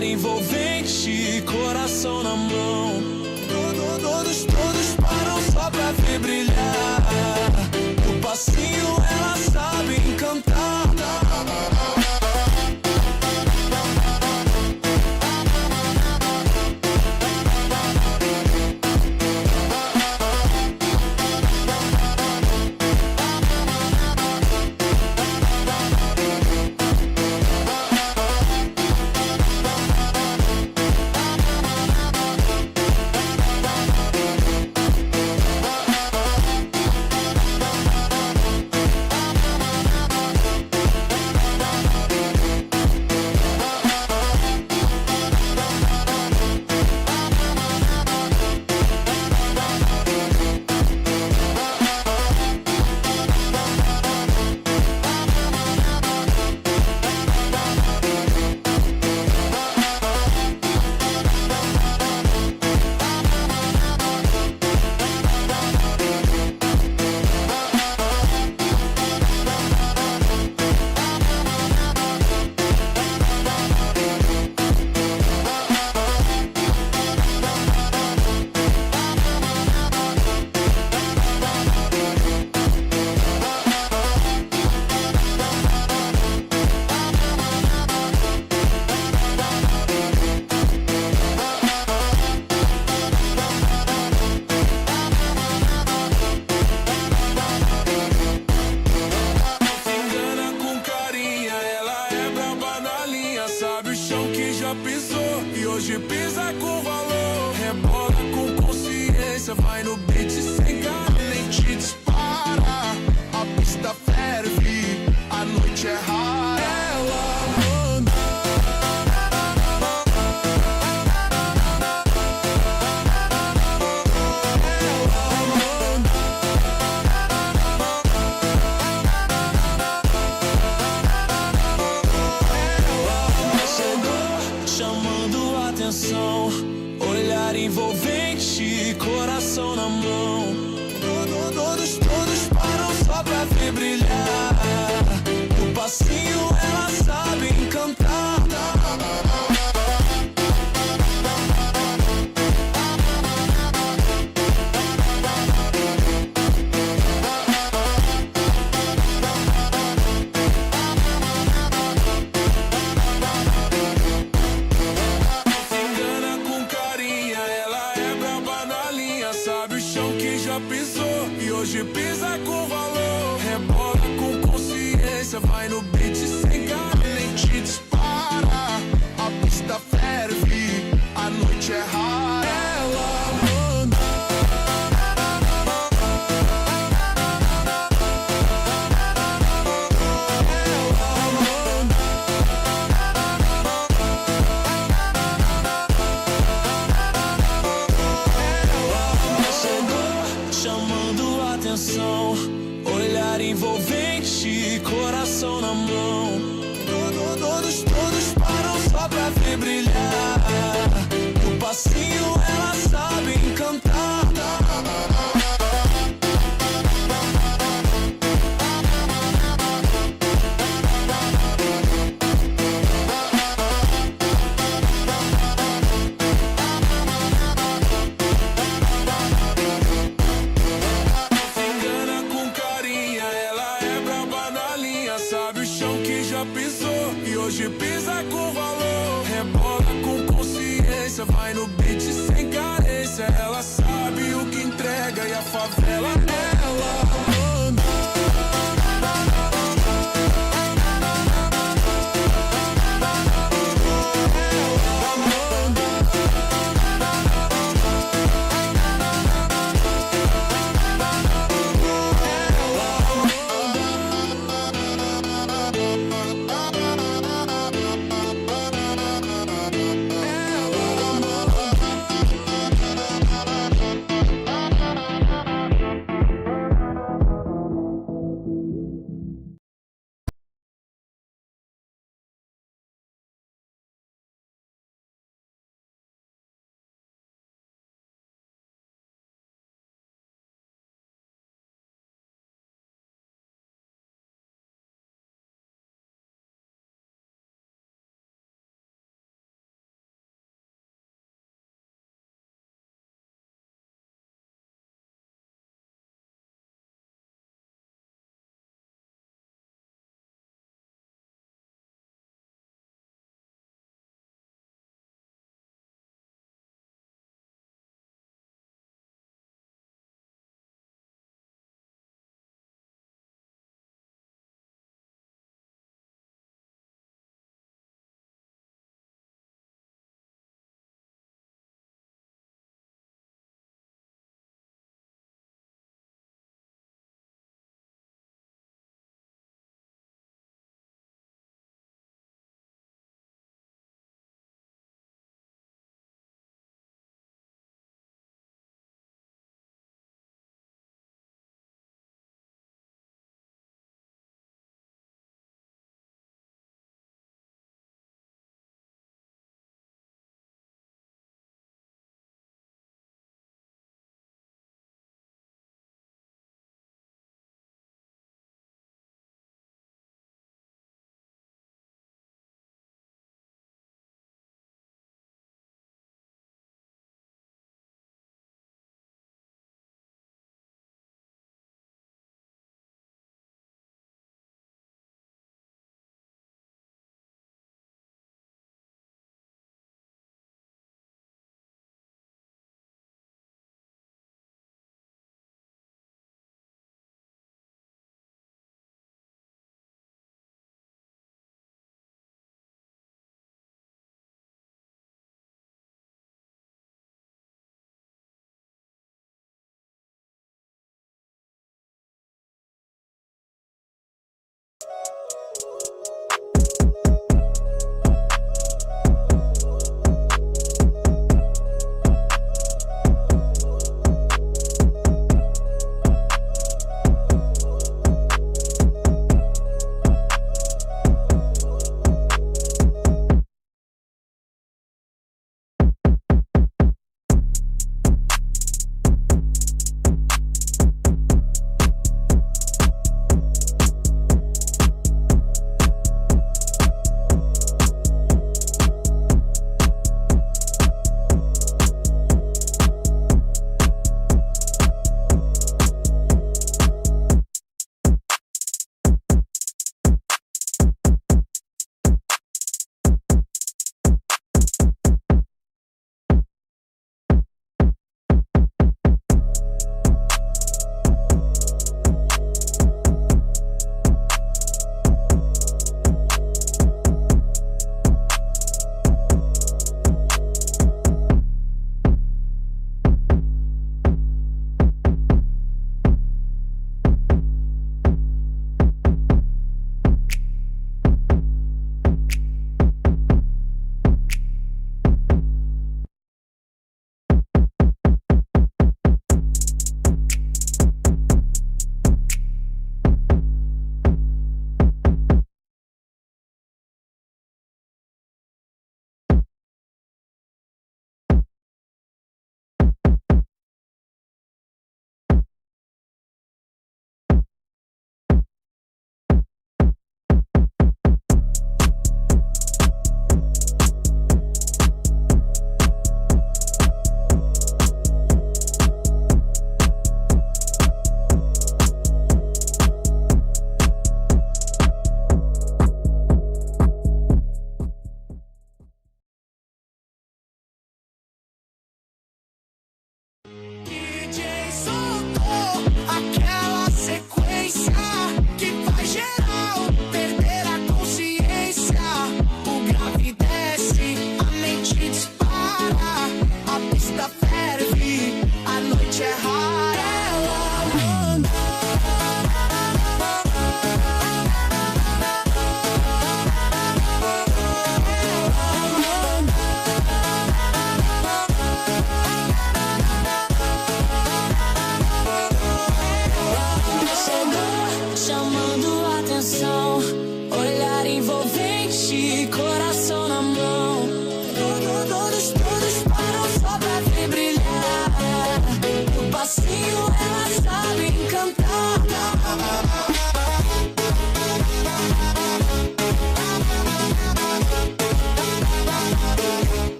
olhar envolvente, coração na mão. Todos param só pra ver brilhar. O passinho ela sabe encantar. Olhar envolvente, coração na mão. Todos param só pra ver brilhar. O passinho ela sabe encantar. Hoje pisa com valor, rebola com consciência, vai no beat sem cara, nem te dispara. A pista ferve, a noite é rara. Ela manda. Olhar envolvente, coração na mão. Todos param só pra ver brilhar. O passinho ela sabe encantar. Hoje pisa com valor, rebola com consciência, vai no beat sem carência. Ela sabe o que entrega e a favela ela manda.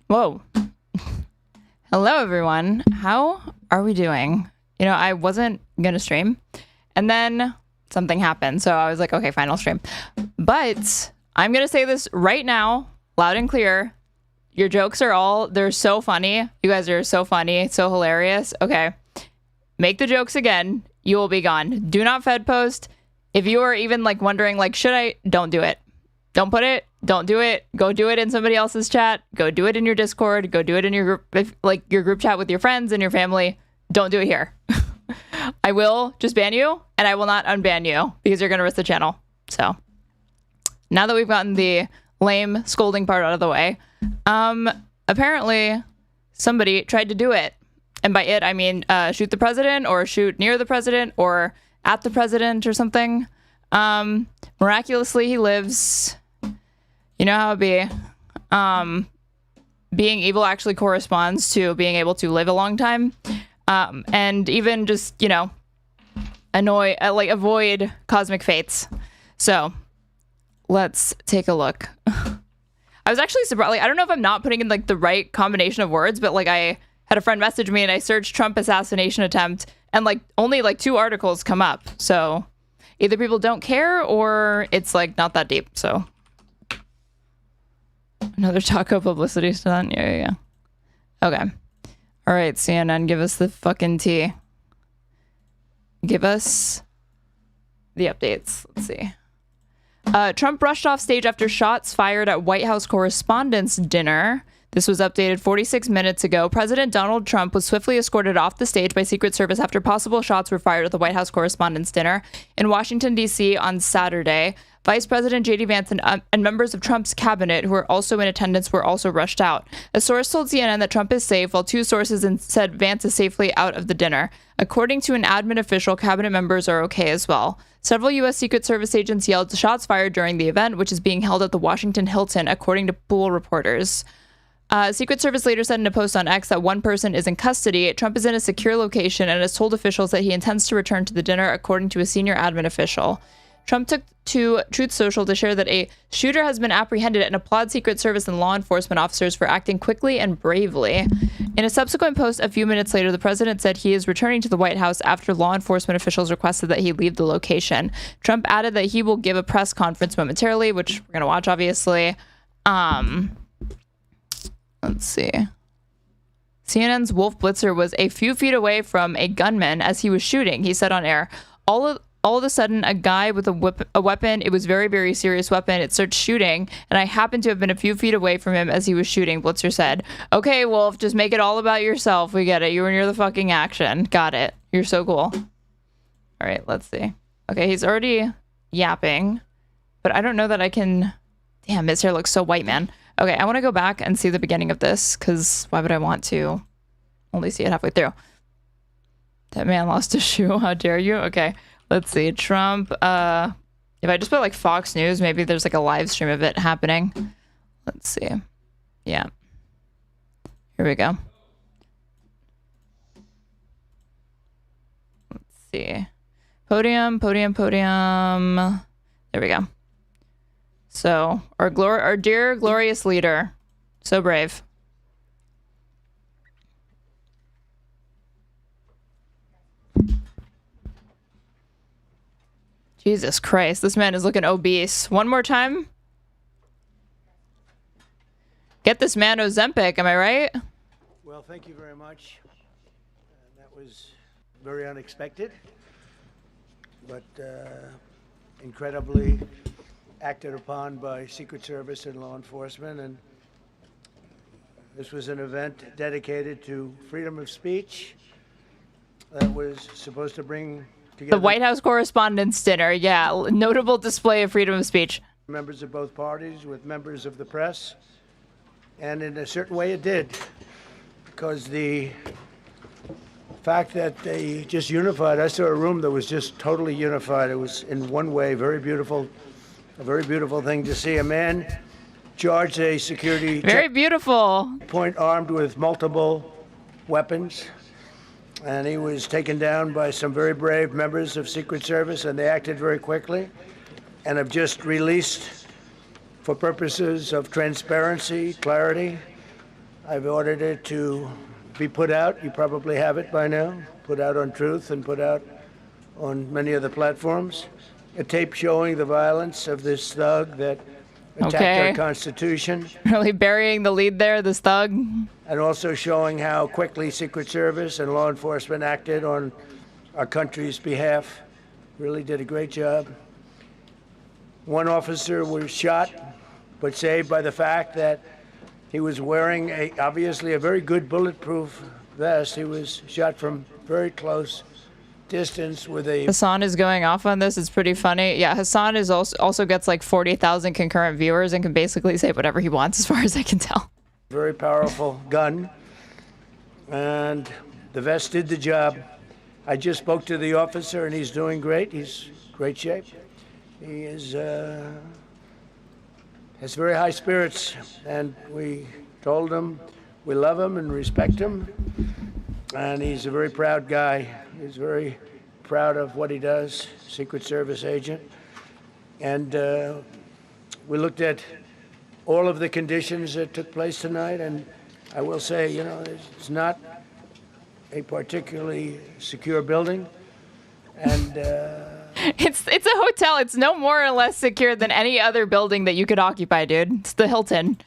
Whoa. Hello, everyone. How are we doing? You know, I wasn't going to stream, and then something happened. So I was like, okay, fine, I'll stream. But I'm going to say this right now, loud and clear. Your jokes they're so funny. You guys are so funny, so hilarious. Okay. Make the jokes again. You will be gone. Do not Fed post. If you are even like wondering, like, should I? Don't do it. Don't put it. Don't do it. Go do it in somebody else's chat. Go do it in your Discord. Go do it in your group, like your group chat with your friends and your family. Don't do it here. I will just ban you, and I will not unban you because you're going to risk the channel. So now that we've gotten the lame scolding part out of the way, apparently somebody tried to do it. And by it, I mean shoot the president or shoot near the president or at the president or something. Miraculously, he lives. You know how it be. Being evil actually corresponds to being able to live a long time. And even just, you know, avoid cosmic fates. So let's take a look. I was actually surprised. Like, I don't know if I'm not putting in like the right combination of words, but like I had a friend message me and I searched Trump assassination attempt and like only like 2 articles come up. So either people don't care or it's like not that deep. So another taco publicity stunt. Yeah. Okay. All right, CNN, give us the fucking tea. Give us the updates. Let's see. Trump rushed off stage after shots fired at White House Correspondents' dinner. This was updated 46 minutes ago. President Donald Trump was swiftly escorted off the stage by Secret Service after possible shots were fired at the White House Correspondents' dinner in Washington, D.C. on Saturday. Vice President J.D. Vance and members of Trump's cabinet who were also in attendance were also rushed out. A source told CNN that Trump is safe, while 2 sources said Vance is safely out of the dinner. According to an admin official, cabinet members are okay as well. Several U.S. Secret Service agents yelled shots fired during the event, which is being held at the Washington Hilton, according to pool reporters. Secret Service later said in a post on X that 1 person is in custody. Trump is in a secure location and has told officials that he intends to return to the dinner, according to a senior admin official. Trump took to Truth Social to share that a shooter has been apprehended and applaud Secret Service and law enforcement officers for acting quickly and bravely. In a subsequent post a few minutes later, the president said he is returning to the White House after law enforcement officials requested that he leave the location. Trump added that he will give a press conference momentarily, which we're going to watch, obviously. Let's see. CNN's Wolf Blitzer was a few feet away from a gunman as he was shooting, he said on air. All of a sudden, a guy with a weapon, it was very, very serious weapon, it starts shooting, and I happened to have been a few feet away from him as he was shooting, Blitzer said. Okay, Wolf, just make it all about yourself. We get it. You were near the fucking action. Got it. You're so cool. All right, let's see. Okay, he's already yapping, but I don't know that I can... Damn, his hair looks so white, man. Okay, I want to go back and see the beginning of this, because why would I want to only see it halfway through? That man lost a shoe. How dare you? Okay. Let's see. Trump. If I just put like Fox News, maybe there's like a live stream of it happening. Let's see. Yeah. Here we go. Let's see. Podium. There we go. So our dear glorious leader, so brave. Jesus Christ, this man is looking obese. One more time. Get this man Ozempic, am I right? Well, thank you very much. That was very unexpected, but incredibly acted upon by Secret Service and law enforcement. And this was an event dedicated to freedom of speech that was supposed to bring together the White House Correspondents' Dinner. Yeah, notable display of freedom of speech. Members of both parties with members of the press. And in a certain way it did, because the fact that they just unified, I saw a room that was just totally unified. It was in one way very beautiful, a very beautiful thing to see. A man charged a security very beautiful point armed with multiple weapons, and he was taken down by some very brave members of Secret Service, and they acted very quickly and have just released, for purposes of transparency, clarity, I've ordered it to be put out. You probably have it by now. Put out on Truth and put out on many other platforms. A tape showing the violence of this thug that attacked our Constitution. Really burying the lead there, this thug. And also showing how quickly Secret Service and law enforcement acted on our country's behalf. Really did a great job. One officer was shot, but saved by the fact that he was wearing obviously a very good bulletproof vest. He was shot from very close distance with a... Hasan is going off on this. It's pretty funny. Yeah, Hasan is also gets like 40,000 concurrent viewers and can basically say whatever he wants as far as I can tell. Very powerful gun. And the vest did the job. I just spoke to the officer and he's doing great. He's in great shape. He is has very high spirits, and we told him we love him and respect him, and he's a very proud guy. He's very proud of what he does, Secret Service agent. And we looked at all of the conditions that took place tonight, and I will say, you know, it's not a particularly secure building, and it's a hotel. It's no more or less secure than any other building that you could occupy, dude. It's the Hilton.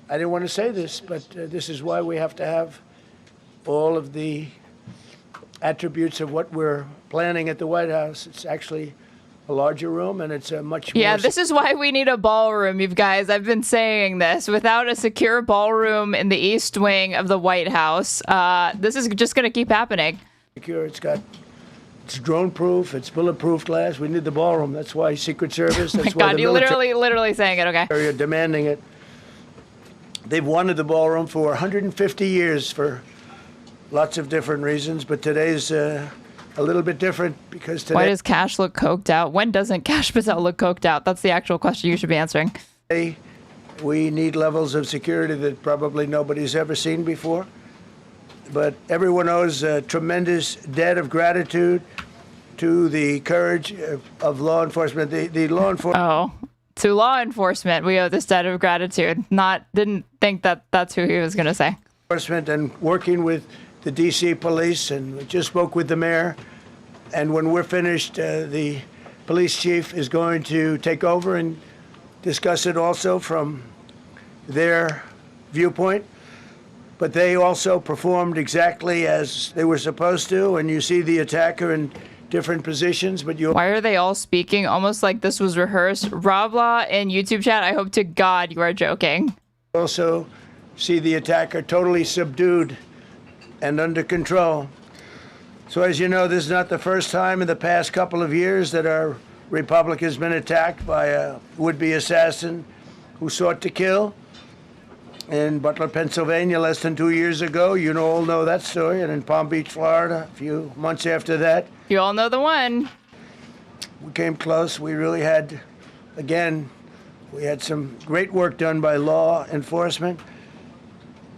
I didn't want to say this, but this is why we have to have all of the attributes of what we're planning at the White House. It's actually a larger room, and it's a much more... Yeah, this is why we need a ballroom, you guys. I've been saying this. Without a secure ballroom in the East Wing of the White House, this is just going to keep happening. Secure. It's drone-proof. It's bulletproof glass. We need the ballroom. That's why Secret Service. That's why God, the you military literally saying it. Okay. Are demanding it. They've wanted the ballroom for 150 years for lots of different reasons, but today's a little bit different because today... Why does Kash look coked out? When doesn't Kash Patel look coked out? That's the actual question you should be answering. Today, we need levels of security that probably nobody's ever seen before. But everyone owes a tremendous debt of gratitude to the courage of law enforcement. The law enforcement... Oh, to law enforcement, we owe this debt of gratitude. Didn't think that that's who he was going to say. Enforcement and working with the DC police, and we just spoke with the mayor. And when we're finished, the police chief is going to take over and discuss it also from their viewpoint. But they also performed exactly as they were supposed to, and you see the attacker in different positions, but you... Why are they all speaking almost like this was rehearsed? Robla in YouTube chat, I hope to God you are joking. Also see the attacker totally subdued and under control. So as you know, this is not the first time in the past couple of years that our republic has been attacked by a would-be assassin who sought to kill. In Butler, Pennsylvania, less than 2 years ago. You all know that story. And in Palm Beach, Florida, a few months after that. You all know the one. We came close. We really had, again, we had some great work done by law enforcement.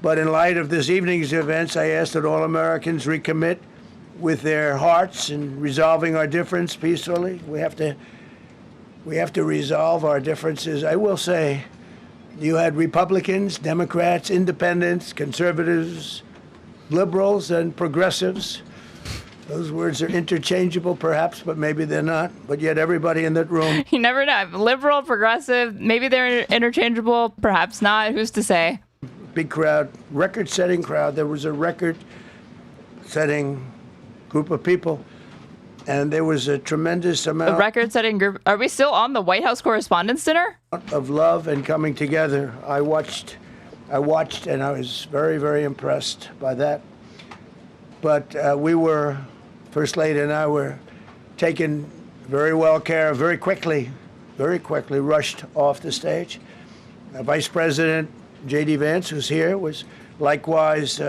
But in light of this evening's events, I asked that all Americans recommit with their hearts in resolving our difference peacefully. We have to resolve our differences. I will say, you had Republicans, Democrats, independents, conservatives, liberals, and progressives. Those words are interchangeable, perhaps, but maybe they're not. But yet everybody in that room... You never know. Liberal, progressive, maybe they're interchangeable, perhaps not. Who's to say? Big crowd, record-setting crowd. There was a record-setting group of people. And there was a tremendous amount... A record-setting group. Are we still on the White House Correspondents' Dinner? ...of love and coming together. I watched, and I was very, very impressed by that. But we were, First Lady and I were taken very well care of, very quickly rushed off the stage. Vice President J.D. Vance, who's here, was likewise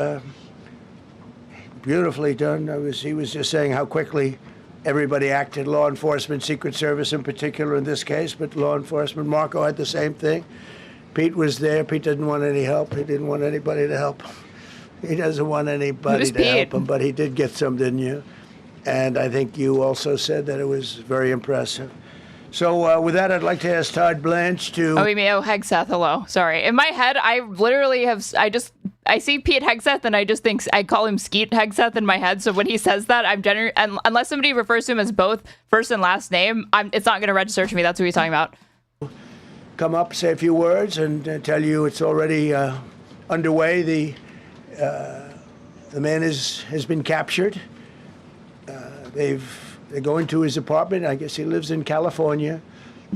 beautifully done. He was just saying how quickly everybody acted, law enforcement, Secret Service in particular in this case, but law enforcement. Marco had the same thing. Pete was there. Pete didn't want any help. He didn't want anybody to help him. He doesn't want anybody to help him, but he did get some, didn't you? And I think you also said that it was very impressive. So with that, I'd like to ask Todd Blanche to... Oh, you mean, Hegseth, hello. Sorry. In my head, I literally have... I see Pete Hegseth and I just think I call him Skeet Hegseth in my head. So when he says that, and unless somebody refers to him as both first and last name, it's not going to register to me. That's what he's talking about. Come up, say a few words, and tell you it's already underway. The man has been captured. They're going to his apartment. I guess he lives in California,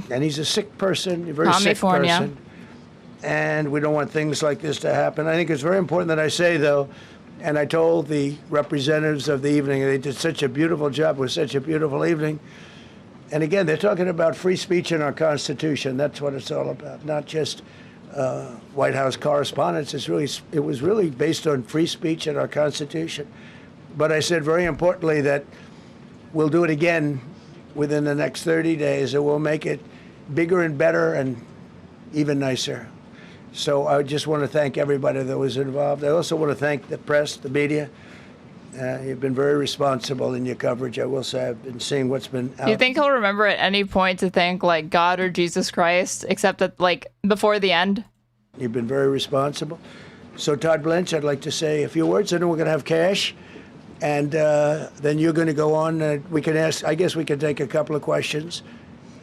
and he's a sick person, a very sick person. And we don't want things like this to happen. I think it's very important that I say, though, and I told the representatives of the evening, they did such a beautiful job. It was such a beautiful evening. And again, they're talking about free speech in our Constitution. That's what it's all about, not just White House correspondents. It was really based on free speech in our Constitution. But I said very importantly that we'll do it again within the next 30 days, and we'll make it bigger and better and even nicer. So I just want to thank everybody that was involved. I also want to thank the press, the media. You've been very responsible in your coverage. I will say I've been seeing what's been out. Do you think he'll remember at any point to thank like God or Jesus Christ, except at like before the end? You've been very responsible. So Todd Blanche, I'd like to say a few words, and then we're going to have Kash, and then you're going to go on. We can ask. I guess we can take a couple of questions.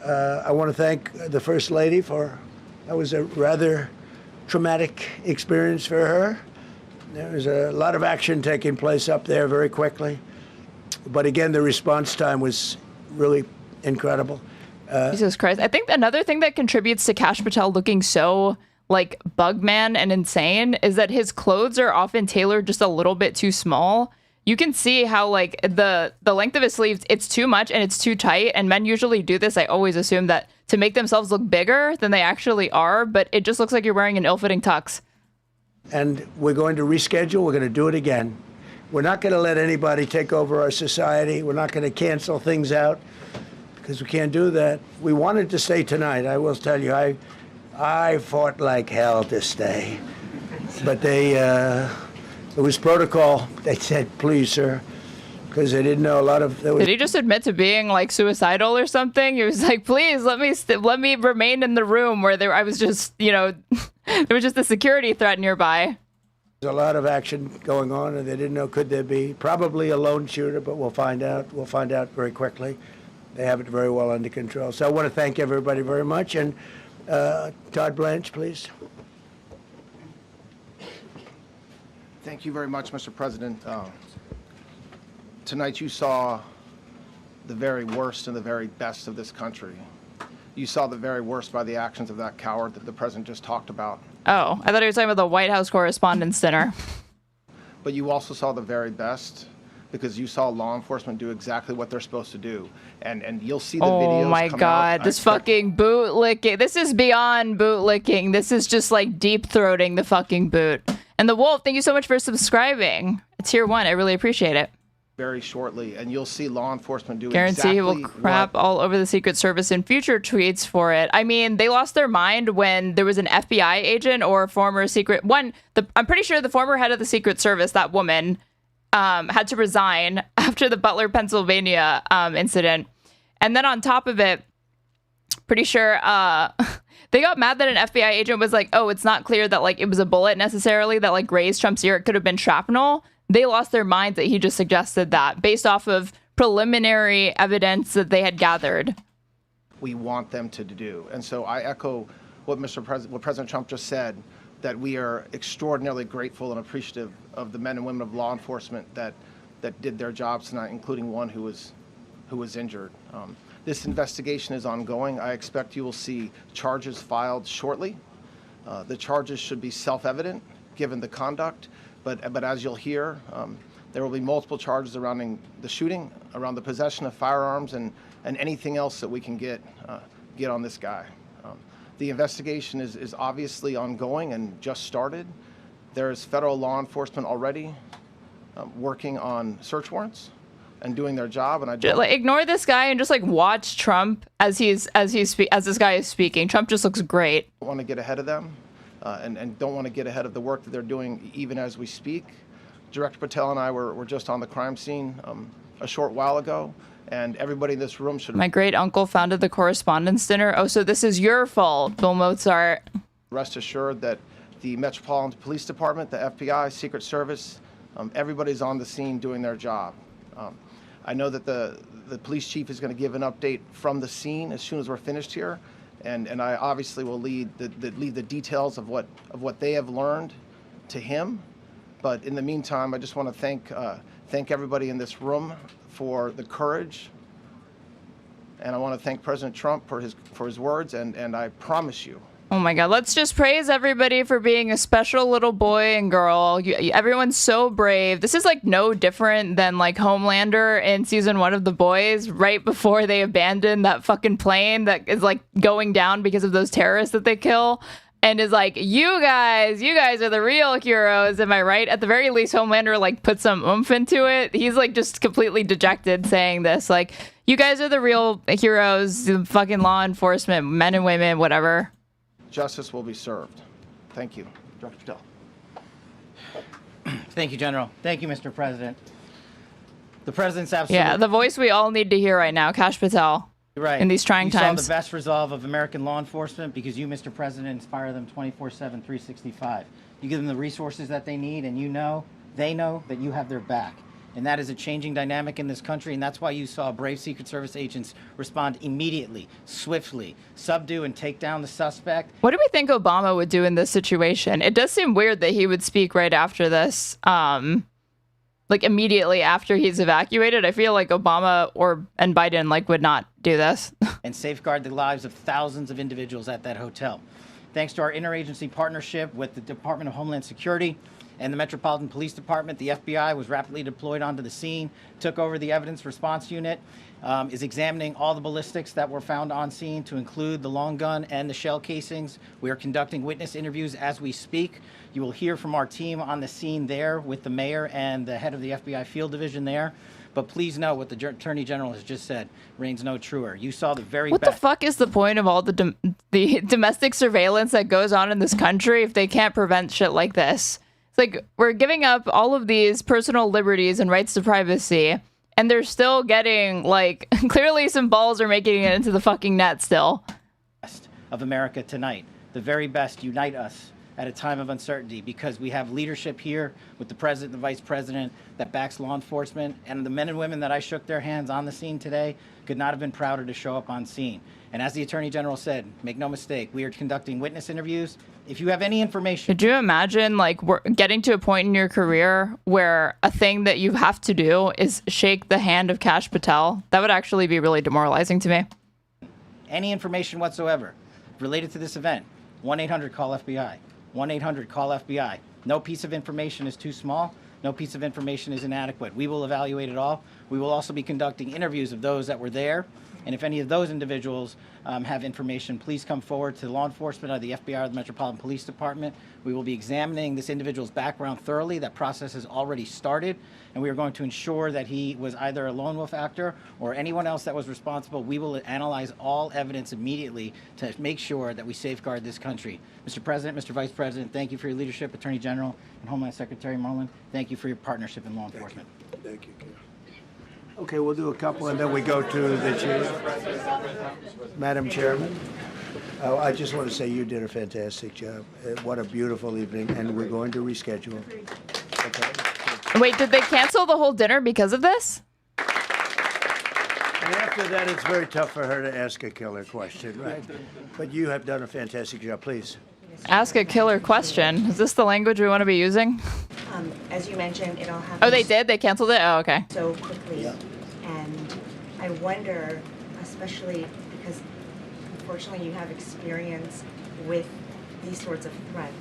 I want to thank the First Lady that was a rather traumatic experience for her. There was a lot of action taking place up there very quickly. But again, the response time was really incredible. Jesus Christ. I think another thing that contributes to Kash Patel looking so like Bugman and insane is that his clothes are often tailored just a little bit too small. You can see how like the length of his sleeves, it's too much and it's too tight. And men usually do this. I always assume that to make themselves look bigger than they actually are, but it just looks like you're wearing an ill-fitting tux. And we're going to reschedule. We're going to do it again. We're not going to let anybody take over our society. We're not going to cancel things out because we can't do that. We wanted to stay tonight. I will tell you, I fought like hell to stay. But it was protocol. They said, please, sir, because they didn't know a lot of... Did he just admit to being like suicidal or something? He was like, please let me remain in the room where I was just, there was just a security threat nearby. There's a lot of action going on, and they didn't know, could there be? Probably a lone shooter, but we'll find out. We'll find out very quickly. They have it very well under control. So I want to thank everybody very much. And Todd Blanche, please. Thank you very much, Mr. President. Tonight you saw the very worst and the very best of this country. You saw the very worst by the actions of that coward that the president just talked about. Oh, I thought he was talking about the White House Correspondents' Dinner. But you also saw the very best because you saw law enforcement do exactly what they're supposed to do. And you'll see the videos. Oh my God, this fucking boot licking. This is beyond boot licking. This is just like deep throating the fucking boot. And the Wolf, thank you so much for subscribing. It's Tier 1. I really appreciate it. Very shortly, and you'll see law enforcement do Guarantee exactly he will crap all over the Secret Service in future tweets for it. I mean, they lost their mind when there was an FBI agent or a former secret one. I'm pretty sure the former head of the Secret Service, that woman, had to resign after the Butler, Pennsylvania incident. And then on top of it, pretty sure they got mad that an FBI agent was like, oh, it's not clear that like it was a bullet necessarily that like grazed Trump's ear. It could have been shrapnel. They lost their minds that he just suggested that based off of preliminary evidence that they had gathered. We want them to do. And so I echo what President Trump just said, that we are extraordinarily grateful and appreciative of the men and women of law enforcement that did their jobs tonight, including one who was injured. This investigation is ongoing. I expect you will see charges filed shortly. The charges should be self-evident given the conduct. But as you'll hear, there will be multiple charges surrounding the shooting, around the possession of firearms, and anything else that we can get on this guy. The investigation is obviously ongoing and just started. There is federal law enforcement already working on search warrants and doing their job. And ignore this guy and just like watch Trump as this guy is speaking. Trump just looks great. I want to get ahead of them. And don't want to get ahead of the work that they're doing even as we speak. Director Patel and I were just on the crime scene a short while ago, and everybody in this room should... My great uncle founded the Correspondents' Dinner. Oh, so this is your fault, Bill Mozart. Rest assured that the Metropolitan Police Department, the FBI, Secret Service, everybody's on the scene doing their job. I know that the police chief is going to give an update from the scene as soon as we're finished here, and I obviously will lead the details of what they have learned to him. But in the meantime, I just want to thank everybody in this room for the courage, and I want to thank President Trump for his words, and I promise you. Oh my God, let's just praise everybody for being a special little boy and girl. Everyone's so brave. This is like no different than like Homelander in season 1 of The Boys, right before they abandon that fucking plane that is like going down because of those terrorists that they kill. And is like, you guys are the real heroes. Am I right? At the very least, Homelander like put some oomph into it. He's like just completely dejected saying this. Like, you guys are the real heroes, the fucking law enforcement, men and women, whatever. Justice will be served. Thank you. Dr. Patel. Thank you, General. Thank you, Mr. President. The President's absolutely... Yeah, the voice we all need to hear right now, Kash Patel. Right. In these trying times. You saw the best resolve of American law enforcement because you, Mr. President, inspire them 24/7, 365. You give them the resources that they need, and they know that you have their back. And that is a changing dynamic in this country, and that's why you saw brave Secret Service agents respond immediately, swiftly, subdue and take down the suspect. What do we think Obama would do in this situation? It does seem weird that he would speak right after this. Like immediately after he's evacuated. I feel like Obama and Biden like would not do this. And safeguard the lives of thousands of individuals at that hotel. Thanks to our interagency partnership with the Department of Homeland Security and the Metropolitan Police Department, the FBI was rapidly deployed onto the scene, took over the evidence response unit, is examining all the ballistics that were found on scene to include the long gun and the shell casings. We are conducting witness interviews as we speak. You will hear from our team on the scene there with the mayor and the head of the FBI field division there. But please know what the Attorney General has just said reigns no truer. You saw the very What the fuck is the point of all the domestic surveillance that goes on in this country if they can't prevent shit like this? It's like we're giving up all of these personal liberties and rights to privacy, and they're still getting, like, clearly some balls are making it into the fucking net still. Of America tonight. The very best unite us at a time of uncertainty because we have leadership here with the president and the vice president that backs law enforcement, and the men and women that I shook their hands on the scene today could not have been prouder to show up on scene. And as the Attorney General said, make no mistake, we are conducting witness interviews. If you have any information... Could you imagine, like, we're getting to a point in your career where a thing that you have to do is shake the hand of Kash Patel? That would actually be really demoralizing to me. Any information whatsoever related to this event, 1-800-CALL-FBI. 1-800-CALL-FBI. No piece of information is too small. No piece of information is inadequate. We will evaluate it all. We will also be conducting interviews of those that were there. And if any of those individuals have information, please come forward to law enforcement or the FBI or the Metropolitan Police Department. We will be examining this individual's background thoroughly. That process has already started. And we are going to ensure that he was either a lone wolf actor or anyone else that was responsible. We will analyze all evidence immediately to make sure that we safeguard this country. Mr. President, Mr. Vice President, thank you for your leadership. Attorney General and Homeland Secretary Marlin, thank you for your partnership in law enforcement. Thank you. Okay, we'll do a couple and then we go to the chair. Madam Chairman, I just want to say you did a fantastic job. What a beautiful evening, and we're going to reschedule. Okay. Wait, did they cancel the whole dinner because of this? And after that, it's very tough for her to ask a killer question, right? But you have done a fantastic job. Please. Ask a killer question. Is this the language we want to be using? As you mentioned, it all happened. Oh, they did? They canceled it? Oh, okay. So quickly. Yeah. And I wonder, especially because unfortunately you have experience with these sorts of threats.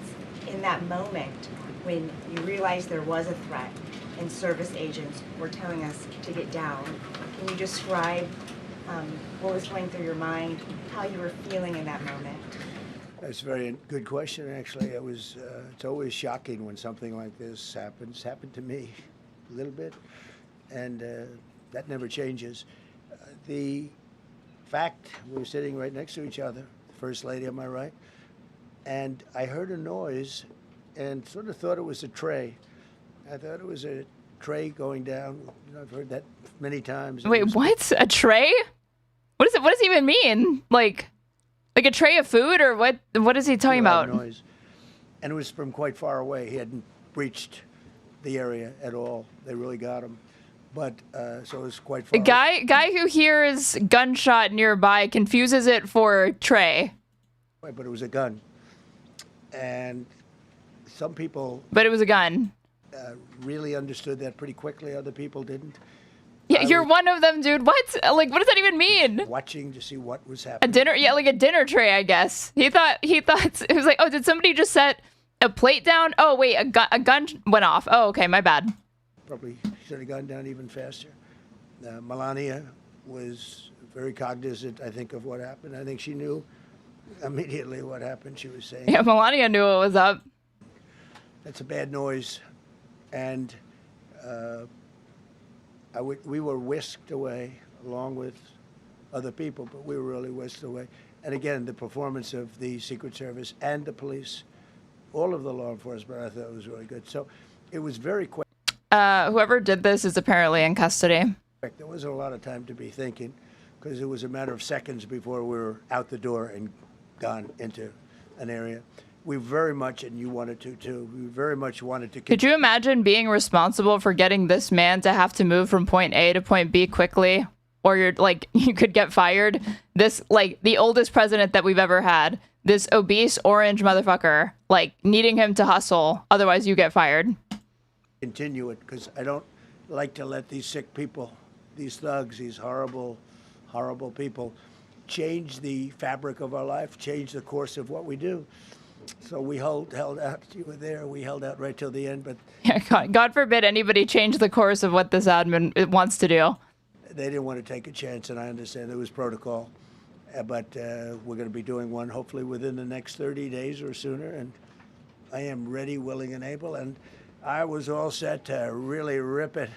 In that moment, when you realized there was a threat and service agents were telling us to get down, can you describe what was going through your mind, how you were feeling in that moment? That's a very good question, actually. It's always shocking when something like this happens. It's happened to me a little bit, and that never changes. The fact we were sitting right next to each other, the First Lady on my right, and I heard a noise and sort of thought it was a tray. I thought it was a tray going down. You know, I've heard that many times. Wait, what? A tray? What does it even mean? Like a tray of food, or what? What is he talking about? Noise. And it was from quite far away. He hadn't breached the area at all. They really got him. But, so it was quite far A guy who hears gunshot nearby confuses it for Trey. away. But it was a gun. And some people But it was a gun. really understood that pretty quickly. Other people didn't. Yeah, you're one of them, dude. What? Like, what does that even mean? Watching to see what was A happening. dinner? Yeah, like a dinner tray, I guess. He thought it was like, oh, did somebody just set a plate down? Oh, wait, a gun went off. Oh, okay, my bad. Probably should have gone down even faster. Melania was very cognizant, I think, of what happened. I think she knew immediately what happened. She was saying, Yeah, Melania knew what was up. that's a bad noise. And we were whisked away along with other people, but we were really whisked away. And again, the performance of the Secret Service and the police, all of the law enforcement, I thought was really good. So it was very quick. Whoever did this is apparently in custody. There wasn't a lot of time to be thinking because it was a matter of seconds before we were out the door and gone into an area. We very much, and you wanted to too, we very much wanted to. Could you imagine being responsible for getting this man to have to move from point A to point B quickly? Or you're like, you could get fired. This, like, the oldest president that we've ever had, this obese orange motherfucker, like, needing him to hustle, otherwise you get fired. Continue it because I don't like to let these sick people, these thugs, these horrible, horrible people change the fabric of our life, change the course of what we do. So we held out. You were there. We held out right till the end. But Yeah, God forbid anybody change the course of what this admin wants to do. they didn't want to take a chance, and I understand there was protocol. But we're going to be doing one hopefully within the next 30 days or sooner. And I am ready, willing, and able. And I was all set to really rip it.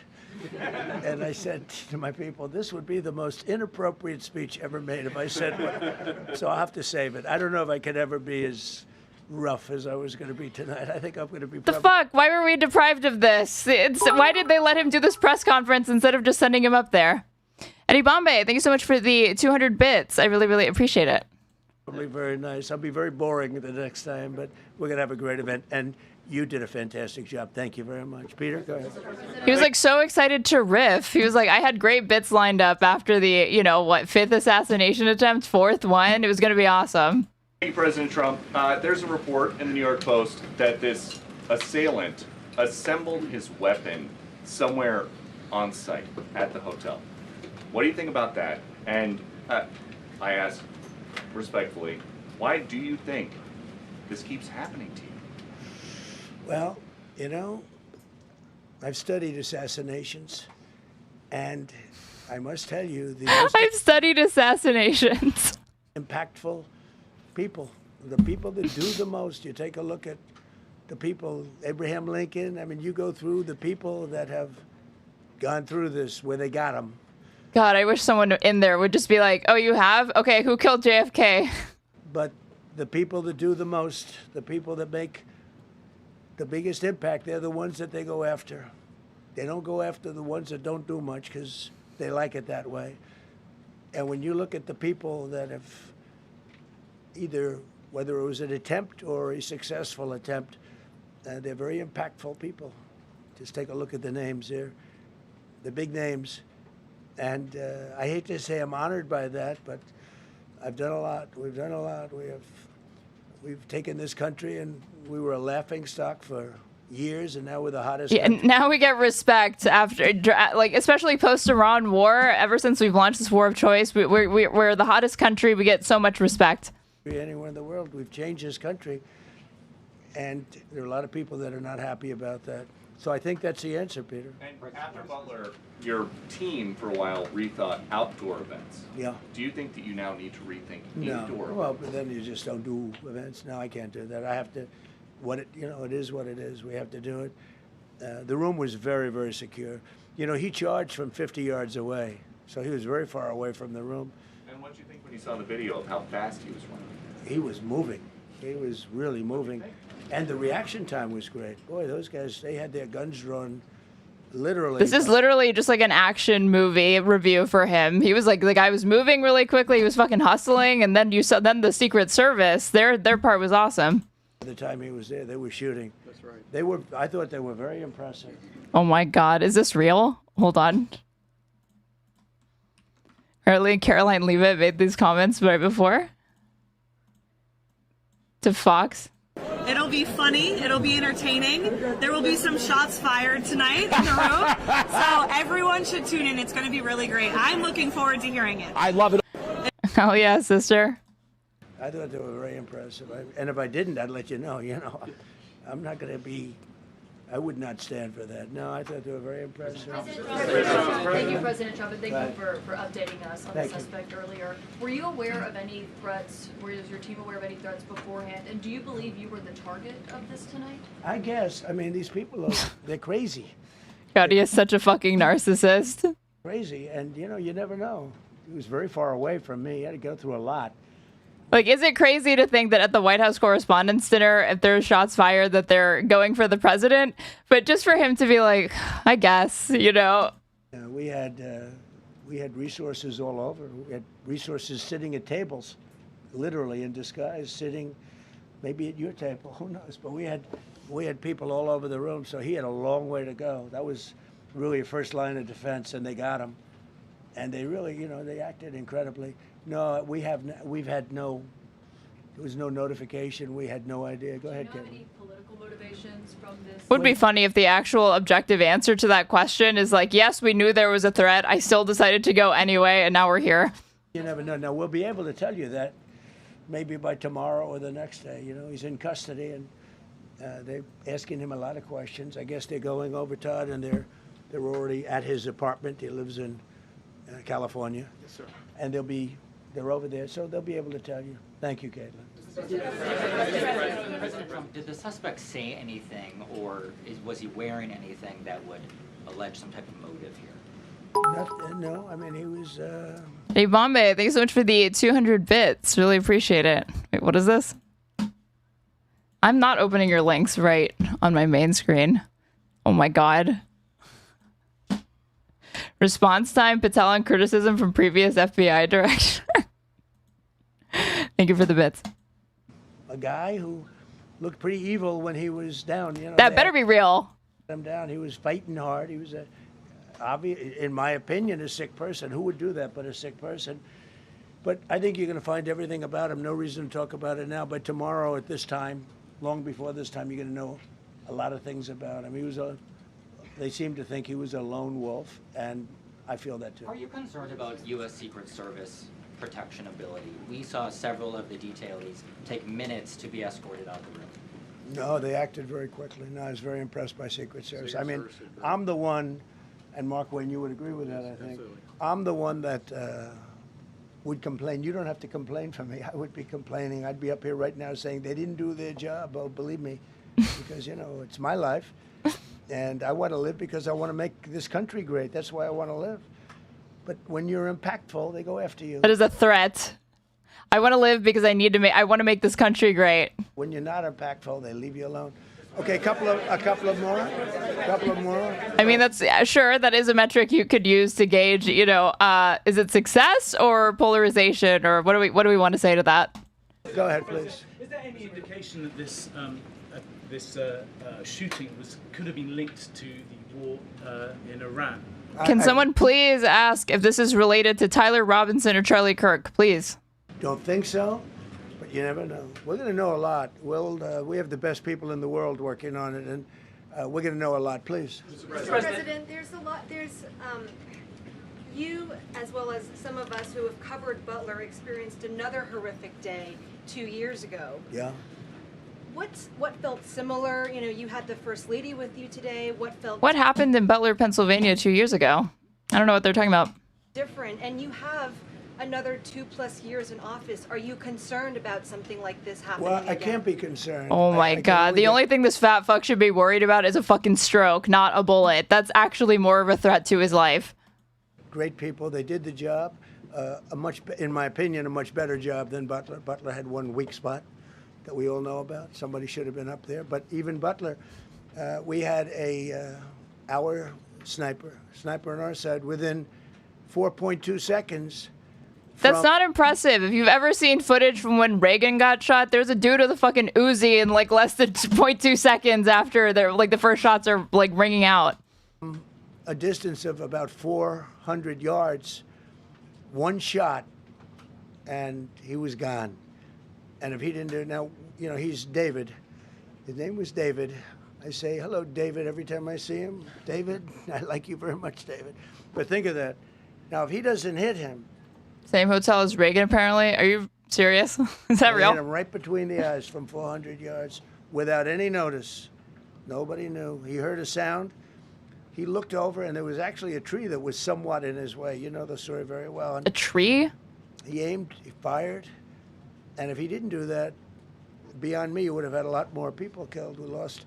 And I said to my people, this would be the most inappropriate speech ever made if I said one. So I'll have to save it. I don't know if I could ever be as rough as I was going to be tonight. I think I'm going to be. The fuck? Why were we deprived of this? Why did they let him do this press conference instead of just sending him up there? Eddie Bombay, thank you so much for the 200 bits. I really, really appreciate it. Probably very nice. I'll be very boring the next time, but we're going to have a great event. And you did a fantastic job. Thank you very much. Peter, go ahead. He was like so excited to riff. He was like, I had great bits lined up after the, fifth assassination attempt, fourth one. It was going to be awesome. Hey, President Trump, there's a report in the New York Post that this assailant assembled his weapon somewhere on site at the hotel. What do you think about that? And I ask respectfully, why do you think this keeps happening to you? Well, I've studied assassinations, and I must tell you, the most I've studied assassinations. impactful people, the people that do the most. You take a look at the people, Abraham Lincoln. I mean, you go through the people that have gone through this, where they got them. God, I wish someone in there would just be like, oh, you have? Okay, who killed JFK? But the people that do the most, the people that make the biggest impact, they're the ones that they go after. They don't go after the ones that don't do much because they like it that way. And when you look at the people that have either, whether it was an attempt or a successful attempt, they're very impactful people. Just take a look at the names there, the big names. And I hate to say I'm honored by that, but I've done a lot. We've done a lot. We've taken this country, and we were a laughing stock for years, and now we're the hottest. Yeah, country. now we get respect after, like, especially post-Iran war. Ever since we've launched this war of choice, we're the hottest country. We get so much respect. Anywhere in the world, we've changed this country, and there are a lot of people that are not happy about that. So I think that's the answer, Peter. And after Butler, your team for a while rethought outdoor events. Yeah. Do you think that you now need to rethink No. indoor Well, events? but then you just don't do events. No, I can't do that. I have to. It is what it is. We have to do it. The room was very, very secure. He charged from 50 yards away, so he was very far away from the room. And what do you think when you saw the video of how fast he was running? He was moving. He was really moving. And the reaction time was great. Boy, those guys, they had their guns drawn literally. This is literally just like an action movie review for him. He was like, the guy was moving really quickly. He was fucking hustling. And then then the Secret Service, their part was awesome. The time he was there, they were shooting. That's right. I thought they were very impressive. Oh my God, is this real? Hold on. Apparently, Karoline Leavitt made these comments right before to Fox. It'll be funny. It'll be entertaining. There will be some shots fired tonight in the room. So everyone should tune in. It's going to be really great. I'm looking forward to hearing it. I love it. Oh yeah, sister. I thought they were very impressive. And if I didn't, I'd let you know. I'm not going to be. I would not stand for that. No, I thought they were very impressive. Thank you, President Trump, and thank you for updating us on the Thank you. suspect earlier. Were you aware of any threats? Was your team aware of any threats beforehand? And do you believe you were the target of this tonight? I guess. I mean, these people they're crazy. God, he is such a fucking narcissist. Crazy. And, you never know. He was very far away from me. He had to go through a lot. Like, is it crazy to think that at the White House Correspondents' Dinner, if there's shots fired, that they're going for the president? But just for him to be like, I guess, We had resources all over. We had resources sitting at tables, literally in disguise, sitting maybe at your table, who knows? But we had people all over the room, so he had a long way to go. That was really a first line of defense, and they got him. And they really, they acted incredibly. No, there was no notification. We had no idea. Go ahead, Do you know Kevin. any political motivations from this? Would be funny if the actual objective answer to that question is like, yes, we knew there was a threat. I still decided to go anyway, and now we're here. You never know. Now, we'll be able to tell you that maybe by tomorrow or the next day. He's in custody, and they're asking him a lot of questions. I guess they're going over, Todd, and they're already at his apartment. He lives in California. Yes, sir. And they're over there, so they'll be able to tell you. Thank you, Caitlin. President Trump, did the suspect say anything, or was he wearing anything that would allege some type of motive here? No, I mean, he was... Hey, Bombay, thanks so much for the 200 bits. Really appreciate it. Wait, what is this? I'm not opening your links right on my main screen. Oh my God. Response time, Patel on criticism from previous FBI director. Thank you for the bits. A guy who looked pretty evil when he was down. That better be real. Him down. He was fighting hard. He was in my opinion, a sick person. Who would do that but a sick person? But I think you're going to find everything about him. No reason to talk about it now. But tomorrow at this time, long before this time, you're going to know a lot of things about him. They seem to think he was a lone wolf, and I feel that too. Are you concerned about U.S. Secret Service protection ability? We saw several of the detailees take minutes to be escorted out of the room. No, they acted very quickly. No, I was very impressed by Secret Service. I mean, I'm the one, and Mark Wayne, you would agree with that, I think. Absolutely. I'm the one that would complain. You don't have to complain for me. I would be complaining. I'd be up here right now saying they didn't do their job. Oh, believe me, because, it's my life. And I want to live because I want to make this country great. That's why I want to live. But when you're impactful, they go after you. That is a threat. I want to live because I want to make this country great. When you're not impactful, they leave you alone. Okay, a couple of more. I mean, that's sure that is a metric you could use to gauge. Is it success or polarization, or what do we want to say to that? Go ahead, please. Is there any indication that this shooting could have been linked to the war in Iran? Can someone please ask if this is related to Tyler Robinson or Charlie Kirk, please? Don't think so, but you never know. We're going to know a lot. We have the best people in the world working on it, and we're going to know a lot. Please. Mr. President, there's a lot. You, as well as some of us who have covered Butler, experienced another horrific day 2 years ago. Yeah. What felt similar? You had the First Lady with you today. What happened in Butler, Pennsylvania 2 years ago? I don't know what they're talking about. Different, and you have another 2+ years in office. Are you concerned about something like this happening Well, I again? can't be concerned. Oh my God. The only thing this fat fuck should be worried about is a fucking stroke, not a bullet. That's actually more of a threat to his life. Great people. They did the job. In my opinion, a much better job than Butler. Butler had one weak spot that we all know about. Somebody should have been up there. But even Butler, we had our sniper on our side. Within 4.2 seconds, That's not impressive. If you've ever seen footage from when Reagan got shot, there's a dude with a fucking Uzi in like less than 0.2 seconds after they're like the first shots are like ringing out. A distance of about 400 yards, one shot, and he was gone. And if he didn't do it, now, you know, he's David. His name was David. I say, hello, David, every time I see him. David, I like you very much, David. But think of that. Now, if he doesn't hit him. Same hotel as Reagan, apparently. Are you serious? Is that real? Hit him right between the eyes from 400 yards without any notice. Nobody knew. He heard a sound. He looked over, and there was actually a tree that was somewhat in his way. You know the story very well. And a tree? He aimed, he fired, and if he didn't do that, beyond me, you would have had a lot more people killed. We lost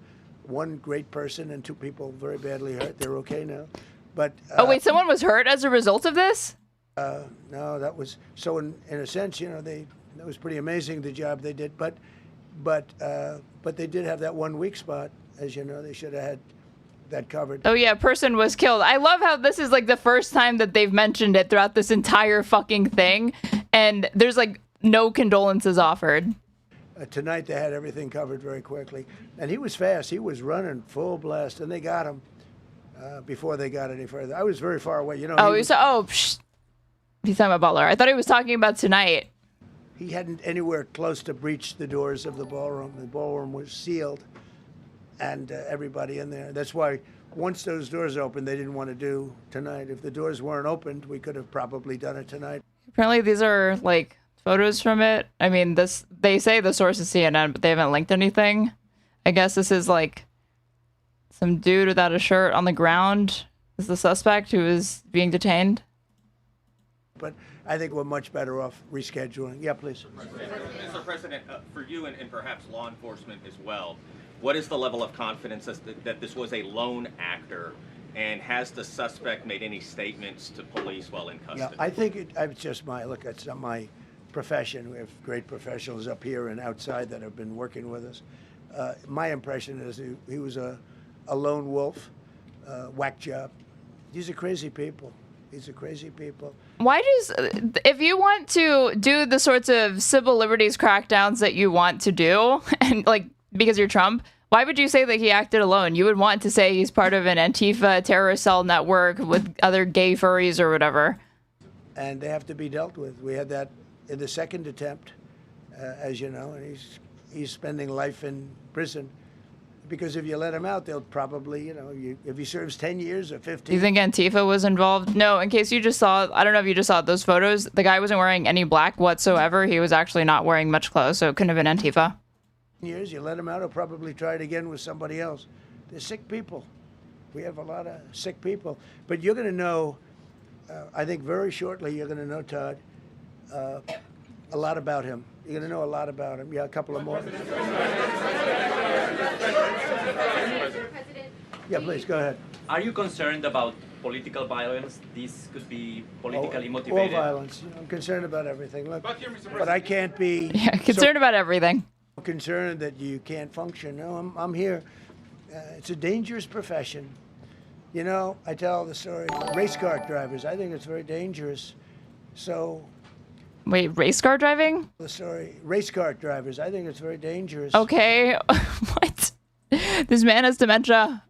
one great person and 2 people very badly hurt. They're okay now. But oh, wait, someone was hurt as a result of this? No, that was, so in a sense, you know, that was pretty amazing, the job they did. But they did have that one weak spot, as you know. They should have had that covered. Oh yeah, a person was killed. I love how this is like the first time that they've mentioned it throughout this entire fucking thing, and there's like no condolences offered. Tonight they had everything covered very quickly, and he was fast. He was running full blast, and they got him before they got any further. I was very far away, you know. He's talking about Butler. I thought he was talking about tonight. He hadn't anywhere close to breach the doors of the ballroom. The ballroom was sealed, and everybody in there. That's why once those doors opened, they didn't want to do tonight. If the doors weren't opened, we could have probably done it tonight. Apparently these are like photos from it. I mean, they say the source is CNN, but they haven't linked anything. I guess this is like some dude without a shirt on the ground is the suspect who is being detained. But I think we're much better off rescheduling. Yeah, please. Mr. President, for you and perhaps law enforcement as well, what is the level of confidence that this was a lone actor, and has the suspect made any statements to police while in custody? Yeah, I think it's just it's not my profession. We have great professionals up here and outside that have been working with us. My impression is he was a lone wolf, whack job. These are crazy people. These are crazy people. Why if you want to do the sorts of civil liberties crackdowns that you want to do, and like because you're Trump, why would you say that he acted alone? You would want to say he's part of an Antifa terrorist cell network with other gay furries or whatever. And they have to be dealt with. We had that in the second attempt, as you know, and he's spending life in prison. Because if you let him out, they'll probably, if he serves 10 years or 15. Do you think Antifa was involved? No, in case you just saw, I don't know if you just saw those photos. The guy wasn't wearing any black whatsoever. He was actually not wearing much clothes, so it couldn't have been Antifa. Years, you let him out, he'll probably try it again with somebody else. They're sick people. We have a lot of sick people. But you're going to know, I think very shortly, you're going to know, Todd, a lot about him. You're going to know a lot about him. Yeah, a couple of more. Yeah, please, go ahead. Are you concerned about political violence? This could be politically motivated. All violence. I'm concerned about everything. Look, but I can't be... Yeah, concerned about everything. I'm concerned that you can't function. No, I'm here. It's a dangerous profession. I tell the story. Race car drivers, I think it's very dangerous. So... Wait, race car driving? The story. Race car drivers, I think it's very dangerous. Okay. What? This man has dementia.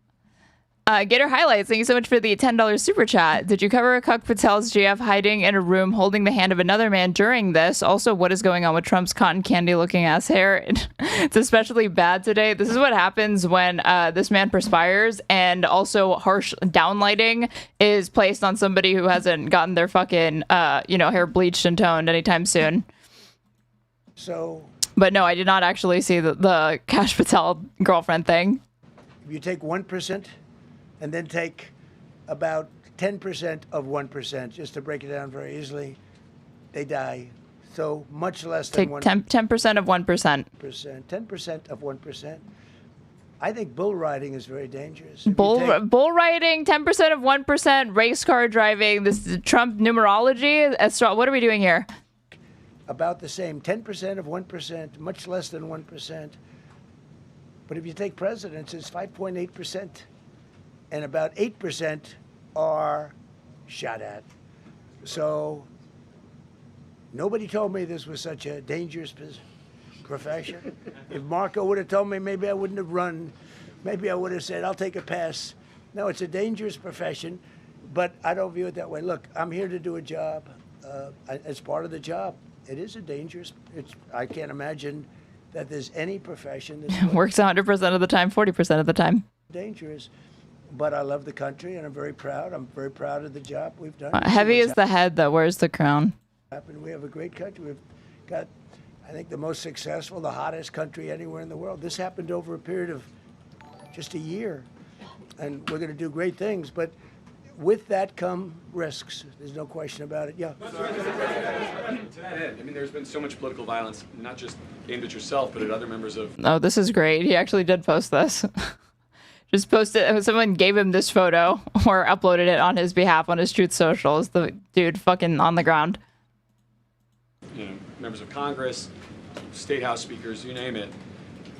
Gator Highlights, thank you so much for the $10 super chat. Did you cover Kash Patel's GF hiding in a room holding the hand of another man during this? Also, what is going on with Trump's cotton candy looking ass hair? It's especially bad today. This is what happens when this man perspires, and also harsh downlighting is placed on somebody who hasn't gotten their fucking hair bleached and toned anytime soon. But no, I did not actually see the Kash Patel girlfriend thing. If you take 1%, and then take about 10% of 1%, just to break it down very easily, they die. So much less than 1%. Take 10% of 1%. 10% of 1%. I think bull riding is very dangerous. Bull riding, 10% of 1%, race car driving, this is Trump numerology. What are we doing here? About the same, 10% of 1%, much less than 1%. But if you take presidents, it's 5.8%. And about 8% are shot at. So Nobody told me this was such a dangerous profession. If Marco would have told me, maybe I wouldn't have run. Maybe I would have said, I'll take a pass. No, it's a dangerous profession, but I don't view it that way. Look, I'm here to do a job. It's part of the job. It is a dangerous, I can't imagine that there's any profession that works 100% of the time, 40% of the time. Dangerous. But I love the country, and I'm very proud. I'm very proud of the job we've done. Heavy is the head that wears the crown. We have a great country. We've got, I think, the most successful, the hottest country anywhere in the world. This happened over a period of just a year, and we're going to do great things. But with that come risks. There's no question about it. Yeah. To that end, I mean, there's been so much political violence, not just aimed at yourself, but at other members of... Oh, this is great. He actually did post this. Just posted, someone gave him this photo or uploaded it on his behalf on his Truth Socials. The dude fucking on the ground. You know, members of Congress, state house speakers, you name it.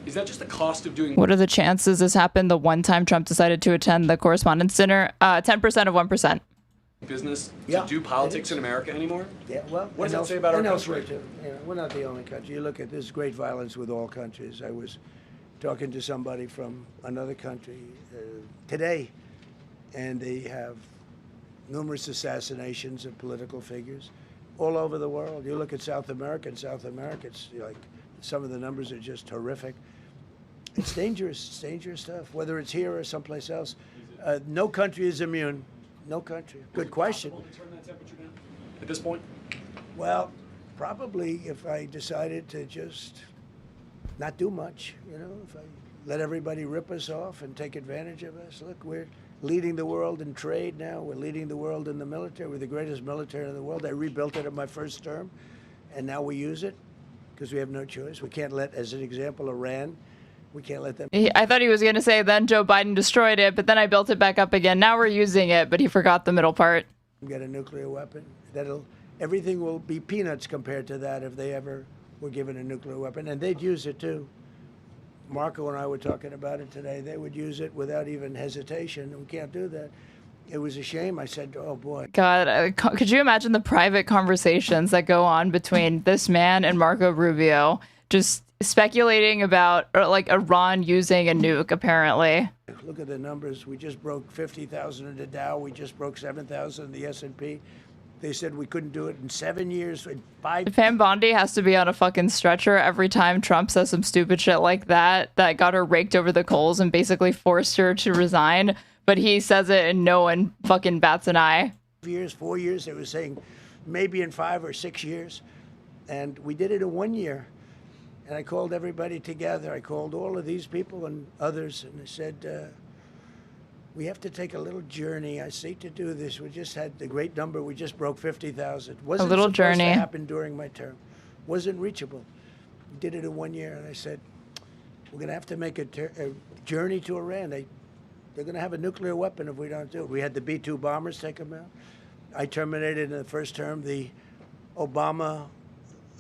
Is that just the cost of doing... What are the chances this happened the one time Trump decided to attend the correspondents' dinner? 10% of 1%. Business to do politics in America anymore? Yeah, well, what does that say about our country? Too. You know, we're not the only country. You look at this great violence with all countries. I was talking to somebody from another country today, and they have numerous assassinations of political figures all over the world. You look at South America, it's like some of the numbers are just horrific. It's dangerous stuff, whether it's here or someplace else. No country is immune. No country. Good question. To turn that temperature down at this point? Well, probably if I decided to just not do much, you know, if I let everybody rip us off and take advantage of us. Look, we're leading the world in trade now. We're leading the world in the military. We're the greatest military in the world. I rebuilt it in my first term, and now we use it because we have no choice. We can't let, as an example, Iran, we can't let them... I thought he was going to say then Joe Biden destroyed it, but then I built it back up again. Now we're using it, but he forgot the middle part. Get a nuclear weapon. Everything will be peanuts compared to that if they ever were given a nuclear weapon, and they'd use it too. Marco and I were talking about it today. They would use it without even hesitation. We can't do that. It was a shame. I said, oh boy. God, could you imagine the private conversations that go on between this man and Marco Rubio, just speculating about like Iran using a nuke, apparently. Look at the numbers. We just broke 50,000 in the Dow. We just broke 7,000 in the S&P. They said we couldn't do it in 7 years. In 5. Mamdani has to be on a fucking stretcher every time Trump says some stupid shit like that got her raked over the coals and basically forced her to resign. But he says it and no one fucking bats an eye. 4 years, they were saying maybe in 5 or 6 years. And we did it in 1 year. And I called everybody together. I called all of these people and others, and I said, we have to take a little journey. I say to do this. We just had the great number. We just broke 50,000. Wasn't a little supposed journey to happen during my term. Wasn't reachable. We did it in 1 year, and I said, we're going to have to make a journey to Iran. They're going to have a nuclear weapon if we don't do it. We had the B-2 bombers take them out. I terminated in the first term the Obama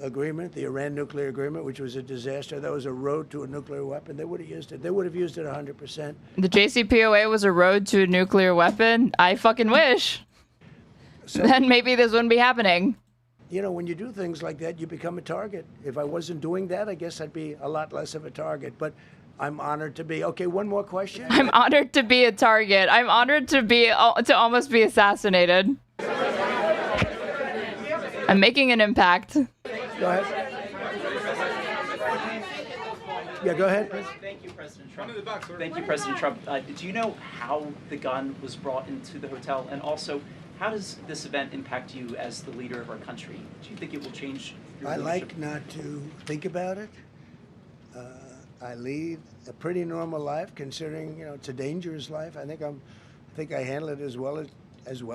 agreement, the Iran nuclear agreement, which was a disaster. That was a road to a nuclear weapon. They would have used it. They would have used it 100%. The JCPOA was a road to a nuclear weapon. I fucking wish. So, then maybe this wouldn't be happening. You know, when you do things like that, you become a target. If I wasn't doing that, I guess I'd be a lot less of a target. But I'm honored to be. Okay, one more question. I'm honored to be a target. I'm honored to almost be assassinated. I'm making an impact. Go ahead. Yeah, go ahead. Thank you, President Trump. Thank you, President Trump. Do you know how the gun was brought into the hotel? And also, how does this event impact you as the leader of our country? Do you think it will change your I leadership? like not to think about it. I lead a pretty normal life, considering it's a dangerous life. I think I handle it as well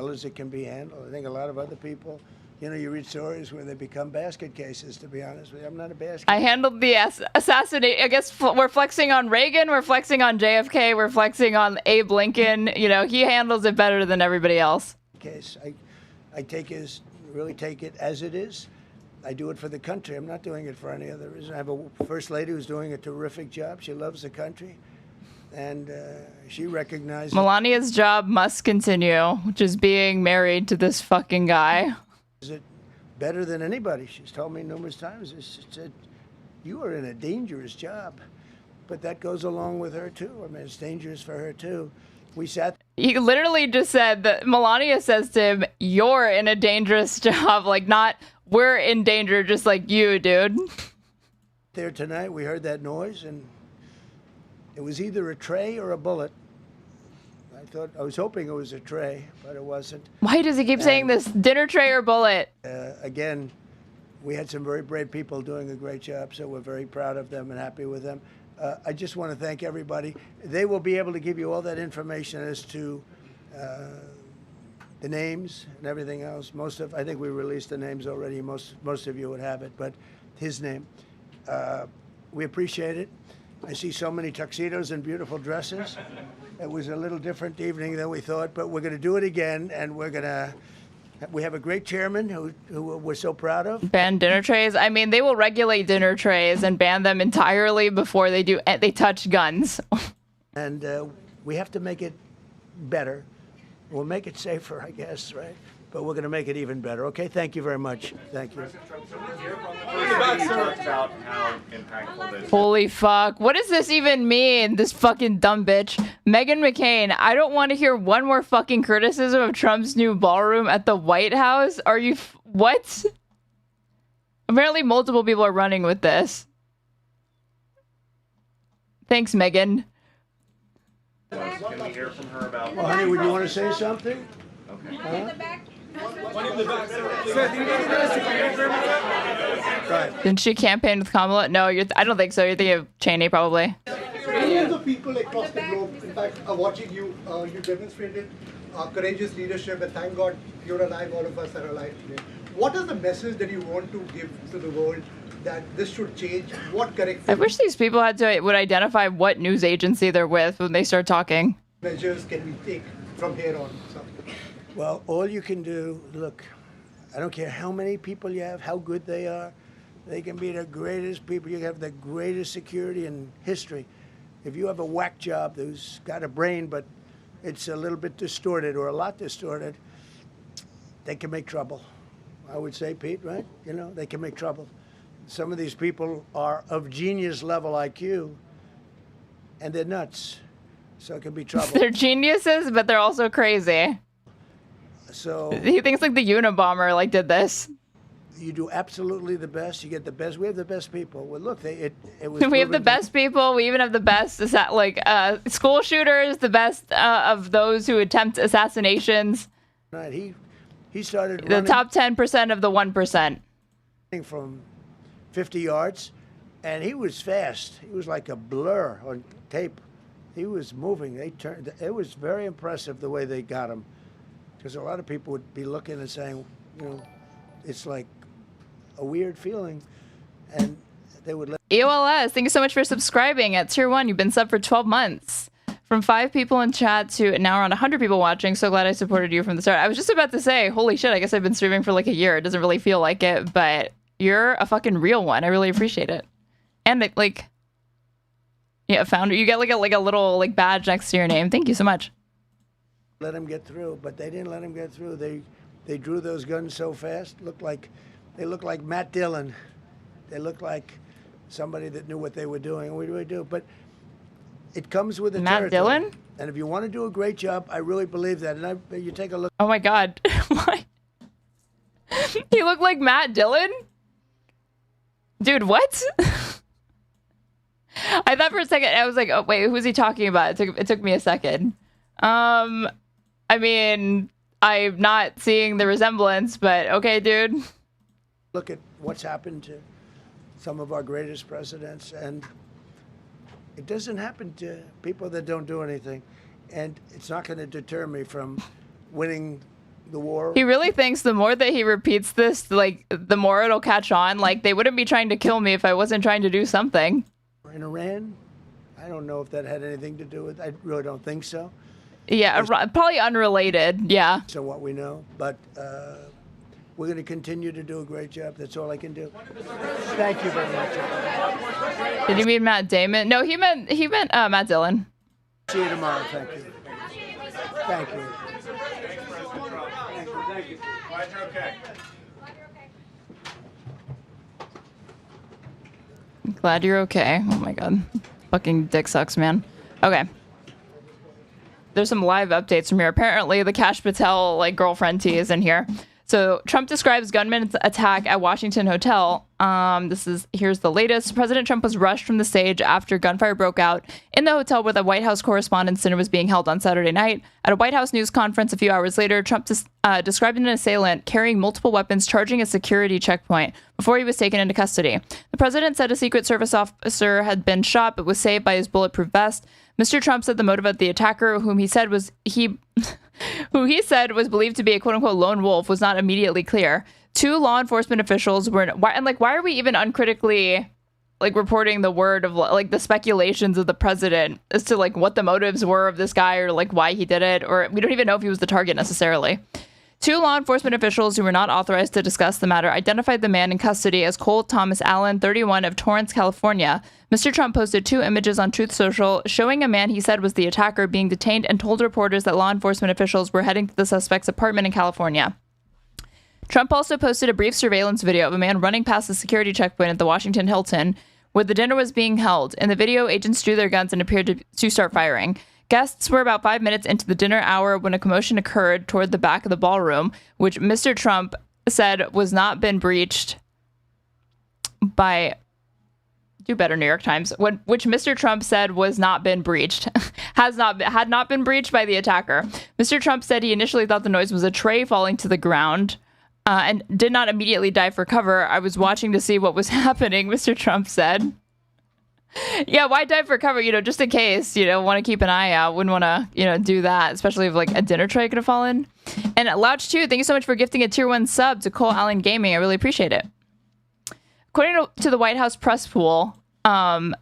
as it can be handled. I think a lot of other people. You read stories where they become basket cases, to be honest with you. I'm not a basket. I handled the assassination. I guess we're flexing on Reagan. We're flexing on JFK. We're flexing on Abe Lincoln. He handles it better than everybody else. Case. I really take it as it is. I do it for the country. I'm not doing it for any other reason. I have a first lady who's doing a terrific job. She loves the country. And she recognizes... Melania's job must continue, which is being married to this fucking guy. It better than anybody. She's told me numerous times. She said, you are in a dangerous job. But that goes along with her, too. I mean, it's dangerous for her, too. We sat... He literally just said that Melania says to him, you're in a dangerous job. Like, not, we're in danger just like you, dude. There tonight, we heard that noise, and it was either a tray or a bullet. I was hoping it was a tray, but it wasn't. Why does he keep saying this? Dinner tray or bullet? Again, we had some very brave people doing a great job, so we're very proud of them and happy with them. I just want to thank everybody. They will be able to give you all that information as to the names and everything else. I think we released the names already. Most of you would have it, but his name. We appreciate it. I see so many tuxedos and beautiful dresses. It was a little different evening than we thought, but we're going to do it again, and we have a great chairman who we're so proud of. Ban dinner trays? I mean, they will regulate dinner trays and ban them entirely before they touch guns. And we have to make it better. We'll make it safer, I guess, right? But we're going to make it even better. Okay, thank you very much. Thank you. About how impactful this. Holy fuck. What does this even mean? This fucking dumb bitch. Meghan McCain, I don't want to hear one more fucking criticism of Trump's new ballroom at the White House. Are you... What? Apparently multiple people are running with this. Thanks, Meghan. Can we hear from her about... Well, honey, would you want to say something? Okay. Didn't she campaign with Kamala? No, I don't think so. You're thinking of Cheney, probably. Millions of people across the globe, in fact, are watching you. You demonstrated courageous leadership, and thank God you're alive. All of us are alive today. What is the message that you want to give to the world that this should change? What corrective I wish these people would identify what news agency they're with when they start talking. measures can we take from here on? So. Well, all you can do, look, I don't care how many people you have, how good they are. They can be the greatest people. You have the greatest security in history. If you have a whack job who's got a brain, but it's a little bit distorted or a lot distorted, they can make trouble. I would say, Pete, right? You know, they can make trouble. Some of these people are of genius level IQ, and they're nuts. So it can be trouble. They're geniuses, but they're also crazy. So he thinks like the Unabomber did this. You do absolutely the best. You get the best. We have the best people. Well, look, it was. We have the best people. We even have the best school shooters. The best of those who attempt assassinations. Right. He started the top 10% of the 1%. From 50 yards, and he was fast. He was like a blur on tape. He was moving. It was very impressive the way they got him, because a lot of people would be looking and saying, you know, it's like a weird feeling, and they would let. EOLS, thank you so much for subscribing at Tier 1. You've been subbed for 12 months. From 5 people in chat to now around 100 people watching. So glad I supported you from the start. I was just about to say, holy shit, I guess I've been streaming for like a year. It doesn't really feel like it, but you're a fucking real one. I really appreciate it. And founder, you get like a little badge next to your name. Thank you so much. Let him get through, but they didn't let him get through. They drew those guns so fast. They looked like Matt Dillon. They looked like somebody that knew what they were doing. What do we do? But it comes with the Matt Dillon? And if you want to do a great job, I really believe that. And you take a look. Oh my God. What? He looked like Matt Dillon? Dude, what? I thought for a second, I was like, oh wait, who's he talking about? It took me a second. I mean, I'm not seeing the resemblance, but okay, dude. Look at what's happened to some of our greatest presidents, and it doesn't happen to people that don't do anything. And it's not going to deter me from winning the war. He really thinks the more that he repeats this, the more it'll catch on. Like, they wouldn't be trying to kill me if I wasn't trying to do something. In Iran, I don't know if that had anything to do with it. I really don't think so. Yeah, probably unrelated, yeah. So what we know, but we're going to continue to do a great job. That's all I can do. Thank you very much. Did you mean Matt Damon? No, he meant Matt Dillon. See you tomorrow. Thank you. Thank you. Glad you're okay. Glad you're okay. Oh my god. Fucking dick sucks, man. Okay. There's some live updates from here. Apparently, the Kash Patel, like, girlfriend T is in here. So, Trump describes gunman's attack at Washington Hotel. Here's the latest. President Trump was rushed from the stage after gunfire broke out in the hotel where the White House Correspondents' Dinner was being held on Saturday night. At a White House news conference a few hours later, Trump described an assailant carrying multiple weapons charging a security checkpoint before he was taken into custody. The president said a Secret Service officer had been shot but was saved by his bulletproof vest. Mr. Trump said the motive of the attacker, who he said was believed to be a quote-unquote lone wolf, was not immediately clear. Two law enforcement officials were, why are we even uncritically, like, reporting the word of, like, the speculations of the president as to, like, what the motives were of this guy or, like, why he did it, or we don't even know if he was the target necessarily. Two law enforcement officials who were not authorized to discuss the matter identified the man in custody as Cole Thomas Allen, 31, of Torrance, California. Mr. Trump posted 2 images on Truth Social showing a man he said was the attacker being detained and told reporters that law enforcement officials were heading to the suspect's apartment in California. Trump also posted a brief surveillance video of a man running past the security checkpoint at the Washington Hilton, where the dinner was being held. In the video, agents drew their guns and appeared to start firing. Guests were about 5 minutes into the dinner hour when a commotion occurred toward the back of the ballroom, which Mr. Trump said was not been breached by... Do better, New York Times. Which Mr. Trump said was not been breached. had not been breached by the attacker. Mr. Trump said he initially thought the noise was a tray falling to the ground and did not immediately dive for cover. I was watching to see what was happening, Mr. Trump said. Yeah, why dive for cover? Just in case, want to keep an eye out. Wouldn't want to, do that, especially if, like, a dinner tray could have fallen. And Louch 2, thank you so much for gifting a tier 1 sub to Cole Allen Gaming. I really appreciate it. According to the White House press pool, a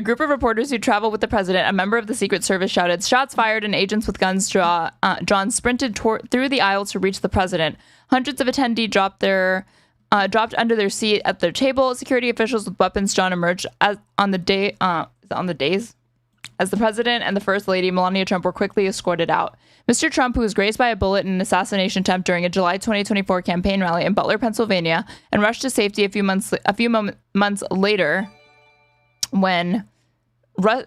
group of reporters who traveled with the president, a member of the Secret Service, shouted, "Shots fired," and agents with guns drawn sprinted through the aisle to reach the president. Hundreds of attendees dropped under their seat at their table. Security officials with weapons drawn emerged as the president and the First Lady, Melania Trump, were quickly escorted out. Mr. Trump, who was grazed by a bullet in an assassination attempt during a July 2024 campaign rally in Butler, Pennsylvania, and rushed to safety a few months later when... Why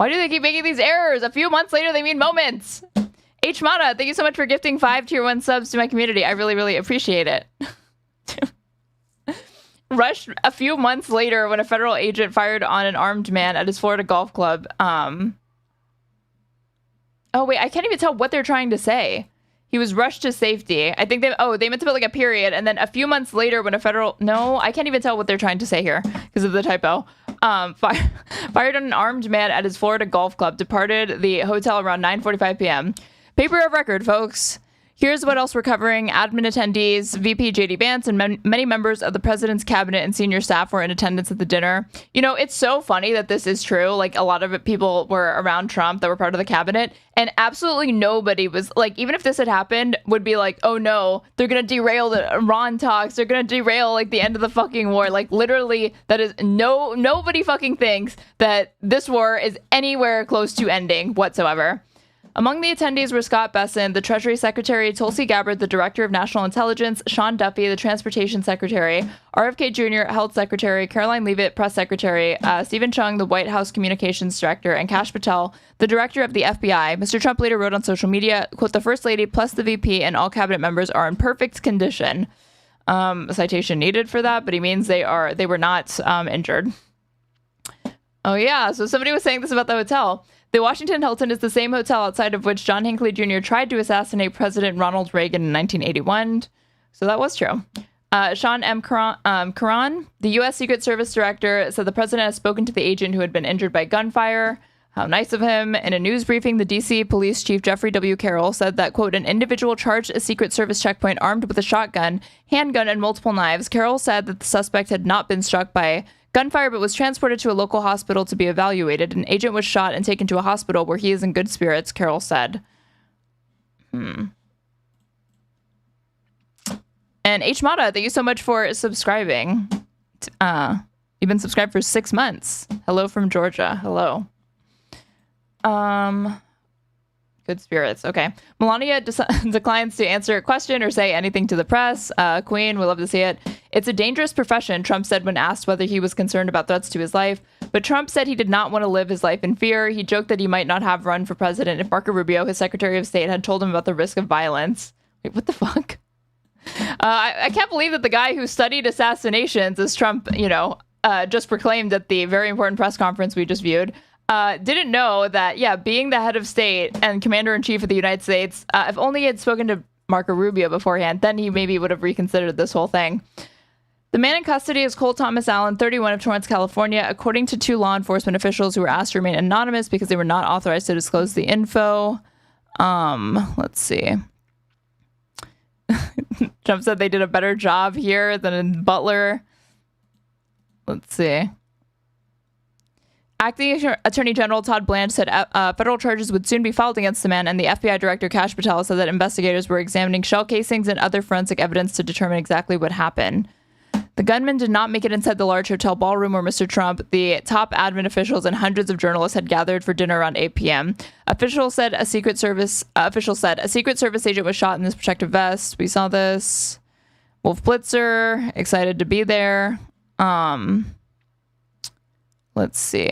do they keep making these errors? A few months later, they mean moments. H. Mata, thank you so much for gifting 5 tier 1 subs to my community. I really, really appreciate it. Rushed a few months later when a federal agent fired on an armed man at his Florida golf club. Oh, wait, I can't even tell what they're trying to say. He was rushed to safety. I think they meant to put, like, a period. And then a few months later when a federal... No, I can't even tell what they're trying to say here because of the typo. Fired on an armed man at his Florida golf club. Departed the hotel around 9:45 p.m. Paper of record, folks. Here's what else we're covering. Admin attendees, VP J.D. Vance, and many members of the president's cabinet and senior staff were in attendance at the dinner. It's so funny that this is true. Like, a lot of people were around Trump that were part of the cabinet, and absolutely nobody was, like, even if this had happened, would be like, oh no, they're going to derail the Iran talks. They're going to derail, like, the end of the fucking war. Like, literally, that is nobody fucking thinks that this war is anywhere close to ending whatsoever. Among the attendees were Scott Bessent, the Treasury Secretary, Tulsi Gabbard, the Director of National Intelligence, Sean Duffy, the Transportation Secretary, RFK Jr., Health Secretary, Karoline Leavitt, Press Secretary, Stephen Chung, the White House Communications Director, and Kash Patel, the Director of the FBI. Mr. Trump later wrote on social media, quote, "The First Lady plus the VP and all cabinet members are in perfect condition." A citation needed for that, but he means they were not injured. Oh yeah, so somebody was saying this about the hotel. The Washington Hilton is the same hotel outside of which John Hinckley Jr. tried to assassinate President Ronald Reagan in 1981. So that was true. Sean M. Caron, the U.S. Secret Service director, said the president has spoken to the agent who had been injured by gunfire. How nice of him. In a news briefing, the D.C. Police Chief Jeffrey W. Carroll said that, quote, "An individual charged a Secret Service checkpoint armed with a shotgun, handgun, and multiple knives." Carroll said that the suspect had not been struck by gunfire, but was transported to a local hospital to be evaluated. An agent was shot and taken to a hospital where he is in good spirits, Carroll said. And H. Mata, thank you so much for subscribing. You've been subscribed for 6 months. Hello from Georgia. Hello. Good spirits. Okay. Melania declines to answer a question or say anything to the press. Queen, we love to see it. It's a dangerous profession, Trump said when asked whether he was concerned about threats to his life. But Trump said he did not want to live his life in fear. He joked that he might not have run for president if Marco Rubio, his Secretary of State, had told him about the risk of violence. Wait, what the fuck? I can't believe that the guy who studied assassinations, as Trump, just proclaimed at the very important press conference we just viewed, didn't know that, being the head of state and commander-in-chief of the United States, if only he had spoken to Marco Rubio beforehand, then he maybe would have reconsidered this whole thing. The man in custody is Cole Thomas Allen, 31, of Torrance, California, according to 2 law enforcement officials who were asked to remain anonymous because they were not authorized to disclose the info. Let's see. Trump said they did a better job here than in Butler. Let's see. Acting Attorney General Todd Blanche said federal charges would soon be filed against the man, and the FBI Director Kash Patel said that investigators were examining shell casings and other forensic evidence to determine exactly what happened. The gunman did not make it inside the large hotel ballroom where Mr. Trump, the top admin officials, and hundreds of journalists had gathered for dinner around 8 p.m. Officials said a Secret Service agent was shot in this protective vest. We saw this. Wolf Blitzer, excited to be there. Let's see.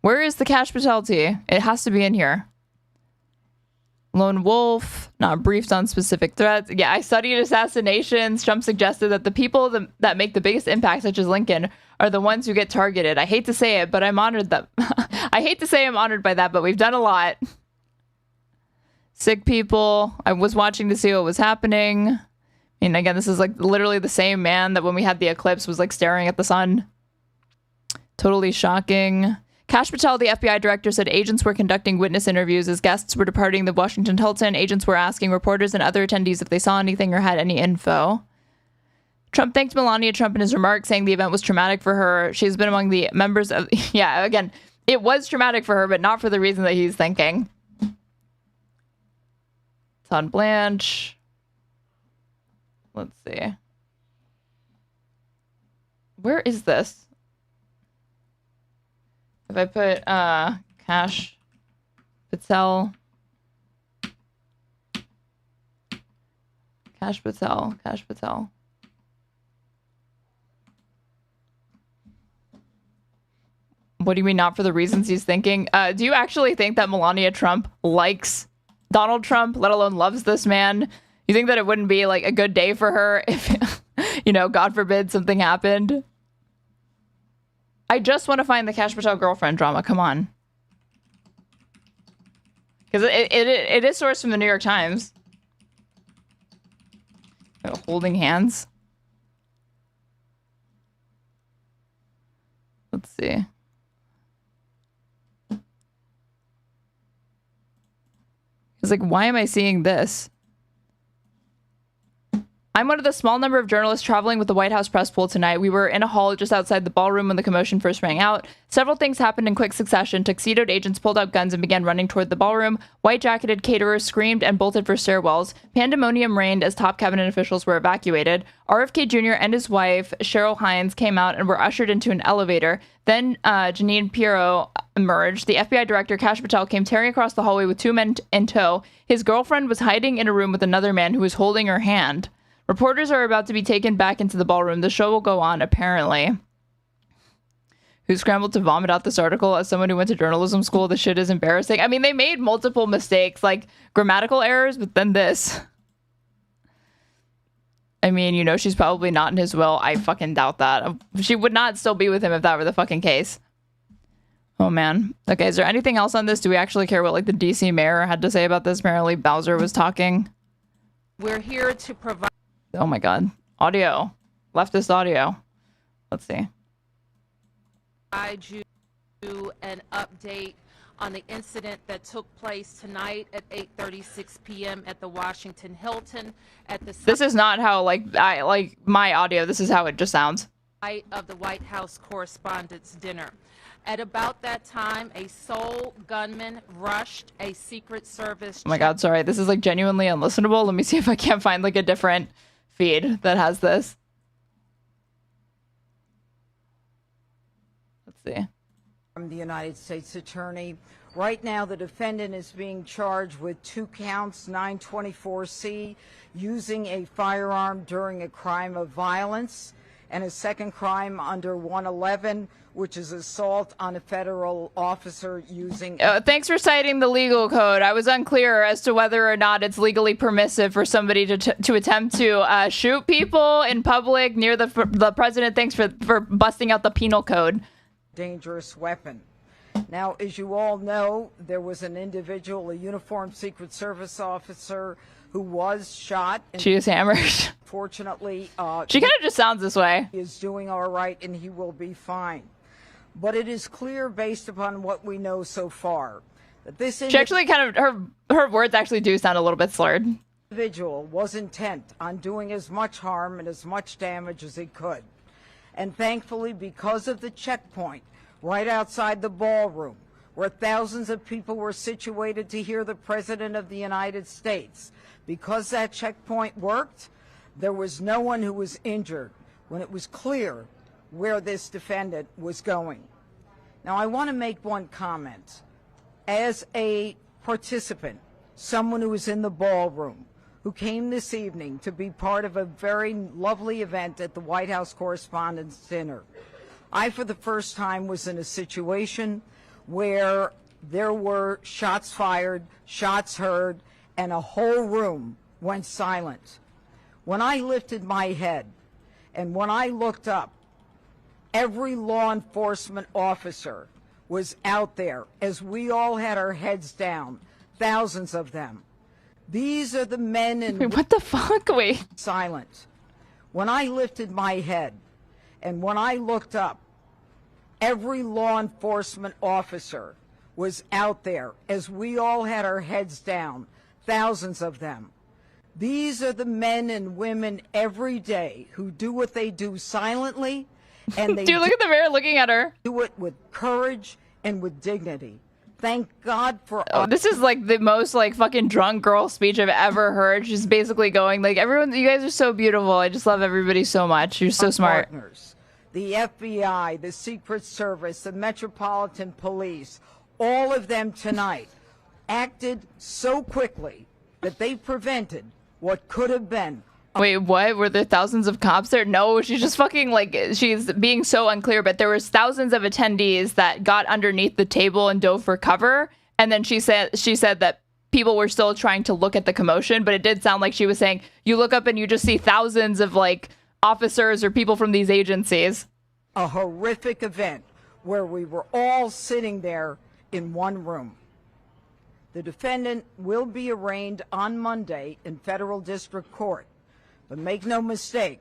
Where is the Kash Patel tea? It has to be in here. Lone Wolf, not briefed on specific threats. Yeah, I studied assassinations. Trump suggested that the people that make the biggest impact, such as Lincoln, are the ones who get targeted. I hate to say it, but I'm honored that. I hate to say I'm honored by that, but we've done a lot. Sick people. I was watching to see what was happening. I mean, again, this is like literally the same man that when we had the eclipse was like staring at the sun. Totally shocking. Kash Patel, the FBI director, said agents were conducting witness interviews as guests were departing the Washington Hilton. Agents were asking reporters and other attendees if they saw anything or had any info. Trump thanked Melania Trump in his remarks, saying the event was traumatic for her. She's been among the members of... Yeah, again, it was traumatic for her, but not for the reason that he's thinking. Todd Blanche. Let's see. Where is this? If I put Kash Patel. Kash Patel. What do you mean not for the reasons he's thinking? Do you actually think that Melania Trump likes Donald Trump, let alone loves this man? You think that it wouldn't be like a good day for her if, God forbid something happened? I just want to find the Kash Patel girlfriend drama. Come on. Because it is sourced from the New York Times. Holding hands. Let's see. It's like, why am I seeing this? I'm one of the small number of journalists traveling with the White House press pool tonight. We were in a hall just outside the ballroom when the commotion first rang out. Several things happened in quick succession. Tuxedoed agents pulled out guns and began running toward the ballroom. White-jacketed caterers screamed and bolted for stairwells. Pandemonium reigned as top cabinet officials were evacuated. RFK Jr. and his wife, Cheryl Hines, came out and were ushered into an elevator. Then Jeanine Pirro emerged. The FBI director, Kash Patel, came tearing across the hallway with 2 men in tow. His girlfriend was hiding in a room with another man who was holding her hand. Reporters are about to be taken back into the ballroom. The show will go on, apparently. Who scrambled to vomit out this article? As someone who went to journalism school, the shit is embarrassing. I mean, they made multiple mistakes, like grammatical errors, but then this. I mean, she's probably not in his will. I fucking doubt that. She would not still be with him if that were the fucking case. Oh, man. Okay, is there anything else on this? Do we actually care what, the DC mayor had to say about this? Apparently, Bowser was talking. We're here to provide... Oh my God. Audio. Leftist audio. Let's see. Provide you an update on the incident that took place tonight at 8:36 p.m. at the Washington Hilton at the... This is not how, my audio. This is how it just sounds. ...of the White House Correspondents' Dinner. At about that time, a sole gunman rushed a Secret Service... Oh my God, sorry. This is genuinely unlistenable. Let me see if I can't find a different feed that has this. Let's see. From the United States Attorney. Right now, the defendant is being charged with 2 counts, 924C, using a firearm during a crime of violence, and a second crime under 111, which is assault on a federal officer using... Thanks for citing the legal code. I was unclear as to whether or not it's legally permissive for somebody to attempt to shoot people in public near the president. Thanks for busting out the penal code. Dangerous weapon. Now, as you all know, there was an individual, a uniformed Secret Service officer, who was shot. She was hammered. Fortunately, she kind of just sounds this way. He is doing all right, and he will be fine. But it is clear, based upon what we know so far, that this she actually kind of her words actually do sound a little bit slurred. Individual was intent on doing as much harm and as much damage as he could. And thankfully, because of the checkpoint right outside the ballroom, where thousands of people were situated to hear the President of the United States, because that checkpoint worked, there was no one who was injured when it was clear where this defendant was going. Now, I want to make one comment. As a participant, someone who was in the ballroom, who came this evening to be part of a very lovely event at the White House Correspondents' Dinner, I, for the first time, was in a situation where there were shots fired, shots heard, and a whole room went silent. When I lifted my head and when I looked up, every law enforcement officer was out there as we all had our heads down, thousands of them. These are the men and what the fuck? Wait. Silent. When I lifted my head and when I looked up, every law enforcement officer was out there as we all had our heads down, thousands of them. These are the men and women every day who do what they do silently, and they dude, look at the mirror looking at her. Do it with courage and with dignity. Thank God for this is like the most like fucking drunk girl speech I've ever heard. She's basically going like, everyone, you guys are so beautiful. I just love everybody so much. You're so smart. Partners, the FBI, the Secret Service, the Metropolitan Police, all of them tonight acted so quickly that they prevented what could have been. Wait, what? Were there thousands of cops there? No, she's just fucking like, she's being so unclear, but there was thousands of attendees that got underneath the table and dove for cover. And then she said that people were still trying to look at the commotion, but it did sound like she was saying, you look up and you just see thousands of like officers or people from these agencies. A horrific event where we were all sitting there in one room. The defendant will be arraigned on Monday in federal district court. But make no mistake,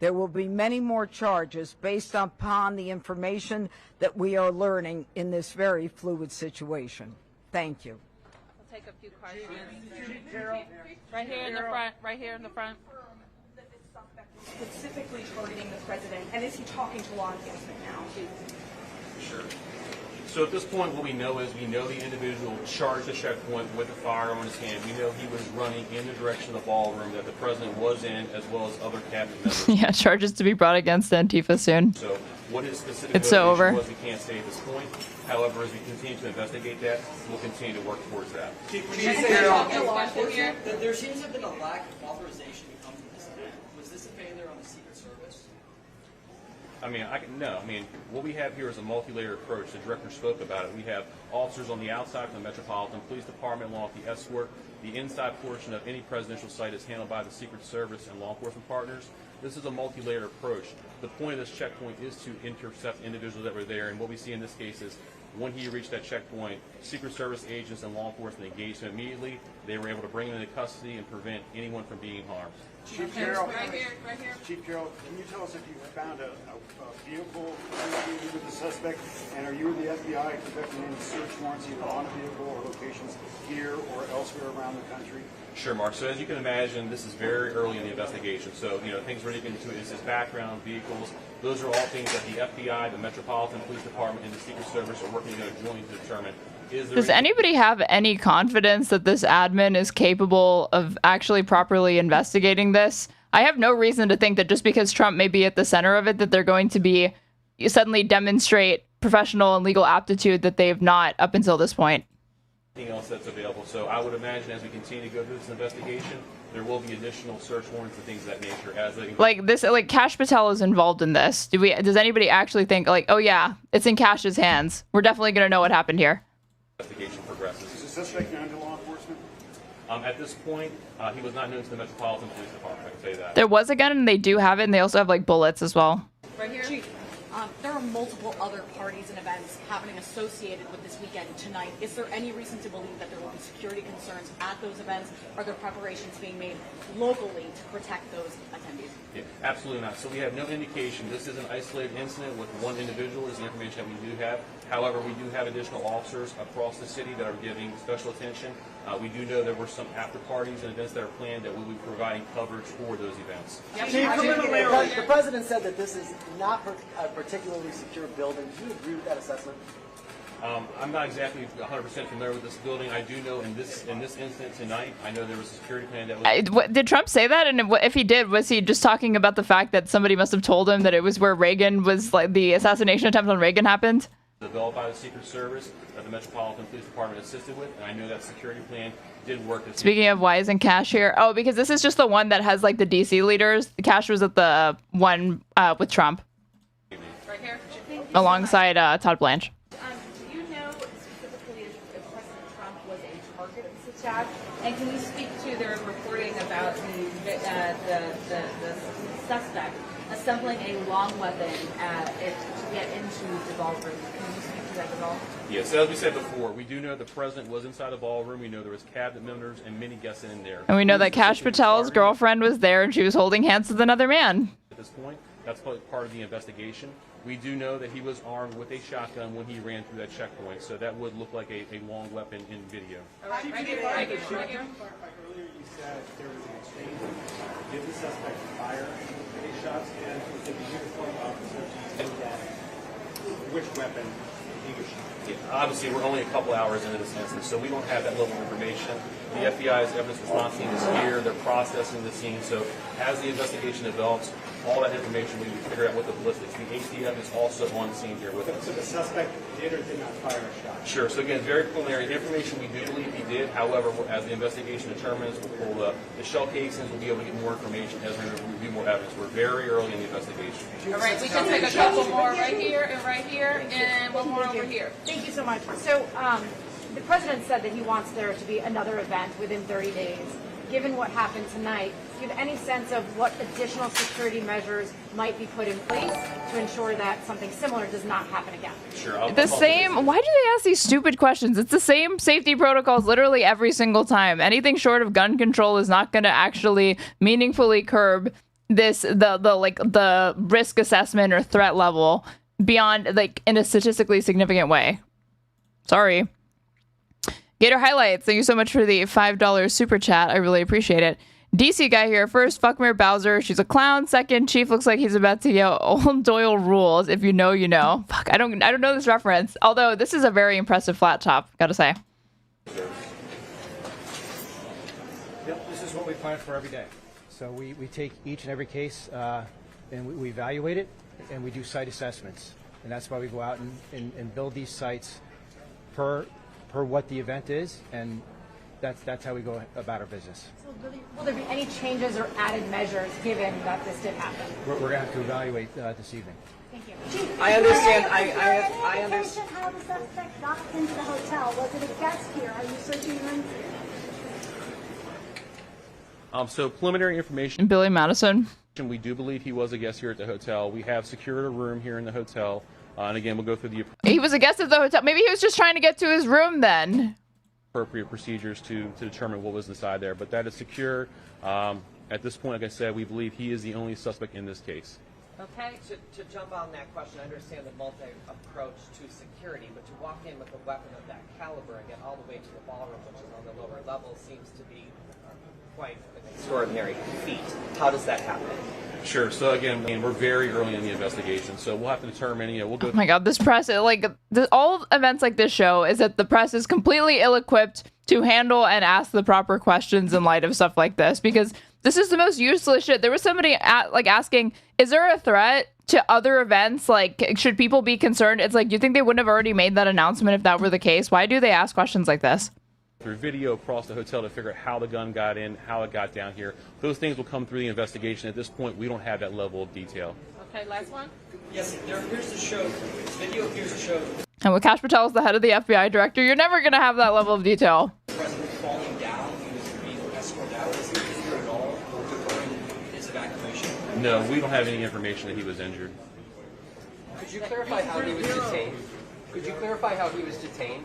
there will be many more charges based upon the information that we are learning in this very fluid situation. Thank you. We'll take a few questions. Right here in the front, right here in the front. Specifically targeting the president, and is he talking to law enforcement now? Sure. So at this point, what we know is we know the individual charged the checkpoint with a firearm in his hand. We know he was running in the direction of the ballroom that the president was in, as well as other cabinet members. Yeah, charges to be brought against Antifa soon. So what his specific it's so over. Was, we can't say at this point. However, as we continue to investigate that, we'll continue to work towards that. Chief, when you say that there seems to have been a lack of authorization to come to this event. Was this a failure on the Secret Service? I mean, what we have here is a multi-layered approach. The director spoke about it. We have officers on the outside from the Metropolitan Police Department along with the escort. The inside portion of any presidential site is handled by the Secret Service and law enforcement partners. This is a multi-layered approach. The point of this checkpoint is to intercept individuals that were there, and what we see in this case is when he reached that checkpoint, Secret Service agents and law enforcement engaged him immediately. They were able to bring him into custody and prevent anyone from being harmed. Chief Carroll, Chief Carroll, can you tell us if you found a vehicle associated with the suspect, and are you or the FBI conducting any search warrants either on a vehicle or locations here or elsewhere around the country? Sure, Mark. So as you can imagine, this is very early in the investigation. So, things we're looking into is his background, vehicles. Those are all things that the FBI, the Metropolitan Police Department, and the Secret Service are working together jointly to determine. Does anybody have any confidence that this admin is capable of actually properly investigating this? I have no reason to think that just because Trump may be at the center of it, that they're going to be suddenly demonstrate professional and legal aptitude that they've not up until this point. Anything else that's available. So I would imagine as we continue to go through this investigation, there will be additional search warrants and things of that nature as they Like Kash Patel is involved in this. Does anybody actually think like, oh yeah, it's in Kash's hands? We're definitely going to know what happened here. Investigation progresses. Is the suspect known to law enforcement? At this point, he was not known to the Metropolitan Police Department, I can say that. There was a gun and they do have it, and they also have like bullets as well. Right here. Chief, there are multiple other parties and events happening associated with this weekend tonight. Is there any reason to believe that there will be security concerns at those events? Are there preparations being made locally to protect those attendees? Yeah, absolutely not. So we have no indication. This is an isolated incident with one individual is the information that we do have. However, we do have additional officers across the city that are giving special attention. We do know there were some after parties and events that are planned that we will be providing coverage for those events. The president said that this is not a particularly secure building. Do you agree with that assessment? I'm not exactly 100% familiar with this building. I do know in this incident tonight, I know there was a security plan that was... Did Trump say that? And if he did, was he just talking about the fact that somebody must have told him that it was where Reagan was, like the assassination attempt on Reagan happened? Developed by the Secret Service that the Metropolitan Police Department assisted with, and I know that security plan did work. Speaking of, why isn't Kash here? Oh, because this is just the one that has like the DC leaders. Kash was at the one with Trump. Right here. Alongside Todd Blanche. Do you know specifically if President Trump was a target of this attack? And can you speak to their reporting about the suspect assembling a long weapon to get into the ballroom? Can you speak to that at all? Yes, as we said before, we do know the president was inside the ballroom. We know there was cabinet members and many guests in there. And we know that Kash Patel's girlfriend was there and she was holding hands with another man. At this point, that's part of the investigation. We do know that he was armed with a shotgun when he ran through that checkpoint, so that would look like a long weapon in video. Right here. Earlier you said there was an exchange. Did the suspect fire any shots, and was it the uniformed officer who knew that which weapon he was shooting? Yeah, obviously, we're only a couple hours into this instance, so we don't have that level of information. The FBI's evidence response team is here. They're processing the scene. So as the investigation develops, all that information, we figure out what the ballistics. The ATF is also on the scene here with us. So the suspect did or did not fire a shot? Sure. So again, very preliminary. The information we do believe he did. However, as the investigation determines, we'll pull the shell casings. We'll be able to get more information as we review more evidence. We're very early in the investigation. All right, we can take a couple more right here, and one more over here. Thank you so much. So the president said that he wants there to be another event within 30 days. Given what happened tonight, do you have any sense of what additional security measures might be put in place to ensure that something similar does not happen again? Sure. Why do they ask these stupid questions? It's the same safety protocols literally every single time. Anything short of gun control is not going to actually meaningfully curb the risk assessment or threat level beyond like in a statistically significant way. Sorry. Gator Highlights, thank you so much for the $5 super chat. I really appreciate it. DC guy here. First, fuck Mayor Bowser. She's a clown. Second, Chief looks like he's about to yell Old Doyle rules. If you know, you know. Fuck, I don't know this reference. Although this is a very impressive flat top, gotta say. Yep, this is what we plan for every day. So we take each and every case and we evaluate it, and we do site assessments. And that's why we go out and build these sites per what the event is, and that's how we go about our business. So will there be any changes or added measures given that this did happen? We're going to have to evaluate this evening. Thank you. I understand. I understand how the suspect got into the hotel. Was it a guest here? Are you searching rooms? So preliminary information. Billy Madison. We do believe he was a guest here at the hotel. We have secured a room here in the hotel. And again, we'll go through the He was a guest at the hotel. Maybe he was just trying to get to his room then. appropriate procedures to determine what was inside there. But that is secure. At this point, like I said, we believe he is the only suspect in this case. Okay. To jump on that question, I understand the multi-approach to security, but to walk in with a weapon of that caliber and get all the way to the ballroom, which is on the lower level, seems to be quite an extraordinary feat. How does that happen? Sure. So again, we're very early in the investigation, so we'll have to determine. We'll go. Oh my God, this press, all events like this show is that the press is completely ill-equipped to handle and ask the proper questions in light of stuff like this, because this is the most useless shit. There was somebody asking, "Is there a threat to other events? Like, should people be concerned? It's like, you think they wouldn't have already made that announcement if that were the case? Why do they ask questions like this? Through video across the hotel to figure out how the gun got in, how it got down here. Those things will come through the investigation. At this point, we don't have that level of detail. Okay, last one. Yes, there appears to show, video appears to show And with Kash Patel as the head of the FBI director, you're never going to have that level of detail. the president falling down, he was being escorted out. Is there at all regarding his evacuation? No, we don't have any information that he was injured. Could you clarify how he was detained? Could you clarify how he was detained?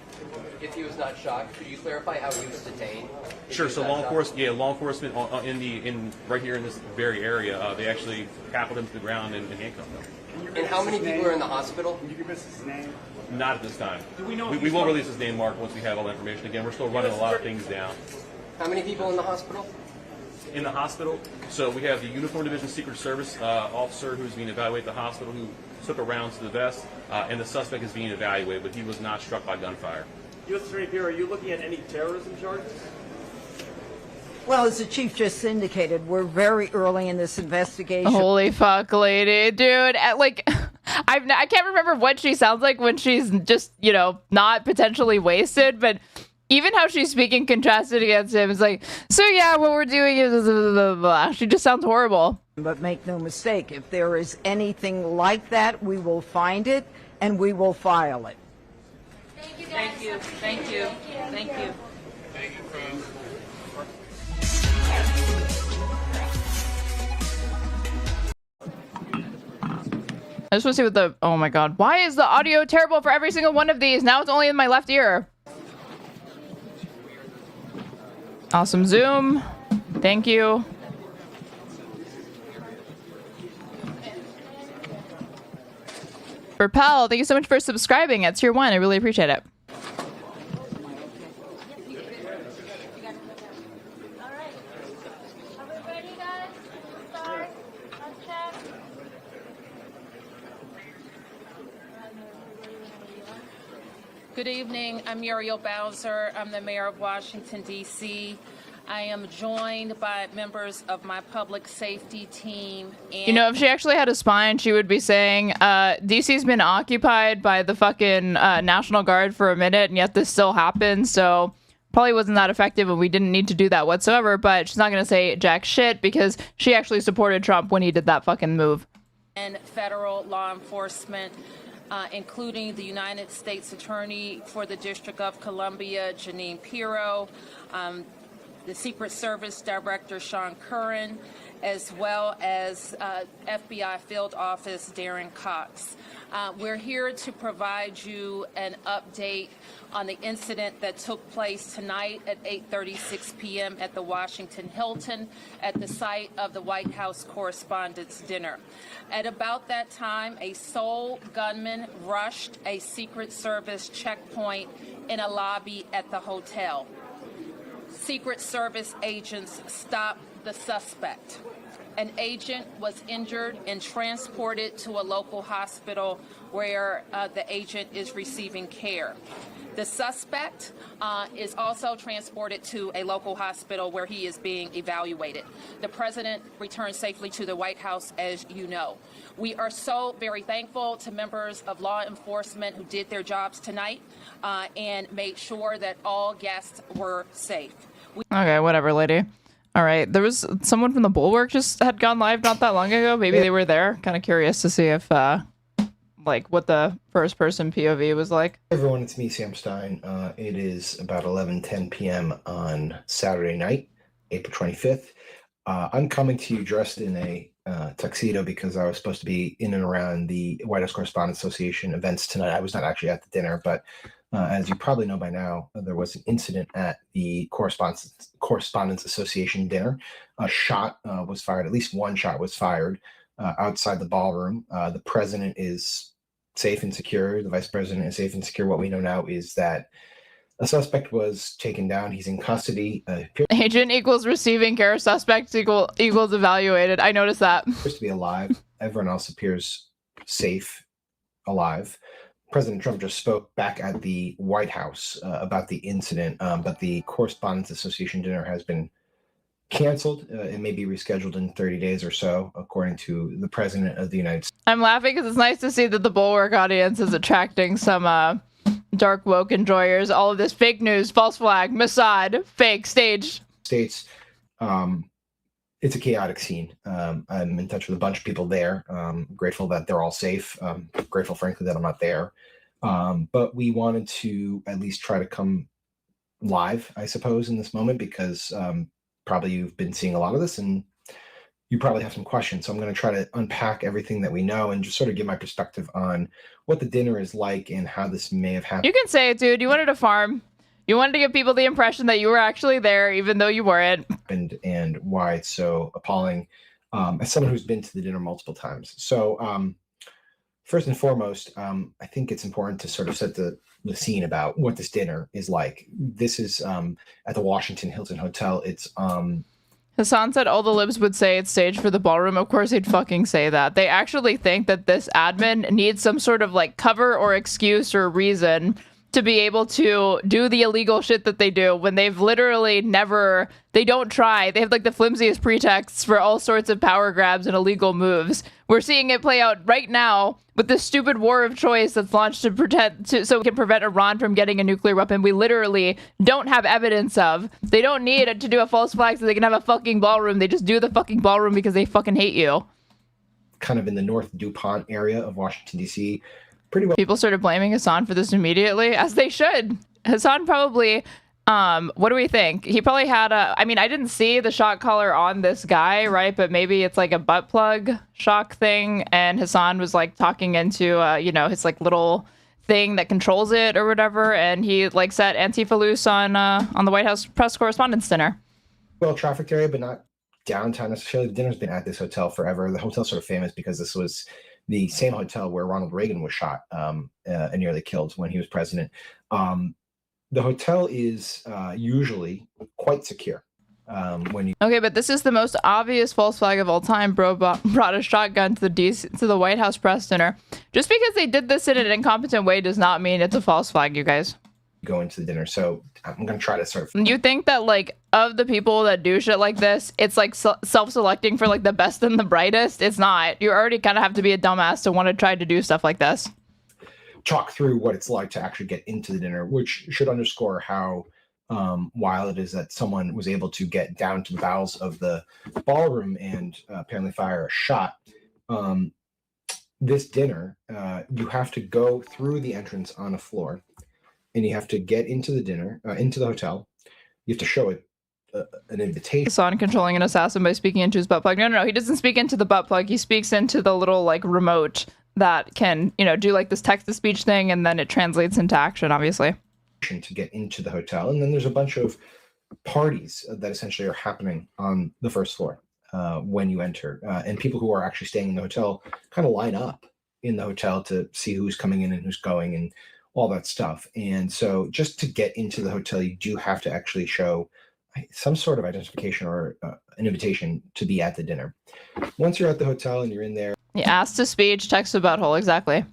If he was not shot, could you clarify how he was detained? Sure. So law enforcement right here in this very area, they actually tackled him to the ground and handcuffed him. And how many people are in the hospital? Can you give us his name? Not at this time. Do we know? We will release his name, Mark, once we have all the information. Again, we're still running a lot of things down. How many people in the hospital? In the hospital, so we have the Uniform Division Secret Service officer who's being evaluated at the hospital who took a round to the vest, and the suspect is being evaluated, but he was not struck by gunfire. U.S. Attorney Pirro, are you looking at any terrorism charges? Well, as the chief just indicated, we're very early in this investigation. Holy fuck, lady, dude! Like, I can't remember what she sounds like when she's just, you know, not potentially wasted, but even how she's speaking contrasted against him is like, so yeah, what we're doing is blah, blah, blah. She just sounds horrible. But make no mistake, if there is anything like that, we will find it and we will file it. Thank you, guys. Thank you. Thank you. Thank you. Thank you, I just want to see what the, oh my god, why is the audio terrible for every single one of these? Now it's only in my left ear. Awesome zoom. Thank you. Repel, thank you so much for subscribing at tier 1. I really appreciate it. Good evening. I'm Muriel Bowser. I'm the mayor of Washington, D.C. I am joined by members of my public safety team. And You know, if she actually had a spine, she would be saying, DC's been occupied by the fucking National Guard for a minute, and yet this still happens, so probably wasn't that effective, and we didn't need to do that whatsoever, but she's not going to say jack shit because she actually supported Trump when he did that fucking move. And federal law enforcement, including the United States Attorney for the District of Columbia, Jeanine Pirro, the Secret Service Director, Sean Curran, as well as FBI Field Office, Darren Cox. We're here to provide you an update on the incident that took place tonight at 8:36 p.m. at the Washington Hilton at the site of the White House Correspondents' Dinner. At about that time, a sole gunman rushed a Secret Service checkpoint in a lobby at the hotel. Secret Service agents stopped the suspect. An agent was injured and transported to a local hospital where the agent is receiving care. The suspect is also transported to a local hospital where he is being evaluated. The president returned safely to the White House, as you know. We are so very thankful to members of law enforcement who did their jobs tonight and made sure that all guests were safe. Okay, whatever, lady. All right, there was someone from the Bulwark just had gone live not that long ago. Maybe they were there. Kind of curious to see if, like, what the first-person POV was like. Hey everyone, it's me, Sam Stein. It is about 11:10 p.m. on Saturday night, April 25th. I'm coming to you dressed in a tuxedo because I was supposed to be in and around the White House Correspondents Association events tonight. I was not actually at the dinner, but as you probably know by now, there was an incident at the Correspondents Association dinner. A shot was fired, at least one shot was fired outside the ballroom. The president is safe and secure. The vice president is safe and secure. What we know now is that a suspect was taken down. He's in custody. Agent equals receiving care. Suspect equals evaluated. I noticed that. Appears to be alive. Everyone else appears safe, alive. President Trump just spoke back at the White House about the incident, but the Correspondents Association dinner has been canceled. It may be rescheduled in 30 days or so, according to the President of the United States. I'm laughing because it's nice to see that the Bulwark audience is attracting some dark woke enjoyers. All of this fake news, false flag, Mossad, fake, stage. It's a chaotic scene. I'm in touch with a bunch of people there. Grateful that they're all safe. Grateful, frankly, that I'm not there. But we wanted to at least try to come live, I suppose, in this moment, because probably you've been seeing a lot of this and you probably have some questions. So I'm going to try to unpack everything that we know and just sort of give my perspective on what the dinner is like and how this may have happened. You can say it, dude. You wanted to farm. You wanted to give people the impression that you were actually there, even though you weren't. And why it's so appalling, as someone who's been to the dinner multiple times. So first and foremost, I think it's important to sort of set the scene about what this dinner is like. This is at the Washington Hilton Hotel. It's Hasan said all the libs would say it's staged for the ballroom. Of course, he'd fucking say that. They actually think that this admin needs some sort of like cover or excuse or reason to be able to do the illegal shit that they do when they've literally never, they don't try. They have like the flimsiest pretexts for all sorts of power grabs and illegal moves. We're seeing it play out right now with this stupid war of choice that's launched so we can prevent Iran from getting a nuclear weapon we literally don't have evidence of. They don't need to do a false flag so they can have a fucking ballroom. They just do the fucking ballroom because they fucking hate you. Kind of in the North DuPont area of Washington, D.C. Pretty well. People started blaming Hasan for this immediately, as they should. Hasan probably, what do we think? He probably had I mean, I didn't see the shock collar on this guy, right? But maybe it's like a butt plug shock thing. And Hasan was like talking into, his like little thing that controls it or whatever. And he like set Antifa loose on the White House press correspondents dinner. Well, trafficked area, but not downtown necessarily. The dinner's been at this hotel forever. The hotel's sort of famous because this was the same hotel where Ronald Reagan was shot and nearly killed when he was president. The hotel is usually quite secure. Okay, but this is the most obvious false flag of all time. Bro brought a shotgun to the White House press dinner. Just because they did this in an incompetent way does not mean it's a false flag, you guys. Go into the dinner. So I'm going to try to sort of... You think that, like, of the people that do shit like this, it's, like, self-selecting for, like, the best and the brightest? It's not. You already kind of have to be a dumbass to want to try to do stuff like this. Talk through what it's like to actually get into the dinner, which should underscore how wild it is that someone was able to get down to the bowels of the ballroom and apparently fire a shot. This dinner, you have to go through the entrance on a floor. And you have to get into the dinner, into the hotel. You have to show it an invitation. Hasan controlling an assassin by speaking into his butt plug. No, he doesn't speak into the butt plug. He speaks into the little like remote that can, do like this text-to-speech thing, and then it translates into action, obviously. To get into the hotel, and then there's a bunch of parties that essentially are happening on the first floor when you enter, and people who are actually staying in the hotel kind of line up in the hotel to see who's coming in and who's going, and all that stuff. And so just to get into the hotel, you do have to actually show some sort of identification or an invitation to be at the dinner. Once you're at the hotel and you're in there, ask to speech, text to butthole, exactly.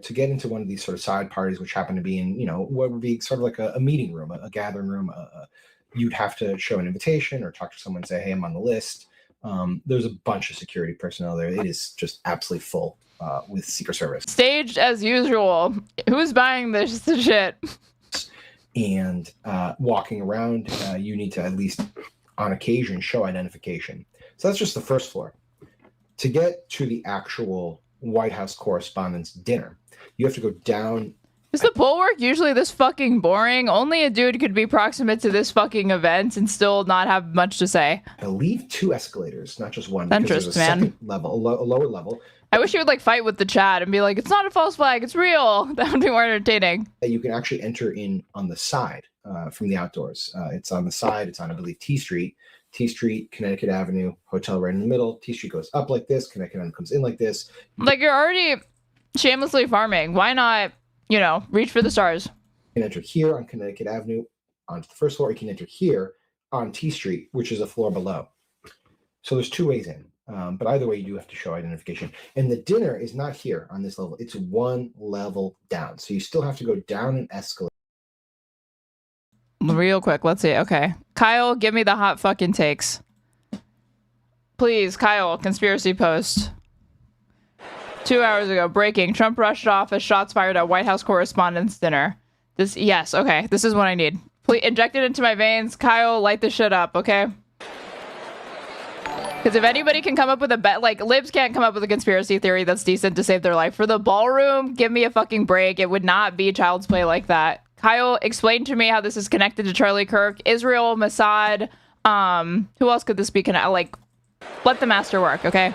To get into one of these sort of side parties, which happen to be in, what would be sort of like a meeting room, a gathering room, you'd have to show an invitation or talk to someone and say, hey, I'm on the list. There's a bunch of security personnel there. It is just absolutely full. With Secret Service. Staged as usual. Who's buying this shit? And walking around, you need to at least, on occasion, show identification. So that's just the first floor. To get to the actual White House Correspondents' dinner, you have to go down. Is the Bulwark usually this fucking boring? Only a dude could be proximate to this fucking event and still not have much to say. I believe 2 escalators, not just one. Interest, man. Second level, a lower level. I wish you would like fight with the chat and be like, it's not a false flag, it's real. That would be more entertaining. You can actually enter in on the side from the outdoors. It's on the side. It's on, I believe, T Street. T Street, Connecticut Avenue, hotel right in the middle. T Street goes up like this. Connecticut Avenue comes in like this. Like, you're already shamelessly farming. Why not, reach for the stars? You can enter here on Connecticut Avenue onto the first floor. You can enter here on T Street, which is a floor below. So there's 2 ways in. But either way, you do have to show identification. And the dinner is not here on this level. It's 1 level down. So you still have to go down an escalator. Real quick, let's see. Okay. Kyle, give me the hot fucking takes. Please, Kyle, conspiracy post. 2 hours ago, breaking. Trump rushed off as shots fired at White House Correspondents' dinner. Yes, okay. This is what I need. Please inject it into my veins. Kyle, light this shit up, okay? Because if anybody can come up with libs can't come up with a conspiracy theory that's decent to save their life. For the ballroom, give me a fucking break. It would not be child's play like that. Kyle, explain to me how this is connected to Charlie Kirk, Israel, Mossad. Who else could this be connected? Let the master work, okay?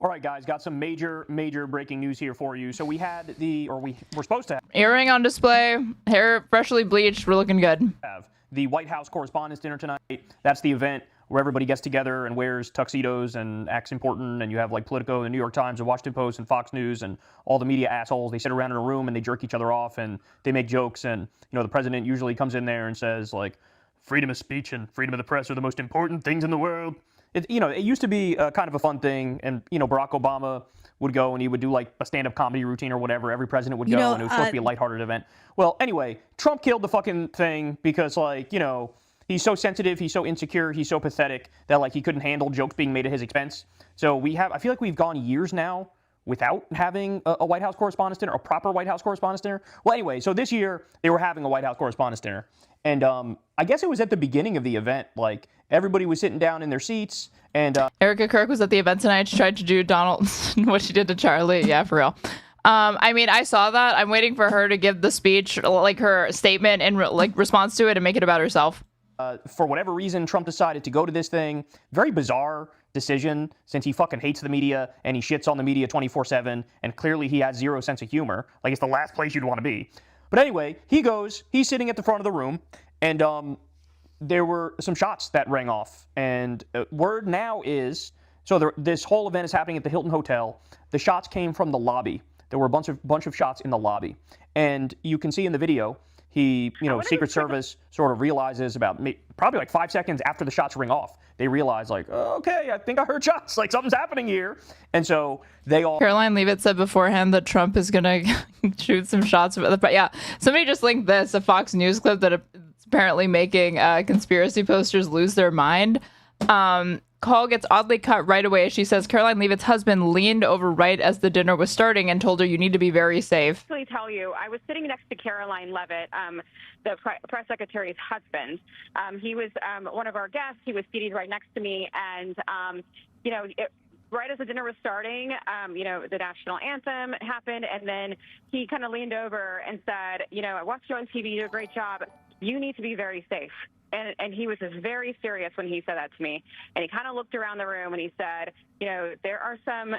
All right, guys, got some major breaking news here for you. So we were supposed to Earring on display, hair freshly bleached, we're looking good. have the White House Correspondents' Dinner tonight. That's the event where everybody gets together and wears tuxedos and acts important, and you have like Politico and the New York Times and Washington Post and Fox News and all the media assholes. They sit around in a room and they jerk each other off and they make jokes, and the president usually comes in there and says like, freedom of speech and freedom of the press are the most important things in the world. It used to be kind of a fun thing, and Barack Obama would go and he would do like a stand-up comedy routine or whatever. Every president would go, and it was supposed to be a lighthearted event. Well, anyway, Trump killed the fucking thing because he's so sensitive, he's so insecure, he's so pathetic that he couldn't handle jokes being made at his expense. So I feel like we've gone years now without having a White House Correspondents' Dinner, a proper White House Correspondents' Dinner. Well, anyway, so this year they were having a White House Correspondents' Dinner. And I guess it was at the beginning of the event, everybody was sitting down in their seats, and Erica Kirk was at the event tonight. She tried to do Donald what she did to Charlie. Yeah, for real. I saw that. I'm waiting for her to give the speech, her statement in response to it, and make it about herself. For whatever reason, Trump decided to go to this thing. Very bizarre decision, since he fucking hates the media and he shits on the media 24/7, and clearly he has zero sense of humor. It's the last place you'd want to be. But anyway, he's sitting at the front of the room, and there were some shots that rang off. And word now is, this whole event is happening at the Hilton Hotel. The shots came from the lobby. There were a bunch of shots in the lobby. And you can see in the video, Secret Service sort of realizes about probably 5 seconds after the shots ring off, they realize okay, I think I heard shots, something's happening here. And so they all... Karoline Leavitt said beforehand that Trump is going to shoot some shots. But yeah, somebody just linked this, a Fox News clip that it's apparently making conspiracy posters lose their mind. Call gets oddly cut right away. She says Karoline Leavitt's husband leaned over right as the dinner was starting and told her, you need to be very safe. I'll tell you, I was sitting next to Karoline Leavitt, the press secretary's husband. He was one of our guests. He was seated right next to me, and right as the dinner was starting, the national anthem happened, and then he kind of leaned over and said, I watched you on TV, you do a great job. You need to be very safe. And he was just very serious when he said that to me. And he kind of looked around the room and he said, there are some...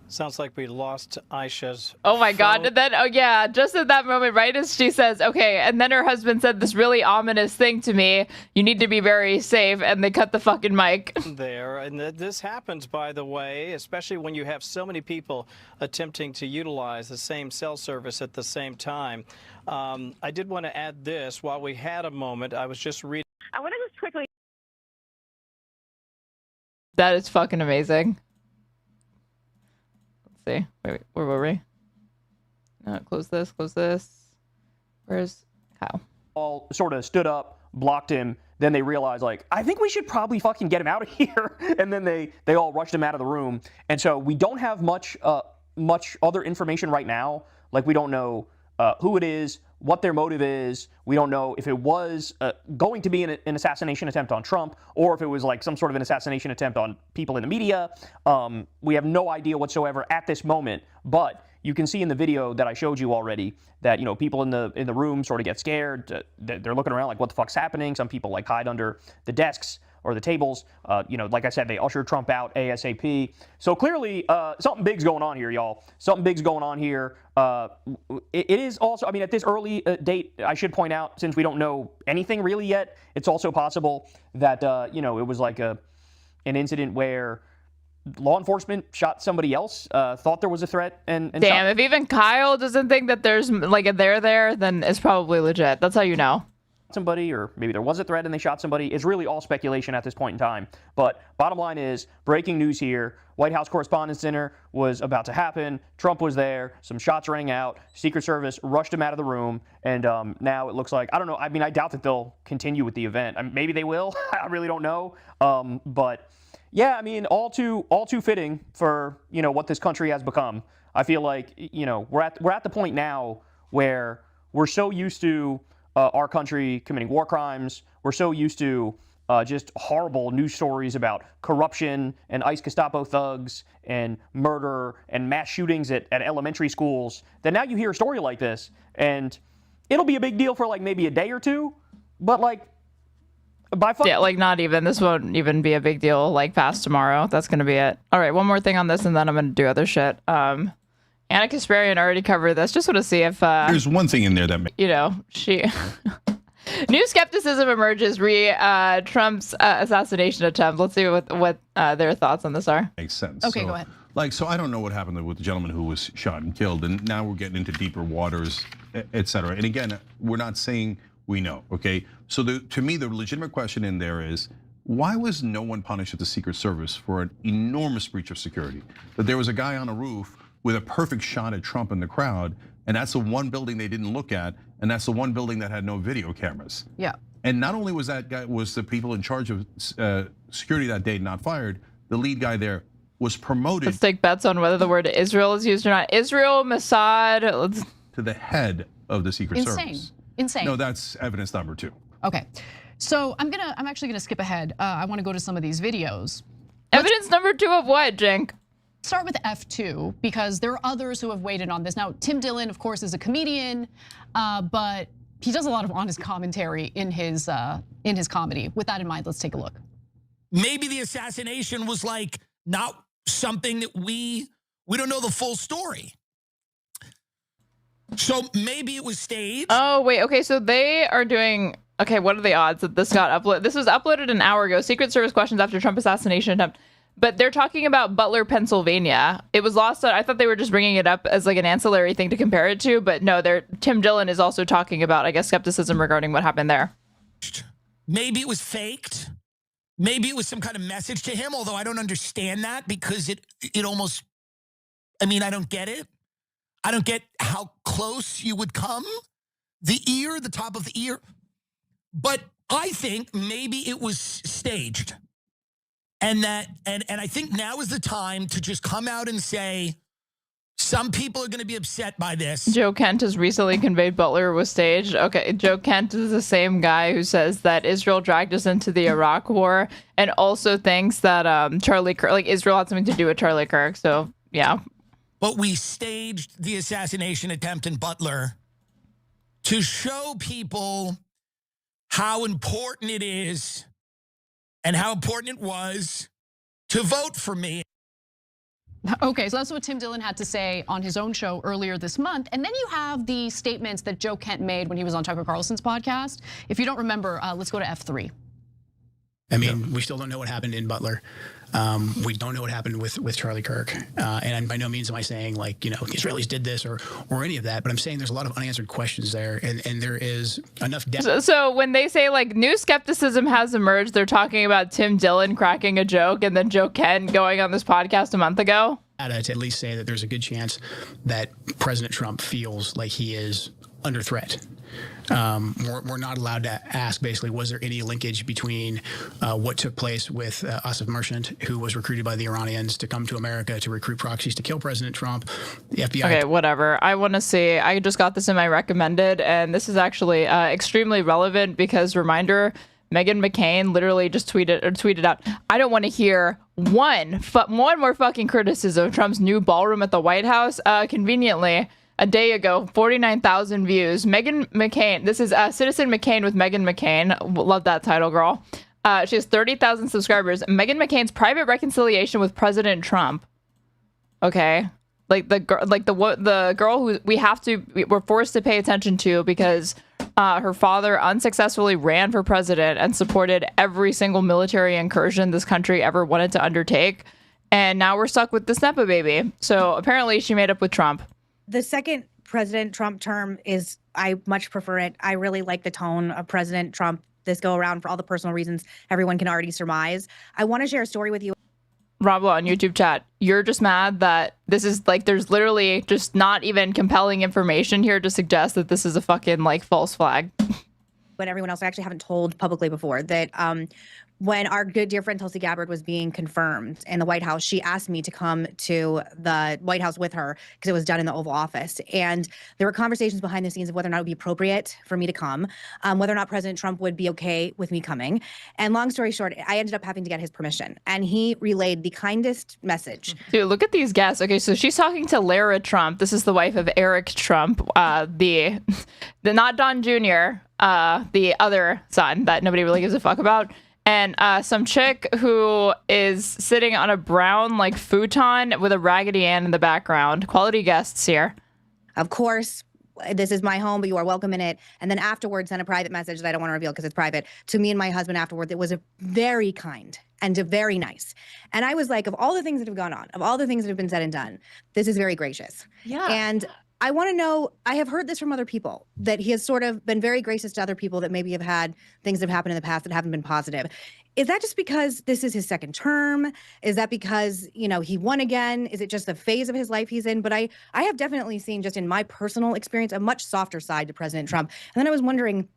Sounds like we lost Aisha's Oh my God. phone. And then, just at that moment, right as she says, okay, and then her husband said this really ominous thing to me, you need to be very safe, and they cut the fucking mic. There, and this happens, by the way, especially when you have so many people attempting to utilize the same cell service at the same time. I did want to add this. While we had a moment, I was just reading. I want to just quickly... That is fucking amazing. See, wait, where were we? Close this. Where's Kyle? All sort of stood up, blocked him. Then they realized, I think we should probably fucking get him out of here. And then they all rushed him out of the room. And so we don't have much other information right now. We don't know who it is, what their motive is. We don't know if it was going to be an assassination attempt on Trump, or if it was some sort of an assassination attempt on people in the media. We have no idea whatsoever at this moment, but you can see in the video that I showed you already that people in the room sort of get scared. They're looking around what the fuck's happening. Some people hide under the desks or the tables. Like I said, they ushered Trump out ASAP. So clearly, something big's going on here, y'all. Something big's going on here. It is also, at this early date, I should point out, since we don't know anything really yet, it's also possible that, it was an incident where law enforcement shot somebody else, thought there was a threat, and Damn, shot if even Kyle doesn't think that there's like a there, then it's probably legit. That's how you know. somebody, or maybe there was a threat and they shot somebody. It's really all speculation at this point in time. But bottom line is, breaking news here, White House Correspondents' Dinner was about to happen. Trump was there. Some shots rang out. Secret Service rushed him out of the room. And now it looks like, I don't know. I mean, I doubt that they'll continue with the event. Maybe they will. I really don't know. But yeah, I mean, all too fitting for, what this country has become. I feel like, we're at the point now where we're so used to our country committing war crimes. We're so used to just horrible news stories about corruption and ICE Gestapo thugs and murder and mass shootings at elementary schools that now you hear a story like this and it'll be a big deal for like maybe a day or two, but like yeah, like not even. This won't even be a big deal like past tomorrow. That's going to be it. All right, one more thing on this and then I'm going to do other shit. Anna Kasparian already covered this. Just want to see if there's one thing in there that she new skepticism emerges Trump's assassination attempt. Let's see what their thoughts on this are. Makes sense. Okay, go ahead. So I don't know what happened with the gentleman who was shot and killed, and now we're getting into deeper waters, et cetera. And again, we're not saying we know. Okay, so to me, the legitimate question in there is, why was no one punished at the Secret Service for an enormous breach of security? That there was a guy on a roof with a perfect shot at Trump in the crowd, and that's the one building they didn't look at, and that's the one building that had no video cameras. Yeah. And not only was the people in charge of security that day not fired, the lead guy there was promoted. Let's take bets on whether the word Israel is used or not. Israel, Mossad. To the head of the Secret Service. Insane. No, that's evidence number 2. Okay, so I'm actually gonna skip ahead. I want to go to some of these videos. Evidence number 2 of what, Jink? Start with F2 because there are others who have weighed in on this. Now, Tim Dillon, of course, is a comedian, but he does a lot of honest commentary in his comedy. With that in mind, let's take a look. Maybe the assassination was like not something that we don't know the full story. So maybe it was staged. Oh, wait. Okay, so they are doing. Okay, what are the odds that this got uploaded? This was uploaded an hour ago. Secret Service questions after Trump assassination attempt. But they're talking about Butler, Pennsylvania. It was lost. I thought they were just bringing it up as like an ancillary thing to compare it to. But no, Tim Dillon is also talking about, I guess, skepticism regarding what happened there. Maybe it was faked. Maybe it was some kind of message to him, although I don't understand that because it almost, I mean, I don't get it. I don't get how close you would come. The top of the ear. But I think maybe it was staged. And I think now is the time to just come out and say, some people are going to be upset by this. Joe Kent has recently conveyed Butler was staged. Okay, Joe Kent is the same guy who says that Israel dragged us into the Iraq War and also thinks that Charlie Kirk, like Israel had something to do with Charlie Kirk. So, yeah. But we staged the assassination attempt in Butler to show people how important it is and how important it was to vote for me. Okay, so that's what Tim Dillon had to say on his own show earlier this month. And then you have the statements that Joe Kent made when he was on Tucker Carlson's podcast. If you don't remember, let's go to F3. I mean, we still don't know what happened in Butler. We don't know what happened with Charlie Kirk. And by no means am I saying like, the Israelis did this or any of that, but I'm saying there's a lot of unanswered questions there and there is enough depth. So when they say like new skepticism has emerged, they're talking about Tim Dillon cracking a joke and then Joe Kent going on this podcast a month ago. To at least say that there's a good chance that President Trump feels like he is under threat. We're not allowed to ask, basically, was there any linkage between what took place with Asif Merchant, who was recruited by the Iranians to come to America to recruit proxies to kill President Trump, the FBI. Okay, whatever. I want to see. I just got this in my recommended, and this is actually extremely relevant because, reminder, Meghan McCain literally just tweeted out, I don't want to hear one more fucking criticism of Trump's new ballroom at the White House. Conveniently, a day ago, 49,000 views. Meghan McCain, this is Citizen McCain with Meghan McCain. Love that title, girl. She has 30,000 subscribers. Meghan McCain's private reconciliation with President Trump. Okay, like the girl who we're forced to pay attention to because her father unsuccessfully ran for president and supported every single military incursion this country ever wanted to undertake. And now we're stuck with this Nepo baby. So apparently she made up with Trump. The second President Trump term I much prefer it. I really like the tone of President Trump this go around for all the personal reasons everyone can already surmise. I want to share a story with you. Roblo on YouTube chat, you're just mad that this is like, there's literally just not even compelling information here to suggest that this is a fucking like false flag. But everyone else, I actually haven't told publicly before that when our good dear friend Tulsi Gabbard was being confirmed in the White House, she asked me to come to the White House with her because it was done in the Oval Office. And there were conversations behind the scenes of whether or not it would be appropriate for me to come, whether or not President Trump would be okay with me coming. And long story short, I ended up having to get his permission. And he relayed the kindest message. Dude, look at these guests. Okay, so she's talking to Lara Trump. This is the wife of Eric Trump, the not Don Jr., the other son that nobody really gives a fuck about. And some chick who is sitting on a brown like futon with a Raggedy Ann in the background. Quality guests here. Of course, this is my home, but you are welcome in it. And then afterwards, sent a private message that I don't want to reveal because it's private to me and my husband afterwards. It was a very kind and a very nice. And I was like, of all the things that have gone on, of all the things that have been said and done, this is very gracious. Yeah. And I want to know, I have heard this from other people, that he has sort of been very gracious to other people that maybe have had things that have happened in the past that haven't been positive. Is that just because this is his second term? Is that because, he won again? Is it just the phase of his life he's in? But I have definitely seen, just in my personal experience, a much softer side to President Trump. And then I was wondering,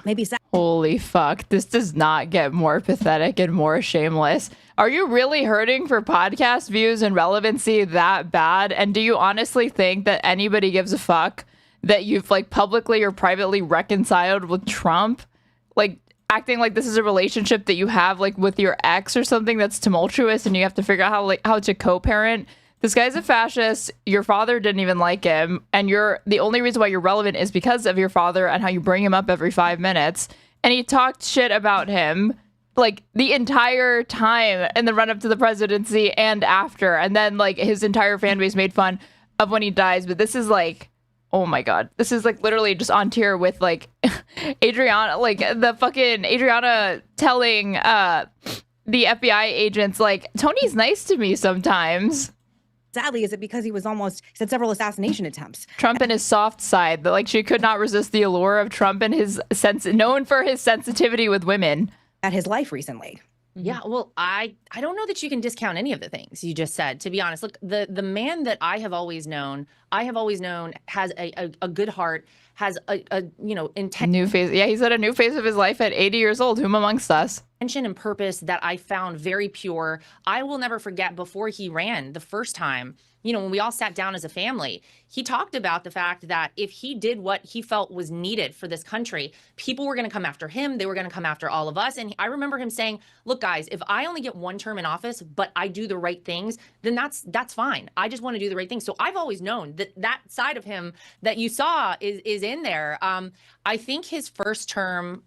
maybe... Holy fuck, this does not get more pathetic and more shameless. Are you really hurting for podcast views and relevancy that bad? And do you honestly think that anybody gives a fuck that you've like publicly or privately reconciled with Trump? Like acting like this is a relationship that you have like with your ex or something that's tumultuous and you have to figure out how to co-parent. This guy's a fascist. Your father didn't even like him. And the only reason why you're relevant is because of your father and how you bring him up every 5 minutes. And he talked shit about him like the entire time in the run up to the presidency and after. And then like his entire fan base made fun of when he dies. But this is like, oh my God, this is like literally just on tier with like Adriana, like the fucking Adriana telling the FBI agents, like, Tony's nice to me sometimes. Sadly, is it because he said several assassination attempts? Trump and his soft side, that like she could not resist the allure of Trump and his known for his sensitivity with women. At his life recently. Yeah, well, I don't know that you can discount any of the things you just said, to be honest. Look, the man that I have always known has a good heart, has a intent. New phase. Yeah, he's at a new phase of his life at 80 years old. Whom amongst us? Intention and purpose that I found very pure. I will never forget before he ran the first time, when we all sat down as a family, he talked about the fact that if he did what he felt was needed for this country, people were going to come after him. They were going to come after all of us. And I remember him saying, look, guys, if I only get one term in office, but I do the right things, then that's fine. I just want to do the right things. So I've always known that side of him that you saw is in there. I think his first term,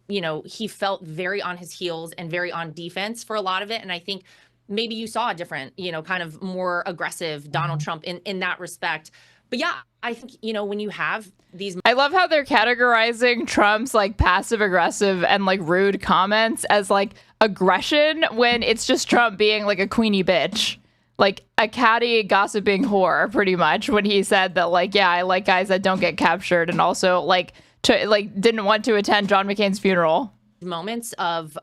he felt very on his heels and very on defense for a lot of it. And I think maybe you saw a different, kind of more aggressive Donald Trump in that respect. But yeah, I think, when you have these... I love how they're categorizing Trump's like passive aggressive and like rude comments as like aggression when it's just Trump being like a queenie bitch. Like a catty gossiping whore, pretty much, when he said that like, yeah, I like guys that don't get captured and also like didn't want to attend John McCain's funeral. Moments of...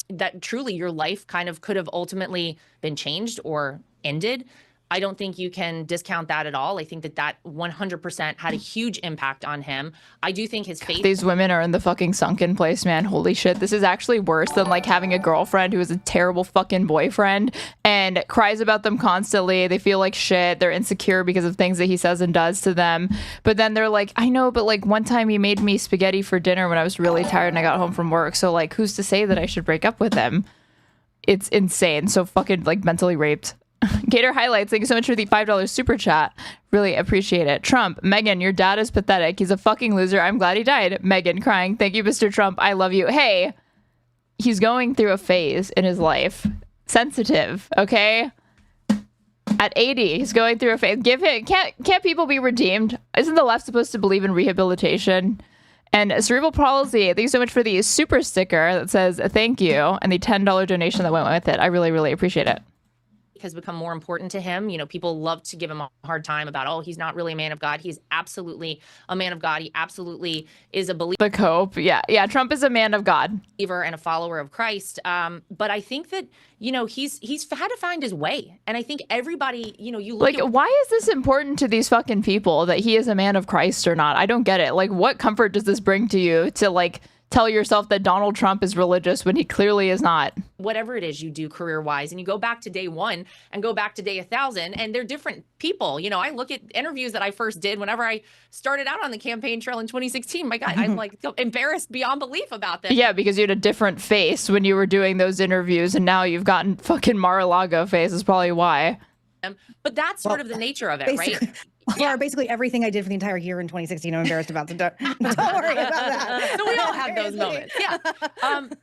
that truly your life kind of could have ultimately been changed or ended. I don't think you can discount that at all. I think that 100% had a huge impact on him. I do think his faith... These women are in the fucking sunken place, man. Holy shit. This is actually worse than like having a girlfriend who is a terrible fucking boyfriend and cries about them constantly. They feel like shit. They're insecure because of things that he says and does to them. But then they're like, I know, but like one time he made me spaghetti for dinner when I was really tired and I got home from work. So like, who's to say that I should break up with him? It's insane. So fucking like mentally raped. Gator Highlights, thank you so much for the $5 super chat. Really appreciate it. Trump, Megan, your dad is pathetic. He's a fucking loser. I'm glad he died. Megan crying. Thank you, Mr. Trump. I love you. Hey, he's going through a phase in his life. Sensitive, okay? At 80, he's going through a phase. Give him, can't people be redeemed? Isn't the left supposed to believe in rehabilitation? And Cerebral Palsy, thank you so much for the super sticker that says thank you and the $10 donation that went with it. I really, really appreciate it. has become more important to him. You know, people love to give him a hard time about, oh, he's not really a man of God. He's absolutely a man of God. He absolutely is a believer. The cope. Yeah. Trump is a man of God. And a follower of Christ. But I think that, you know, he's had to find his way. And I think everybody, you know, you look like, why is this important to these fucking people that he is a man of Christ or not? I don't get it. Like, what comfort does this bring to you to like tell yourself that Donald Trump is religious when he clearly is not? Whatever it is you do career-wise, and you go back to day 1 and go back to day 1,000, and they're different people. You know, I look at interviews that I first did whenever I started out on the campaign trail in 2016. My God, I'm like embarrassed beyond belief about this. Yeah, because you had a different face when you were doing those interviews, and now you've gotten fucking Mar-a-Lago face is probably why. But that's sort of the nature of it, right? Yeah, basically everything I did for the entire year in 2016, I'm embarrassed about. So don't worry about that. So we all have those moments. Yeah.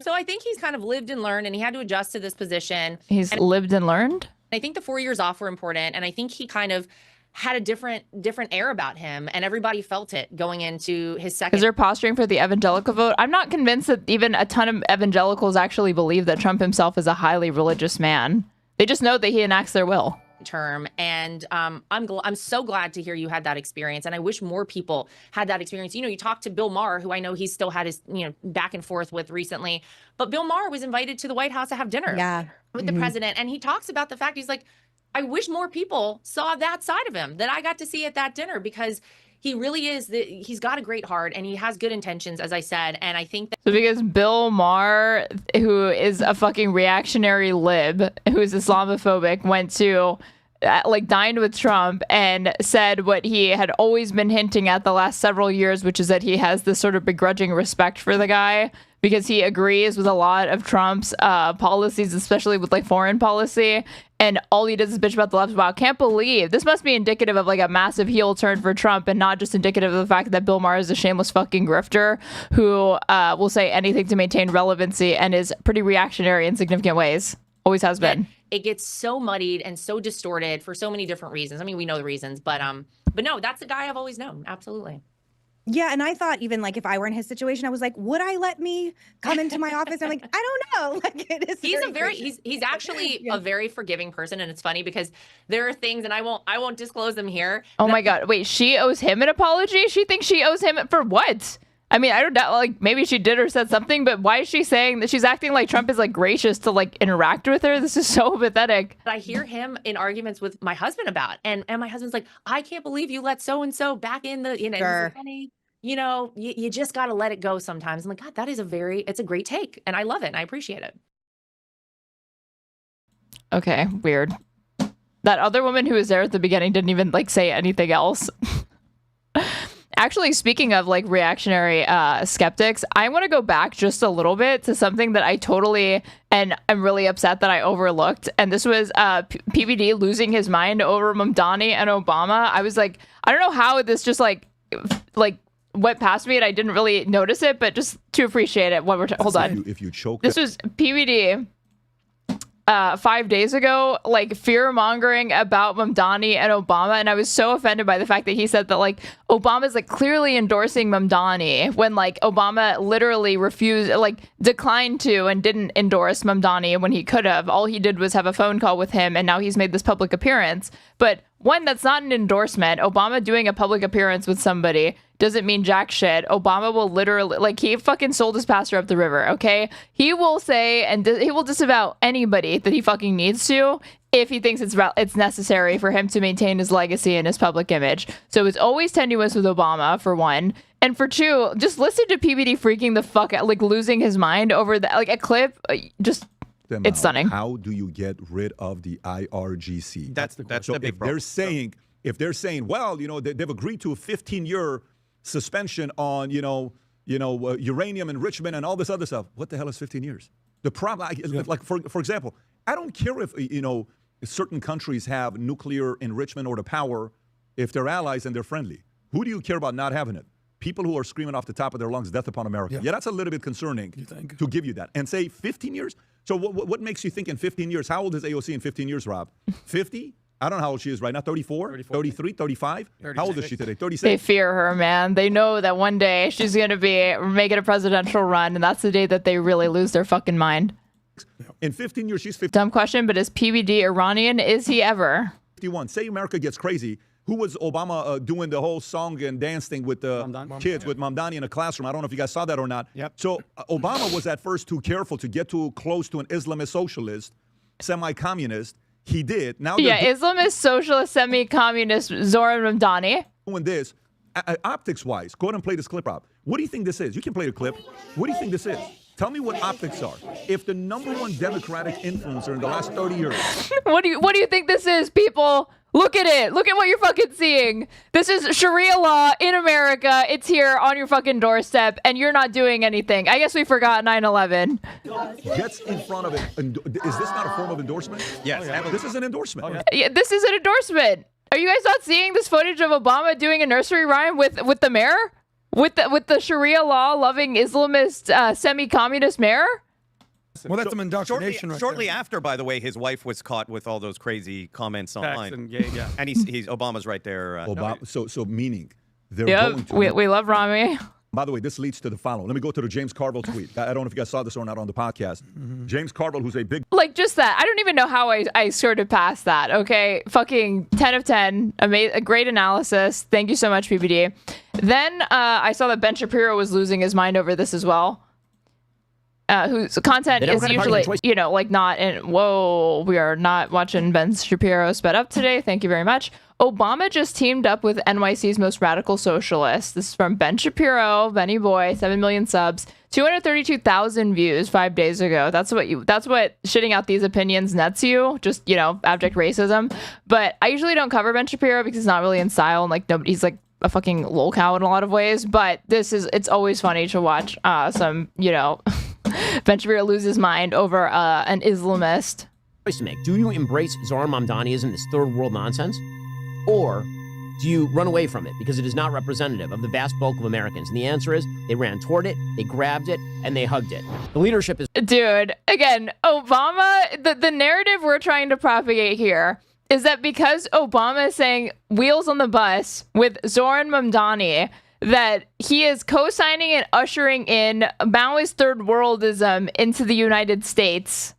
So I think he's kind of lived and learned, and he had to adjust to this position. He's lived and learned? I think the 4 years off were important, and I think he kind of had a different air about him, and everybody felt it going into his second. Is there posturing for the evangelical vote? I'm not convinced that even a ton of evangelicals actually believe that Trump himself is a highly religious man. They just know that he enacts their will. Term, and I'm so glad to hear you had that experience, and I wish more people had that experience. You know, you talked to Bill Maher, who I know he's still had his, you know, back and forth with recently, but Bill Maher was invited to the White House to have dinner with the president, and he talks about the fact, he's like, I wish more people saw that side of him that I got to see at that dinner, because he really is, he's got a great heart, and he has good intentions, as I said. And I think that. So because Bill Maher, who is a fucking reactionary lib, who is Islamophobic, went to, like, dined with Trump and said what he had always been hinting at the last several years, which is that he has this sort of begrudging respect for the guy because he agrees with a lot of Trump's policies, especially with like foreign policy. And all he does is bitch about the left. Wow, can't believe this must be indicative of like a massive heel turn for Trump, and not just indicative of the fact that Bill Maher is a shameless fucking grifter who will say anything to maintain relevancy and is pretty reactionary in significant ways. Always has been. It gets so muddied and so distorted for so many different reasons. I mean, we know the reasons, but no, that's the guy I've always known. Absolutely. Yeah, and I thought even like if I were in his situation, I was like, would I let me come into my office? I'm like, I don't know. Like it is. He's actually a very forgiving person, and it's funny because there are things, and I won't disclose them here. Oh my God! Wait, she owes him an apology? She thinks she owes him for what? I mean, I don't know. Like maybe she did or said something, but why is she saying that? She's acting like Trump is like gracious to like interact with her. This is so pathetic. I hear him in arguments with my husband about, and my husband's like, I can't believe you let so and so back in the, you know, Sure. Honey, you know, you just got to let it go sometimes. I'm like, God, that is it's a great take, and I love it, and I appreciate it. Okay, weird. That other woman who was there at the beginning didn't even like say anything else. Actually, speaking of like reactionary skeptics, I want to go back just a little bit to something that I totally, and I'm really upset that I overlooked. And this was PBD losing his mind over Mamdani and Obama. I was like, I don't know how this just like went past me and I didn't really notice it, but just to appreciate it. Hold on. If you choke. This was PBD 5 days ago, like fear mongering about Mamdani and Obama, and I was so offended by the fact that he said that like Obama's like clearly endorsing Mamdani when like Obama literally declined to and didn't endorse Mamdani when he could have. All he did was have a phone call with him, and now he's made this public appearance. But one, that's not an endorsement. Obama doing a public appearance with somebody doesn't mean jack shit. Obama will literally, like, he fucking sold his pastor up the river, okay? He will say, and he will disavow anybody that he fucking needs to if he thinks it's necessary for him to maintain his legacy and his public image. So it's always tenuous with Obama, for one. And for two, just listen to PBD freaking the fuck out, like losing his mind over like a clip, just... It's stunning. How do you get rid of the IRGC? That's the big problem. If they're saying, well, you know, they've agreed to a 15-year suspension on, uranium enrichment and all this other stuff. What the hell is 15 years? The problem, like for example, I don't care if certain countries have nuclear enrichment or the power if they're allies and they're friendly. Who do you care about not having it? People who are screaming off the top of their lungs, death upon America. Yeah, that's a little bit concerning to give you that. And say 15 years? So what makes you think in 15 years? How old is AOC in 15 years, Rob? 50? I don't know how old she is right now. 34? 33? 35? 36. How old is she today? 36? They fear her, man. They know that one day she's going to be making a presidential run, and that's the day that they really lose their fucking mind. In 15 years, she's Dumb question, but is PBD Iranian? Is he ever? 51. Say America gets crazy. Who was Obama doing the whole song and dance thing with the kids, with Mamdani in a classroom? I don't know if you guys saw that or not. Yep. So Obama was at first too careful to get too close to an Islamist socialist, semi-communist. He did. Now Islamist, socialist, semi-communist Zohran Mamdani. Doing this, optics-wise, go ahead and play this clip out. What do you think this is? You can play the clip. What do you think this is? Tell me what optics are. If the #1 Democratic influencer in the last 30 years. What do you think this is, people? Look at it. Look at what you're fucking seeing. This is Sharia law in America. It's here on your fucking doorstep, and you're not doing anything. I guess we forgot 9/11. Gets in front of it. Is this not a form of endorsement? Yes. This is an endorsement. Yeah, this is an endorsement. Are you guys not seeing this footage of Obama doing a nursery rhyme with the mayor? With the Sharia law loving Islamist semi-communist mayor? Well, that's some indoctrination. Shortly after, by the way, his wife was caught with all those crazy comments online. And gay, yeah. And he's Obama's right there. Obama, so meaning they're going to. We love Rami. By the way, this leads to the following. Let me go to the James Carville tweet. I don't know if you guys saw this or not on the podcast. James Carville, who's a big... Like, just that. I don't even know how I skirted past that, okay? Fucking 10 of 10. A great analysis. Thank you so much, PBD. Then I saw that Ben Shapiro was losing his mind over this as well. Whose content is usually, like not in... Whoa, we are not watching Ben Shapiro sped up today. Thank you very much. Obama just teamed up with NYC's most radical socialists. This is from Ben Shapiro, Benny Boy, 7 million subs, 232,000 views 5 days ago. That's what shitting out these opinions nets you. Just, abject racism. But I usually don't cover Ben Shapiro because he's not really in style and like he's like a fucking lol cow in a lot of ways. But it's always funny to watch some, Ben Shapiro lose his mind over an Islamist. Choice to make. Do you embrace Zohran Mamdaniism, this third world nonsense? Or do you run away from it because it is not representative of the vast bulk of Americans? And the answer is they ran toward it, they grabbed it, and they hugged it. The leadership is... Dude, again, Obama, the narrative we're trying to propagate here is that because Obama is saying wheels on the bus with Zohran Mamdani, that he is co-signing and ushering in Maoist third worldism into the United States.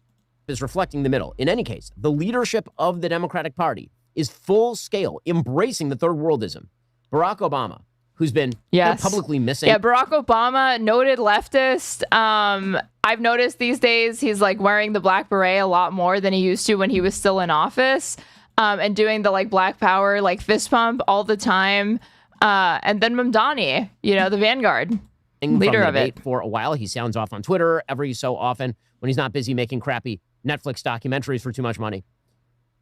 Is reflecting the middle. In any case, the leadership of the Democratic Party is full scale embracing the third worldism. Barack Obama, who's been publicly missing. Yeah, Barack Obama, noted leftist. I've noticed these days he's like wearing the black beret a lot more than he used to when he was still in office, and doing the like black power like fist pump all the time. And then Mamdani, the vanguard leader of it. For a while, he sounds off on Twitter every so often when he's not busy making crappy Netflix documentaries for too much money.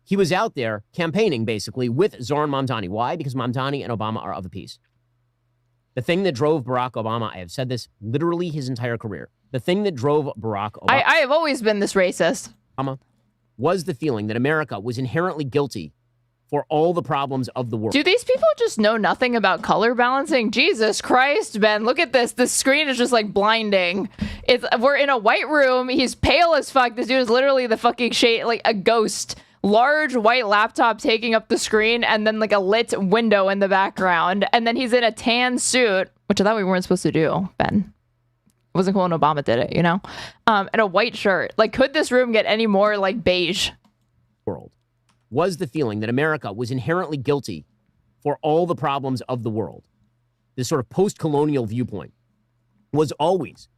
He was out there campaigning, basically, with Zohran Mamdani. Why? Because Mamdani and Obama are of a piece. The thing that drove Barack Obama, I have said this literally his entire career, the thing that drove Barack Obama... I have always been this racist. ...was the feeling that America was inherently guilty for all the problems of the world. Do these people just know nothing about color balancing? Jesus Christ, Ben, look at this. The screen is just like blinding. We're in a white room. He's pale as fuck. This dude is literally the fucking shade, like a ghost. Large white laptop taking up the screen and then like a lit window in the background. And then he's in a tan suit, which I thought we weren't supposed to do, Ben. It wasn't cool when Obama did it, and a white shirt. Like, could this room get any more like beige? World was the feeling that America was inherently guilty for all the problems of the world. This sort of post-colonial viewpoint was always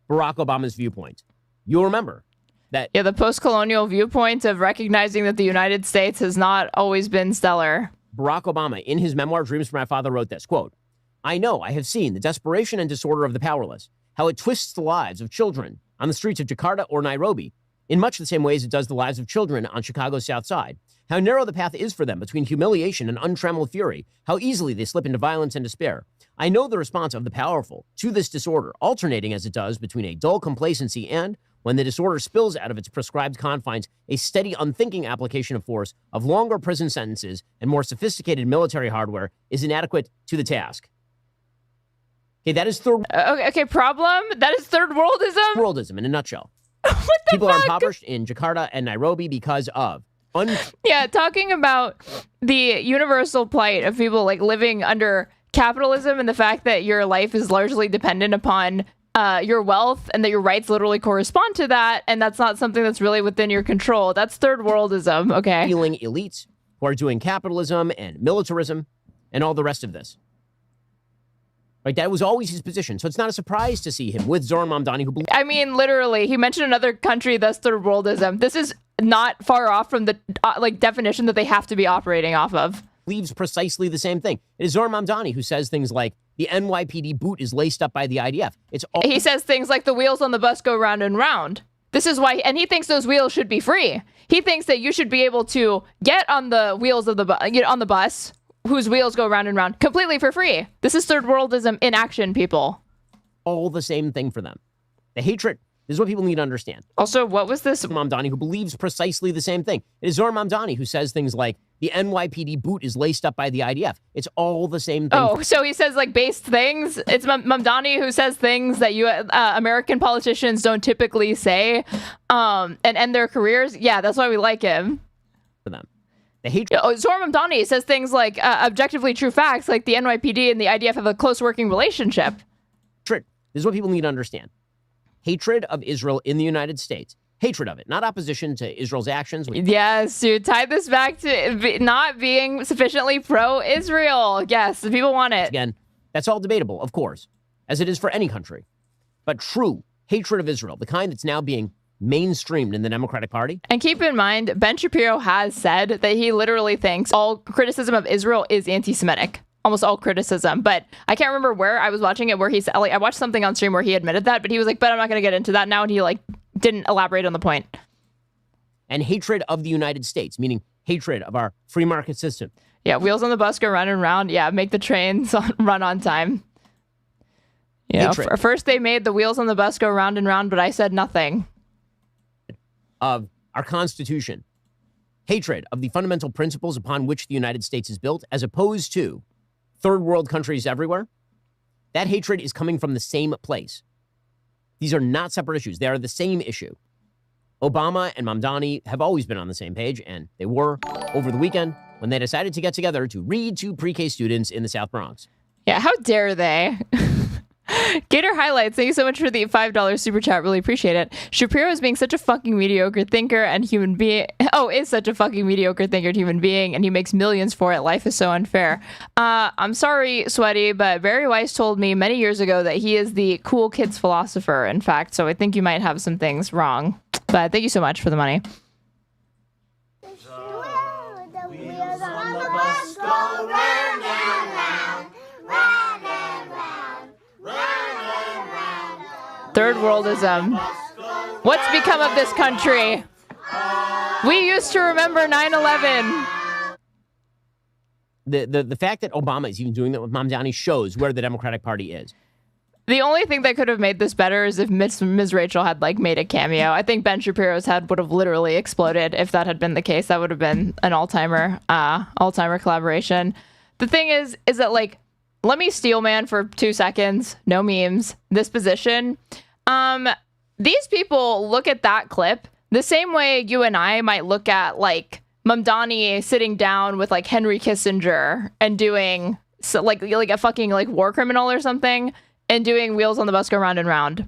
Barack Obama's viewpoint. You'll remember that... Yeah, the post-colonial viewpoint of recognizing that the United States has not always been stellar. Barack Obama, in his memoir, Dreams from My Father, wrote this, quote, "I know I have seen the desperation and disorder of the powerless, how it twists the lives of children on the streets of Jakarta or Nairobi, in much the same ways it does the lives of children on Chicago's South Side. How narrow the path is for them between humiliation and untrammeled fury, how easily they slip into violence and despair. I know the response of the powerful to this disorder, alternating as it does between a dull complacency and, when the disorder spills out of its prescribed confines, a steady, unthinking application of force, of longer prison sentences and more sophisticated military hardware is inadequate to the task." Okay, that is third... Okay, problem? That is third worldism? Worldism, in a nutshell. What the People fuck? are impoverished in Jakarta and Nairobi because of... Yeah, talking about the universal plight of people like living under capitalism and the fact that your life is largely dependent upon your wealth and that your rights literally correspond to that, and that's not something that's really within your control. That's third worldism, okay? Feeling elites who are doing capitalism and militarism and all the rest of this. Right, that was always his position. So it's not a surprise to see him with Zohran Mamdani, who I mean, literally, he mentioned another country that's third worldism. This is not far off from the definition that they have to be operating off of. believes precisely the same thing. It is Zohran Mamdani who says things like, the NYPD boot is laced up by the IDF. It's all He says things like the wheels on the bus go round and round. This is why, and he thinks those wheels should be free. He thinks that you should be able to get on the wheels of on the bus, whose wheels go round and round, completely for free. This is third worldism in action, people. all the same thing for them. The hatred, this is what people need to understand. Also, what was this? Mamdani, who believes precisely the same thing. It is Zohran Mamdani who says things like, the NYPD boot is laced up by the IDF. It's all the same thing. Oh, so he says like based things. It's Mamdani who says things that American politicians don't typically say, and end their careers. Yeah, that's why we like him. For them. The hatred. Zohran Mamdani says things like objectively true facts, like the NYPD and the IDF have a close working relationship. Hatred. This is what people need to understand. Hatred of Israel in the United States. Hatred of it, not opposition to Israel's actions. Yes, you tie this back to not being sufficiently pro-Israel. Yes, the people want it. Again, that's all debatable, of course, as it is for any country. But true hatred of Israel, the kind that's now being mainstreamed in the Democratic Party. And keep in mind, Ben Shapiro has said that he literally thinks all criticism of Israel is anti-Semitic. Almost all criticism, but I can't remember where I was watching it, where he said, like, I watched something on stream where he admitted that, but he was like, but I'm not going to get into that now, and he like didn't elaborate on the point. And hatred of the United States, meaning hatred of our free market system. Yeah, wheels on the bus go round and round. Yeah, make the trains run on time. You know, first they made the wheels on the bus go round and round, but I said nothing. Of our Constitution. Hatred of the fundamental principles upon which the United States is built, as opposed to third world countries everywhere. That hatred is coming from the same place. These are not separate issues. They are the same issue. Obama and Mamdani have always been on the same page, and they were over the weekend when they decided to get together to read to pre-K students in the South Bronx. Yeah, how dare they? Gator Highlights, thank you so much for the $5 super chat. Really appreciate it. Shapiro is being such a fucking mediocre thinker and human being. Oh, is such a fucking mediocre thinker and human being, and he makes millions for it. Life is so unfair. I'm sorry, Sweaty, but Barry Weiss told me many years ago that he is the cool kids philosopher, in fact, so I think you might have some things wrong. But thank you so much for the money. Third worldism. What's become of this country? We used to remember 9/11. The fact that Obama is even doing that with Mamdani shows where the Democratic Party is. The only thing that could have made this better is if Ms. Rachel had like made a cameo. I think Ben Shapiro's head would have literally exploded if that had been the case. That would have been an all-timer collaboration. The thing is that like, let me steal man for 2 seconds. No memes. This position. These people look at that clip the same way you and I might look at like Mamdani sitting down with like Henry Kissinger and doing so, like a fucking like war criminal or something and doing wheels on the bus go round and round.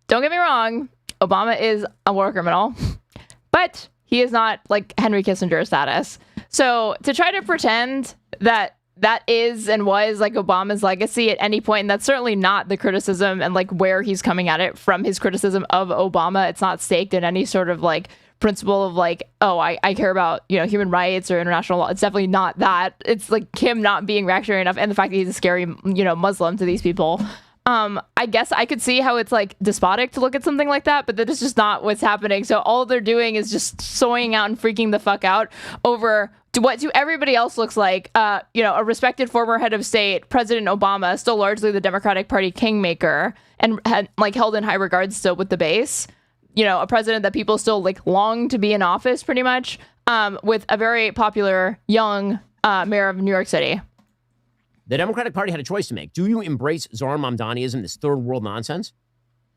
Don't get me wrong. Obama is a war criminal, but he is not like Henry Kissinger status. So to try to pretend that is and was like Obama's legacy at any point, and that's certainly not the criticism and like where he's coming at it from, his criticism of Obama. It's not staked in any sort of like principle of like, oh, I care about, you know, human rights or international law. It's definitely not that. It's like him not being reactionary enough, and the fact that he's a scary, you know, Muslim to these people. I guess I could see how it's like despotic to look at something like that, but that is just not what's happening. So all they're doing is just soying out and freaking the fuck out over what to everybody else looks like, you know, a respected former head of state, President Obama, still largely the Democratic Party kingmaker and had like held in high regard still with the base, you know, a president that people still like long to be in office pretty much, with a very popular young mayor of New York City. The Democratic Party had a choice to make. Do you embrace Zohran Mamdaniism, this third world nonsense?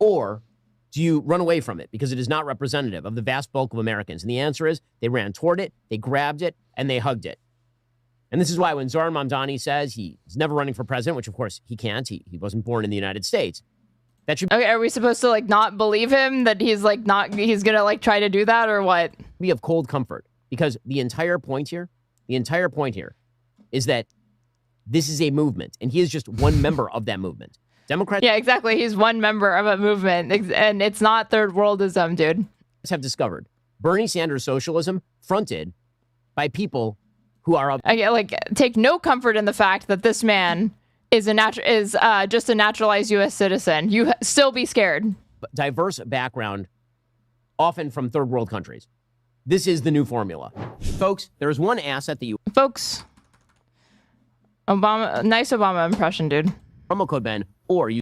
Or do you run away from it because it is not representative of the vast bulk of Americans? And the answer is they ran toward it, they grabbed it, and they hugged it. And this is why when Zohran Mamdani says he's never running for president, which of course he can't, he wasn't born in the United States, That should Okay, are we supposed to like not believe him that he's gonna like try to do that or what? be of cold comfort, because the entire point here is that this is a movement, and he is just one member of that movement. Democrats. Yeah, exactly. He's one member of a movement, and it's not third worldism, dude. Have discovered Bernie Sanders socialism fronted by people who are take no comfort in the fact that this man is just a naturalized U.S. citizen. You still be scared. Diverse background, often from third world countries. This is the new formula, folks. There is one asset that you folks. Nice Obama impression, dude. Promo code Ben, or you.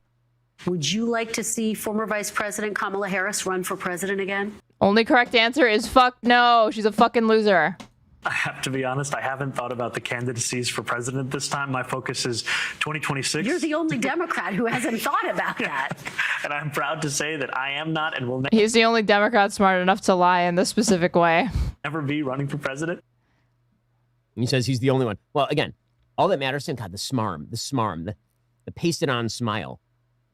Would you like to see former Vice President Kamala Harris run for president again? Only correct answer is fuck no. She's a fucking loser. I have to be honest, I haven't thought about the candidacies for president this time. My focus is 2026. You're the only Democrat who hasn't thought about that. And I'm proud to say that I am not and will He's the only Democrat smart enough to lie in this specific way. never be running for president. He says he's the only one. Well, again, all that matters to him, God, the smarm, the pasted on smile,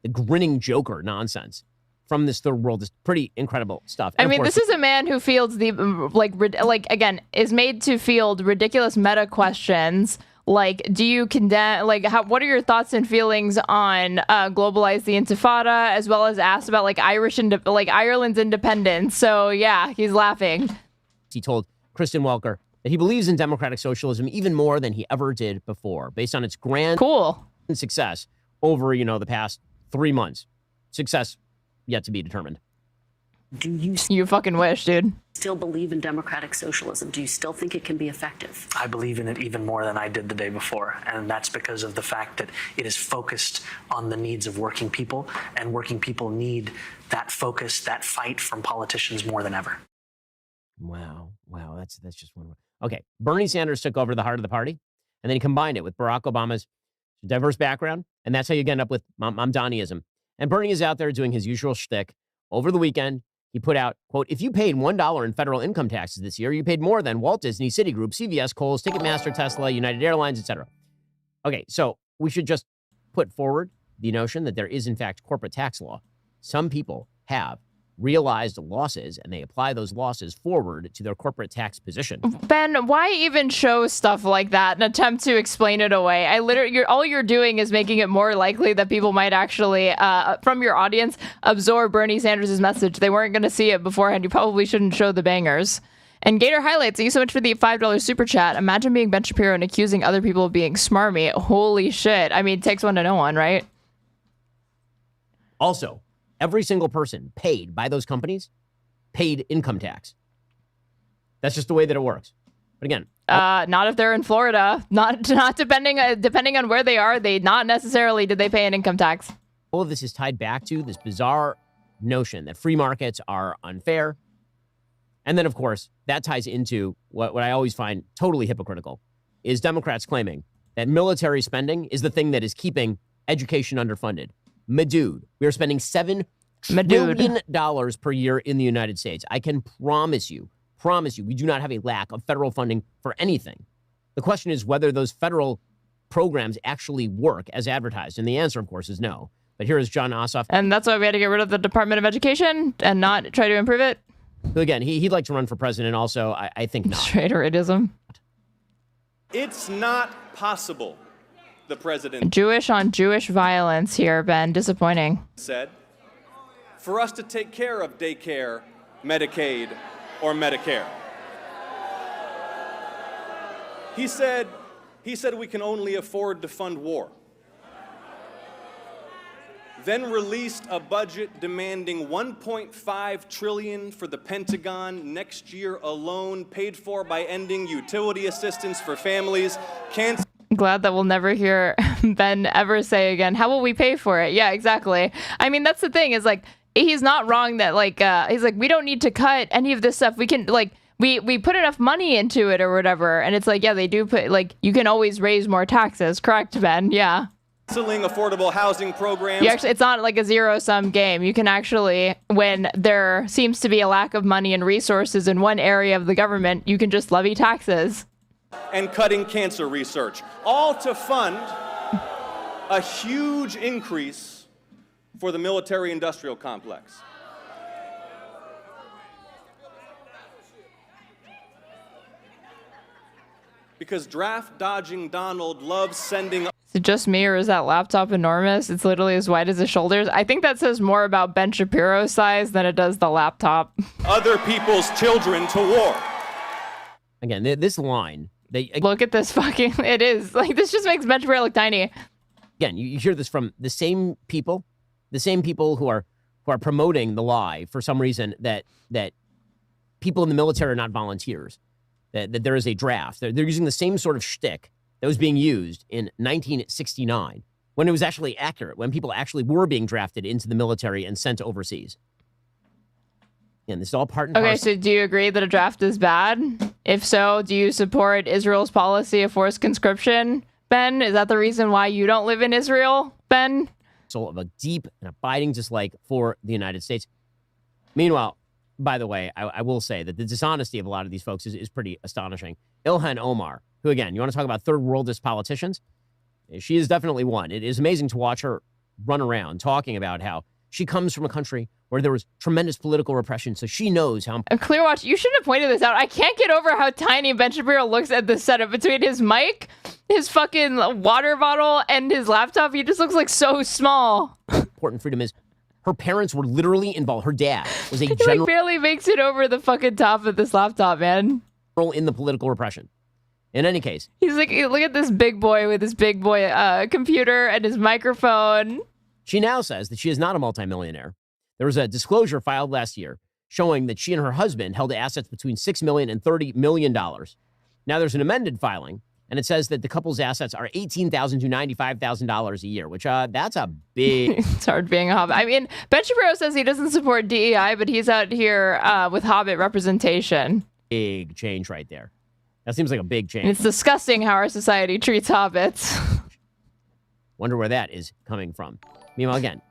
the grinning Joker nonsense from this third world is pretty incredible stuff. And I mean, this is a man who fields the again is made to field ridiculous meta questions like, do you condemn, what are your thoughts and feelings on globalize the Intifada, as well as asked about Ireland's independence. So yeah, he's laughing. He told Kristen Welker that he believes in democratic socialism even more than he ever did before, based on its grand success over the past 3 months. Success yet to be determined. Do you fucking wish, dude? Still believe in democratic socialism? Do you still think it can be effective? I believe in it even more than I did the day before. And that's because of the fact that it is focused on the needs of working people. And working people need that focus, that fight from politicians more than ever. Wow. That's just one. Okay. Bernie Sanders took over the heart of the party, and then he combined it with Barack Obama's diverse background. And that's how you end up with Mamdaniism. And Bernie is out there doing his usual shtick. Over the weekend, he put out, quote, if you paid $1 in federal income taxes this year, you paid more than Walt Disney, Citigroup, CVS, Kohl's, Ticketmaster, Tesla, United Airlines, etc. Okay, so we should just put forward the notion that there is, in fact, corporate tax law. Some people have realized losses, and they apply those losses forward to their corporate tax position. Ben, why even show stuff like that and attempt to explain it away? All you're doing is making it more likely that people might actually, from your audience, absorb Bernie Sanders' message. They weren't going to see it beforehand. You probably shouldn't show the bangers. And Gator Highlights, thank you so much for the $5 super chat. Imagine being Ben Shapiro and accusing other people of being smarmy. Holy shit. I mean, it takes one to know one, right? Also, every single person paid by those companies paid income tax. That's just the way that it works. But again, not if they're in Florida. Not depending on where they are. They not necessarily did they pay an income tax. All of this is tied back to this bizarre notion that free markets are unfair. And then, of course, that ties into what I always find totally hypocritical is Democrats claiming that military spending is the thing that is keeping education underfunded. Madude, we are spending $7 trillion per year in the United States. I can promise you, we do not have a lack of federal funding for anything. The question is whether those federal programs actually work as advertised. And the answer, of course, is no. But here is John Ossoff. And that's why we had to get rid of the Department of Education and not try to improve it. So again, he'd like to run for president also. I think not. Straighterade-ism. It's not possible. The president Jewish on Jewish violence here, Ben. Disappointing. Said, for us to take care of daycare, Medicaid, or Medicare. He said we can only afford to fund war. Then released a budget demanding $1.5 trillion for the Pentagon next year alone, paid for by ending utility assistance for families, Glad that we'll never hear Ben ever say again, how will we pay for it? Yeah, exactly. I mean, that's the thing is he's not wrong that he's like, we don't need to cut any of this stuff. We can we put enough money into it or whatever. And it's yeah, they do put you can always raise more taxes. Correct, Ben? Yeah. Canceling affordable housing programs. It's not a zero-sum game. You can actually, when there seems to be a lack of money and resources in one area of the government, you can just levy taxes. And cutting cancer research, all to fund a huge increase for the military-industrial complex. Because draft-dodging Donald loves sending... Is it just me, or is that laptop enormous? It's literally as wide as his shoulders. I think that says more about Ben Shapiro's size than it does the laptop. ...other people's children to war. Again, this line... Look at this fucking... It is. Like, this just makes Ben Shapiro look tiny. Again, you hear this from the same people who are promoting the lie for some reason that people in the military are not volunteers, that there is a draft. They're using the same sort of shtick that was being used in 1969 when it was actually accurate, when people actually were being drafted into the military and sent overseas. And this is all part and parcel. Okay, so do you agree that a draft is bad? If so, do you support Israel's policy of forced conscription, Ben? Is that the reason why you don't live in Israel, Ben? So of a deep and abiding dislike for the United States. Meanwhile, by the way, I will say that the dishonesty of a lot of these folks is pretty astonishing. Ilhan Omar, who, again, you want to talk about third worldist politicians? She is definitely one. It is amazing to watch her run around talking about how she comes from a country where there was tremendous political repression, so she knows how... Clearwatch, you should have pointed this out. I can't get over how tiny Ben Shapiro looks at the setup between his mic, his fucking water bottle, and his laptop. He just looks like so small. Important freedom is her parents were literally involved. Her dad was a he general... like barely makes it over the fucking top of this laptop, man. ...in the political repression. In any case... He's like, look at this big boy with his big boy computer and his microphone. She now says that she is not a multimillionaire. There was a disclosure filed last year showing that she and her husband held assets between $6 million and $30 million. Now there's an amended filing, and it says that the couple's assets are $18,000 to $95,000 a year, which that's a big... It's hard being a Hobbit. I mean, Ben Shapiro says he doesn't support DEI, but he's out here with Hobbit representation. Big change right there. That seems like a big change. And it's disgusting how our society treats hobbits. Wonder where that is coming from. Meanwhile, again,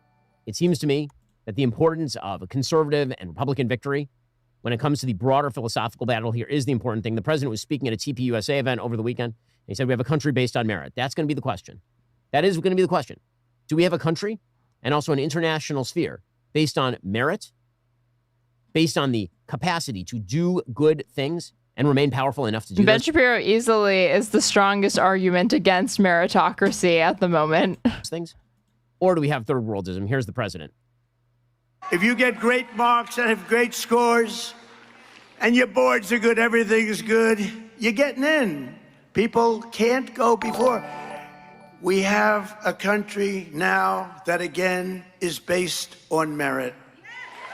it seems to me that the importance of a conservative and Republican victory when it comes to the broader philosophical battle here is the important thing. The president was speaking at a TPUSA event over the weekend. And he said, we have a country based on merit. That's going to be the question. That is going to be the question. Do we have a country and also an international sphere based on merit, based on the capacity to do good things and remain powerful enough to do Ben those Shapiro easily is the strongest argument against meritocracy at the moment. things? Or do we have third worldism? Here's the president. If you get great marks and have great scores and your boards are good, everything's good, you're getting in. People can't go before. We have a country now that, again, is based on merit.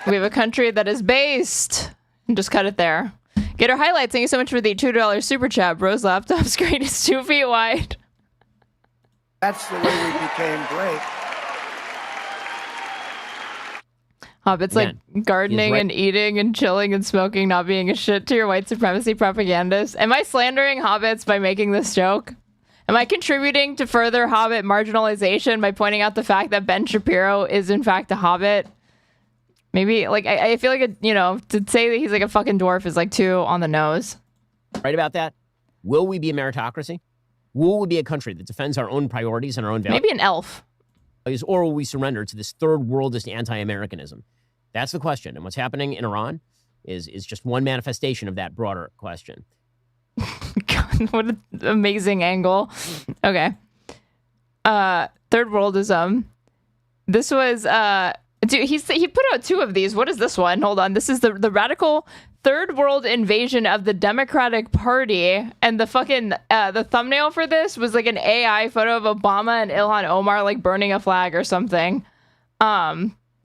We have a country that is based. Just cut it there. Get our highlights. Thank you so much for the $2 super chat. Bro's laptop screen is 2 feet wide. That's the way we became great. Hobbits like gardening and eating and chilling and smoking, not being a shit to your white supremacy propagandists. Am I slandering hobbits by making this joke? Am I contributing to further hobbit marginalization by pointing out the fact that Ben Shapiro is in fact a hobbit? Maybe, like, I feel like, to say that he's like a fucking dwarf is like too on the nose. Right about that? Will we be a meritocracy? Will we be a country that defends our own priorities and our own values? Maybe an elf. Or will we surrender to this third worldist anti-Americanism? That's the question. And what's happening in Iran is just one manifestation of that broader question. God, what an amazing angle. Okay. Third worldism. This was, dude, he put out 2 of these. What is this one? Hold on. This is the radical third world invasion of the Democratic Party. And the fucking, the thumbnail for this was like an AI photo of Obama and Ilhan Omar like burning a flag or something.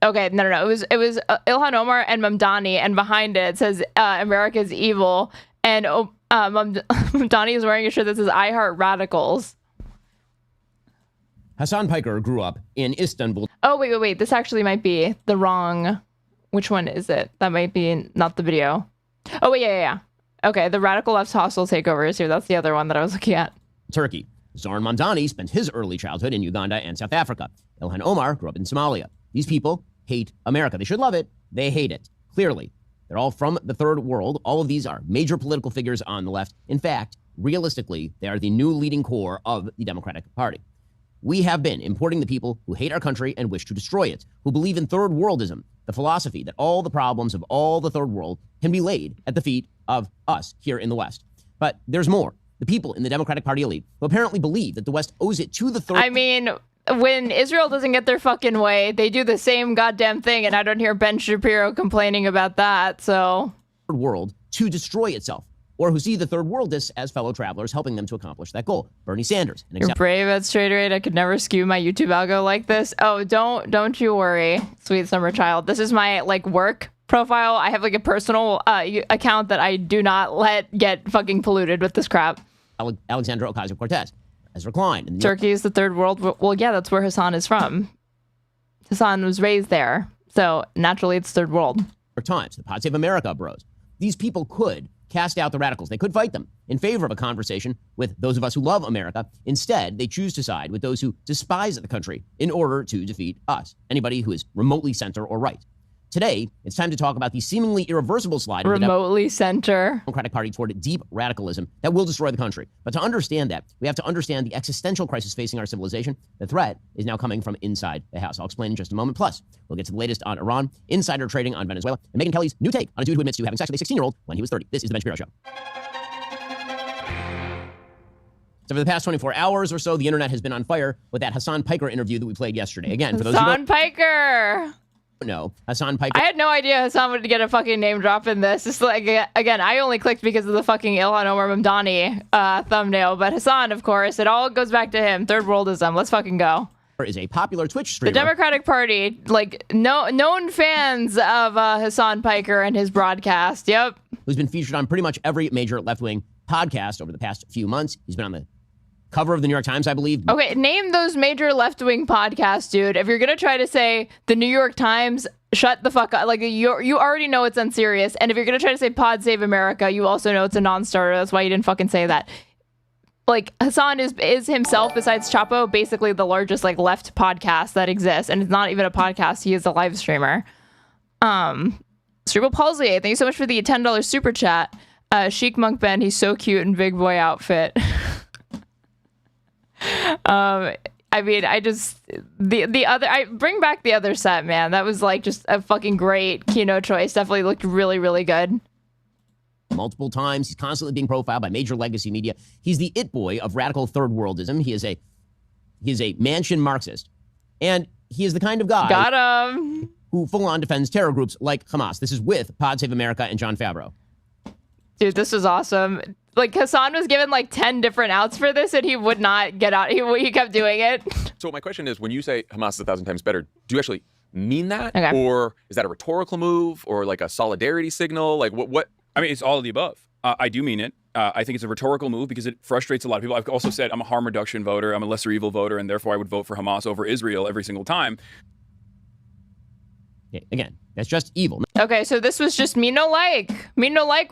Okay, no. It was Ilhan Omar and Mamdani, and behind it says America's evil. And Mamdani is wearing a shirt that says I heart radicals. Hasan Piker grew up in Istanbul. Oh, wait. This actually might be the wrong... Which one is it? That might be not the video. Oh, wait, yeah. Okay, the radical left's hostile takeover is here. That's the other one that I was looking at. Turkey. Zohran Mamdani spent his early childhood in Uganda and South Africa. Ilhan Omar grew up in Somalia. These people hate America. They should love it. They hate it. Clearly. They're all from the third world. All of these are major political figures on the left. In fact, realistically, they are the new leading core of the Democratic Party. We have been importing the people who hate our country and wish to destroy it, who believe in third worldism, the philosophy that all the problems of all the third world can be laid at the feet of us here in the West. But there's more. The people in the Democratic Party elite who apparently believe that the West owes it to the third... I mean, when Israel doesn't get their fucking way, they do the same goddamn thing, and I don't hear Ben Shapiro complaining about that, so... ...world to destroy itself, or who see the third worldists as fellow travelers helping them to accomplish that goal. Bernie Sanders. You're brave at Straighterade. I could never skew my YouTube algo like this. Oh, don't you worry, sweet summer child. This is my, like, work profile. I have, like, a personal account that I do not let get fucking polluted with this crap. Alexandra Ocasio-Cortez, Ezra Klein. Turkey is the third world. Well, yeah, that's where Hasan is from. Hasan was raised there, so naturally it's third world. Times, the Pod Save America bros. These people could cast out the radicals. They could fight them in favor of a conversation with those of us who love America. Instead, they choose to side with those who despise the country in order to defeat us, anybody who is remotely center or right. Today, it's time to talk about the seemingly irreversible slide remotely center Democratic Party toward deep radicalism that will destroy the country. But to understand that, we have to understand the existential crisis facing our civilization. The threat is now coming from inside the house. I'll explain in just a moment. Plus, we'll get to the latest on Iran, insider trading on Venezuela, and Megyn Kelly's new take on a dude who admits to having sex with a 16-year-old when he was 30. This is The Ben Shapiro Show. So for the past 24 hours or so, the internet has been on fire with that Hasan Piker interview that we played yesterday. Again, for those Hasan Piker. No, Hasan Piker. I had no idea Hasan would get a fucking name drop in this. It's like, again, I only clicked because of the fucking Ilhan Omar Mamdani thumbnail. But Hasan, of course, it all goes back to him. Third worldism. Let's fucking go. Is a popular Twitch streamer. The Democratic Party, like, known fans of Hasan Piker and his broadcast. Yep. Who's been featured on pretty much every major left-wing podcast over the past few months. He's been on the cover of the New York Times, I believe. Okay, name those major left-wing podcasts, dude. If you're gonna try to say the New York Times, shut the fuck up. Like, you already know it's unserious. And if you're gonna try to say Pod Save America, you also know it's a non-starter. That's why you didn't fucking say that. Like, Hasan is himself, besides Chapo, basically the largest, like, left podcast that exists. And it's not even a podcast. He is a live streamer. Cerebral Palsy, thank you so much for the $10 super chat. Chic Monk Ben, he's so cute in big boy outfit. I mean, I just I bring back the other set, man. That was like just a fucking great keynote choice. Definitely looked really, really good. Multiple times, he's constantly being profiled by major legacy media. He's the it boy of radical third worldism. He is a mansion Marxist, and he is the kind of guy who full on defends terror groups like Hamas. This is with Pod Save America and Jon Favreau. Dude, this was awesome. Like, Hasan was given like 10 different outs for this, and he would not get out. He kept doing it. So my question is, when you say Hamas is 1,000 times better, do you actually mean that? Okay. Or is that a rhetorical move or like a solidarity signal? Like what? I mean, it's all of the above. I do mean it. I think it's a rhetorical move because it frustrates a lot of people. I've also said I'm a harm reduction voter. I'm a lesser evil voter, and therefore I would vote for Hamas over Israel every single time. Again, that's just evil. Okay, so this was just me no like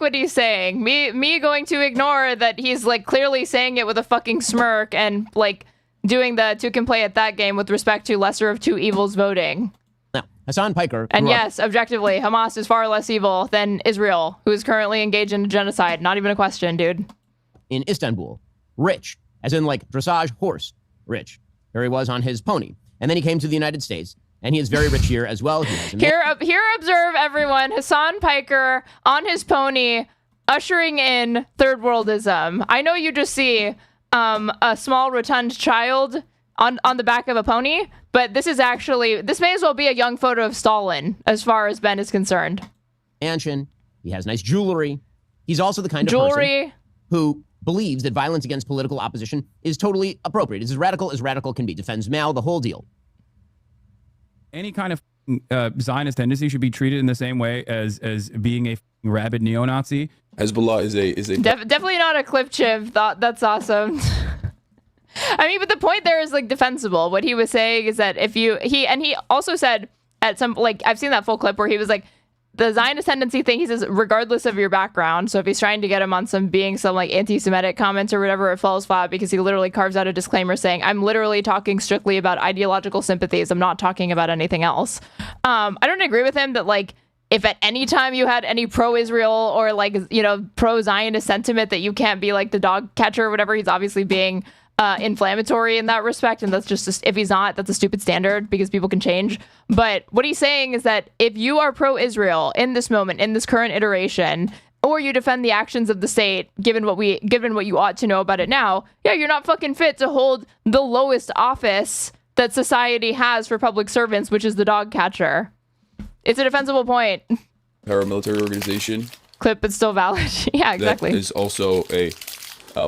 what he's saying. Me going to ignore that he's like clearly saying it with a fucking smirk and like doing the two can play at that game with respect to lesser of two evils voting. Now, Hasan Piker. And yes, objectively, Hamas is far less evil than Israel, who is currently engaged in genocide. Not even a question, dude. In Istanbul, rich, as in like dressage horse, rich. There he was on his pony. And then he came to the United States. And he is very rich here as well. Here, observe everyone. Hasan Piker on his pony, ushering in third worldism. I know you just see a small rotund child on the back of a pony, but this may as well be a young photo of Stalin, as far as Ben is concerned. Mansion. He has nice jewelry. He's also the kind of person who believes that violence against political opposition is totally appropriate. It's as radical can be. Defends Mao, the whole deal. Any kind of Zionist tendency should be treated in the same way as being a rabid neo-Nazi. Hezbollah is a definitely not a clip chimp. That's awesome. I mean, but the point there is like defensible. What he was saying is that if he also said at some, like, I've seen that full clip where he was like, the Zionist tendency thing, he says, regardless of your background. So if he's trying to get him on some like anti-Semitic comments or whatever, it falls flat because he literally carves out a disclaimer saying, I'm literally talking strictly about ideological sympathies. I'm not talking about anything else. I don't agree with him that like, if at any time you had any pro-Israel or like, pro-Zionist sentiment that you can't be like the dog catcher or whatever, he's obviously being inflammatory in that respect, and that's just if he's not, that's a stupid standard because people can change. But what he's saying is that if you are pro-Israel in this moment, in this current iteration, or you defend the actions of the state, given what you ought to know about it now, yeah, you're not fucking fit to hold the lowest office that society has for public servants, which is the dog catcher. It's a defensible point. Paramilitary organization. Clip, but still valid. Yeah, exactly. That is also a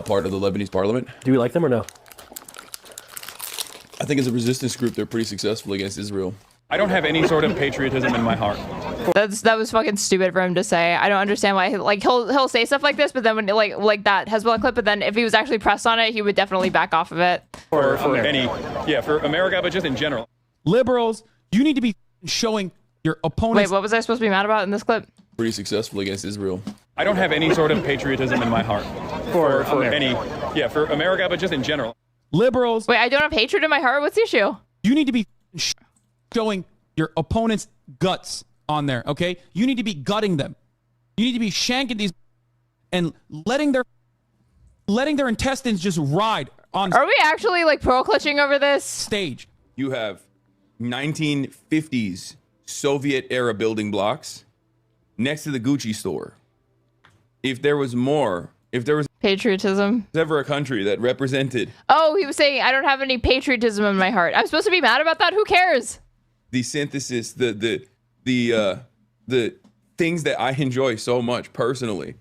part of the Lebanese parliament. Do we like them or no? I think as a resistance group, they're pretty successful against Israel. I don't have any sort of patriotism in my heart. That was fucking stupid for him to say. I don't understand why. Like he'll say stuff like this, but then when like that Hezbollah clip, but then if he was actually pressed on it, he would definitely back off of it. For America, but just in general. Liberals, you need to be showing your opponents. Wait, what was I supposed to be mad about in this clip? Pretty successful against Israel. I don't have any sort of patriotism in my heart. For America, but just in general. Liberals. Wait, I don't have hatred in my heart? What's the issue? You need to be showing your opponent's guts on there, okay? You need to be gutting them. You need to be shanking these and letting their intestines just ride on. Are we actually like pro clutching over this stage? You have 1950s Soviet era building blocks next to the Gucci store. If there was patriotism, ever a country that represented. Oh, he was saying I don't have any patriotism in my heart. I'm supposed to be mad about that? Who cares? The synthesis, the things that I enjoy so much personally.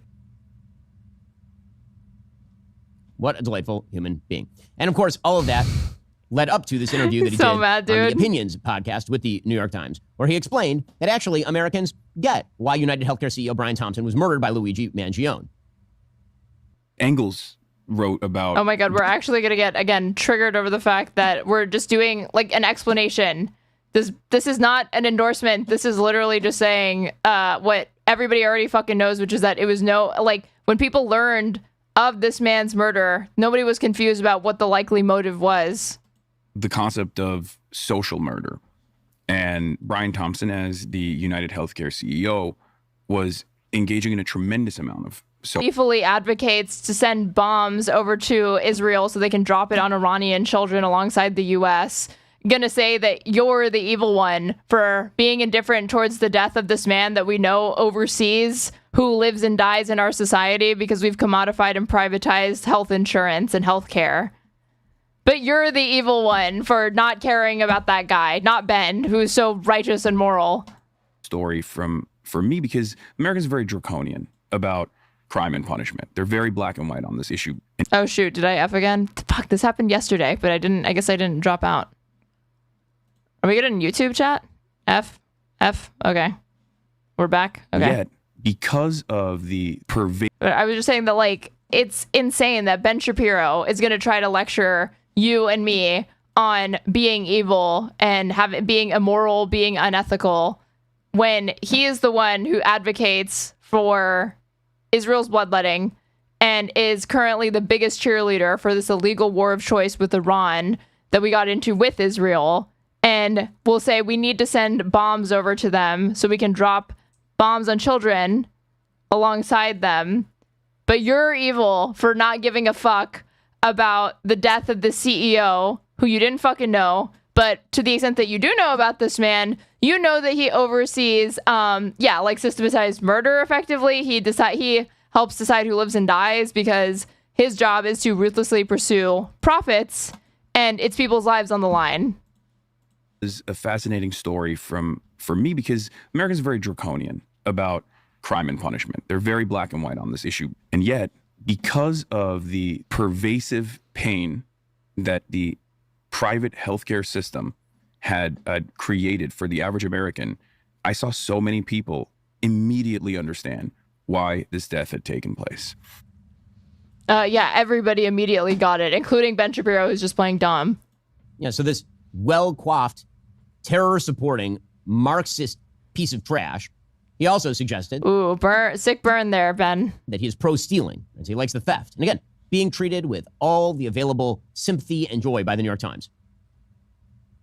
What a delightful human being. And of course, all of that led up to this interview that he did mad, dude. on the Opinions podcast with the New York Times, where he explained that actually Americans get why United Healthcare CEO Brian Thompson was murdered by Luigi Mangione. Engels wrote about. Oh my God, we're actually going to get, again, triggered over the fact that we're just doing like an explanation. This is not an endorsement. This is literally just saying what everybody already fucking knows, which is that it was when people learned of this man's murder, nobody was confused about what the likely motive was. The concept of social murder. And Brian Thompson, as the United Healthcare CEO, was engaging in a tremendous amount of Gleefully advocates to send bombs over to Israel so they can drop it on Iranian children alongside the U.S. Gonna say that you're the evil one for being indifferent towards the death of this man that we know overseas, who lives and dies in our society because we've commodified and privatized health insurance and healthcare. But you're the evil one for not caring about that guy, not Ben, who's so righteous and moral. Story for me, because Americans are very draconian about crime and punishment. They're very black and white on this issue. Oh shoot, did I F again? Fuck, this happened yesterday, but I guess I didn't drop out. Are we good in YouTube chat? F? Okay. We're back? Okay. Yet, because of the I was just saying that it's insane that Ben Shapiro is going to try to lecture you and me on being evil and being immoral, being unethical, when he is the one who advocates for Israel's bloodletting and is currently the biggest cheerleader for this illegal war of choice with Iran that we got into with Israel. And we'll say we need to send bombs over to them so we can drop bombs on children alongside them. But you're evil for not giving a fuck about the death of the CEO, who you didn't fucking know. But to the extent that you do know about this man, you know that he oversees, systematized murder. Effectively, he helps decide who lives and dies because his job is to ruthlessly pursue profits, and it's people's lives on the line. Is a fascinating story for me because Americans are very draconian about crime and punishment. They're very black and white on this issue, and yet, because of the pervasive pain that the private healthcare system had created for the average American, I saw so many people immediately understand why this death had taken place. Everybody immediately got it, including Ben Shapiro, who's just playing dumb. Yeah, so this well-coiffed, terror-supporting, Marxist piece of trash, he also suggested... Ooh, sick burn there, Ben. ...that he is pro-stealing, as he likes the theft. And again, being treated with all the available sympathy and joy by the New York Times.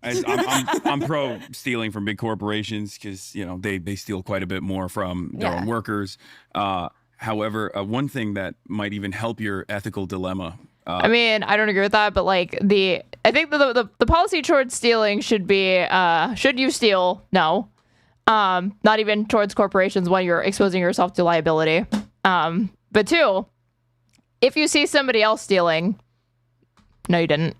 I'm pro stealing from big corporations because, they steal quite a bit more from their own workers. However, one thing that might even help your ethical dilemma I mean, I don't agree with that, but like I think the policy towards stealing should be, should you steal? No. Not even towards corporations when you're exposing yourself to liability. But two, if you see somebody else stealing, no, you didn't.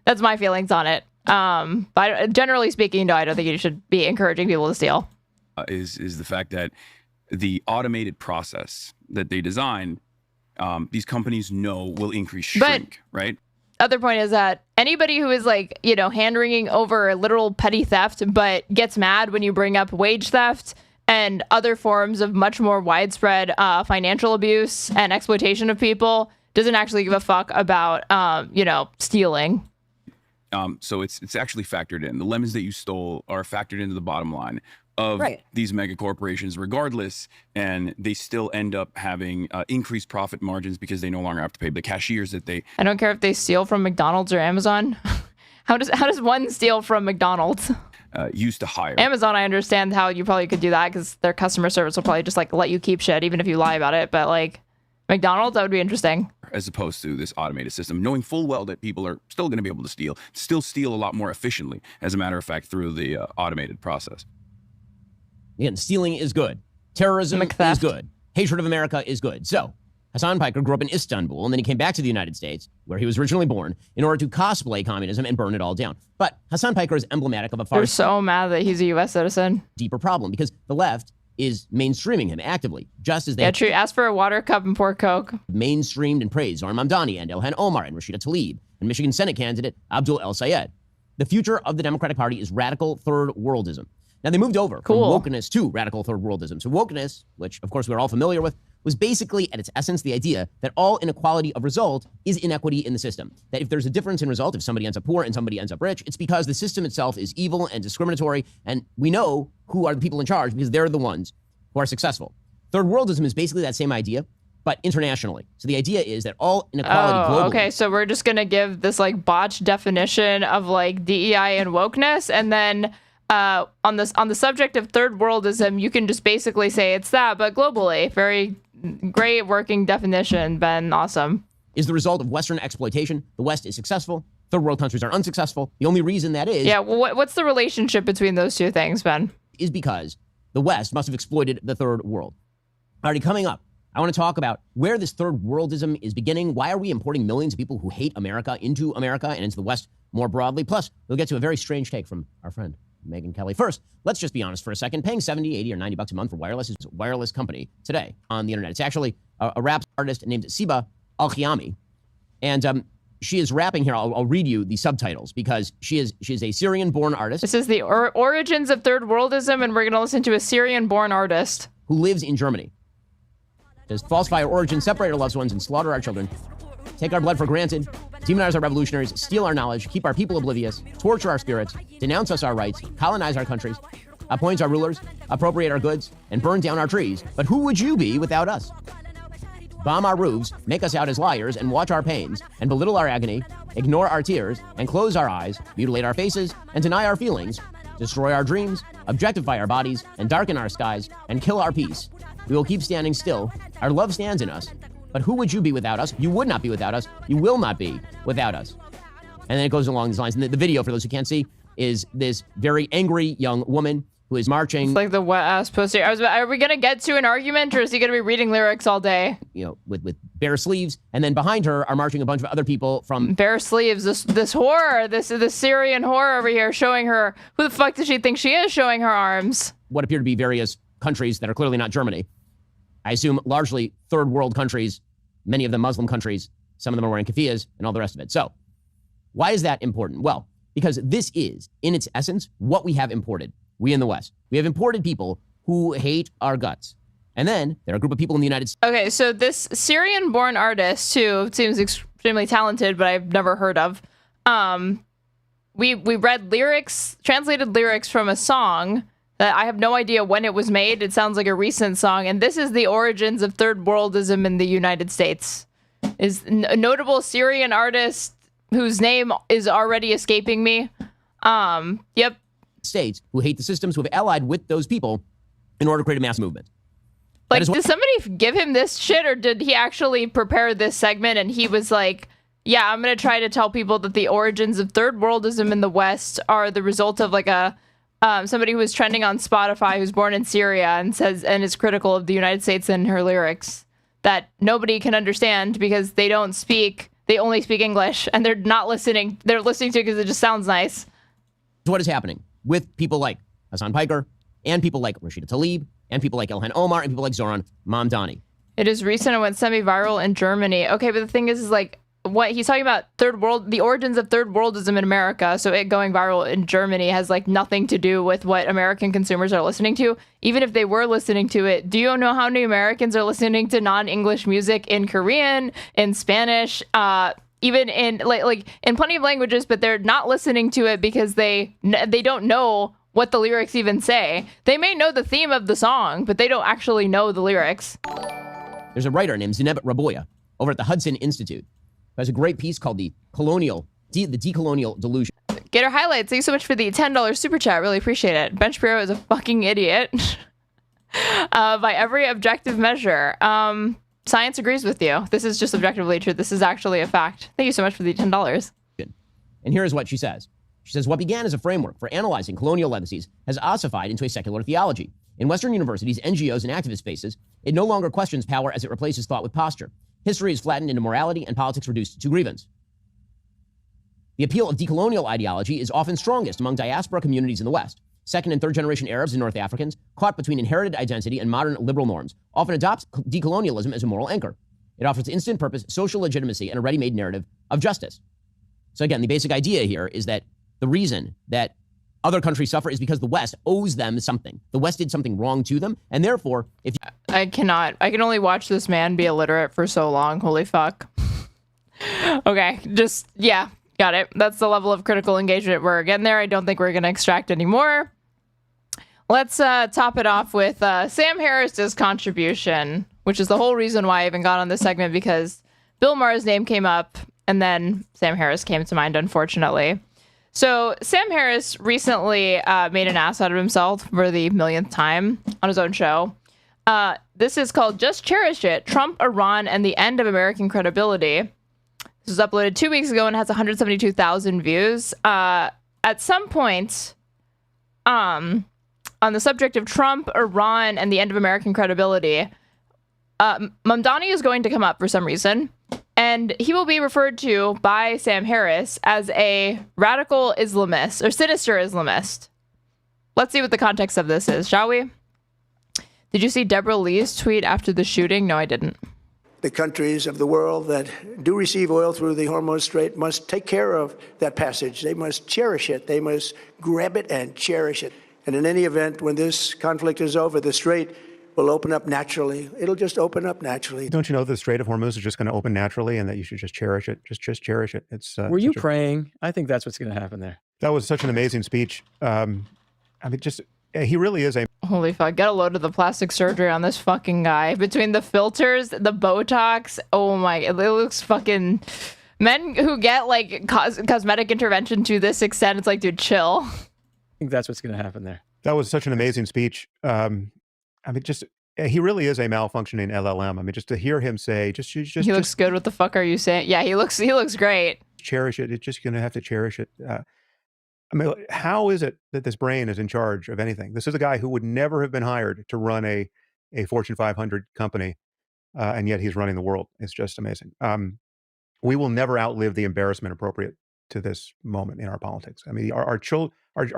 That's my feelings on it. But generally speaking, no, I don't think you should be encouraging people to steal. Is the fact that the automated process that they design, these companies know will increase shrink, right? Other point is that anybody who is like, hand-wringing over literal petty theft, but gets mad when you bring up wage theft and other forms of much more widespread financial abuse and exploitation of people, doesn't actually give a fuck about, stealing. So it's actually factored in. The lemons that you stole are factored into the bottom line of these mega corporations regardless, and they still end up having increased profit margins because they no longer have to pay the cashiers that they... I don't care if they steal from McDonald's or Amazon. How does one steal from McDonald's? Used to hire. Amazon, I understand how you probably could do that because their customer service will probably just like let you keep shit even if you lie about it, but like McDonald's, that would be interesting. As opposed to this automated system, knowing full well that people are still going to be able to still steal a lot more efficiently, as a matter of fact, through the automated process. Again, stealing is good. Terrorism is good. Hatred of America is good. So, Hasan Piker grew up in Istanbul, and then he came back to the United States, where he was originally born, in order to cosplay communism and burn it all down. But Hasan Piker is emblematic of a far... They're so mad that he's a U.S. citizen. ...deeper problem, because the left is mainstreaming him actively, just as they... Yeah, true. Ask for a water cup and pour Coke. ...mainstreamed and praised Zohran Mamdani and Ilhan Omar and Rashida Tlaib and Michigan Senate candidate Abdul El Sayed. The future of the Democratic Party is radical third worldism. Now, they moved over from wokeness to radical third worldism. So wokeness, which, of course, we're all familiar with, was basically, at its essence, the idea that all inequality of result is inequity in the system. That if there's a difference in result, if somebody ends up poor and somebody ends up rich, it's because the system itself is evil and discriminatory, and we know who are the people in charge because they're the ones who are successful. Third worldism is basically that same idea, but internationally. So the idea is that all inequality globally... Okay, so we're just going to give this, like, botched definition of, like, DEI and wokeness, and then... on the subject of third worldism, you can just basically say it's that, but globally. Very great working definition, Ben. Awesome. Is the result of Western exploitation. The West is successful. Third world countries are unsuccessful. The only reason that is... Yeah, well, what's the relationship between those two things, Ben? Is because the West must have exploited the third world. Alrighty, coming up, I want to talk about where this third worldism is beginning. Why are we importing millions of people who hate America into America and into the West more broadly? Plus, we'll get to a very strange take from our friend Megyn Kelly. First, let's just be honest for a second. Paying $70, $80, or $90 a month for wireless is a wireless company today on the internet. It's actually a rap artist named Siba Al-Khiyami. And she is rapping here. I'll read you the subtitles because she is a Syrian-born artist. This is the origins of third worldism, and we're going to listen to a Syrian-born artist who lives in Germany. Does falsify our origins, separate our loved ones, and slaughter our children. Take our blood for granted, demonize our revolutionaries, steal our knowledge, keep our people oblivious, torture our spirits, denounce us our rights, colonize our countries, appoint our rulers, appropriate our goods, and burn down our trees. But who would you be without us? Bomb our roofs, make us out as liars, and watch our pains, and belittle our agony, ignore our tears, and close our eyes, mutilate our faces, and deny our feelings, destroy our dreams, objectify our bodies, and darken our skies, and kill our peace. We will keep standing still. Our love stands in us. But who would you be without us? You would not be without us. You will not be without us. And then it goes along these lines. And the video, for those who can't see, is this very angry young woman who is marching. It's like the wet-ass pussy. Are we going to get to an argument, or is he going to be reading lyrics all day? You know, with bare sleeves. And then behind her are marching a bunch of other people from... Bare sleeves. This whore, this Syrian whore over here showing her... Who the fuck does she think she is showing her arms? What appear to be various countries that are clearly not Germany. I assume largely third world countries, many of them Muslim countries, some of them are wearing keffiyehs and all the rest of it. So why is that important? Well, because this is, in its essence, what we have imported, we in the West. We have imported people who hate our guts. And then there are a group of people in the United States. Okay, so this Syrian-born artist, who seems extremely talented, but I've never heard of, we read lyrics, translated lyrics from a song that I have no idea when it was made. It sounds like a recent song. And this is the origins of third worldism in the United States. Is a notable Syrian artist whose name is already escaping me. Yep. States who hate the systems, who have allied with those people in order to create a mass movement. Like, did somebody give him this shit, or did he actually prepare this segment and he was like, yeah, I'm going to try to tell people that the origins of third worldism in the West are the result of like somebody who was trending on Spotify who's born in Syria and is critical of the United States and her lyrics that nobody can understand because they only speak English and they're not listening. They're listening to it because it just sounds nice. What is happening with people like Hasan Piker and people like Rashida Tlaib and people like Ilhan Omar and people like Zohran Mamdani. It is recent and went semi-viral in Germany. Okay, but the thing is like, what he's talking about the origins of third worldism in America. So it going viral in Germany has like nothing to do with what American consumers are listening to. Even if they were listening to it, do you know how many Americans are listening to non-English music in Korean, in Spanish, even in like in plenty of languages, but they're not listening to it because they don't know what the lyrics even say. They may know the theme of the song, but they don't actually know the lyrics. There's a writer named Zineb Raboya over at the Hudson Institute. Has a great piece called the Decolonial Delusion. Gator Highlights, thank you so much for the $10 super chat. Really appreciate it. Ben Shapiro is a fucking idiot by every objective measure. Science agrees with you. This is just objectively true. This is actually a fact. Thank you so much for the $10. And here is what she says. She says, what began as a framework for analyzing colonial legacies has ossified into a secular theology. In Western universities, NGOs, and activist spaces, it no longer questions power as it replaces thought with posture. History is flattened into morality and politics reduced to grievance. The appeal of decolonial ideology is often strongest among diaspora communities in the West. Second and third generation Arabs and North Africans, caught between inherited identity and modern liberal norms, often adopt decolonialism as a moral anchor. It offers instant purpose, social legitimacy, and a ready-made narrative of justice. So again, the basic idea here is that the reason that other countries suffer is because the West owes them something. The West did something wrong to them, and therefore, if I can only watch this man be illiterate for so long. Holy fuck. Okay, got it. That's the level of critical engagement we're getting there. I don't think we're going to extract any more. Let's top it off with Sam Harris's contribution, which is the whole reason why I even got on this segment, because Bill Maher's name came up, and then Sam Harris came to mind, unfortunately. So Sam Harris recently made an ass out of himself for the millionth time on his own show. This is called Just Cherish It, Trump, Iran, and the End of American Credibility. This was uploaded 2 weeks ago and has 172,000 views. At some point, on the subject of Trump, Iran, and the end of American credibility, Mamdani is going to come up for some reason. And he will be referred to by Sam Harris as a radical Islamist or sinister Islamist. Let's see what the context of this is, shall we? Did you see Deborah Lee's tweet after the shooting? No, I didn't. The countries of the world that do receive oil through the Hormuz Strait must take care of that passage. They must cherish it. They must grab it and cherish it. And in any event, when this conflict is over, the Strait will open up naturally. It'll just open up naturally. Don't you know the Strait of Hormuz is just going to open naturally and that you should just cherish it? Just cherish it. It's. Were you praying? I think that's what's going to happen there. That was such an amazing speech. I mean, he really is a. Holy fuck, get a load of the plastic surgery on this fucking guy. Between the filters, the Botox, oh my, it looks fucking. Men who get like cosmetic intervention to this extent, it's like, dude, chill. I think that's what's going to happen there. That was such an amazing speech. I mean, he really is a malfunctioning LLM. I mean, just to hear him say, he looks good. What the fuck are you saying? Yeah, he looks great. Cherish it. It's just going to have to cherish it. I mean, how is it that this brain is in charge of anything? This is a guy who would never have been hired to run a Fortune 500 company, and yet he's running the world. It's just amazing. We will never outlive the embarrassment appropriate to this moment in our politics. I mean, our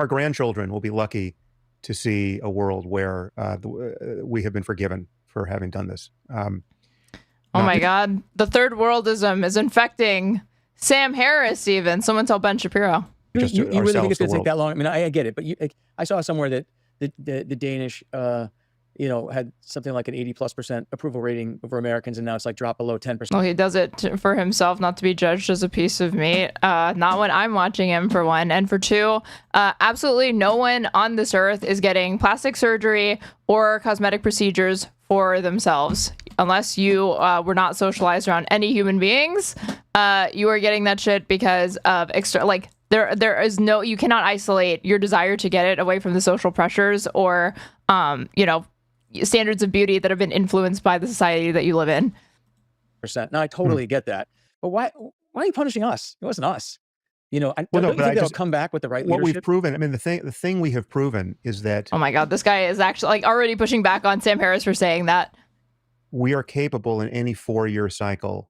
grandchildren will be lucky to see a world where we have been forgiven for having done this. Oh my God. The third worldism is infecting Sam Harris even. Someone tell Ben Shapiro. You really think it's going to take that long? I mean, I get it, but I saw somewhere that the Danish, had something like an 80+% approval rating over Americans, and now it's like dropped below 10%. Well, he does it for himself, not to be judged as a piece of meat. Not when I'm watching him, for one. And for two, absolutely no one on this earth is getting plastic surgery or cosmetic procedures for themselves. Unless you were not socialized around any human beings, you are getting that shit because of extra, like, there is no, you cannot isolate your desire to get it away from the social pressures or, standards of beauty that have been influenced by the society that you live in. No, I totally get that. But why are you punishing us? It wasn't us. Don't you think they'll come back with the right what leadership? we've proven, I mean, the thing we have proven is that Oh my God, this guy is actually like already pushing back on Sam Harris for saying that. we are capable in any 4-year cycle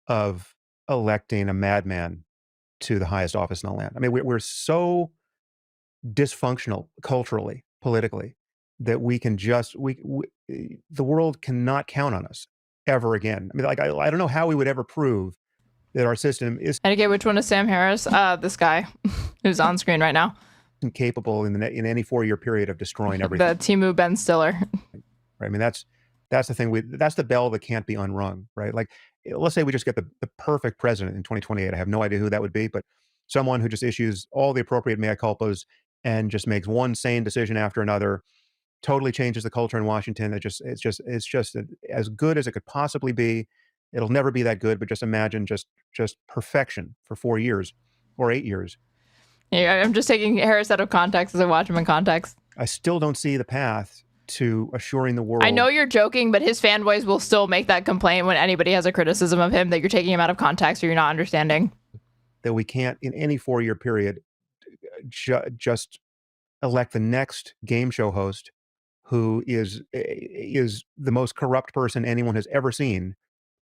of electing a madman to the highest office in the land. I mean, we're so dysfunctional culturally, politically, that we can just the world cannot count on us ever again. I mean, like I don't know how we would ever prove that our system is And again, which one is Sam Harris? This guy who's on screen right now. incapable in any 4-year period of destroying everything. The Timu Ben Stiller. Right? I mean, that's the thing. That's the bell that can't be unrung. Right? Like, let's say we just get the perfect president in 2028. I have no idea who that would be, but someone who just issues all the appropriate mea culpas and just makes one sane decision after another, totally changes the culture in Washington. It's just as good as it could possibly be. It'll never be that good, but just imagine just perfection for 4 years or 8 years. Yeah, I'm just taking Harris out of context as I watch him in context. I still don't see the path to assuring the world. I know you're joking, but his fanboys will still make that complaint when anybody has a criticism of him that you're taking him out of context or you're not understanding. That we can't, in any 4-year period, just elect the next game show host who is the most corrupt person anyone has ever seen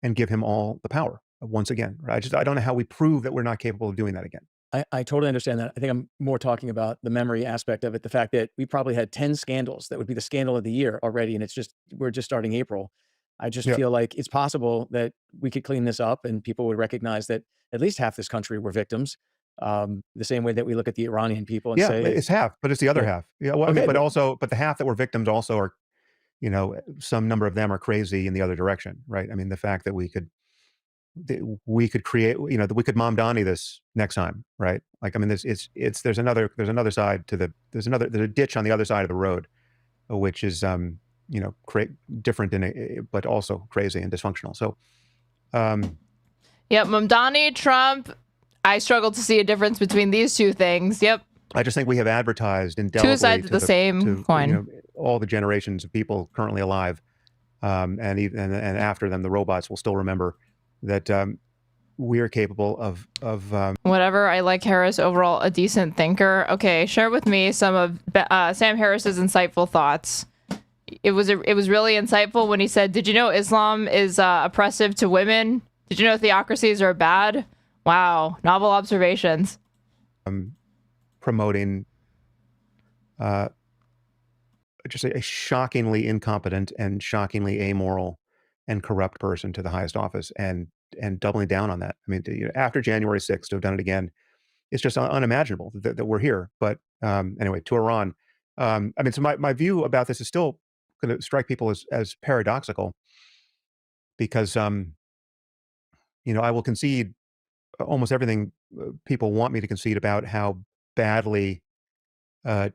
and give him all the power once again. Right? I don't know how we prove that we're not capable of doing that again. I totally understand that. I think I'm more talking about the memory aspect of it. The fact that we probably had 10 scandals that would be the scandal of the year already. And we're just starting April. I just feel like it's possible that we could clean this up and people would recognize that at least half this country were victims. The same way that we look at the Iranian people and say it's half, but it's the other half. Yeah. Well, Okay, but the half that were victims also are, some number of them are crazy in the other direction. Right. I mean, the fact that we could create, that we could Mamdani this next time, right? Like, I mean, there's another side to there's a ditch on the other side of the road, which is, different but also crazy and dysfunctional. So, Yep, Mamdani, Trump. I struggle to see a difference between these two things. Yep. I just think we have advertised indelibly Two sides of the same coin. All the generations of people currently alive, and after them, the robots will still remember that we are capable of whatever. I like Harris overall, a decent thinker. Okay, share with me some of Sam Harris's insightful thoughts. It was really insightful when he said, "Did you know Islam is oppressive to women? Did you know theocracies are bad?" Wow, novel observations. Promoting just a shockingly incompetent and shockingly amoral and corrupt person to the highest office, and doubling down on that. I mean, after January 6th, to have done it again, it's just unimaginable that we're here. But anyway, to Iran. I mean, so my view about this is still going to strike people as paradoxical, because I will concede almost everything people want me to concede about how badly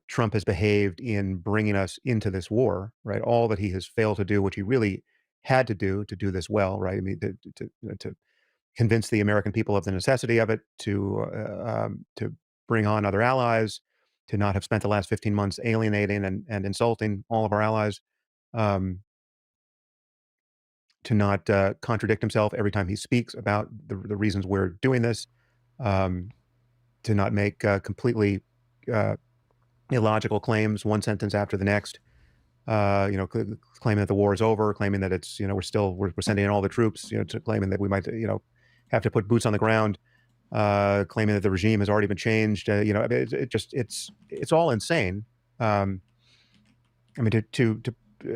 Trump has behaved in bringing us into this war, right? All that he has failed to do, which he really had to do this well, right? I mean, to convince the American people of the necessity of it, to bring on other allies, to not have spent the last 15 months alienating and insulting all of our allies, to not contradict himself every time he speaks about the reasons we're doing this, to not make completely illogical claims one sentence after the next, claiming that the war is over, claiming that it's, we're sending in all the troops, to claiming that we might, have to put boots on the ground, claiming that the regime has already been changed. It's all insane. I mean, to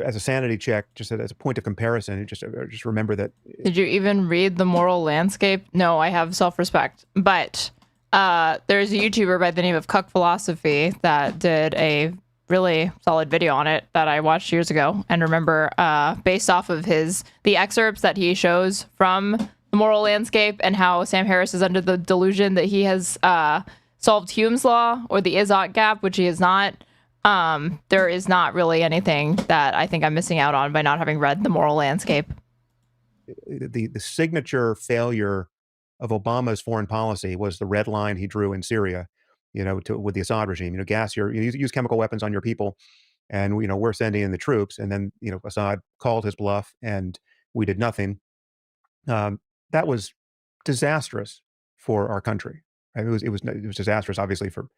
as a sanity check, just as a point of comparison, just remember that. Did you even read The Moral Landscape? No, I have self-respect. But there's a YouTuber by the name of Cuck Philosophy that did a really solid video on it that I watched years ago, and remember, based off of the excerpts that he shows from The Moral Landscape and how Sam Harris is under the delusion that he has solved Hume's law or the Izot gap, which he has not. There is not really anything that I think I'm missing out on by not having read The Moral Landscape. The signature failure of Obama's foreign policy was the red line he drew in Syria, with the Assad regime. Use chemical weapons on your people, and we're sending in the troops, and then Assad called his bluff, and we did nothing. That was disastrous for our country. Right? It was disastrous, obviously, for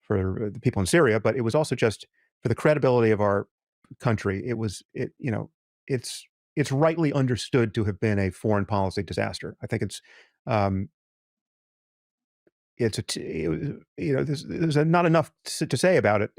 the people in Syria, but it was also just for the credibility of our country. It's rightly understood to have been a foreign policy disaster. I think there's not enough to say about it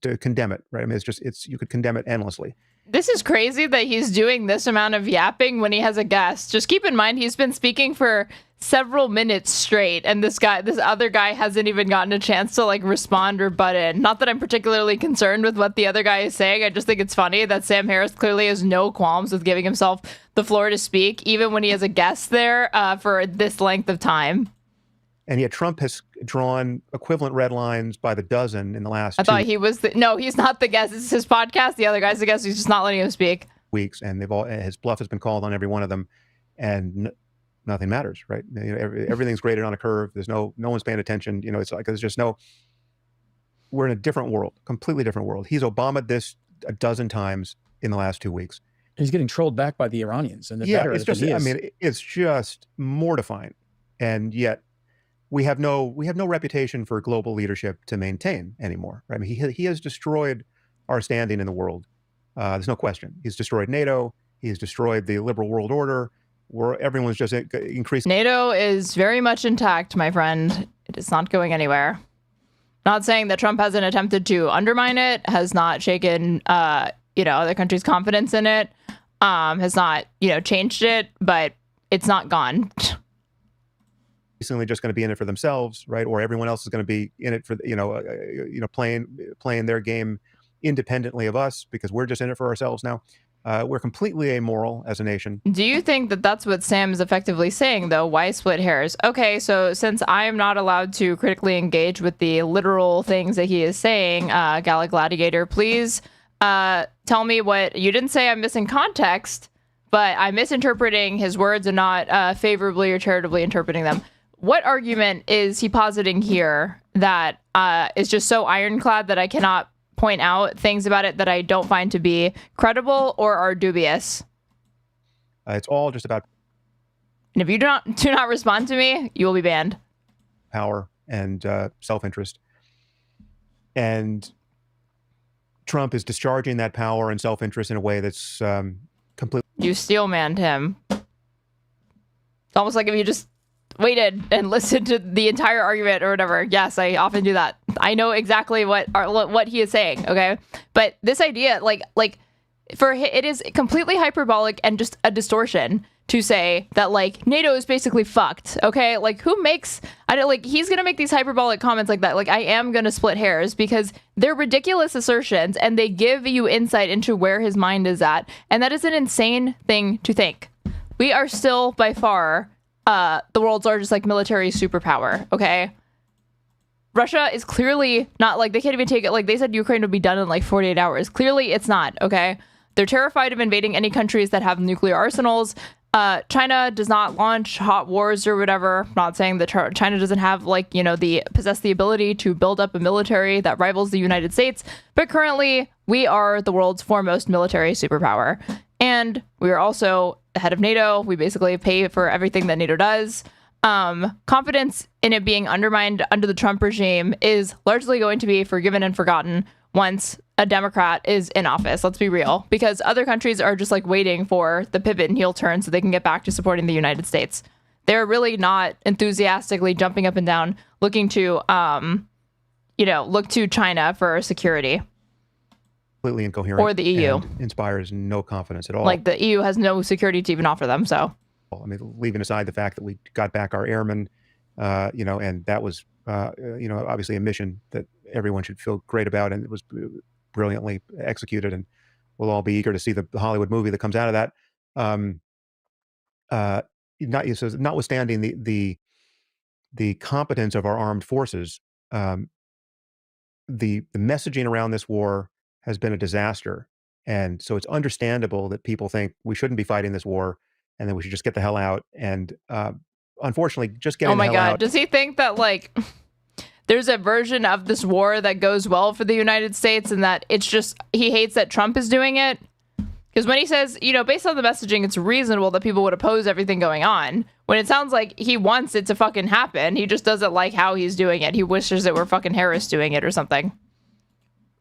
to condemn it, right? I mean, you could condemn it endlessly. This is crazy that he's doing this amount of yapping when he has a guest. Just keep in mind, he's been speaking for several minutes straight, and this other guy hasn't even gotten a chance to respond or butt in. Not that I'm particularly concerned with what the other guy is saying. I just think it's funny that Sam Harris clearly has no qualms with giving himself the floor to speak, even when he has a guest there for this length of time. And yet Trump has drawn equivalent red lines by the dozen in the last I thought he was no, he's not the guest. It's his podcast. The other guy's the guest. He's just not letting him speak. Weeks, and his bluff has been called on every one of them, and nothing matters, right? Everything's graded on a curve. There's no one's paying attention. It's like there's just we're in a different world, completely different world. He's Obama'd this a dozen times in the last 2 weeks. He's getting trolled back by the Iranians, and it's just it's just mortifying, and yet we have no reputation for global leadership to maintain anymore. Right? I mean, he has destroyed our standing in the world. There's no question. He's destroyed NATO. He's destroyed the liberal world order, where everyone's just increasing. NATO is very much intact, my friend. It is not going anywhere. Not saying that Trump hasn't attempted to undermine it, has not shaken, other countries' confidence in it, has not, changed it, but it's not gone. Recently just going to be in it for themselves, right? Or everyone else is going to be in it for, playing their game independently of us, because we're just in it for ourselves now. We're completely amoral as a nation. Do you think that that's what Sam is effectively saying, though? Why split hairs? Okay, so since I am not allowed to critically engage with the literal things that he is saying, Gala Gladiator, please tell me what you didn't say. I'm missing context, but I'm misinterpreting his words and not favorably or charitably interpreting them. What argument is he positing here that is just so ironclad that I cannot point out things about it that I don't find to be credible or are dubious? It's all just about. And if you do not respond to me, you will be banned. Power and self-interest. And Trump is discharging that power and self-interest in a way that's completely. You steel-manned him. It's almost like if you just waited and listened to the entire argument or whatever. Yes, I often do that. I know exactly what he is saying, okay? But this idea, it is completely hyperbolic and just a distortion to say that NATO is basically fucked, okay? He's gonna make these hyperbolic comments like that. I am gonna split hairs because they're ridiculous assertions and they give you insight into where his mind is at, and that is an insane thing to think. We are still by far the world's largest military superpower, okay? Russia is clearly not they can't even take it. They said Ukraine would be done in 48 hours. Clearly it's not, okay? They're terrified of invading any countries that have nuclear arsenals. China does not launch hot wars or whatever. I'm not saying that China doesn't have possess the ability to build up a military that rivals the United States, but currently we are the world's foremost military superpower. And we are also the head of NATO. We basically pay for everything that NATO does. Confidence in it being undermined under the Trump regime is largely going to be forgiven and forgotten once a Democrat is in office. Let's be real, because other countries are just waiting for the pivot and heel turn so they can get back to supporting the United States. They're really not enthusiastically jumping up and down looking to, look to China for security. Completely incoherent. Or the EU. And inspires no confidence at all. The EU has no security to even offer them, so. I mean, leaving aside the fact that we got back our airmen, and that was, obviously a mission that everyone should feel great about, and it was brilliantly executed, and we'll all be eager to see the Hollywood movie that comes out of that. Notwithstanding the competence of our armed forces, the messaging around this war has been a disaster, and so it's understandable that people think we shouldn't be fighting this war, and that we should just get the hell out. And unfortunately, just getting the hell out. Does he think that there's a version of this war that goes well for the United States, and that it's just he hates that Trump is doing it. Because when he says, you know, based on the messaging, it's reasonable that people would oppose everything going on. When it sounds like he wants it to fucking happen, he just doesn't like how he's doing it. He wishes it were fucking Harris doing it or something.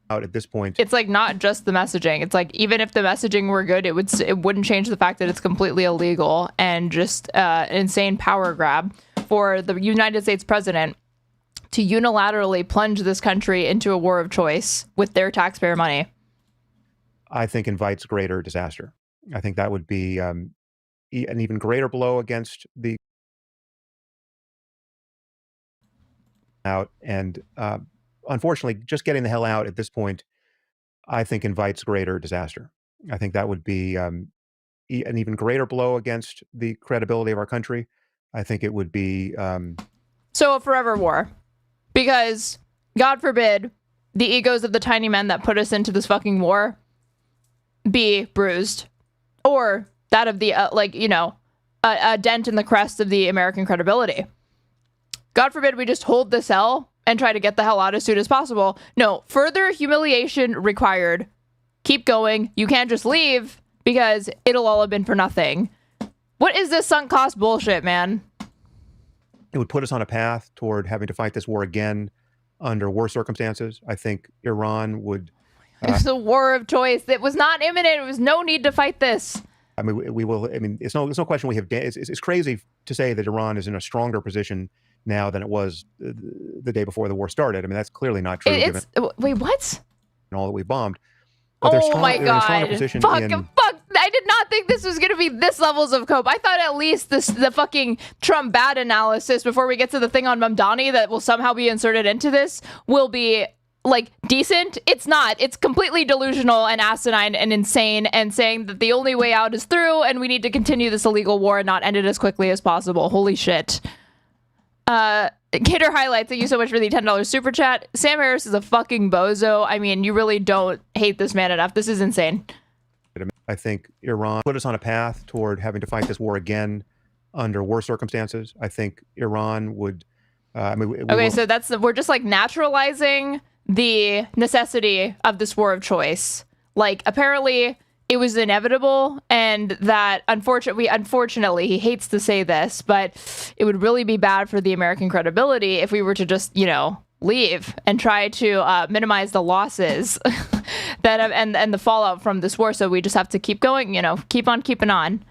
Out at this point, it's like not just the messaging. It's like even if the messaging were good, it wouldn't change the fact that it's completely illegal and just an insane power grab for the United States president to unilaterally plunge this country into a war of choice with their taxpayer money. I think invites greater disaster. I think that would be an even greater blow against the out. And unfortunately, just getting the hell out at this point, I think invites greater disaster. I think that would be an even greater blow against the credibility of our country. I think it would be so a forever war, because God forbid the egos of the tiny men that put us into this fucking war be bruised, or that of the a dent in the crest of the American credibility. God forbid we just hold this L and try to get the hell out as soon as possible. No, further humiliation required. Keep going. You can't just leave because it'll all have been for nothing. What is this sunk cost bullshit, man? It would put us on a path toward having to fight this war again under worse circumstances. I think Iran would. It was a war of choice. It was not imminent. There was no need to fight this. I mean, we will. I mean, it's no question we have. It's crazy to say that Iran is in a stronger position now than it was the day before the war started. I mean, that's clearly not true. Wait, what? And all that we bombed. But they're strong, my they're in a stronger God. position Fuck. I did not think this was going to be this levels of cope. I thought at least the fucking Trump bad analysis before we get to the thing on Mamdani that will somehow be inserted into this will be like decent. It's not. It's completely delusional and asinine and insane, and saying that the only way out is through and we need to continue this illegal war and not end it as quickly as possible. Holy shit. Gator Highlights, thank you so much for the $10 super chat. Sam Harris is a fucking bozo. I mean, you really don't hate this man enough. This is insane. I think Iran put us on a path toward having to fight this war again under worse circumstances. I think Iran would. So we're just like naturalizing the necessity of this war of choice. Like apparently it was inevitable, and that unfortunately, he hates to say this, but it would really be bad for the American credibility if we were to just, leave and try to minimize the losses that and the fallout from this war. So we just have to keep going, keep on keeping on.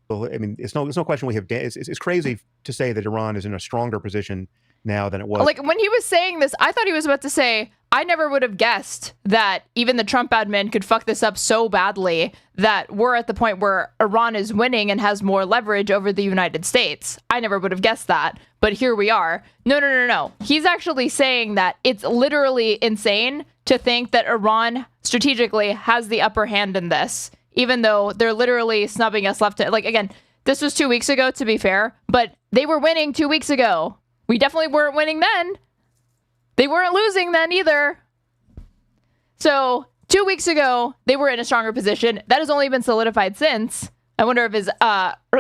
Well, I mean, it's no question we have. It's crazy to say that Iran is in a stronger position now than it was. Like when he was saying this, I thought he was about to say, I never would have guessed that even the Trump admin could fuck this up so badly that we're at the point where Iran is winning and has more leverage over the United States. I never would have guessed that, but here we are. No. He's actually saying that it's literally insane to think that Iran strategically has the upper hand in this, even though they're literally snubbing us left. Like, again, this was 2 weeks ago, to be fair, but they were winning 2 weeks ago. We definitely weren't winning then. They weren't losing then either. So 2 weeks ago, they were in a stronger position. That has only been solidified since. I wonder if his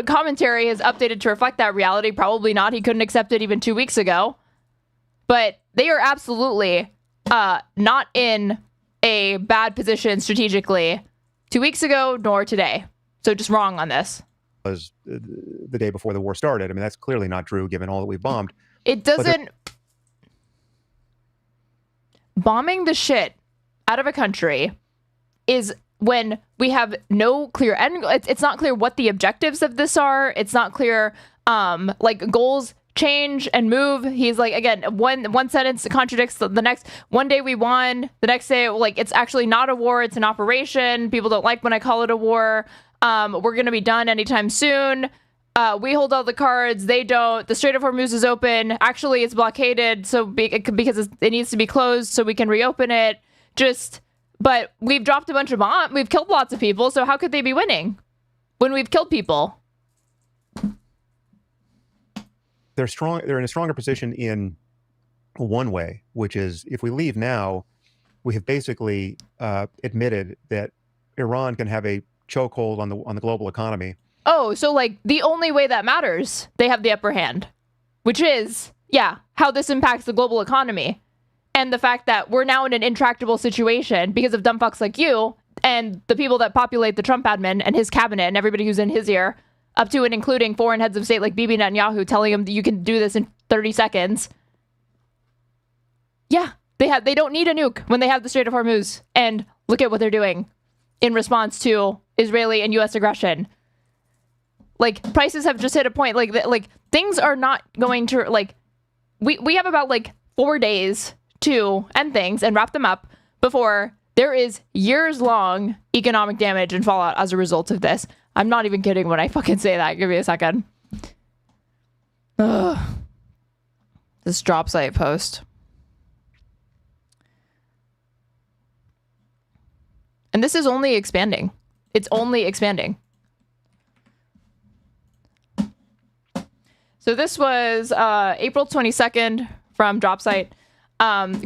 commentary has updated to reflect that reality. Probably not. He couldn't accept it even 2 weeks ago. But they are absolutely not in a bad position strategically 2 weeks ago, nor today. So just wrong on this. Was the day before the war started. I mean, that's clearly not true given all that we've bombed. It doesn't. Bombing the shit out of a country is when we have no clear end. It's not clear what the objectives of this are. It's not clear, like goals change and move. He's like, again, one sentence contradicts the next. One day we won. The next day, like, it's actually not a war. It's an operation. People don't like when I call it a war. We're going to be done anytime soon. We hold all the cards. They don't. The Strait of Hormuz is open. Actually, it's blockaded because it needs to be closed so we can reopen it. But we've dropped a bunch of bombs. We've killed lots of people. So how could they be winning when we've killed people? They're strong. They're in a stronger position in one way, which is if we leave now, we have basically admitted that Iran can have a chokehold on the global economy. Oh, so like the only way that matters, they have the upper hand, which is Yeah, how this impacts the global economy. And the fact that we're now in an intractable situation because of dumb fucks like you and the people that populate the Trump admin and his cabinet and everybody who's in his ear, up to and including foreign heads of state like Bibi Netanyahu telling him that you can do this in 30 seconds. Yeah, they don't need a nuke when they have the Strait of Hormuz. And look at what they're doing in response to Israeli and U.S. aggression. Like, prices have just hit a point. Like things are not going to, like, we have about, like, 4 days to end things and wrap them up before there is years-long economic damage and fallout as a result of this. I'm not even kidding when I fucking say that. Give me a second. Ugh. This drop site post. And this is only expanding. It's only expanding. So this was April 22nd from DropSite.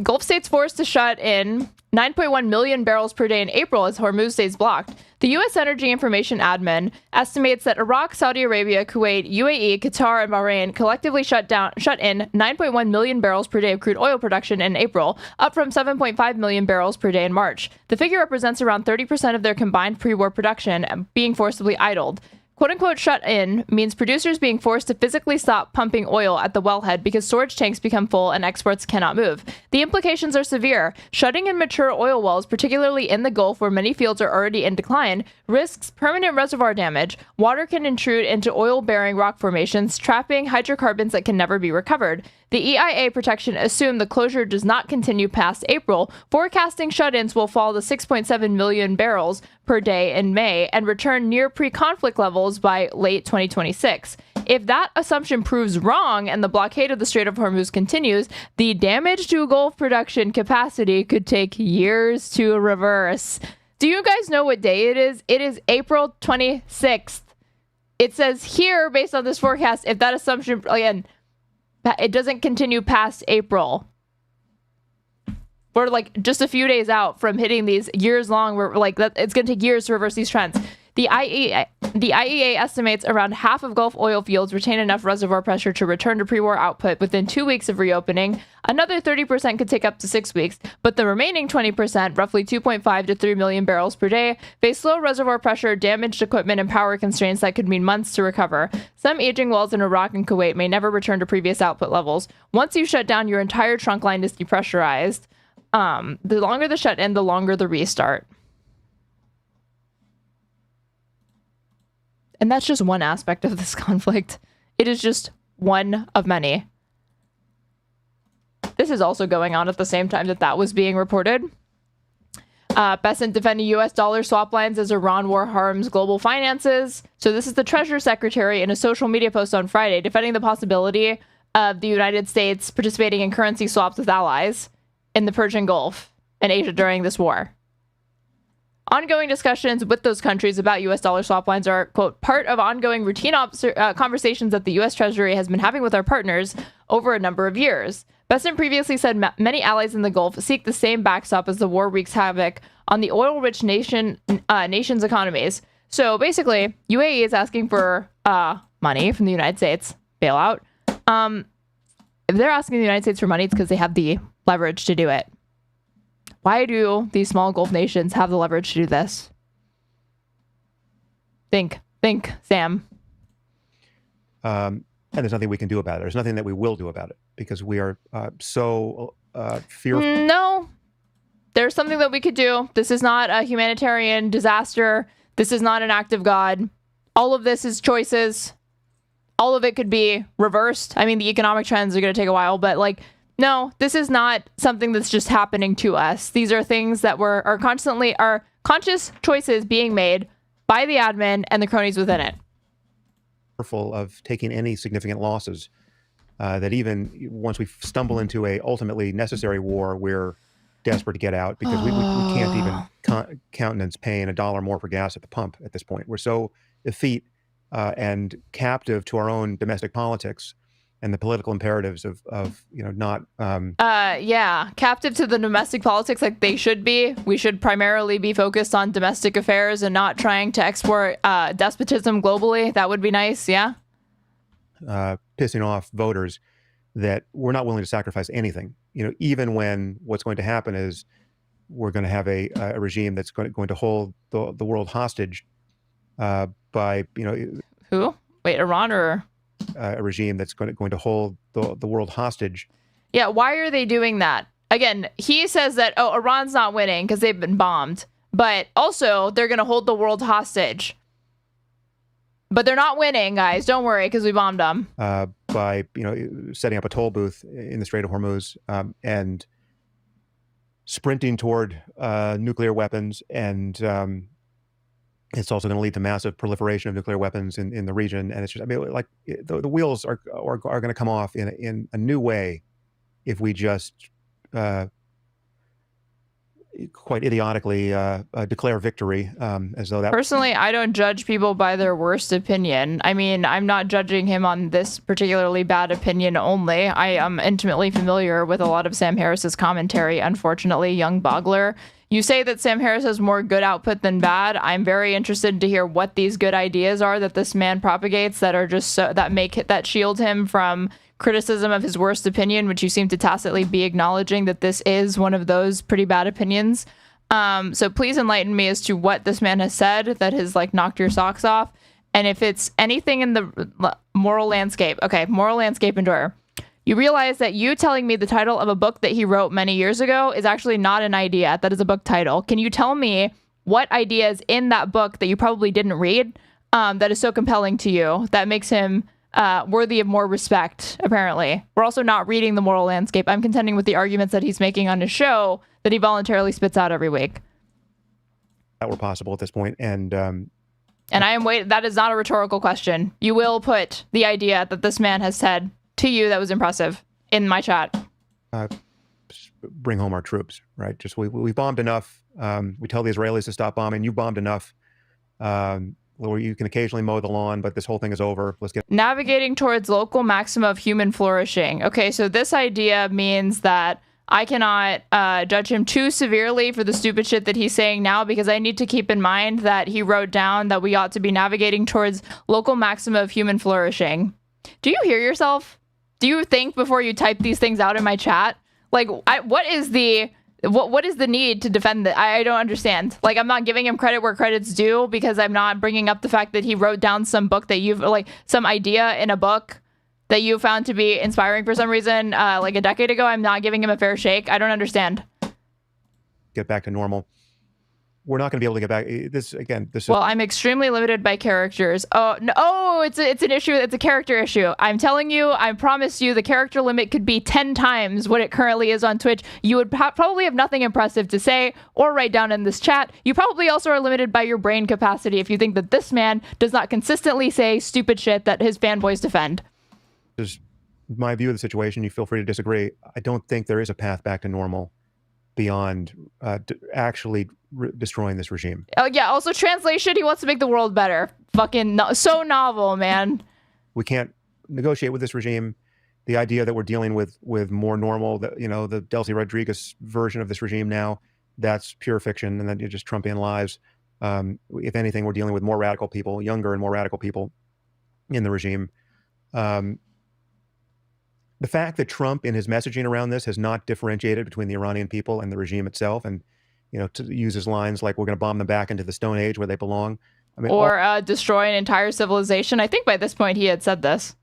Gulf states forced to shut in 9.1 million barrels per day in April as Hormuz stays blocked. The U.S. Energy Information Admin estimates that Iraq, Saudi Arabia, Kuwait, UAE, Qatar, and Bahrain collectively shut in 9.1 million barrels per day of crude oil production in April, up from 7.5 million barrels per day in March. The figure represents around 30% of their combined pre-war production being forcibly idled. Quote-unquote shut-in means producers being forced to physically stop pumping oil at the wellhead because storage tanks become full and exports cannot move. The implications are severe. Shutting in mature oil wells, particularly in the Gulf where many fields are already in decline, risks permanent reservoir damage. Water can intrude into oil-bearing rock formations, trapping hydrocarbons that can never be recovered. The EIA protection assumed the closure does not continue past April, forecasting shut-ins will fall to 6.7 million barrels per day in May and return near pre-conflict levels by late 2026. If that assumption proves wrong and the blockade of the Strait of Hormuz continues, the damage to Gulf production capacity could take years to reverse. Do you guys know what day it is? It is April 26th. It says here, based on this forecast, if that assumption, again, it doesn't continue past April. We're like just a few days out from hitting these years long. We're like, it's going to take years to reverse these trends. The IEA estimates around half of Gulf oil fields retain enough reservoir pressure to return to pre-war output within 2 weeks of reopening. Another 30% could take up to 6 weeks, but the remaining 20%, roughly 2.5 to 3 million barrels per day, face low reservoir pressure, damaged equipment, and power constraints that could mean months to recover. Some aging wells in Iraq and Kuwait may never return to previous output levels. Once you shut down, your entire trunk line is depressurized. The longer the shut-in, the longer the restart. And that's just one aspect of this conflict. It is just one of many. This is also going on at the same time that was being reported. Bessent defending U.S. dollar swap lines as Iran war harms global finances. So this is the Treasury Secretary in a social media post on Friday defending the possibility of the United States participating in currency swaps with allies in the Persian Gulf and Asia during this war. Ongoing discussions with those countries about U.S. dollar swap lines are, quote, part of ongoing routine conversations that the U.S. Treasury has been having with our partners over a number of years. Bessent previously said many allies in the Gulf seek the same backstop as the war wreaks havoc on the oil-rich nation's economies. So basically, UAE is asking for money from the United States, bailout. If they're asking the United States for money, it's because they have the leverage to do it. Why do these small Gulf nations have the leverage to do this? Think, Sam. And there's nothing we can do about it. There's nothing that we will do about it because we are so fearful. No, there's something that we could do. This is not a humanitarian disaster. This is not an act of God. All of this is choices. All of it could be reversed. I mean, the economic trends are going to take a while, but like, no, this is not something that's just happening to us. These are things that are conscious choices being made by the admin and the cronies within it. Fearful of taking any significant losses, that even once we stumble into a ultimately necessary war, we're desperate to get out because we can't even countenance paying $1 more for gas at the pump at this point. We're so effete and captive to our own domestic politics and the political imperatives of not captive to the domestic politics like they should be. We should primarily be focused on domestic affairs and not trying to export despotism globally. That would be nice. Pissing off voters that we're not willing to sacrifice anything. Even when what's going to happen is we're going to have a regime that's going to hold the world hostage by Who? Wait, Iran or a regime that's going to hold the world hostage. Yeah, why are they doing that? Again, he says that Iran's not winning because they've been bombed, but also they're going to hold the world hostage. But they're not winning, guys. Don't worry, because we bombed them. By setting up a toll booth in the Strait of Hormuz and sprinting toward nuclear weapons, and it's also going to lead to massive proliferation of nuclear weapons in the region. And it's just, the wheels are going to come off in a new way if we just quite idiotically declare victory, as though that. Personally, I don't judge people by their worst opinion. I mean, I'm not judging him on this particularly bad opinion only. I am intimately familiar with a lot of Sam Harris's commentary. Unfortunately, young Butler, you say that Sam Harris has more good output than bad. I'm very interested to hear what these good ideas are that this man propagates that are just that shield him from criticism of his worst opinion, which you seem to tacitly be acknowledging that this is one of those pretty bad opinions. So please enlighten me as to what this man has said that has knocked your socks off. And if it's anything in the moral landscape, okay, moral landscape endurer. You realize that you telling me the title of a book that he wrote many years ago is actually not an idea. That is a book title. Can you tell me what ideas in that book that you probably didn't read that is so compelling to you that makes him worthy of more respect, apparently? We're also not reading the moral landscape. I'm contending with the arguments that he's making on his show that he voluntarily spits out every week. That were possible at this point. And I am waiting. That is not a rhetorical question. You will put the idea that this man has said to you that was impressive in my chat. Bring home our troops, right? Just we bombed enough. We tell the Israelis to stop bombing. You bombed enough. Where you can occasionally mow the lawn, but this whole thing is over. Let's get navigating towards local maxima of human flourishing. Okay, so this idea means that I cannot judge him too severely for the stupid shit that he's saying now, because I need to keep in mind that he wrote down that we ought to be navigating towards local maxima of human flourishing. Do you hear yourself? Do you think before you type these things out in my chat? What is the need to defend that? I don't understand. I'm not giving him credit where credit's due, because I'm not bringing up the fact that he wrote down some book that you've some idea in a book that you found to be inspiring for some reason, a decade ago. I'm not giving him a fair shake. I don't understand. Get back to normal. We're not going to be able to get back. This is. Well, I'm extremely limited by characters. Oh, no. Oh, it's an issue. It's a character issue. I'm telling you, I promise you, the character limit could be 10 times what it currently is on Twitch. You would probably have nothing impressive to say or write down in this chat. You probably also are limited by your brain capacity if you think that this man does not consistently say stupid shit that his fanboys defend. This is my view of the situation. You feel free to disagree. I don't think there is a path back to normal beyond actually destroying this regime. Oh yeah. Also, translation. He wants to make the world better. Fucking so novel, man. We can't negotiate with this regime. The idea that we're dealing with more normal, the Delcy Rodriguez version of this regime now, that's pure fiction, and then you're just Trumpian lies. If anything, we're dealing with more radical people, younger and more radical people in the regime. The fact that Trump in his messaging around this has not differentiated between the Iranian people and the regime itself, and to use his lines like we're going to bomb them back into the Stone Age where they belong. I mean, or destroy an entire civilization. I think by this point he had said this.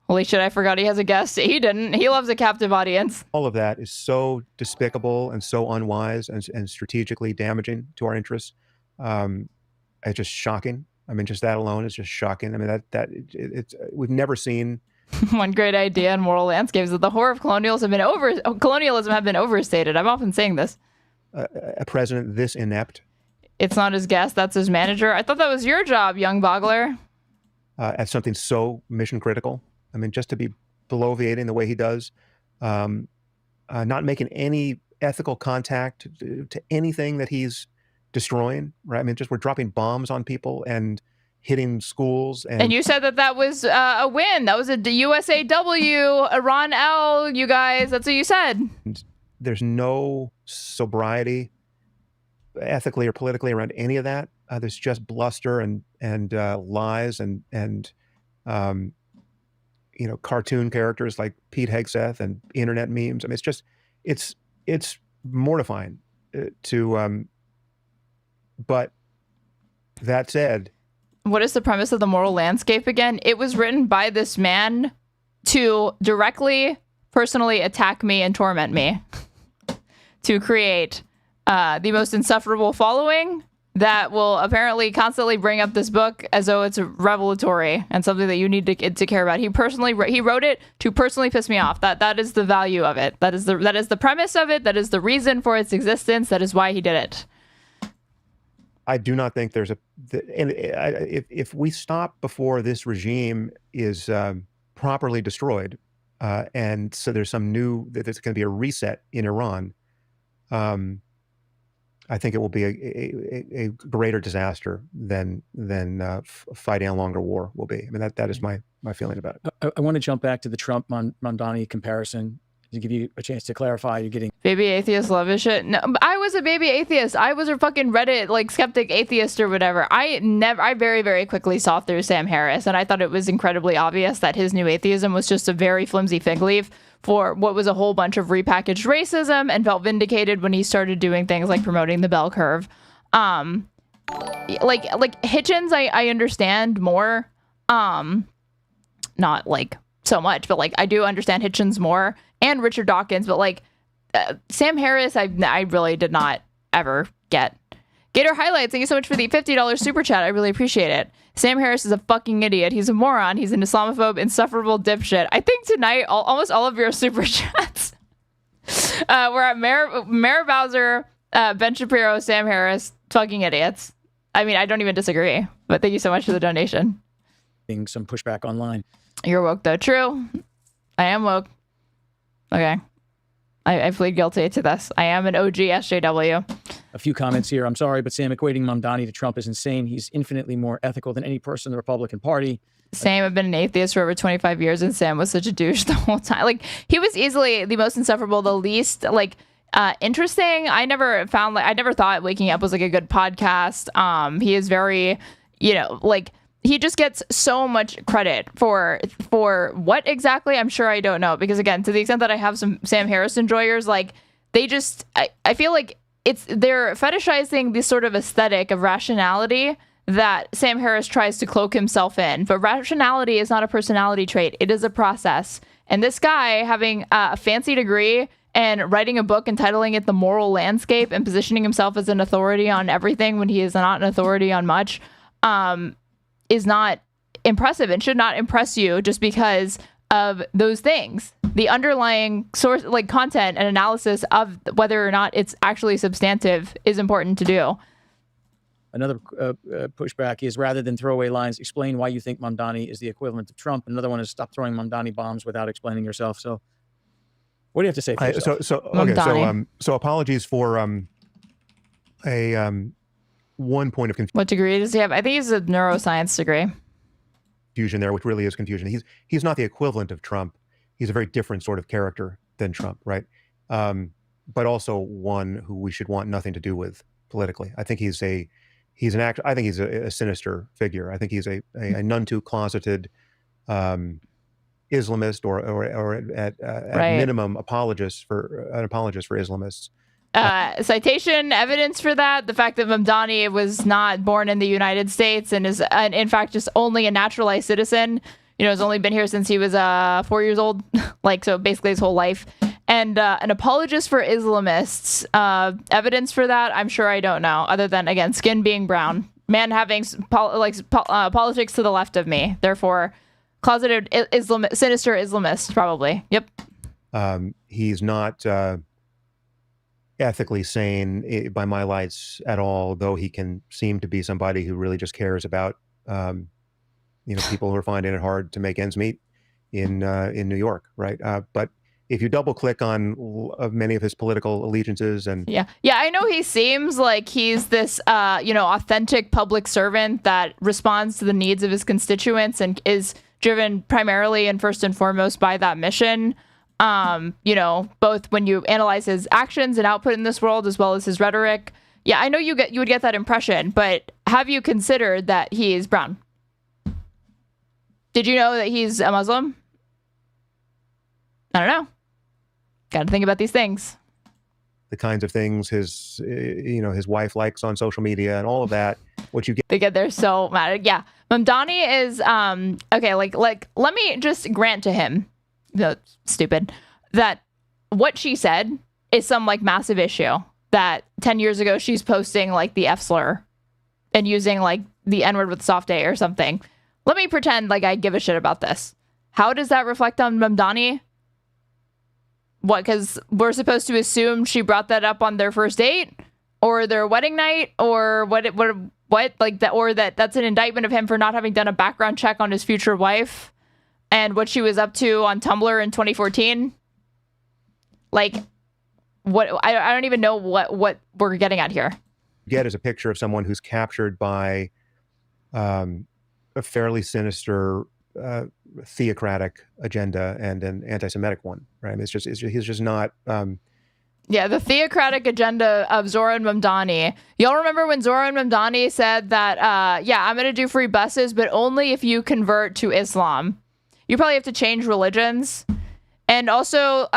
Holy shit, I forgot he has a guest. He didn't. He loves a captive audience. All of that is so despicable and so unwise and strategically damaging to our interests. It's just shocking. I mean, just that alone is just shocking. I mean, it's we've never seen. One great idea in moral landscapes is that the horror of colonialism have been overstated. I'm often saying this. A president this inept. It's not his guest, that's his manager. I thought that was your job, young Bogler. At something so mission critical. I mean, just to be bloviating the way he does, not making any ethical contact to anything that he's destroying, right? I mean, we're dropping bombs on people and hitting schools. And you said that was a win. That was a USAW, Iran L, you guys. That's what you said. There's no sobriety ethically or politically around any of that. There's just bluster and lies and cartoon characters like Pete Hegseth and internet memes. I mean, it's mortifying but that said, what is the premise of the moral landscape again? It was written by this man to directly, personally attack me and torment me, to create the most insufferable following that will apparently constantly bring up this book as though it's revelatory and something that you need to care about. He wrote it to personally piss me off. That is the value of it. That is the premise of it. That is the reason for its existence. That is why he did it. I do not think there's if we stop before this regime is properly destroyed, and so there's there's going to be a reset in Iran, I think it will be a greater disaster than fighting a longer war will be. I mean, that is my feeling about it. I want to jump back to the Trump Mamdani comparison to give you a chance to clarify. You're getting baby atheist love his shit. No, I was a baby atheist. I was a fucking Reddit skeptic atheist or whatever. I very, very quickly saw through Sam Harris, and I thought it was incredibly obvious that his new atheism was just a very flimsy fig leaf for what was a whole bunch of repackaged racism, and felt vindicated when he started doing things like promoting the bell curve. Like Hitchens, I understand more. Not so much, but I do understand Hitchens more, and Richard Dawkins, but Sam Harris, I really did not ever get. Gator Highlights, thank you so much for the $50 super chat. I really appreciate it. Sam Harris is a fucking idiot. He's a moron. He's an Islamophobe, insufferable dipshit. I think tonight, almost all of your super chats were at Mayor Bowser, Ben Shapiro, Sam Harris, fucking idiots. I mean, I don't even disagree, but thank you so much for the donation. Some pushback online. You're woke, though. True. I am woke. Okay. I plead guilty to this. I am an OG SJW. A few comments here. I'm sorry, but Sam, equating Mamdani to Trump is insane. He's infinitely more ethical than any person in the Republican Party. Sam, I've been an atheist for over 25 years, and Sam was such a douche the whole time. He was easily the most insufferable, the least interesting. I never thought Waking Up was a good podcast. He is very, he just gets so much credit for what exactly, I'm sure I don't know, because again, to the extent that I have some Sam Harris enjoyers, they just, I feel like they're fetishizing this sort of aesthetic of rationality that Sam Harris tries to cloak himself in. But rationality is not a personality trait. It is a process. And this guy having a fancy degree and writing a book entitling it The Moral Landscape and positioning himself as an authority on everything when he is not an authority on much, is not impressive and should not impress you just because of those things. The underlying source, content and analysis of whether or not it's actually substantive is important to do. Another pushback is, rather than throwaway lines, explain why you think Mamdani is the equivalent of Trump. Another one is, stop throwing Mamdani bombs without explaining yourself. So what do you have to say for yourself? So apologies for one point of confusion. What degree does he have? I think he's a neuroscience degree. Confusion there, which really is confusion. He's not the equivalent of Trump. He's a very different sort of character than Trump, right? But also one who we should want nothing to do with politically. I think he's an actor. I think he's a sinister figure. I think he's a none too closeted Islamist or at minimum apologist for Islamists. Citation evidence for that: the fact that Mamdani was not born in the United States and is in fact just only a naturalized citizen. Has only been here since he was 4 years old, so basically his whole life. And an apologist for Islamists. Evidence for that, I'm sure I don't know, other than, again, skin being brown. Man having politics to the left of me. Therefore, closeted sinister Islamist, probably. Yep. He's not ethically sane by my lights at all, though he can seem to be somebody who really just cares about people who are finding it hard to make ends meet in New York, right? But if you double click on many of his political allegiances and I know he seems like he's this authentic public servant that responds to the needs of his constituents and is driven primarily and first and foremost by that mission. Both when you analyze his actions and output in this world as well as his rhetoric. Yeah, I know you would get that impression, but have you considered that he is brown? Did you know that he's a Muslim? I don't know. Got to think about these things. The kinds of things his wife likes on social media and all of that. What you get. They're so mad. Yeah. Mamdani is, okay, like, let me just grant to him, stupid, that what she said is some like massive issue that 10 years ago she's posting like the F slur and using like the N-word with soft A or something. Let me pretend like I give a shit about this. How does that reflect on Mamdani? What, because we're supposed to assume she brought that up on their first date or their wedding night, or what like that, or that's an indictment of him for not having done a background check on his future wife and what she was up to on Tumblr in 2014. Like, what, I don't even know what we're getting at here. Get is a picture of someone who's captured by a fairly sinister theocratic agenda and an anti-Semitic one, right? I mean, he's just not. Yeah, the theocratic agenda of Zohran Mamdani. Y'all remember when Zohran Mamdani said that, yeah, I'm going to do free buses, but only if you convert to Islam. You probably have to change religions. And also,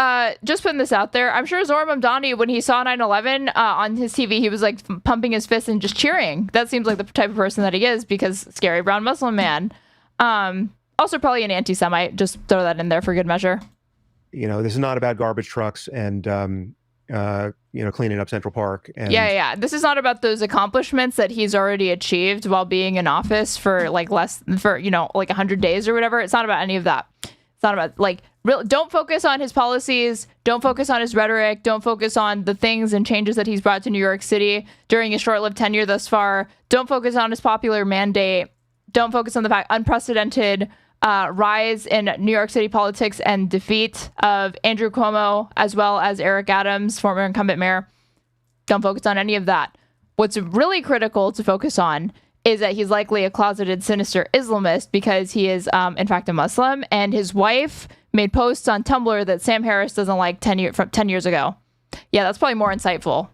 just putting this out there, I'm sure Zohran Mamdani, when he saw 9/11 on his TV, he was like pumping his fists and just cheering. That seems like the type of person that he is, because scary brown Muslim man. Also probably an anti-Semite. Just throw that in there for good measure. This is not about garbage trucks and cleaning up Central Park. And Yeah. This is not about those accomplishments that he's already achieved while being in office for like 100 days or whatever. It's not about any of that. It's not about don't focus on his policies. Don't focus on his rhetoric. Don't focus on the things and changes that he's brought to New York City during his short-lived tenure thus far. Don't focus on his popular mandate. Don't focus on the fact unprecedented rise in New York City politics and defeat of Andrew Cuomo, as well as Eric Adams, former incumbent mayor. Don't focus on any of that. What's really critical to focus on is that he's likely a closeted, sinister Islamist because he is, in fact, a Muslim. And his wife made posts on Tumblr that Sam Harris doesn't like 10 years ago. Yeah, that's probably more insightful.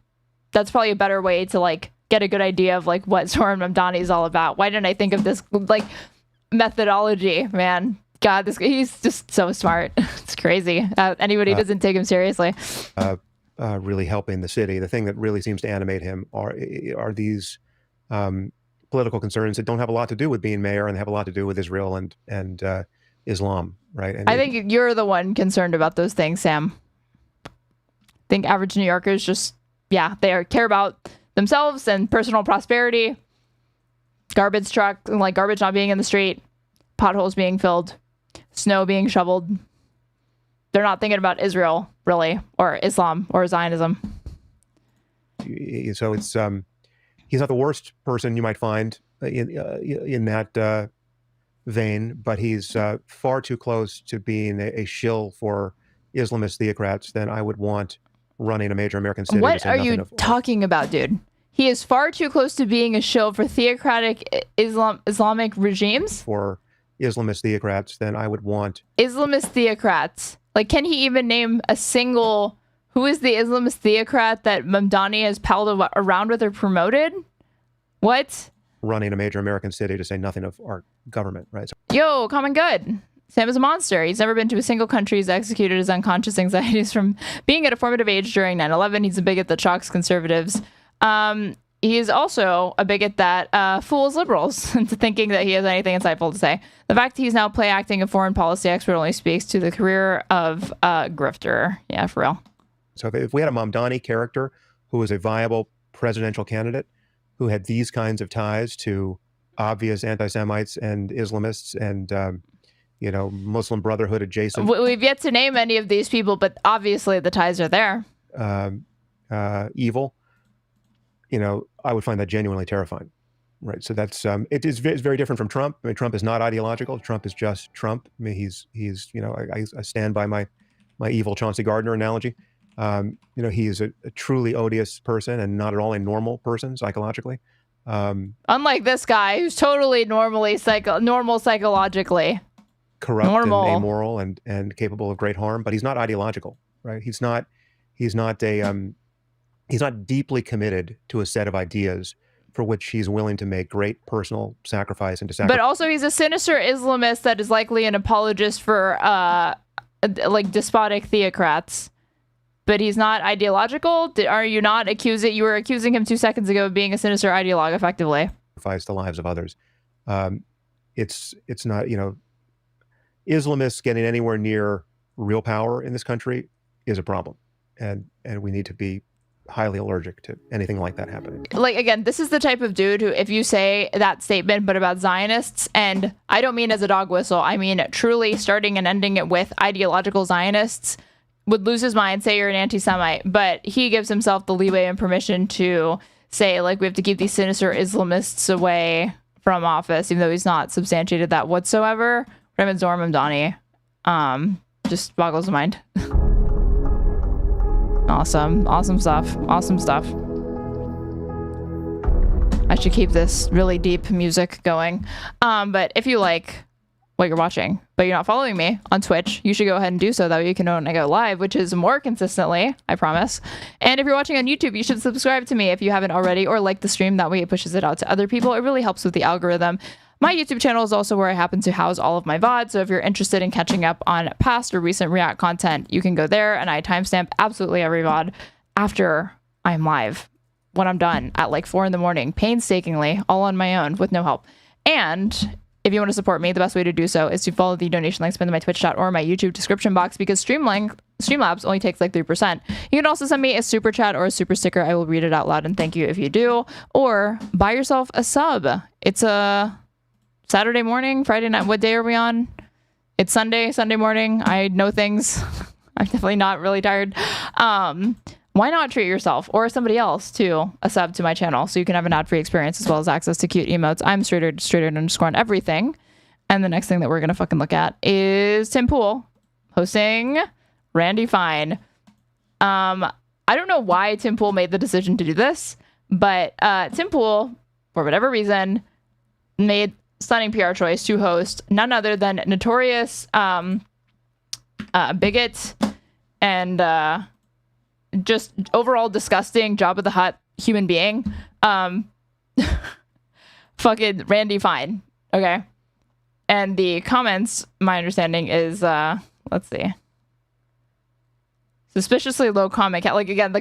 That's probably a better way to get a good idea of what Zohran Mamdani is all about. Why didn't I think of this methodology, man? God, he's just so smart. It's crazy. Anybody doesn't take him seriously. Really helping the city. The thing that really seems to animate him are these political concerns that don't have a lot to do with being mayor and have a lot to do with Israel and Islam, right? And I think you're the one concerned about those things, Sam. I think average New Yorkers just, they care about themselves and personal prosperity. Garbage truck, garbage not being in the street, potholes being filled, snow being shoveled. They're not thinking about Israel, really, or Islam, or Zionism. So it's he's not the worst person you might find in that vein, but he's far too close to being a shill for Islamist theocrats than I would want running a major American city. What are you talking about, dude? He is far too close to being a shill for theocratic Islamic regimes? For Islamist theocrats, then I would want... Islamist theocrats. Can he even name a single... Who is the Islamist theocrat that Mamdani has palled around with or promoted? What? Running a major American city, to say nothing of our government, right? Yo, common good. Sam is a monster. He's never been to a single country. He's executed his unconscious anxieties from being at a formative age during 9/11. He's a bigot that shocks conservatives. He is also a bigot that fools liberals into thinking that he has anything insightful to say. The fact that he's now play acting a foreign policy expert only speaks to the career of a grifter. Yeah, for real. So if we had a Mamdani character who was a viable presidential candidate, who had these kinds of ties to obvious anti-Semites and Islamists and, Muslim Brotherhood adjacent. We've yet to name any of these people, but obviously the ties are there. Evil. I would find that genuinely terrifying, right? So that's it's very different from Trump. I mean, Trump is not ideological. Trump is just Trump. I mean, he's I stand by my evil Chauncey Gardner analogy. He is a truly odious person and not at all a normal person psychologically. Unlike this guy, who's totally normal psychologically. Corrupt and amoral and capable of great harm, but he's not ideological, right? He's not deeply committed to a set of ideas for which he's willing to make great personal sacrifice and to sacrifice. But also he's a sinister Islamist that is likely an apologist for like despotic theocrats, but he's not ideological. Are you not accusing? You were accusing him 2 seconds ago of being a sinister ideologue, effectively. Sacrifice the lives of others. It's not, Islamists getting anywhere near real power in this country is a problem, and we need to be highly allergic to anything like that happening. Like, again, this is the type of dude who, if you say that statement, but about Zionists, and I don't mean as a dog whistle, I mean truly starting and ending it with ideological Zionists, would lose his mind, say you're an anti-Semite, but he gives himself the leeway and permission to say, like, we have to keep these sinister Islamists away from office, even though he's not substantiated that whatsoever. Zohran Mamdani, just boggles the mind. Awesome stuff. I should keep this really deep music going. But if you like what you're watching, but you're not following me on Twitch, you should go ahead and do so. That way you can know when I go live, which is more consistently, I promise. And if you're watching on YouTube, you should subscribe to me if you haven't already, or like the stream. That way it pushes it out to other people. It really helps with the algorithm. My YouTube channel is also where I happen to house all of my VODs, so if you're interested in catching up on past or recent React content, you can go there, and I timestamp absolutely every VOD after I'm live, when I'm done at like 4 in the morning, painstakingly, all on my own with no help. And if you want to support me, the best way to do so is to follow the donation links in my Twitch chat or my YouTube description box, because Streamlabs only takes like 3%. You can also send me a super chat or a super sticker. I will read it out loud and thank you if you do. Or buy yourself a sub. It's a Saturday morning, Friday night. What day are we on? It's Sunday morning. I know things. I'm definitely not really tired. Why not treat yourself or somebody else to a sub to my channel so you can have an ad-free experience as well as access to cute emotes. I'm Straighterade on everything. And the next thing that we're going to fucking look at is Tim Pool hosting Randy Fine. I don't know why Tim Pool made the decision to do this, but Tim Pool, for whatever reason, made stunning PR choice to host none other than notorious bigot and just overall disgusting Jabba the Hutt human being, fucking Randy Fine. Okay. And the comments, my understanding is, let's see, suspiciously low comment count. Like, again,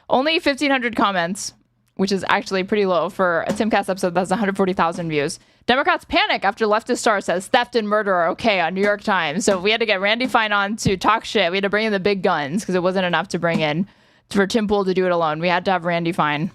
only 1,500 comments, which is actually pretty low for a Timcast episode that has 140,000 views. Democrats panic after leftist star says theft and murder are okay on New York Times. So we had to get Randy Fine on to talk shit. We had to bring in the big guns because it wasn't enough to bring in for Tim Pool to do it alone. We had to have Randy Fine.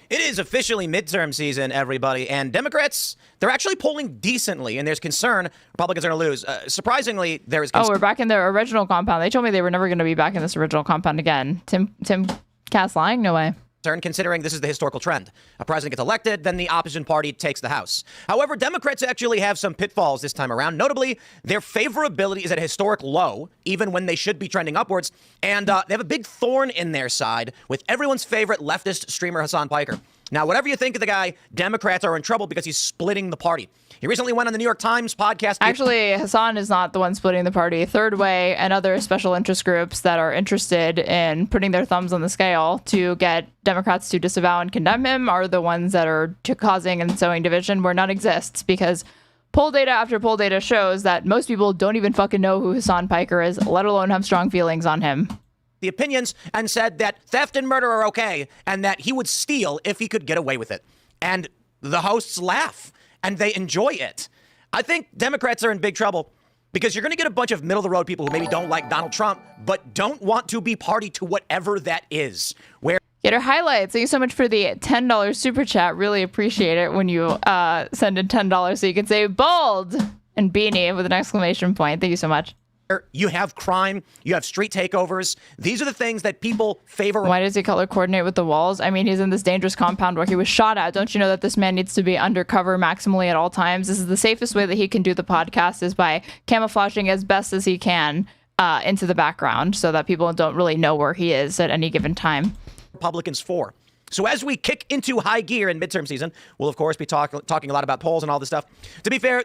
It is officially midterm season, everybody, and Democrats, they're actually polling decently, and there's concern Republicans are going to lose. Surprisingly, there is concern. Oh, we're back in their original compound. They told me they were never going to be back in this original compound again. Timcast lying? No way. Considering this is the historical trend. A president gets elected, then the opposition party takes the House. However, Democrats actually have some pitfalls this time around. Notably, their favorability is at a historic low, even when they should be trending upwards. And they have a big thorn in their side with everyone's favorite leftist streamer, Hasan Piker. Now, whatever you think of the guy, Democrats are in trouble because he's splitting the party. He recently went on the New York Times podcast. Actually, Hasan is not the one splitting the party. Third Way and other special interest groups that are interested in putting their thumbs on the scale to get Democrats to disavow and condemn him are the ones that are causing and sowing division where none exists, because poll data after poll data shows that most people don't even fucking know who Hasan Piker is, let alone have strong feelings on him. The opinions and said that theft and murder are okay and that he would steal if he could get away with it. And the hosts laugh and they enjoy it. I think Democrats are in big trouble because you're going to get a bunch of middle of the road people who maybe don't like Donald Trump, but don't want to be party to whatever that is. Get our highlights. Thank you so much for the $10 super chat. Really appreciate it when you send in $10 so you can say bold and beanie with an exclamation point. Thank you so much. You have crime, you have street takeovers. These are the things that people favor. Why does he color coordinate with the walls? I mean, he's in this dangerous compound where he was shot at. Don't you know that this man needs to be undercover maximally at all times? This is the safest way that he can do the podcast, is by camouflaging as best as he can into the background so that people don't really know where he is at any given time. Republicans for. So as we kick into high gear in midterm season, we'll of course be talking a lot about polls and all this stuff. To be fair,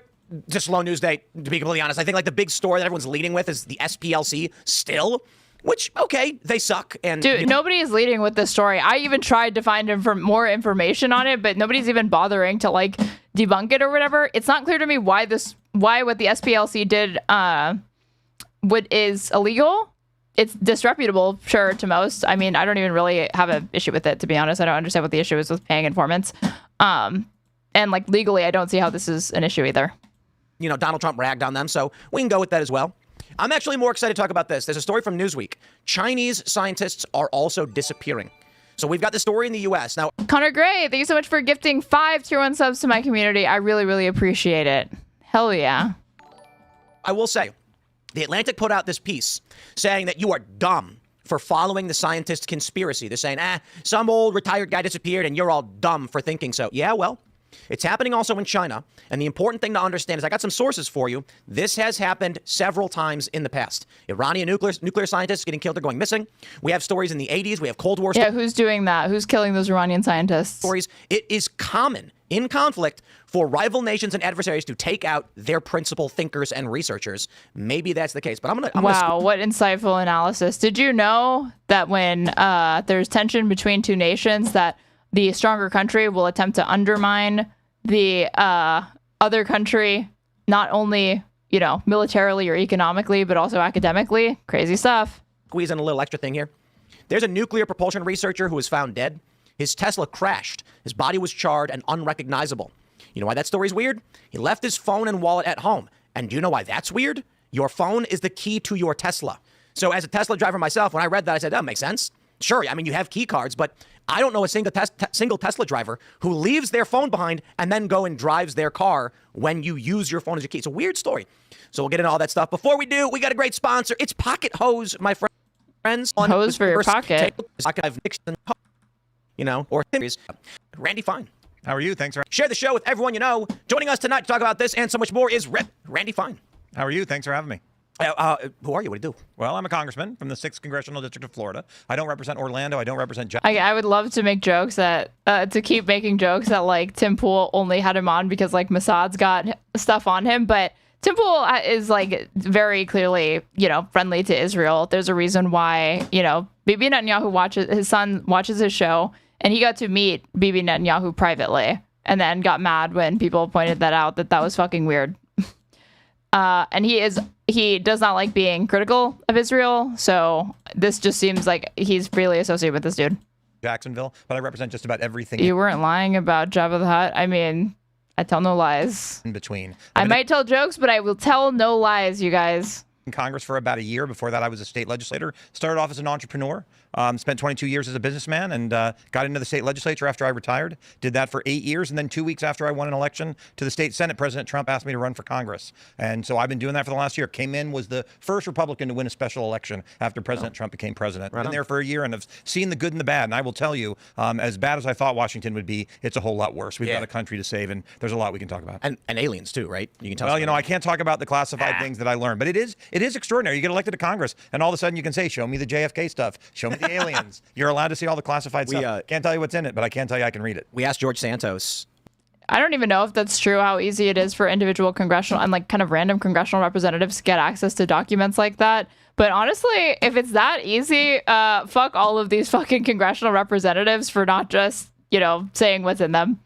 just slow news day, to be completely honest. I think like the big story that everyone's leading with is the SPLC still, which, okay, they suck. And dude, nobody is leading with this story. I even tried to find more information on it, but nobody's even bothering to like debunk it or whatever. It's not clear to me why what the SPLC did what is illegal. It's disreputable, sure, to most. I mean, I don't even really have an issue with it, to be honest. I don't understand what the issue is with paying informants. And like legally, I don't see how this is an issue either. You know, Donald Trump ragged on them, so we can go with that as well. I'm actually more excited to talk about this. There's a story from Newsweek. Chinese scientists are also disappearing. So we've got the story in the U.S. Now, Connor Gray, thank you so much for gifting 5 tier 1 subs to my community. I really, really appreciate it. Hell yeah. I will say, The Atlantic put out this piece saying that you are dumb for following the scientist conspiracy. They're saying, some old retired guy disappeared and you're all dumb for thinking so. Yeah, well, it's happening also in China. And the important thing to understand is I got some sources for you. This has happened several times in the past. Iranian nuclear scientists getting killed or going missing. We have stories in the 80s. We have Cold War stories. Yeah, who's doing that? Who's killing those Iranian scientists? Stories. It is common in conflict for rival nations and adversaries to take out their principal thinkers and researchers. Maybe that's the case, but I'm Wow, what insightful analysis. Did you know that when there's tension between two nations that the stronger country will attempt to undermine the other country, not only, militarily or economically, but also academically? Crazy stuff. Squeeze in a little extra thing here. There's a nuclear propulsion researcher who was found dead. His Tesla crashed. His body was charred and unrecognizable. You know why that story's weird? He left his phone and wallet at home. And do you know why that's weird? Your phone is the key to your Tesla. So as a Tesla driver myself, when I read that, I said, that makes sense. Sure, I mean, you have key cards, but I don't know a single Tesla driver who leaves their phone behind and then go and drives their car when you use your phone as your key. It's a weird story. So we'll get into all that stuff. Before we do, we got a great sponsor. It's Pocket Hose, my friends. Hose for your pocket. Or Randy Fine. How are you? Thanks for share the show with everyone you know. Joining us tonight to talk about this and so much more is Randy Fine. How are you? Thanks for having me. Who are you? What do you do? Well, I'm a congressman from the 6th Congressional District of Florida. I don't represent Orlando. I don't represent I would love to make jokes that, to keep making jokes that, like, Tim Pool only had him on because, like, Mossad's got stuff on him. But Tim Pool is, like, very clearly, friendly to Israel. There's a reason why, Bibi Netanyahu his son watches his show, and he got to meet Bibi Netanyahu privately and then got mad when people pointed that out, that was fucking weird. And he does not like being critical of Israel. So this just seems like he's freely associated with this dude. Jacksonville, but I represent just about everything. You weren't lying about Jabba the Hutt. I mean, I tell no lies. In between. I might tell jokes, but I will tell no lies, you guys. In Congress for about a year. Before that, I was a state legislator. Started off as an entrepreneur. Spent 22 years as a businessman and got into the state legislature after I retired. Did that for 8 years. And then 2 weeks after I won an election to the state Senate, President Trump asked me to run for Congress. And so I've been doing that for the last year. Came in, was the first Republican to win a special election after President Trump became president. Been there for a year and have seen the good and the bad. And I will tell you, as bad as I thought Washington would be, it's a whole lot worse. We've got a country to save, and there's a lot we can talk about. And aliens too, right? You can tell. Well, I can't talk about the classified things that I learned, but it is extraordinary. You get elected to Congress, and all of a sudden you can say, show me the JFK stuff, show me the aliens. You're allowed to see all the classified stuff. Can't tell you what's in it, but I can tell you I can read it. We asked George Santos. I don't even know if that's true, how easy it is for individual congressional and, like, kind of random congressional representatives to get access to documents like that. But honestly, if it's that easy, fuck all of these fucking congressional representatives for not just, saying what's in them.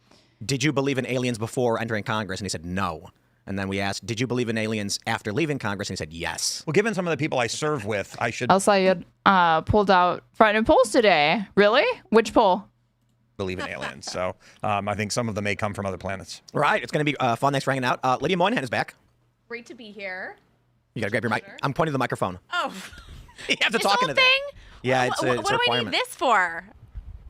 Did you believe in aliens before entering Congress? And he said no. And then we asked, did you believe in aliens after leaving Congress? And he said yes. Well, given some of the people I serve with, I should... El Sayed pulled out front end polls today. Really? Which poll? Believe in aliens. So I think some of them may come from other planets. Right. It's going to be fun. Thanks for hanging out. Lydia Moynihan is back. Great to be here. You got to grab your mic. I'm pointing to the microphone. Oh. You have to talk into that. Yeah, it's a what do requirement. I need this for?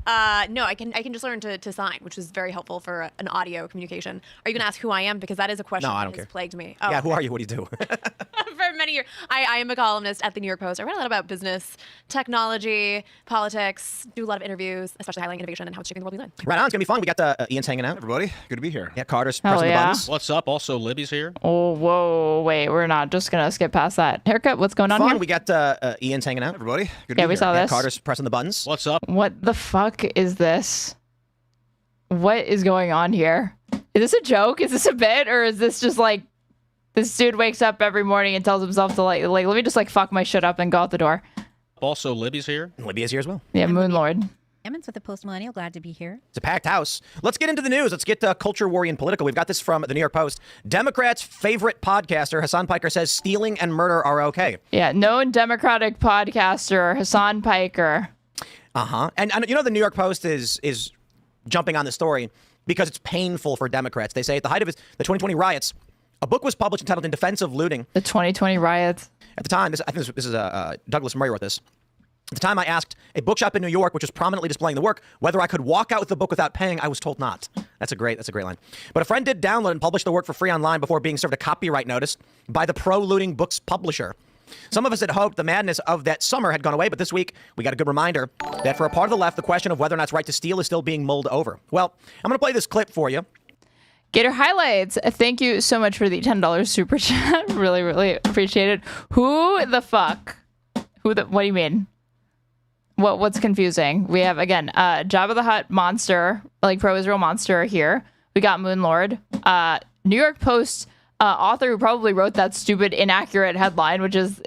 No, I can just learn to sign, which is very helpful for an audio communication. Are you going to ask who I am? Because that is a question that has plagued me. Oh, yeah, who are you? What do you do? For many years. I am a columnist at the New York Post. I write a lot about business, technology, politics, do a lot of interviews, especially highlighting innovation and how it's shaping the world we live in. Right on. It's going to be fun. We got Ian's hanging out. Everybody, good to be here. Yeah, Carter's pressing the buttons. What's up? Also, Libby's here. Oh, whoa, wait. We're not just going to skip past that. Haircut, what's going on here? We got Ian's hanging out. Everybody, good to be here. Yeah, we saw this. Carter's pressing the buttons. What's up? What the fuck is this? What is going on here? Is this a joke? Is this a bit? Or is this just like this dude wakes up every morning and tells himself to like let me just like fuck my shit up and go out the door? Also, Libby's here. Libby is here as well. Yeah, Moon Lord. Emmons with the Post Millennial. Glad to be here. It's a packed house. Let's get into the news. Let's get culture, worry, and political. We've got this from the New York Post. Democrats' favorite podcaster, Hasan Piker, says stealing and murder are okay. Yeah, known Democratic podcaster, Hasan Piker. And you know, the New York Post is jumping on the story because it's painful for Democrats. They say at the height of the 2020 riots, a book was published entitled In Defense of Looting. The 2020 riots. At the time, I think this is Douglas Murray wrote this. At the time, I asked a bookshop in New York, which was prominently displaying the work, whether I could walk out with the book without paying. I was told not. That's a great line. But a friend did download and publish the work for free online before being served a copyright notice by the pro-looting books publisher. Some of us had hoped the madness of that summer had gone away, but this week we got a good reminder that for a part of the left, the question of whether or not it's right to steal is still being mulled over. Well, I'm going to play this clip for you. Gator Highlights, thank you so much for the $10 super chat. Really, really appreciate it. Who the fuck? What do you mean? What's confusing? We have, again, Jabba the Hutt monster, like pro-Israel monster here. We got Moonlord. New York Post author who probably wrote that stupid, inaccurate headline, which is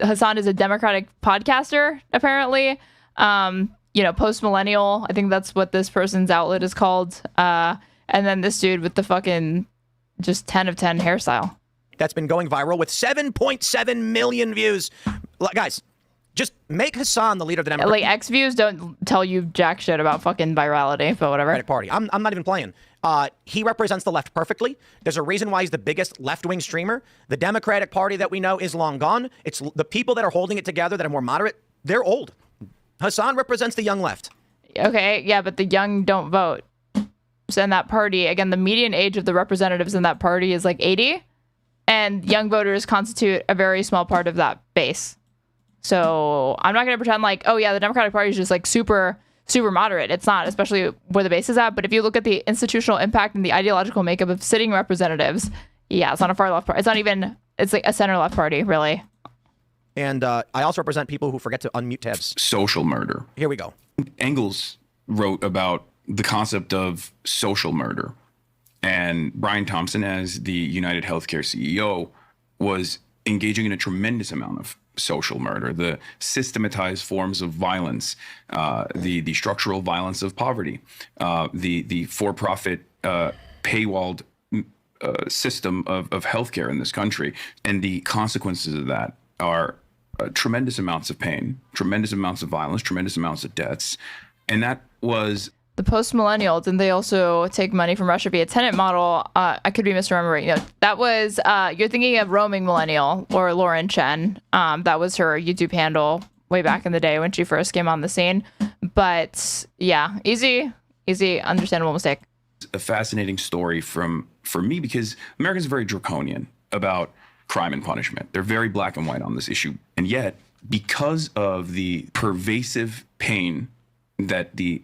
Hasan is a Democratic podcaster, apparently. Post Millennial. I think that's what this person's outlet is called. And then this dude with the fucking just 10 of 10 hairstyle. That's been going viral with 7.7 million views. Guys, just make Hasan the leader of the Democratic Like, X views don't tell you jack shit about fucking virality, but whatever. Party. I'm not even playing. He represents the left perfectly. There's a reason why he's the biggest left-wing streamer. The Democratic Party that we know is long gone. It's the people that are holding it together that are more moderate. They're old. Hasan represents the young left. Okay, yeah, but the young don't vote. So in that party, again, the median age of the representatives in that party is like 80, and young voters constitute a very small part of that base. So I'm not going to pretend like, oh yeah, the Democratic Party is just like super, super moderate. It's not, especially where the base is at. But if you look at the institutional impact and the ideological makeup of sitting representatives, yeah, it's not a far left party. It's not even, it's like a center left party, really. And I also represent people who forget to unmute tabs. Social murder. Here we go. Engels wrote about the concept of social murder. And Brian Thompson, as the United Healthcare CEO, was engaging in a tremendous amount of social murder, the systematized forms of violence, the structural violence of poverty, the for-profit paywalled system of healthcare in this country. And the consequences of that are tremendous amounts of pain, tremendous amounts of violence, tremendous amounts of deaths. And that was the post-millennial. Didn't they also take money from Russia via tenant model? I could be misremembering. That was, you're thinking of Roaming Millennial or Lauren Chen. That was her YouTube handle way back in the day when she first came on the scene. But yeah, easy, understandable mistake. A fascinating story for me because Americans are very draconian about crime and punishment. They're very black and white on this issue. And yet, because of the pervasive pain that the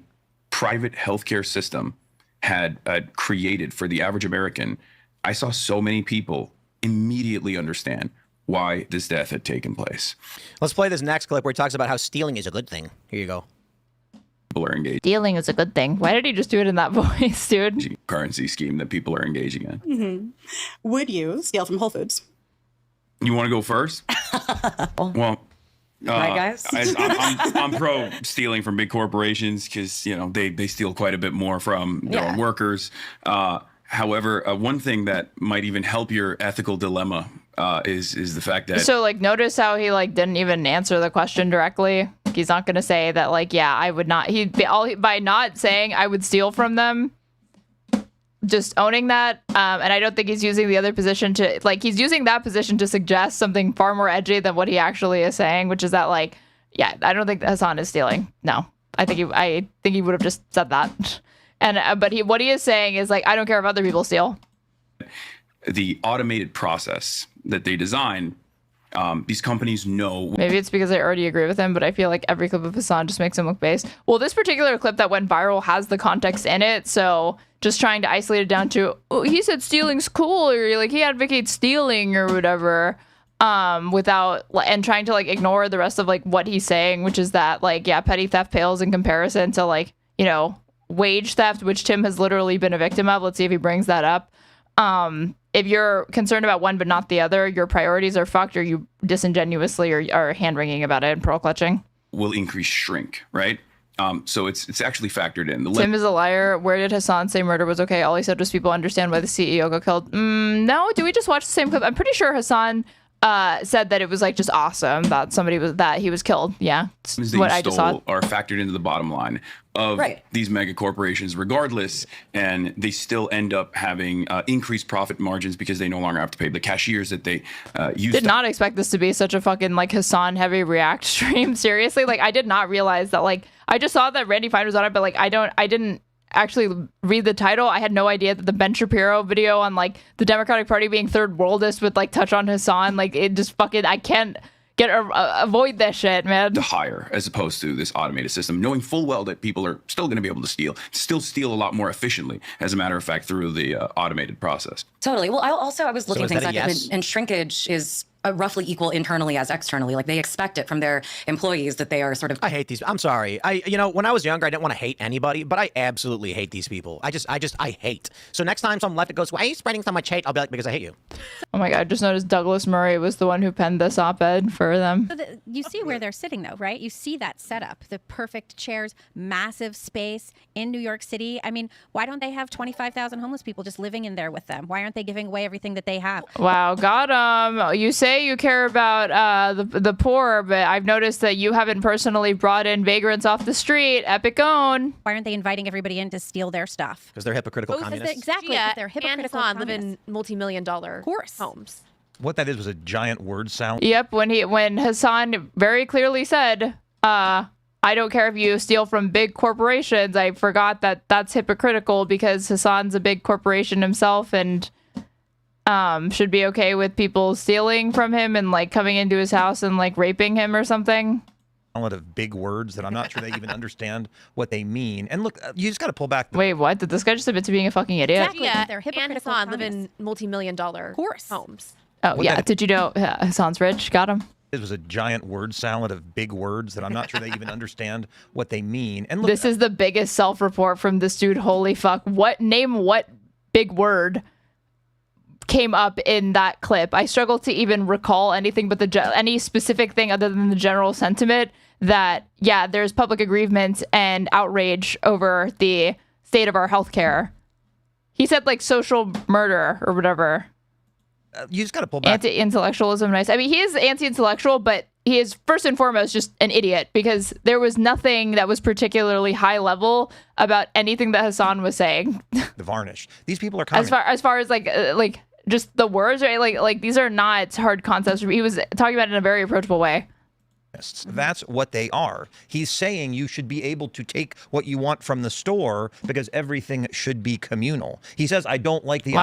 private healthcare system had created for the average American, I saw so many people immediately understand why this death had taken place. Let's play this next clip where he talks about how stealing is a good thing. Here you go. People are engaged. Stealing is a good thing. Why did he just do it in that voice, dude? Currency scheme that people are engaging in. Mm-hmm. Would you steal from Whole Foods? You want to go first? Well, right, guys? I'm pro stealing from big corporations because, they steal quite a bit more from their own workers. However, one thing that might even help your ethical dilemma is the fact that... So, notice how he, didn't even answer the question directly. He's not going to say that, I would not... By not saying I would steal from them, just owning that, and I don't think he's using the other position to... he's using that position to suggest something far more edgy than what he actually is saying, which is that, I don't think Hasan is stealing. No. I think he would have just said that. And but what he is saying is, I don't care if other people steal. The automated process that they design, these companies know. Maybe it's because I already agree with him, but I feel like every clip of Hasan just makes him look base. Well, this particular clip that went viral has the context in it, so just trying to isolate it down to, he said stealing's cool, or he advocates stealing or whatever, without, and trying to ignore the rest of what he's saying, which is that petty theft pales in comparison to wage theft, which Tim has literally been a victim of. Let's see if he brings that up. If you're concerned about one but not the other, your priorities are fucked, or you disingenuously are hand-wringing about it and pearl clutching. Will increase shrink, right? So it's actually factored in. Tim is a liar. Where did Hasan say murder was okay? All he said was people understand why the CEO got killed. No, do we just watch the same clip? I'm pretty sure Hasan said that it was like just awesome that he was killed. Yeah, that what I just saw are factored into the bottom line of these mega corporations, regardless, and they still end up having increased profit margins because they no longer have to pay the cashiers that they use. Did not expect this to be such a fucking like Hasan heavy react stream. Seriously, like I did not realize that. Like I just saw that Randy Fine was on it, but like I didn't actually read the title. I had no idea that the Ben Shapiro video on like the Democratic Party being third worldist would like touch on Hasan. Like it just fucking, I can't avoid that shit, man. To hire as opposed to this automated system, knowing full well that people are still going to be able to steal a lot more efficiently, as a matter of fact, through the automated process. Totally. Well, I was looking things like yes? and shrinkage is roughly equal internally as externally. Like they expect it from their employees that they are sort of. I hate these. I'm sorry. When I was younger, I didn't want to hate anybody, but I absolutely hate these people. I hate. So next time someone left it goes, why are you spreading so much hate? I'll be like, because I hate you. Oh my God. Just noticed Douglas Murray was the one who penned this op-ed for them. So you see where they're sitting though, right? You see that setup, the perfect chairs, massive space in New York City. I mean, why don't they have 25,000 homeless people just living in there with them? Why aren't they giving away everything that they have? Wow. Got you say you care about the poor, but I've noticed that you haven't personally brought in vagrants off the street. Epic own. Why aren't they inviting everybody in to steal their stuff? Because they're hypocritical communists. Exactly. Yeah, They're hypocritical and Hasan live communists. in multi-million-dollar homes. What that is was a giant word salad. Yep. When Hasan very clearly said, I don't care if you steal from big corporations. I forgot that that's hypocritical because Hasan's a big corporation himself and should be okay with people stealing from him and like coming into his house and like raping him or something. A lot of big words that I'm not sure they even understand what they mean. And look, you just got to pull back. Wait, what? Did this guy just admit to being a fucking idiot? Exactly. Yeah, They're and hypocritical Hasan live communists. in multi-million-dollar homes. Oh, What yeah. that- Did you know Hasan's rich? Got him. It was a giant word salad of big words that I'm not sure they even understand what they mean. And look, This is the biggest self-report from this dude. Holy fuck. What big word came up in that clip? I struggle to even recall anything but any specific thing other than the general sentiment that, yeah, there's public aggrievement and outrage over the state of our healthcare. He said like social murder or whatever. you just got to pull back. Anti-intellectualism, nice. I mean, he is anti-intellectual, but he is first and foremost just an idiot because there was nothing that was particularly high level about anything that Hasan was saying. The varnish. These people are coming. As far as like just the words, right? Like these are not hard concepts. He was talking about it in a very approachable way. That's what they are. He's saying you should be able to take what you want from the store because everything should be communal. He says, I don't like the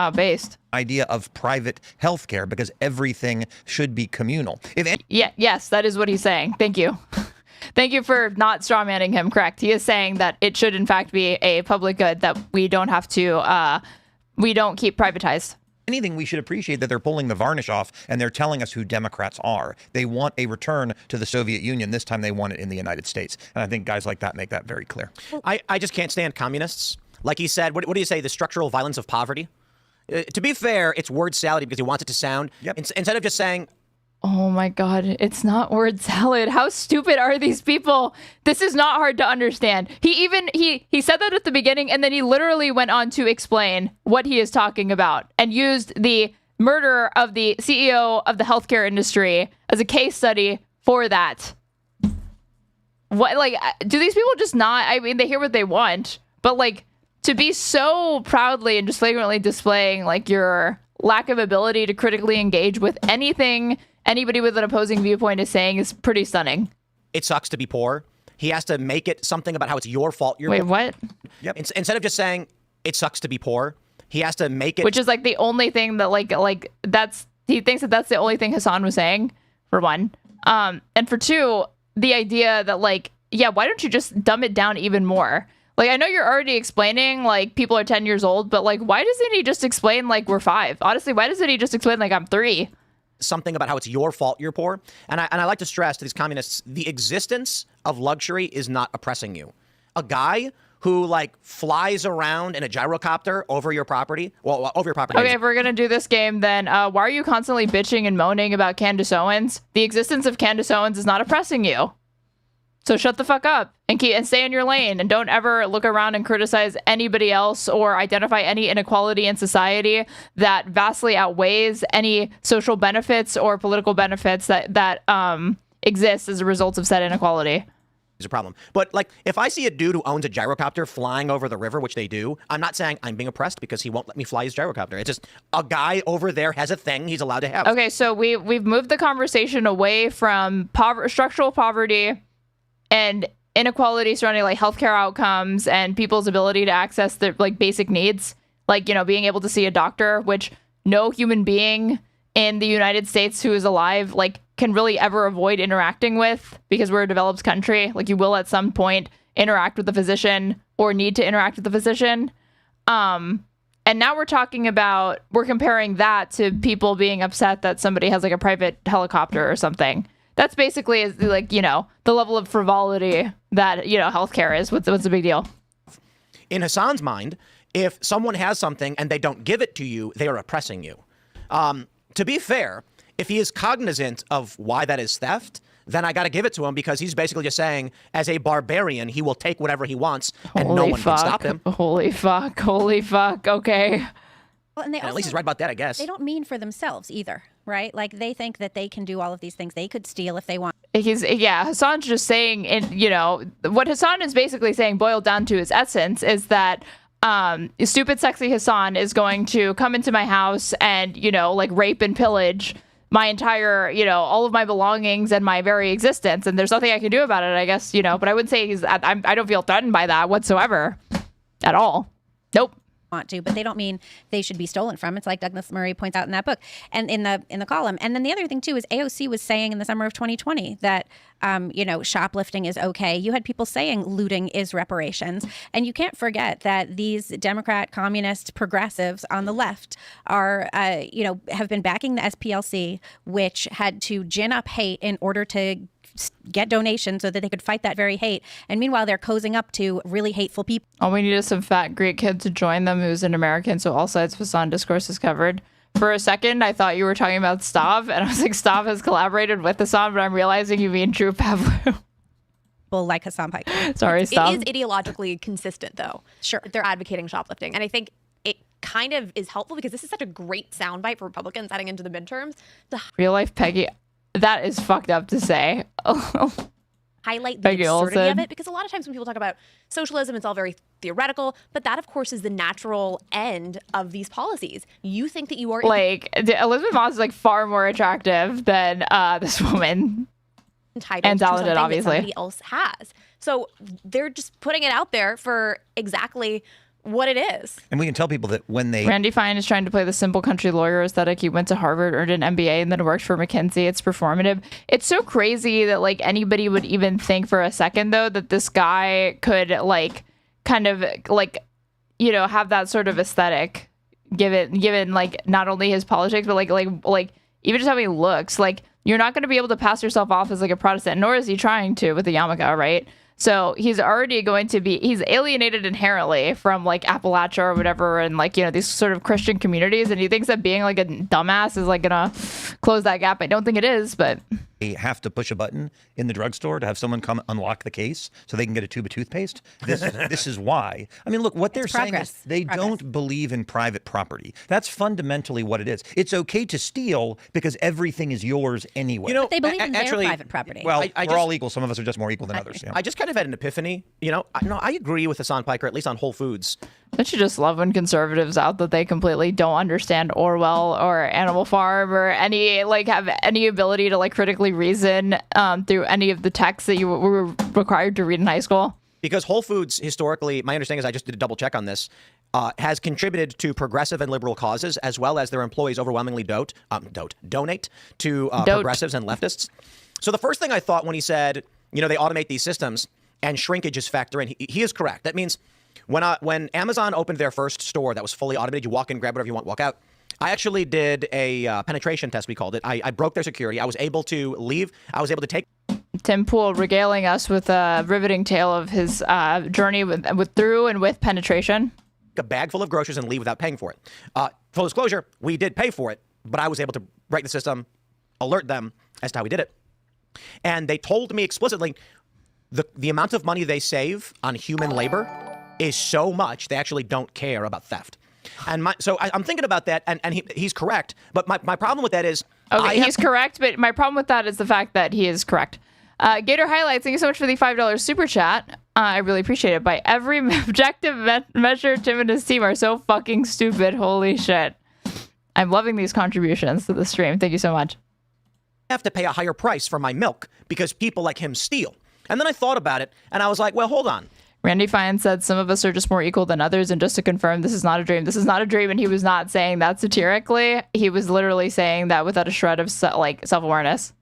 idea of private healthcare because everything should be communal. Yes, that is what he's saying. Thank you. Thank you for not strawmanning him. Correct. He is saying that it should in fact be a public good that we don't have to, we don't keep privatized. Anything, we should appreciate that they're pulling the varnish off and they're telling us who Democrats are. They want a return to the Soviet Union. This time they want it in the United States. And I think guys like that make that very clear. I just can't stand communists. Like he said, what do you say? The structural violence of poverty? To be fair, it's word salad because he wants it to sound. Instead of just saying, oh my God, it's not word salad. How stupid are these people? This is not hard to understand. He said that at the beginning, and then he literally went on to explain what he is talking about and used the murder of the CEO of the healthcare industry as a case study for that. What, like, do these people just not, I mean, they hear what they want, but like to be so proudly and just flagrantly displaying like your lack of ability to critically engage with anything anybody with an opposing viewpoint is saying is pretty stunning. It sucks to be poor. He has to make it something about how it's your fault. Wait, what? Yep. Instead of just saying it sucks to be poor, he has to make it. Which is like the only thing that like that's, he thinks that that's the only thing Hasan was saying, for one. And for two, the idea that like, yeah, why don't you just dumb it down even more? Like, I know you're already explaining like people are 10 years old, but like, why doesn't he just explain like we're 5? Honestly, why doesn't he just explain like I'm 3? Something about how it's your fault you're poor. And I like to stress to these communists, the existence of luxury is not oppressing you. A guy who like flies around in a gyrocopter over your property, over your property. Okay, if we're gonna do this game, then why are you constantly bitching and moaning about Candace Owens? The existence of Candace Owens is not oppressing you. So shut the fuck up. and stay in your lane and don't ever look around and criticize anybody else or identify any inequality in society that vastly outweighs any social benefits or political benefits that exist as a result of said inequality. Is a problem. But like, if I see a dude who owns a gyrocopter flying over the river, which they do, I'm not saying I'm being oppressed because he won't let me fly his gyrocopter. It's just a guy over there has a thing he's allowed to have. Okay, so we've moved the conversation away from structural poverty and inequality surrounding like healthcare outcomes and people's ability to access their like basic needs, like, you know, being able to see a doctor, which no human being in the United States who is alive like can really ever avoid interacting with, because we're a developed country. Like, you will at some point interact with the physician or need to interact with the physician. And now we're comparing that to people being upset that somebody has like a private helicopter or something. That's basically like, you know, the level of frivolity that, you know, healthcare is. What's the big deal? In Hasan's mind, if someone has something and they don't give it to you, they are oppressing you. To be fair, if he is cognizant of why that is theft, then I got to give it to him, because he's basically just saying, as a barbarian, he will take whatever he wants and no one can stop him. Holy fuck. Okay. Well, and at least he's right about that, I guess. They don't mean for themselves either, right? Like, they think that they can do all of these things. They could steal if they want. Hasan's just saying, and you know, what Hasan is basically saying, boiled down to his essence, is that stupid, sexy Hasan is going to come into my house and, you know, like rape and pillage my entire, you know, all of my belongings and my very existence. And there's nothing I can do about it, I guess, you know, but I wouldn't say I don't feel threatened by that whatsoever at all. Nope. Want to, but they don't mean they should be stolen from. It's like Douglas Murray points out in that book and in the column. And then the other thing too is AOC was saying in the summer of 2020 that you know, shoplifting is okay. You had people saying looting is reparations, and you can't forget that these Democrat, communist, progressives on the left are you know, have been backing the SPLC, which had to gin up hate in order to get donations so that they could fight that very hate. And meanwhile, they're cozying up to really hateful people. All we need is some fat Greek kid to join them who's an American, so all sides of Hasan discourse is covered. For a second, I thought you were talking about Stav, and I was like, Stav has collaborated with Hasan, but I'm realizing you mean Drew Pavlou. Like Hasan Piker. Sorry, Stav. It is ideologically consistent, though. Sure. They're advocating shoplifting. And I think it kind of is helpful because this is such a great soundbite for Republicans heading into the midterms. Real life Peggy. That is fucked up to say. Highlight the Peggy absurdity Olsen. of it, because a lot of times when people talk about socialism, it's all very theoretical, but that of course is the natural end of these policies. You think that you are like Elizabeth Moss is like far more attractive than this woman, entitled and to talented, something obviously. that somebody else has. So they're just putting it out there for exactly what it is. And we can tell people that when they... Randy Fine is trying to play the simple country lawyer aesthetic. He went to Harvard, earned an MBA, and then worked for McKinsey. It's performative. It's so crazy that like anybody would even think for a second, though, that this guy could like kind of like, you know, have that sort of aesthetic given like not only his politics, but like even just how he looks. Like, you're not going to be able to pass yourself off as like a Protestant, nor is he trying to with the yarmulke, right? So he's already going to be, he's alienated inherently from like Appalachia or whatever, and like, you know, these sort of Christian communities. And he thinks that being like a dumbass is like gonna close that gap. I don't think it is, but They have to push a button in the drugstore to have someone come unlock the case so they can get a tube of toothpaste. This is why. I mean, look, what they're saying is they don't believe in private property. That's fundamentally what it is. It's okay to steal because everything is yours anyway. You know, But they believe in actually, their private property. Well, I we're all equal. Some of us are just more equal than others. Yeah. I just kind of had an epiphany. You know, I agree with Hasan Piker, at least on Whole Foods. don't you just love when conservatives out that they completely don't understand Orwell or Animal Farm or any like have any ability to like critically reason through any of the texts that you were required to read in high school? Because Whole Foods, historically, my understanding is, I just did a double check on this, has contributed to progressive and liberal causes, as well as their employees overwhelmingly donate to progressives and leftists. So the first thing I thought when he said, you know, they automate these systems and shrinkages factor in, he is correct. That means when Amazon opened their first store that was fully automated, you walk in, grab whatever you want, walk out. I actually did a penetration test, we called it. I broke their security. I was able to leave. I was able to take... Tim Pool regaling us with a riveting tale of his journey with through and with penetration. A bag full of groceries and leave without paying for it. Full disclosure, we did pay for it, but I was able to break the system, alert them as to how we did it. And they told me explicitly, the amount of money they save on human labor is so much they actually don't care about theft. And so I'm thinking about that, and he's correct. But my problem with that is... Okay, he's correct, but my problem with that is the fact that he is correct. Gator Highlights, thank you so much for the $5 super chat. I really appreciate it. By every objective measure, Tim and his team are so fucking stupid. Holy shit. I'm loving these contributions to the stream. Thank you so much. I have to pay a higher price for my milk because people like him steal. And then I thought about it, and I was like, well, hold on. Randy Fine said some of us are just more equal than others, and just to confirm, this is not a dream. This is not a dream, and he was not saying that satirically. He was literally saying that without a shred of self-awareness.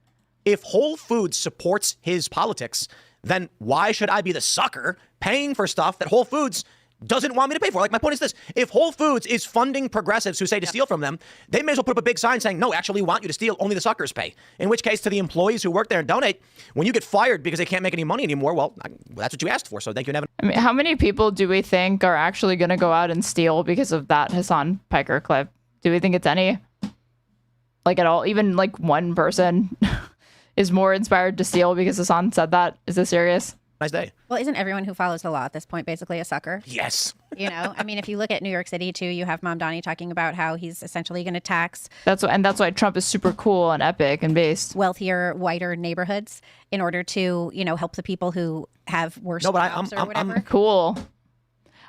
If Whole Foods supports his politics, then why should I be the sucker paying for stuff that Whole Foods doesn't want me to pay for? Like, my point is this. If Whole Foods is funding progressives who say to steal from them, they may as well put up a big sign saying, no, actually, we want you to steal. Only the suckers pay. In which case, to the employees who work there and donate, when you get fired because they can't make any money anymore, well, that's what you asked for. So thank you, Nevin. I mean, how many people do we think are actually going to go out and steal because of that Hasan Piker clip? Do we think it's any? Like, at all? Even, like, one person is more inspired to steal because Hasan said that? Is this serious? Nice day. Well, isn't everyone who follows the law at this point basically a sucker? Yes. You know, I mean, if you look at New York City too, you have Mamdani talking about how he's essentially going to tax. That's why Trump is super cool and epic and based. Wealthier, whiter neighborhoods in order to, you know, help the people who have worse jobs or whatever. Cool.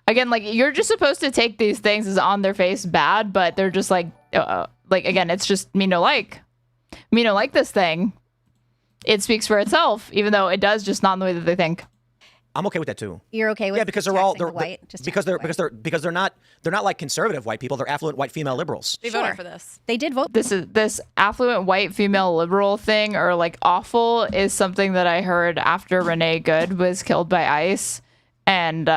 Again, like, you're just supposed to take these things as on their face bad, but they're just like again, it's just me no like this thing. It speaks for itself, even though it does, just not in the way that they think. I'm okay with that too. You're okay with because they're all white, because they're not like conservative white people. They're affluent white female liberals. They voted for this. They did vote. This affluent white female liberal thing, or like awful, is something that I heard after Renee Good was killed by ICE, and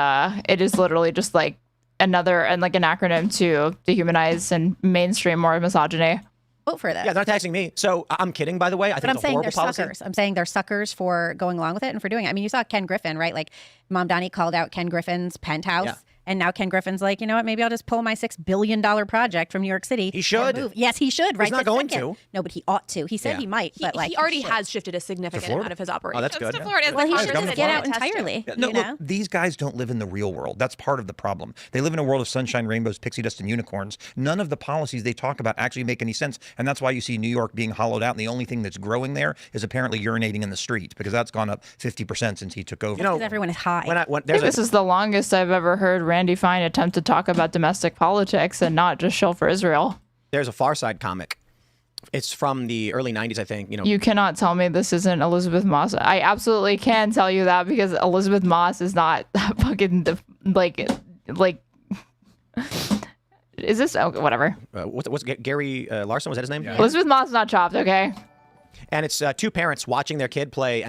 it is literally just like another and like an acronym to dehumanize and mainstream more misogyny. Vote for this. Yeah, they're not taxing me. So I'm kidding, by the way. I think it's a horrible policy. I'm saying they're suckers for going along with it and for doing it. I mean, you saw Ken Griffin, right? Like, Mamdani called out Ken Griffin's penthouse. Yeah. And now Ken Griffin's like, you know what? Maybe I'll just pull my $6 billion project from New York City. He should. Yes, he should. Right. He's not going to. No, but he ought to. He said he might, but like he already has shifted a significant amount of his operations. Oh, that's good. To Florida. Well, he should just get out entirely. No, look, these guys don't live in the real world. That's part of the problem. They live in a world of sunshine, rainbows, pixie dust, and unicorns. None of the policies they talk about actually make any sense, and that's why you see New York being hollowed out. And the only thing that's growing there is apparently urinating in the street, because that's gone up 50% since he took over. You know, because everyone is high. I think this is the longest I've ever heard Randy Fine attempt to talk about domestic politics and not just shill for Israel. There's a Far Side comic. It's from the early 90s, I think. You know, you cannot tell me this isn't Elizabeth Moss. I absolutely can tell you that, because Elizabeth Moss is not fucking like. Is this whatever? What's Gary Larson? Was that his name? Yeah. Elizabeth Moss is not chopped, okay? And it's two parents watching their kid play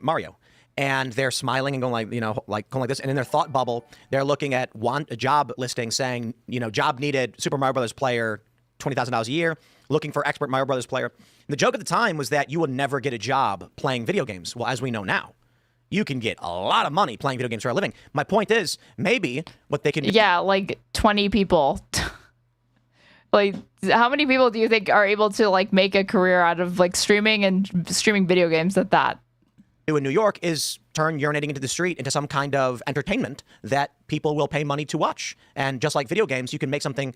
Mario. And they're smiling and going like this. And in their thought bubble, they're looking at a job listing saying, job needed, Super Mario Brothers player, $20,000 a year, looking for expert Mario Brothers player. And the joke at the time was that you would never get a job playing video games. Well, as we know now, you can get a lot of money playing video games for a living. My point is, maybe what they can do. Yeah, like 20 people. Like, how many people do you think are able to like make a career out of like streaming video games at that? In New York is turn urinating into the street into some kind of entertainment that people will pay money to watch. And just like video games, you can make something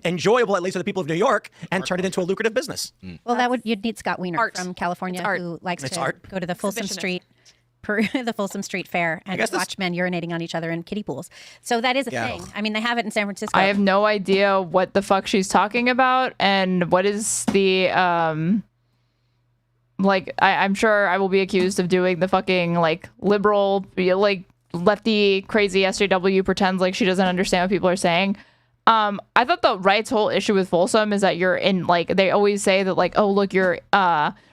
enjoyable, at least for the people of New York, and turn it into a lucrative business. Well, you'd need Scott Wiener from California, who likes to go to the Folsom Street Fair and watch men urinating on each other in kiddie pools. So that is a thing. I mean, they have it in San Francisco. I have no idea what the fuck she's talking about, and what is the I'm sure I will be accused of doing the fucking like liberal, like lefty crazy SJW pretends like she doesn't understand what people are saying. I thought the right's whole issue with Folsom is that you're in, like, they always say that like, oh look, you're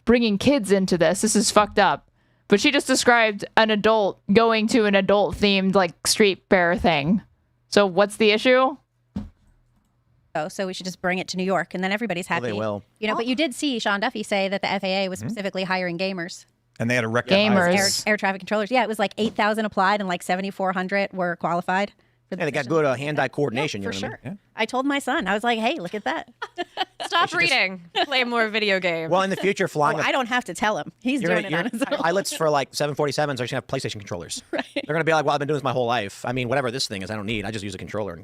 bringing kids into this. This is fucked up. But she just described an adult going to an adult themed like street fair thing. So what's the issue? So we should just bring it to New York, and then everybody's happy. Well, they will. But you did see Sean Duffy say that the FAA was specifically hiring gamers. And they had a record gamers, air traffic controllers. Yeah, it was like 8,000 applied, and like 7,400 were qualified Yeah, they got good hand-eye coordination. For you know what I sure. mean? I told my son, I was like, hey, look at that. Stop reading. Play more video games. Well, in the future, flying. I don't have to tell him. He's doing it on his own. Pilots for like 747s are going to have PlayStation controllers. Right. They're going to be like, well, I've been doing this my whole life. I mean, whatever this thing is, I don't need. I just use a controller.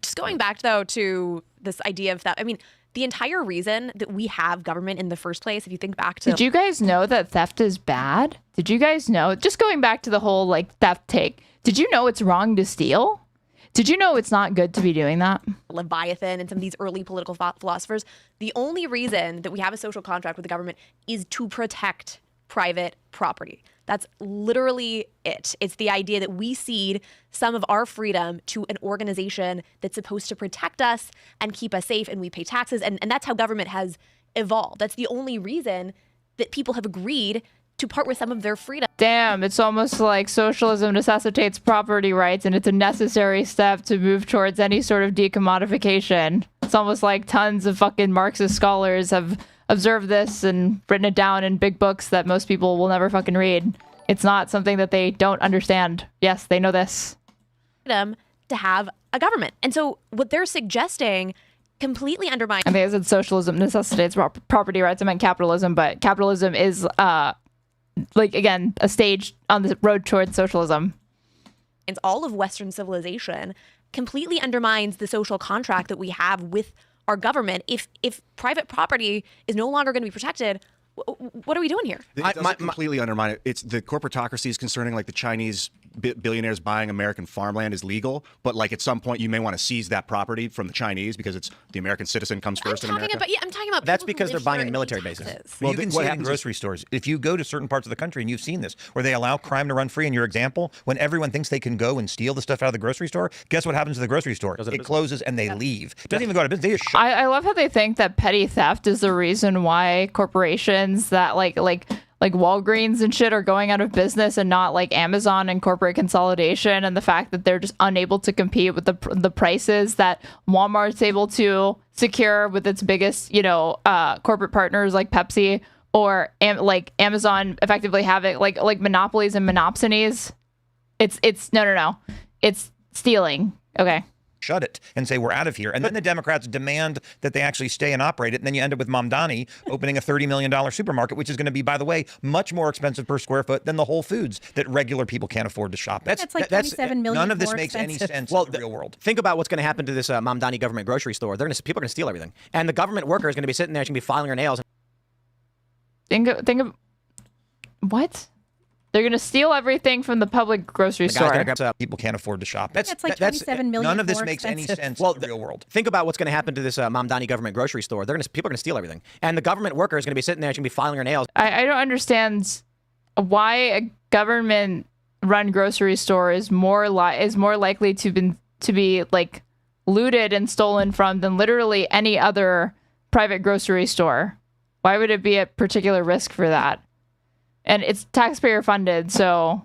Just going back, though, to this idea of that, I mean, the entire reason that we have government in the first place, if you think back to... Did you guys know that theft is bad? Did you guys know? Just going back to the whole, like, theft take. Did you know it's wrong to steal? Did you know it's not good to be doing that? Leviathan and some of these early political philosophers, the only reason that we have a social contract with the government is to protect private property. That's literally it. It's the idea that we cede some of our freedom to an organization that's supposed to protect us and keep us safe, and we pay taxes. And that's how government has evolved. That's the only reason that people have agreed to part with some of their freedom. Damn, it's almost like socialism necessitates property rights, and it's a necessary step to move towards any sort of decommodification. It's almost like tons of fucking Marxist scholars have observed this and written it down in big books that most people will never fucking read. It's not something that they don't understand. Yes, they know this. Freedom to have a government. And so what they're suggesting completely undermines... I think I said socialism necessitates property rights. I meant capitalism, but capitalism is... like, again, a stage on the road towards socialism. And all of Western civilization completely undermines the social contract that we have with our government. If private property is no longer going to be protected, what are we doing here? It doesn't completely undermine it. It's the corporatocracies concerning like the Chinese billionaires buying American farmland is legal, but like at some point you may want to seize that property from the Chinese because it's the American citizen comes first in America. I'm talking about That's people because who they're live buying here in and military pay bases. taxes. Well, you can see it in grocery stores. If you go to certain parts of the country, and you've seen this, where they allow crime to run free, in your example, when everyone thinks they can go and steal the stuff out of the grocery store, guess what happens to the grocery store? It closes and they leave. It doesn't even go out of business. They just shut. I love how they think that petty theft is the reason why corporations that like Walgreens and shit are going out of business, and not like Amazon and corporate consolidation, and the fact that they're just unable to compete with the prices that Walmart's able to secure with its biggest, corporate partners like Pepsi, or like Amazon effectively having like monopolies and monopsonies. It's no. It's stealing. Okay. Shut it and say we're out of here. And then the Democrats demand that they actually stay and operate it. And then you end up with Mamdani opening a $30 million supermarket, which is going to be, by the way, much more expensive per square foot than the Whole Foods that regular people can't afford to shop at. That's like 27 million None of this more makes expensive. any sense Well, in the real world. Think about what's going to happen to this Mamdani government grocery store. People are going to steal everything. And the government worker is going to be sitting there, she's going to be filing her nails. Think of what? They're going to steal everything from the public grocery store. People can't afford to shop. That's like 27 million None of this more makes any expensive. sense Well, in the real world. Think about what's going to happen to this Mamdani government grocery store. People are going to steal everything. And the government worker is going to be sitting there, she's going to be filing her nails. I don't understand why a government-run grocery store is more likely to be like looted and stolen from than literally any other private grocery store. Why would it be at particular risk for that? And it's taxpayer funded, so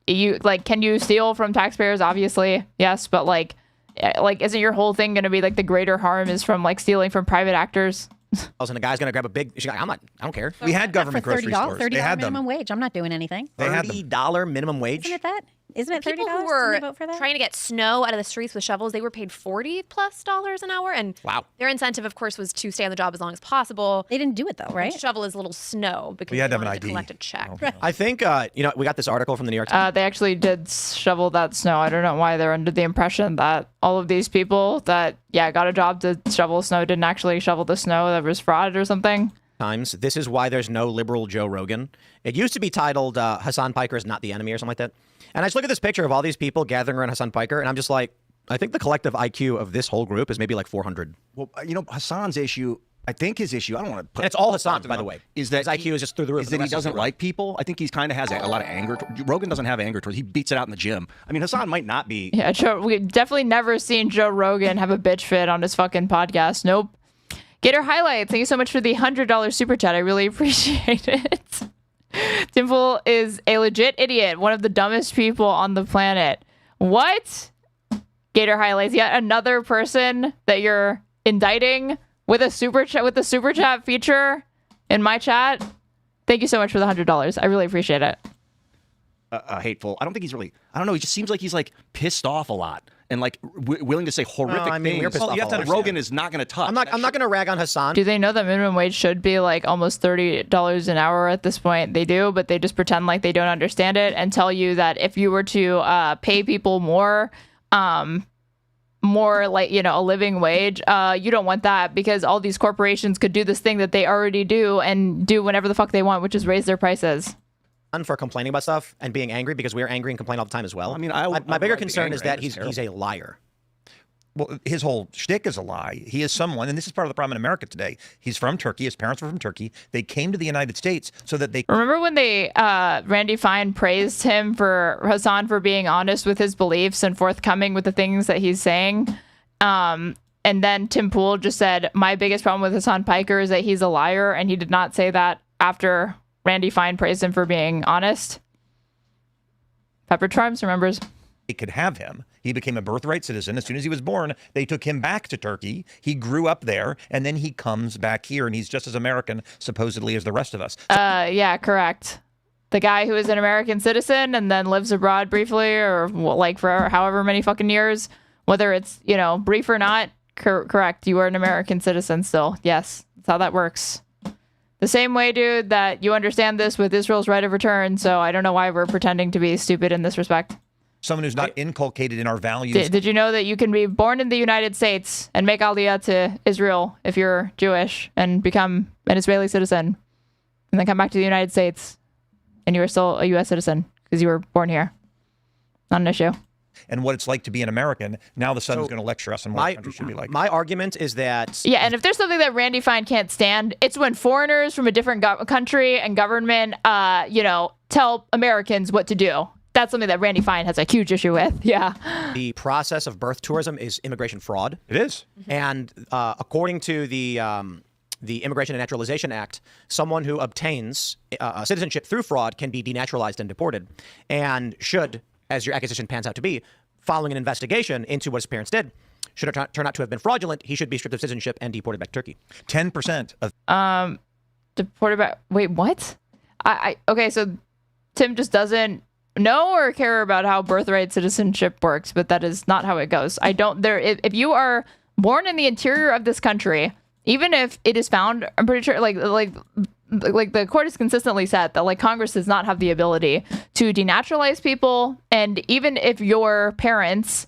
can you steal from taxpayers? Obviously, yes, but like isn't your whole thing going to be like the greater harm is from like stealing from private actors? And the guy's going to grab a big, she's like, I don't care. We had government for $30, grocery stores. $30 They had them. minimum wage. I'm not doing anything. They had them. $30 minimum wage? Isn't it that? Isn't it $30? People who Didn't were they vote for that? trying to get snow out of the streets with shovels, they were paid $40+ an hour. And wow. Their incentive, of course, was to stay on the job as long as possible. They didn't do it, though, right? Shovel is little snow because We had they to have an wanted to ID. collect a check. I think, we got this article from the New York Times. They actually did shovel that snow. I don't know why they're under the impression that all of these people that, got a job to shovel snow didn't actually shovel the snow. That was fraud or something. Times. This is why there's no liberal Joe Rogan. It used to be titled Hasan Piker is not the enemy or something like that. And I just look at this picture of all these people gathering around Hasan Piker, and I'm just like, I think the collective IQ of this whole group is maybe like 400. Well, Hasan's issue, I think his issue, I don't want to put... And it's all Hasan, by the way. Is that his IQ is just through the roof. Is that he doesn't like people? I think he's kind of has a lot of anger. Rogan doesn't have anger towards. He beats it out in the gym. I mean, Hasan might not be... Yeah, we've definitely never seen Joe Rogan have a bitch fit on his fucking podcast. Nope. Gator Highlights, thank you so much for the $100 super chat. I really appreciate it. Timple is a legit idiot, one of the dumbest people on the planet. What? Gator Highlights, yet another person that you're indicting with a super chat, with the super chat feature in my chat. Thank you so much for the $100. I really appreciate it. Hateful. I don't think he's really... I don't know. He just seems like he's like pissed off a lot. and like willing to say horrific things. Well, you have to Rogan is not going to touch. I'm not going to rag on Hasan. Do they know that minimum wage should be like almost $30 an hour at this point? They do, but they just pretend like they don't understand it and tell you that if you were to pay people more like, you know, a living wage, you don't want that because all these corporations could do this thing that they already do and do whenever the fuck they want, which is raise their prices. For complaining about stuff and being angry because we're angry and complain all the time as well. I mean, my bigger concern is that he's a liar. Well, his whole shtick is a lie. He is someone, and this is part of the problem in America today. He's from Turkey. His parents were from Turkey. They came to the United States so that they... Remember when they, Randy Fine praised him for Hasan for being honest with his beliefs and forthcoming with the things that he's saying? And then Tim Pool just said, my biggest problem with Hasan Piker is that he's a liar, and he did not say that after Randy Fine praised him for being honest. Pepper Tribes remembers. They could have him. He became a birthright citizen. As soon as he was born, they took him back to Turkey. He grew up there, and then he comes back here, and he's just as American, supposedly, as the rest of us. Yeah, correct. The guy who is an American citizen and then lives abroad briefly or like for however many fucking years, whether it's, you know, brief or not, correct. You are an American citizen still. Yes, that's how that works. The same way, dude, that you understand this with Israel's right of return, so I don't know why we're pretending to be stupid in this respect. Someone who's not inculcated in our values. Did you know that you can be born in the United States and make aliyah to Israel if you're Jewish and become an Israeli citizen and then come back to the United States and you are still a U.S. citizen because you were born here? Not an issue. And what it's like to be an American. Now the Sun's going to lecture us on what the country should be like. My argument is that... Yeah, and if there's something that Randy Fine can't stand, it's when foreigners from a different country and government, you know, tell Americans what to do. That's something that Randy Fine has a huge issue with. Yeah. The process of birth tourism is immigration fraud. It is. And according to the Immigration and Naturalization Act, someone who obtains citizenship through fraud can be denaturalized and deported, and should, as your accusation pans out to be, following an investigation into what his parents did, should it turn out to have been fraudulent, he should be stripped of citizenship and deported back to Turkey. 10% of... Deported back... Wait, what? Okay, so Tim just doesn't know or care about how birthright citizenship works, but that is not how it goes. If you are born in the interior of this country, even if it is found, I'm pretty sure like the court has consistently said that like Congress does not have the ability to denaturalize people, and even if your parents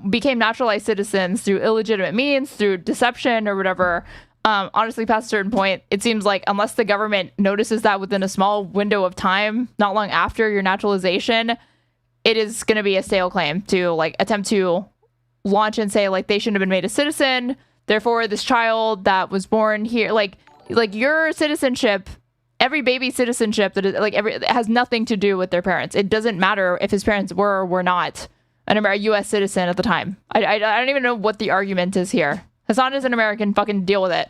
became naturalized citizens through illegitimate means, through deception or whatever, honestly, past a certain point, it seems like unless the government notices that within a small window of time, not long after your naturalization, it is going to be a stale claim to like attempt to launch and say like they shouldn't have been made a citizen. Therefore, this child that was born here, like your citizenship, every baby citizenship that is like it has nothing to do with their parents. It doesn't matter if his parents were or were not a U.S. citizen at the time. I don't even know what the argument is here. Hasan is an American. Fucking deal with it.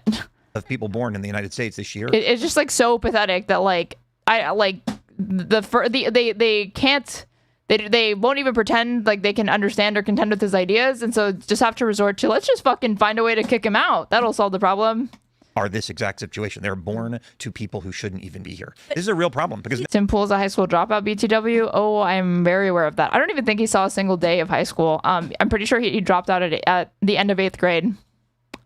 Of people born in the United States this year. It's just like so pathetic that like they can't. They won't even pretend like they can understand or contend with his ideas, and so just have to resort to let's just fucking find a way to kick him out. That'll solve the problem. Are this exact situation. They're born to people who shouldn't even be here. This is a real problem because Tim Pool's a high school dropout, BTW. Oh, I'm very aware of that. I don't even think he saw a single day of high school. I'm pretty sure he dropped out at the end of 8th grade.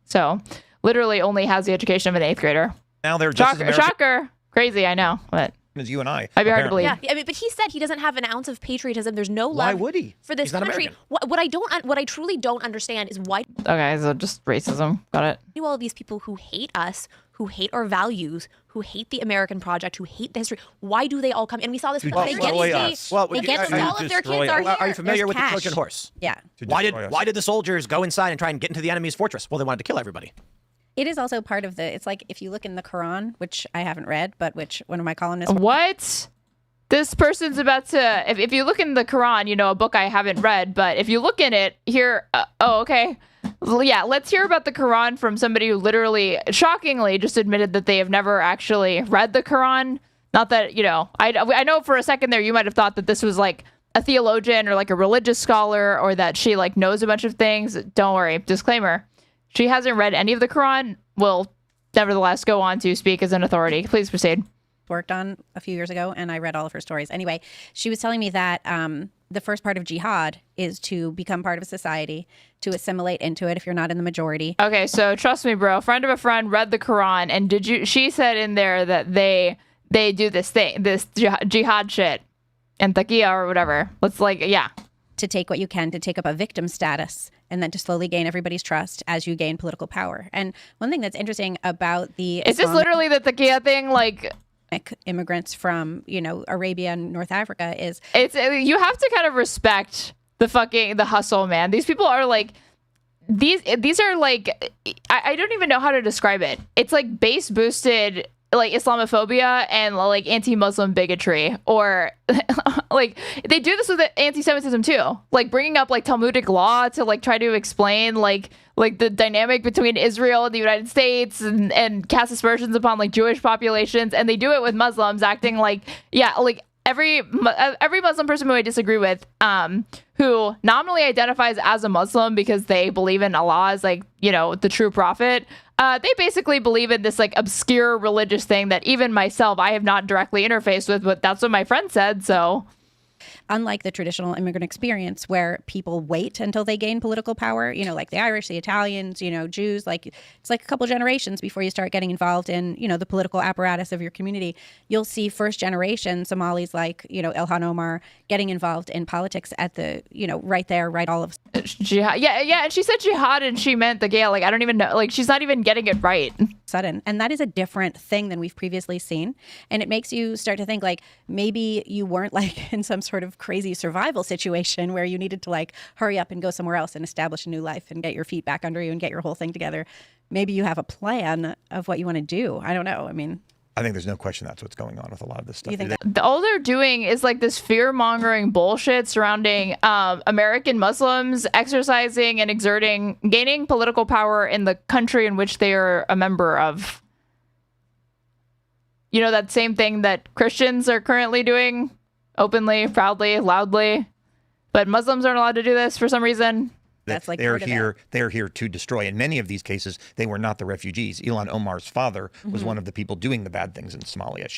So literally only has the education of an 8th grader. Now they're just shocker. Crazy, I know, but as you and I. I'd be hard to believe. Yeah, I mean, but he said he doesn't have an ounce of patriotism. There's no love. Why would he? For this country? What I truly don't understand is why. Okay, so just racism. Got it. Do all of these people who hate us, who hate our values, who hate the American project, who hate the history? Why do they all come? And we saw this. They get to all of their kids are here. Are you familiar with the Trojan horse? Yeah. Why did the soldiers go inside and try and get into the enemy's fortress? Well, they wanted to kill everybody. It is also part of it's like if you look in the Quran, which I haven't read, but which one of my columnists. What? This person's about to, if you look in the Quran, you know, a book I haven't read, but if you look in it here, okay. Yeah, let's hear about the Quran from somebody who literally, shockingly, just admitted that they have never actually read the Quran. Not that, you know, I know for a second there you might have thought that this was like a theologian or like a religious scholar or that she like knows a bunch of things. Don't worry, disclaimer. She hasn't read any of the Quran, will nevertheless go on to speak as an authority. Please proceed. Worked on a few years ago, and I read all of her stories. Anyway, she was telling me that the first part of jihad is to become part of a society, to assimilate into it if you're not in the majority. Okay, so trust me, bro. Friend of a friend read the Quran, and she said in there that they do this thing, this jihad shit, and taqiyya or whatever. Let's to take what you can, to take up a victim status, and then to slowly gain everybody's trust as you gain political power. And one thing that's interesting about the is this literally the taqiyya thing, like immigrants from Arabia and North Africa is you have to kind of respect the hustle, man. These people are like these are like I don't even know how to describe it. It's like base boosted like Islamophobia and like anti-Muslim bigotry, or like they do this with anti-Semitism too, like bringing up like Talmudic law to like try to explain like the dynamic between Israel and the United States, and cast aspersions upon like Jewish populations, and they do it with Muslims, acting like like every Muslim person who I disagree with, who nominally identifies as a Muslim because they believe in Allah as like the true prophet. They basically believe in this like obscure religious thing that even myself, I have not directly interfaced with, but that's what my friend said. So unlike the traditional immigrant experience where people wait until they gain political power, like the Irish, the Italians, Jews, like it's like a couple generations before you start getting involved in, the political apparatus of your community. You'll see first generation Somalis like, Ilhan Omar getting involved in politics at the, right there, right all of jihad. Yeah. And she said jihad and she meant the Gael. Like, I don't even know. Like, she's not even getting it right. Sudden. And that is a different thing than we've previously seen. And it makes you start to think like maybe you weren't like in some sort of crazy survival situation where you needed to like hurry up and go somewhere else and establish a new life and get your feet back under you and get your whole thing together. Maybe you have a plan of what you want to do. I don't know. I mean, I think there's no question that's what's going on with a lot of this stuff. You think all they're doing is like this fear-mongering bullshit surrounding American Muslims exercising and gaining political power in the country in which they are a member of. That same thing that Christians are currently doing openly, proudly, loudly, but Muslims aren't allowed to do this for some reason. That's like they're here to destroy. In many of these cases, they were not the refugees. Ilhan Omar's father was one of the people doing the bad things in Somalia.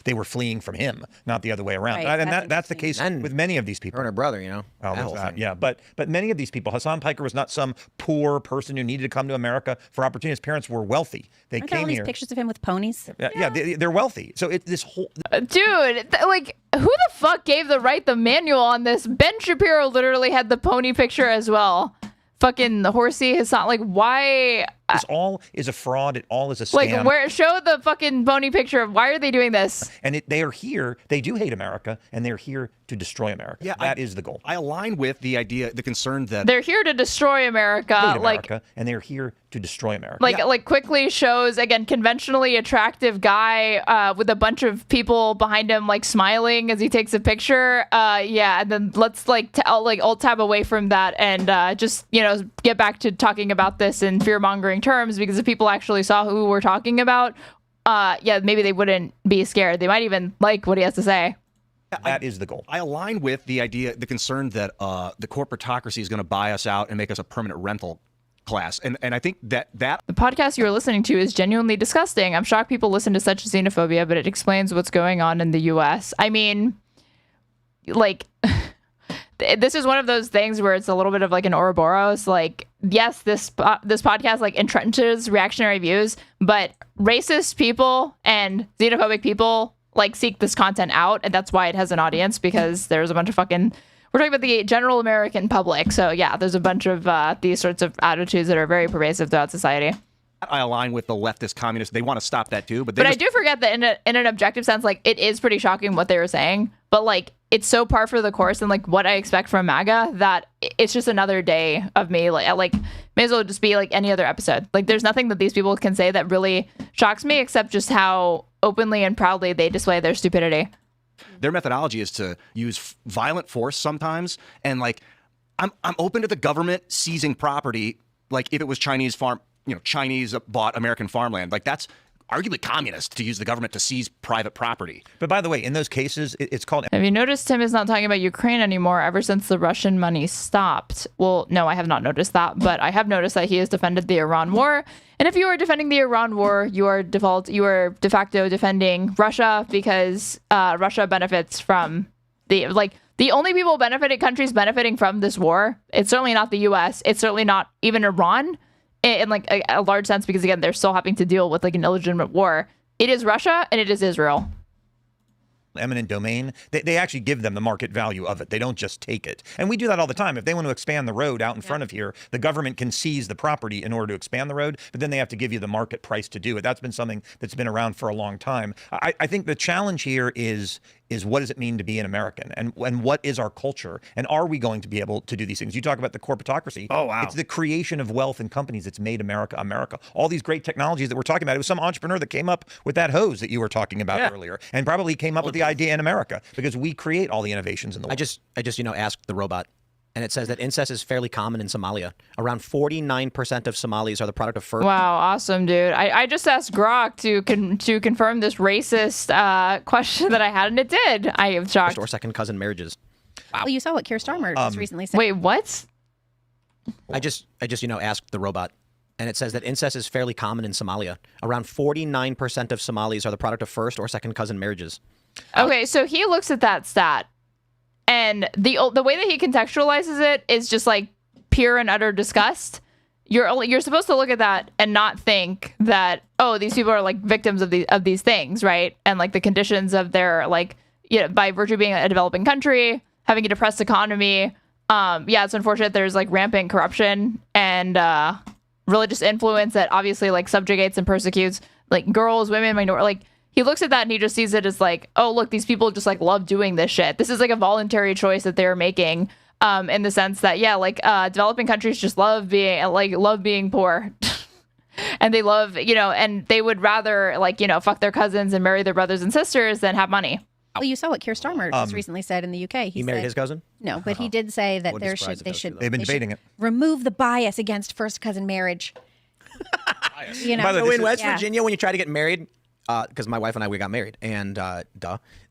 They were fleeing from him, not the other way around. Right, and that's the case with many of these people. Her and her brother, Oh, there's that. Yeah, but many of these people, Hasan Piker was not some poor person who needed to come to America for opportunity. His parents were wealthy. They Aren't there all came these here. pictures of him with ponies? Yeah, they're wealthy. So this whole dude, like who the fuck gave the manual on this? Ben Shapiro literally had the pony picture as well. Fucking the horsey Hasan, like why? This all is a fraud. It all is a scam. Like, show the fucking pony picture of why are they doing this? And they are here. They do hate America, and they're here to destroy America. Yeah, that is the goal. I align with the concern that they're here to destroy America. Hate America, and they're here to destroy America. Like quickly shows again conventionally attractive guy with a bunch of people behind him like smiling as he takes a picture. And then let's alt tab away from that and just get back to talking about this in fear mongering terms, because if people actually saw who we're talking about, maybe they wouldn't be scared. They might even like what he has to say. That is the goal. I align with the concern that the corporatocracy is going to buy us out and make us a permanent rental class. And I think that the podcast you are listening to is genuinely disgusting. I'm shocked people listen to such xenophobia, but it explains what's going on in the U.S. I mean, like, this is one of those things where it's a little bit of like an Ouroboros. Like, yes, this podcast like entrenches reactionary views, but racist people and xenophobic people like seek this content out, and that's why it has an audience, because there's a bunch of we're talking about the general American public. So yeah, there's a bunch of these sorts of attitudes that are very pervasive throughout society. I align with the leftist communists. They want to stop that too, but I do forget that in an objective sense, like it is pretty shocking what they were saying, but like it's so par for the course and like what I expect from MAGA that it's just another day of me like may as well just be like any other episode. Like there's nothing that these people can say that really shocks me except just how openly and proudly they display their stupidity. Their methodology is to use violent force sometimes, and like I'm open to the government seizing property, like if it was Chinese Chinese bought American farmland. Like that's arguably communist to use the government to seize private property. But by the way, in those cases, it's called... Have you noticed Tim is not talking about Ukraine anymore ever since the Russian money stopped? Well, no, I have not noticed that, but I have noticed that he has defended the Iran war. And if you are defending the Iran war, you are de facto defending Russia, because Russia benefits from the The only countries benefiting from this war, it's certainly not the U.S. It's certainly not even Iran in like a large sense, because again, they're still having to deal with like an illegitimate war. It is Russia and it is Israel. Eminent domain, they actually give them the market value of it. They don't just take it. And we do that all the time. If they want to expand the road out in front of here, the government can seize the property in order to expand the road, but then they have to give you the market price to do it. That's been something that's been around for a long time. I think the challenge here is what does it mean to be an American, and what is our culture, and are we going to be able to do these things? You talk about the corporatocracy. Oh, wow. It's the creation of wealth and companies that's made America America. All these great technologies that we're talking about. It was some entrepreneur that came up with that hose that you were talking about earlier, and probably came up with the idea in America, because we create all the innovations in the world. I just asked the robot, and it says that incest is fairly common in Somalia. Around 49% of Somalis are the product of first. Wow, awesome, dude. I just asked Grok to confirm this racist question that I had, and it did. I am shocked. First or second cousin marriages. Wow. Well, you saw what Keir Starmer just recently said. Wait, what? I just asked the robot, and it says that incest is fairly common in Somalia. Around 49% of Somalis are the product of first or second cousin marriages. Okay, so he looks at that stat, and the way that he contextualizes it is just like pure and utter disgust. You're supposed to look at that and not think that, oh, these people are like victims of these things, right? And like the conditions of their, like, you know, by virtue of being a developing country, having a depressed economy. Yeah, it's unfortunate there's like rampant corruption and religious influence that obviously like subjugates and persecutes like girls, women, minorities. Like, he looks at that and he just sees it as like, oh, look, these people just like love doing this shit. This is like a voluntary choice that they're making, in the sense that, yeah, like developing countries just love being poor. And they love, you know, and they would rather like, you know, fuck their cousins and marry their brothers and sisters than have money. Well, you saw what Keir Starmer just recently said in the UK. He married his cousin? No, but he did say that They've been debating it. Remove the bias against first cousin marriage. You know, So in West Virginia, when you try to get married, because my wife and we got married, and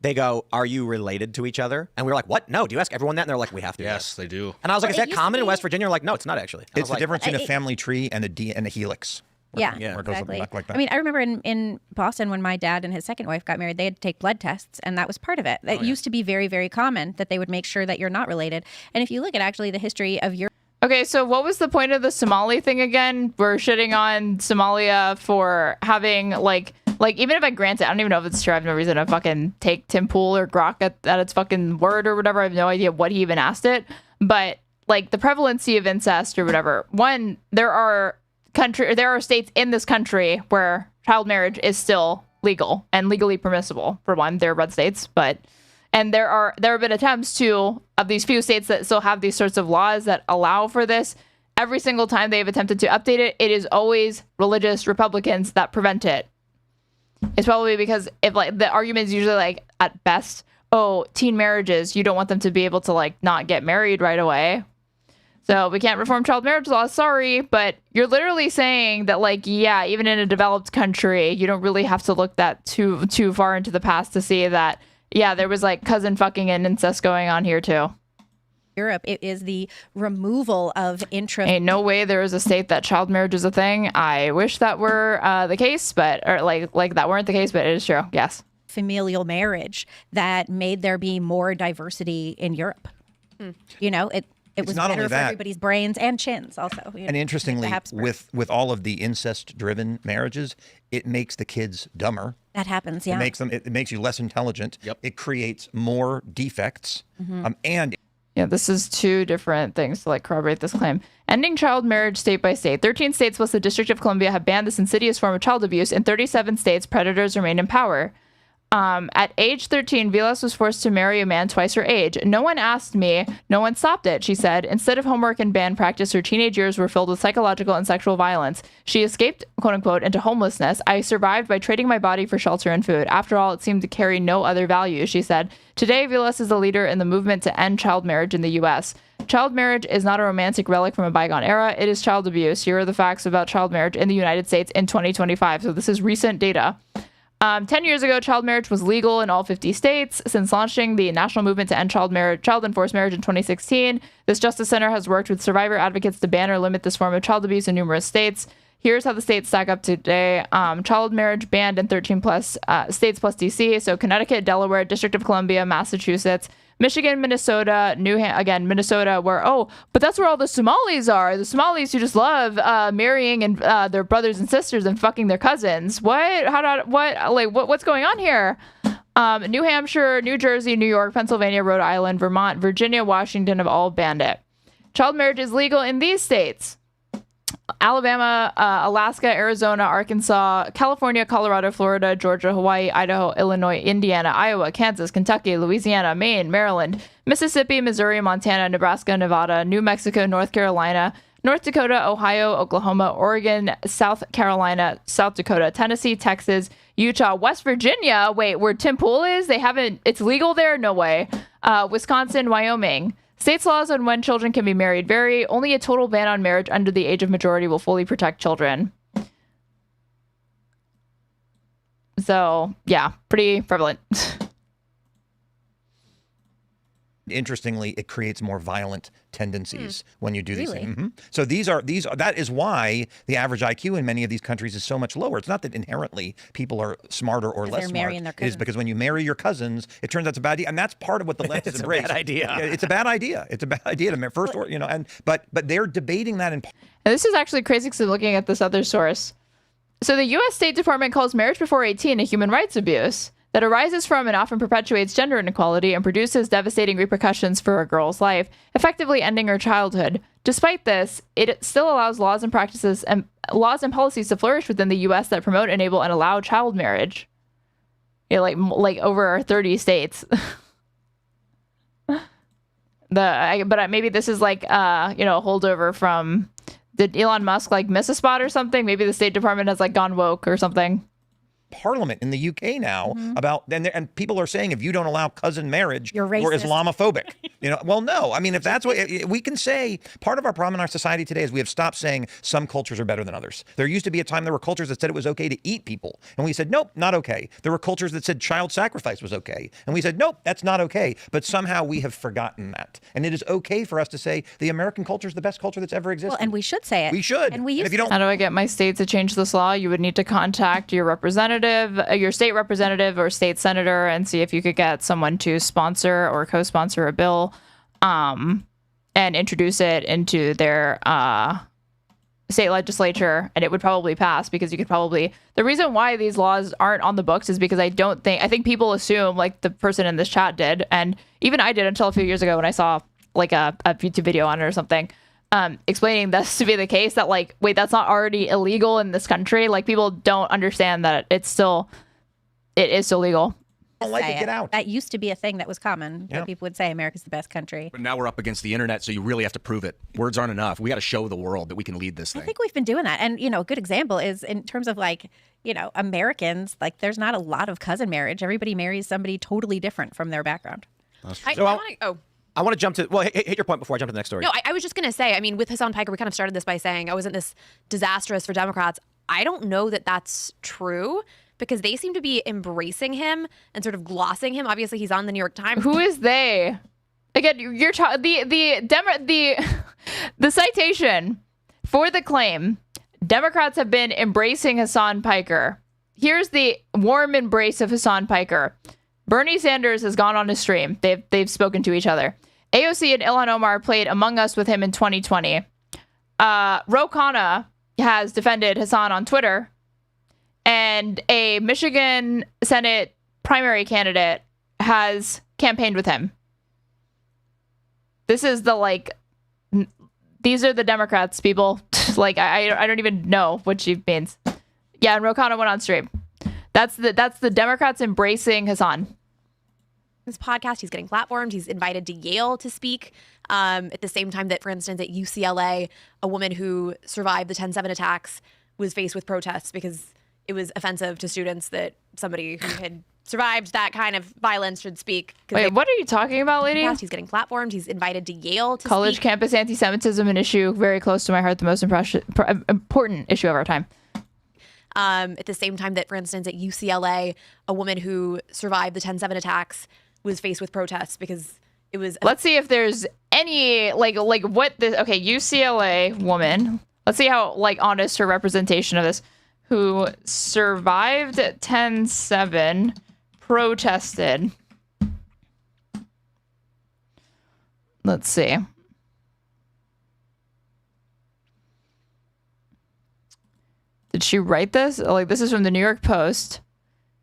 they go, are you related to each other? And we were like, what? No, do you ask everyone that? And they're like, we have to. Yes, they do. And I was like, is that common in West Virginia? They're like, no, it's not actually. And It's the difference in a family tree and a helix. Yeah, where it goes exactly. back like that. I mean, I remember in Boston when my dad and his second wife got married, they had to take blood tests, and that was part of it. It used to be very, very common that they would make sure that you're not related. And if you look at actually the history of your Okay, so what was the point of the Somali thing again? We're shitting on Somalia for having like even if I grant it, I don't even know if it's true. I have no reason to fucking take Tim Pool or Grok at its fucking word or whatever. I have no idea what he even asked it. But like the prevalency of incest or whatever. One, there are states in this country where child marriage is still legal and legally permissible. For one, they're red states, and there have been attempts of these few states that still have these sorts of laws that allow for this. Every single time they've attempted to update it, it is always religious Republicans that prevent it. It's probably because if like the argument is usually like at best, oh, teen marriages, you don't want them to be able to like not get married right away. So we can't reform child marriage laws, sorry, but you're literally saying that like, yeah, even in a developed country, you don't really have to look that too far into the past to see that, yeah, there was like cousin fucking and incest going on here too. Europe, it is the removal of interest. Ain't no way there is a state that child marriage is a thing. I wish that were the case, or like that weren't the case, but it is true. Yes. Familial marriage that made there be more diversity in Europe. You know, it was not better only for that, everybody's brains and chins also. And interestingly, with all of the incest-driven marriages, it makes the kids dumber. That happens, yeah. It makes you less intelligent. Yep. It creates more defects. And yeah, this is two different things to like corroborate this claim. Ending child marriage state by state. 13 states plus the District of Columbia have banned this insidious form of child abuse. In 37 states, predators remain in power. At age 13, Vilas was forced to marry a man twice her age. No one asked me. No one stopped it, she said. Instead of homework and band practice, her teenage years were filled with psychological and sexual violence. She escaped, quote unquote, into homelessness. I survived by trading my body for shelter and food. After all, it seemed to carry no other value, she said. Today, Vilas is a leader in the movement to end child marriage in the U.S. Child marriage is not a romantic relic from a bygone era. It is child abuse. Here are the facts about child marriage in the United States in 2025. So this is recent data. 10 years ago, child marriage was legal in all 50 states. Since launching the national movement to end child enforced marriage in 2016, this Justice Center has worked with survivor advocates to ban or limit this form of child abuse in numerous states. Here's how the states stack up today. Child marriage banned in 13 plus states plus DC. So Connecticut, Delaware, District of Columbia, Massachusetts, Michigan, Minnesota, Minnesota, but that's where all the Somalis are. The Somalis who just love marrying and their brothers and sisters and fucking their cousins. What's going on here? New Hampshire, New Jersey, New York, Pennsylvania, Rhode Island, Vermont, Virginia, Washington have all banned it. Child marriage is legal in these states: Alabama, Alaska, Arizona, Arkansas, California, Colorado, Florida, Georgia, Hawaii, Idaho, Illinois, Indiana, Iowa, Kansas, Kentucky, Louisiana, Maine, Maryland, Mississippi, Missouri, Montana, Nebraska, Nevada, New Mexico, North Carolina, North Dakota, Ohio, Oklahoma, Oregon, South Carolina, South Dakota, Tennessee, Texas, Utah, West Virginia. Wait, where Tim Pool is? It's legal there? No way. Wisconsin, Wyoming. States' laws on when children can be married vary. Only a total ban on marriage under the age of majority will fully protect children. So, yeah, pretty prevalent. Interestingly, it creates more violent tendencies when you do these things. So that is why the average IQ in many of these countries is so much lower. It's not that inherently people are smarter or less smart. It is because when you marry your cousins, it turns out it's a bad idea, and that's part of what the left has embraced. It's a bad idea. Yeah, it's a bad idea. It's a bad idea to first, but they're debating that in. And this is actually crazy because I'm looking at this other source. So the U.S. State Department calls marriage before 18 a human rights abuse that arises from and often perpetuates gender inequality and produces devastating repercussions for a girl's life, effectively ending her childhood. Despite this, it still allows laws and practices and laws and policies to flourish within the U.S. that promote, enable, and allow child marriage. Yeah, like over 30 states. But maybe this is like a holdover from did Elon Musk miss a spot or something? Maybe the State Department has gone woke or something. Parliament in the UK now about and people are saying if you don't allow cousin marriage, you're Islamophobic. Well, no. I mean, if that's what we can say, part of our problem in our society today is we have stopped saying some cultures are better than others. There used to be a time there were cultures that said it was okay to eat people, and we said nope, not okay. There were cultures that said child sacrifice was okay, and we said nope, that's not okay. But somehow we have forgotten that, and it is okay for us to say the American culture is the best culture that's ever existed. Well, and we should say it. We should. And we if you don't, how do I get my state to change this law? You would need to contact your representative, your state representative or state senator, and see if you could get someone to sponsor or co-sponsor a bill, and introduce it into their state legislature, and it would probably pass because you could probably. The reason why these laws aren't on the books is because I think people assume the person in this chat did, and even I did until a few years ago when I saw a YouTube video on it or something. Explaining this to be the case that wait, that's not already illegal in this country. People don't understand that it is still legal. Don't like it, get out. That used to be a thing that was common. That people would say America's the best country. But now we're up against the internet, so you really have to prove it. Words aren't enough. We got to show the world that we can lead this thing. I think we've been doing that. And, a good example is in terms of Americans, there's not a lot of cousin marriage. Everybody marries somebody totally different from their background. I want to jump to, hit your point before I jump to the next story. No, I was just going to say, with Hasan Piker, we kind of started this by saying, isn't this disastrous for Democrats? I don't know that that's true because they seem to be embracing him and sort of glossing him. Obviously, he's on the New York Times. Who is they? Again, the citation for the claim, Democrats have been embracing Hasan Piker. Here's the warm embrace of Hasan Piker. Bernie Sanders has gone on his stream. They've spoken to each other. AOC and Ilhan Omar played Among Us with him in 2020. Ro Khanna has defended Hasan on Twitter. And a Michigan Senate primary candidate has campaigned with him. This is these are the Democrats, people. I don't even know what she means. Yeah, and Ro Khanna went on stream. That's the Democrats embracing Hasan. This podcast, he's getting platformed. He's invited to Yale to speak. At the same time that, for instance, at UCLA, a woman who survived the 10/7 attacks was faced with protests because it was offensive to students that somebody who had survived that kind of violence should speak. Wait, what are you talking about, lady? He's getting platformed. He's invited to Yale to College speak. campus anti-Semitism, an issue very close to my heart, the most important issue of our time. At the same time that, for instance, at UCLA, a woman who survived the 10/7 attacks was faced with protests because it was. Let's see if there's any what the UCLA woman. Let's see how like honest her representation of this. Who survived 10/7, protested. Let's see. Did she write this? Like, this is from the New York Post.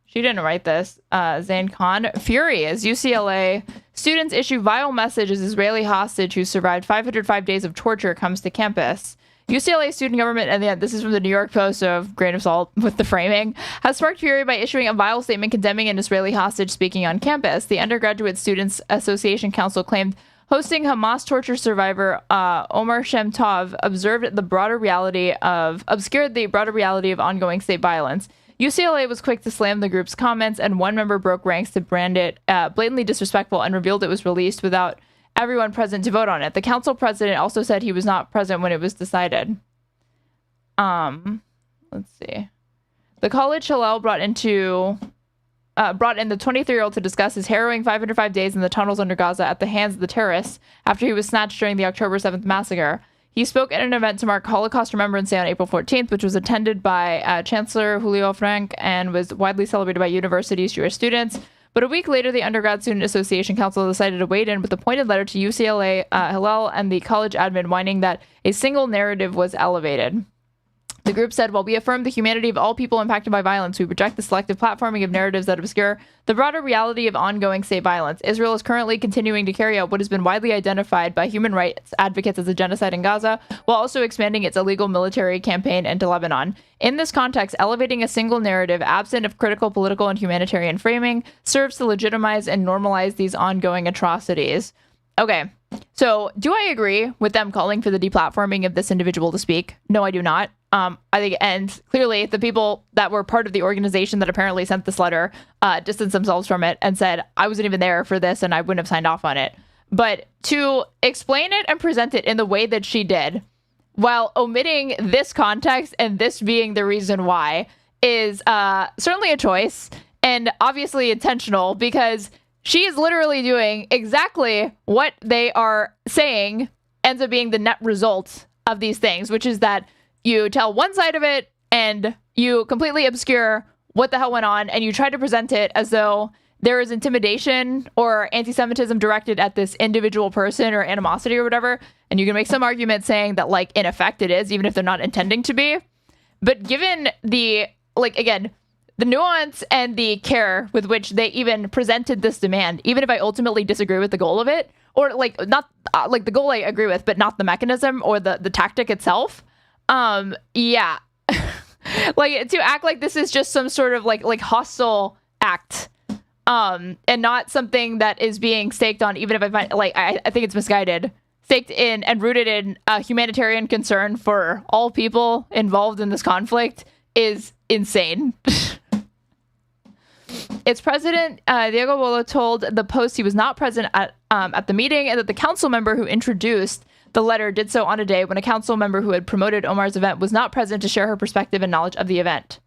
She didn't write this. Zain Khan. Furious. UCLA students issue vile message as Israeli hostage who survived 505 days of torture comes to campus. UCLA student government, and yeah, this is from the New York Post, so grain of salt with the framing, has sparked fury by issuing a vile statement condemning an Israeli hostage speaking on campus. The Undergraduate Students Association Council claimed hosting Hamas torture survivor Omar Shem Tov obscured the broader reality of ongoing state violence. UCLA was quick to slam the group's comments, and one member broke ranks to brand it blatantly disrespectful and revealed it was released without everyone present to vote on it. The council president also said he was not present when it was decided. Let's see. The college Hillel brought in the 23-year-old to discuss his harrowing 505 days in the tunnels under Gaza at the hands of the terrorists after he was snatched during the October 7th massacre. He spoke at an event to mark Holocaust Remembrance Day on April 14th, which was attended by Chancellor Julio Frank and was widely celebrated by universities' Jewish students. But a week later, the Undergrad Student Association Council decided to wade in with a pointed letter to UCLA, Hillel, and the college admin whining that a single narrative was elevated. The group said, while we affirm the humanity of all people impacted by violence, we reject the selective platforming of narratives that obscure the broader reality of ongoing state violence. Israel is currently continuing to carry out what has been widely identified by human rights advocates as a genocide in Gaza, while also expanding its illegal military campaign into Lebanon. In this context, elevating a single narrative, absent of critical political and humanitarian framing, serves to legitimize and normalize these ongoing atrocities. Okay, so do I agree with them calling for the deplatforming of this individual to speak? No, I do not. I think, and clearly the people that were part of the organization that apparently sent this letter distanced themselves from it and said, I wasn't even there for this and I wouldn't have signed off on it. But to explain it and present it in the way that she did, while omitting this context and this being the reason why, is certainly a choice and obviously intentional, because she is literally doing exactly what they are saying ends up being the net result of these things, which is that you tell one side of it and you completely obscure what the hell went on, and you try to present it as though there is intimidation or anti-Semitism directed at this individual person or animosity or whatever. And you can make some argument saying that, like, in effect it is, even if they're not intending to be. But given the, like, again, the nuance and the care with which they even presented this demand, even if I ultimately disagree with the goal of it, or like not like the goal I agree with, but not the mechanism or the tactic itself. Yeah. Like, to act like this is just some sort of like hostile act, and not something that is being staked on, even if I find, like, I think it's misguided, staked in and rooted in a humanitarian concern for all people involved in this conflict, is insane. Its president, Diego Bolo, told the Post he was not present at the meeting, and that the council member who introduced the letter did so on a day when a council member who had promoted Omar's event was not present to share her perspective and knowledge of the event.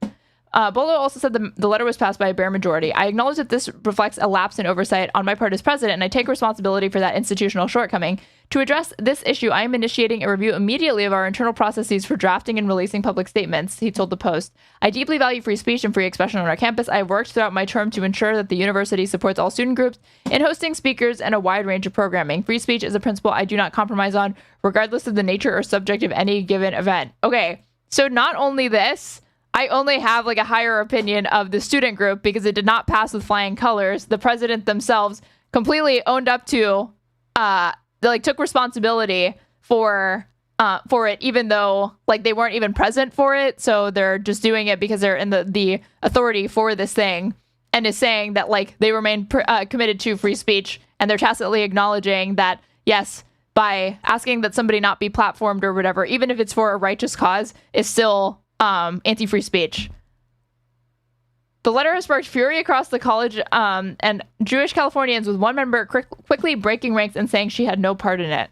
Bolo also said the letter was passed by a bare majority. I acknowledge that this reflects a lapse in oversight on my part as president, and I take responsibility for that institutional shortcoming. To address this issue, I am initiating a review immediately of our internal processes for drafting and releasing public statements, he told the Post. I deeply value free speech and free expression on our campus. I have worked throughout my term to ensure that the university supports all student groups in hosting speakers and a wide range of programming. Free speech is a principle I do not compromise on, regardless of the nature or subject of any given event. Okay, so not only this, I only have like a higher opinion of the student group because it did not pass with flying colors. The president themselves completely owned up to, they like took responsibility for it, even though like they weren't even present for it. So they're just doing it because they're in the authority for this thing, and is saying that like they remain committed to free speech, and they're tacitly acknowledging that, yes, by asking that somebody not be platformed or whatever, even if it's for a righteous cause, is still anti-free speech. The letter has sparked fury across the college, and Jewish Californians, with one member quickly breaking ranks and saying she had no part in it.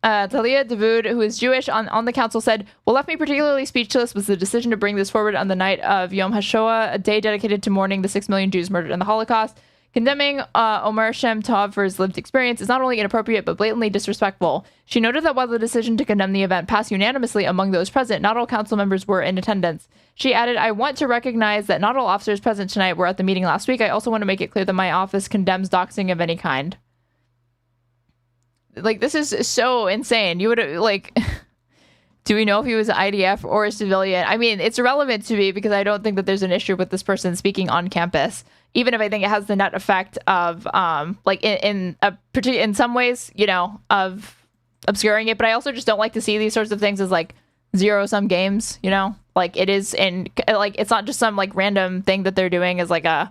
Talia Davud, who is Jewish on the council, said, "What left me particularly speechless was the decision to bring this forward on the night of Yom HaShoah, a day dedicated to mourning the 6 million Jews murdered in the Holocaust. Condemning Omar Shem Tov for his lived experience is not only inappropriate but blatantly disrespectful. She noted that while the decision to condemn the event passed unanimously among those present, not all council members were in attendance. She added, I want to recognize that not all officers present tonight were at the meeting last week. I also want to make it clear that my office condemns doxing of any kind. Like, this is so insane. You would, like... Do we know if he was IDF or a civilian? I mean, it's irrelevant to me because I don't think that there's an issue with this person speaking on campus, even if I think it has the net effect of, like, in some ways, you know, of obscuring it. But I also just don't like to see these sorts of things as, like, zero-sum games, you know? Like, it is, and, like, it's not just some, like, random thing that they're doing as, like, a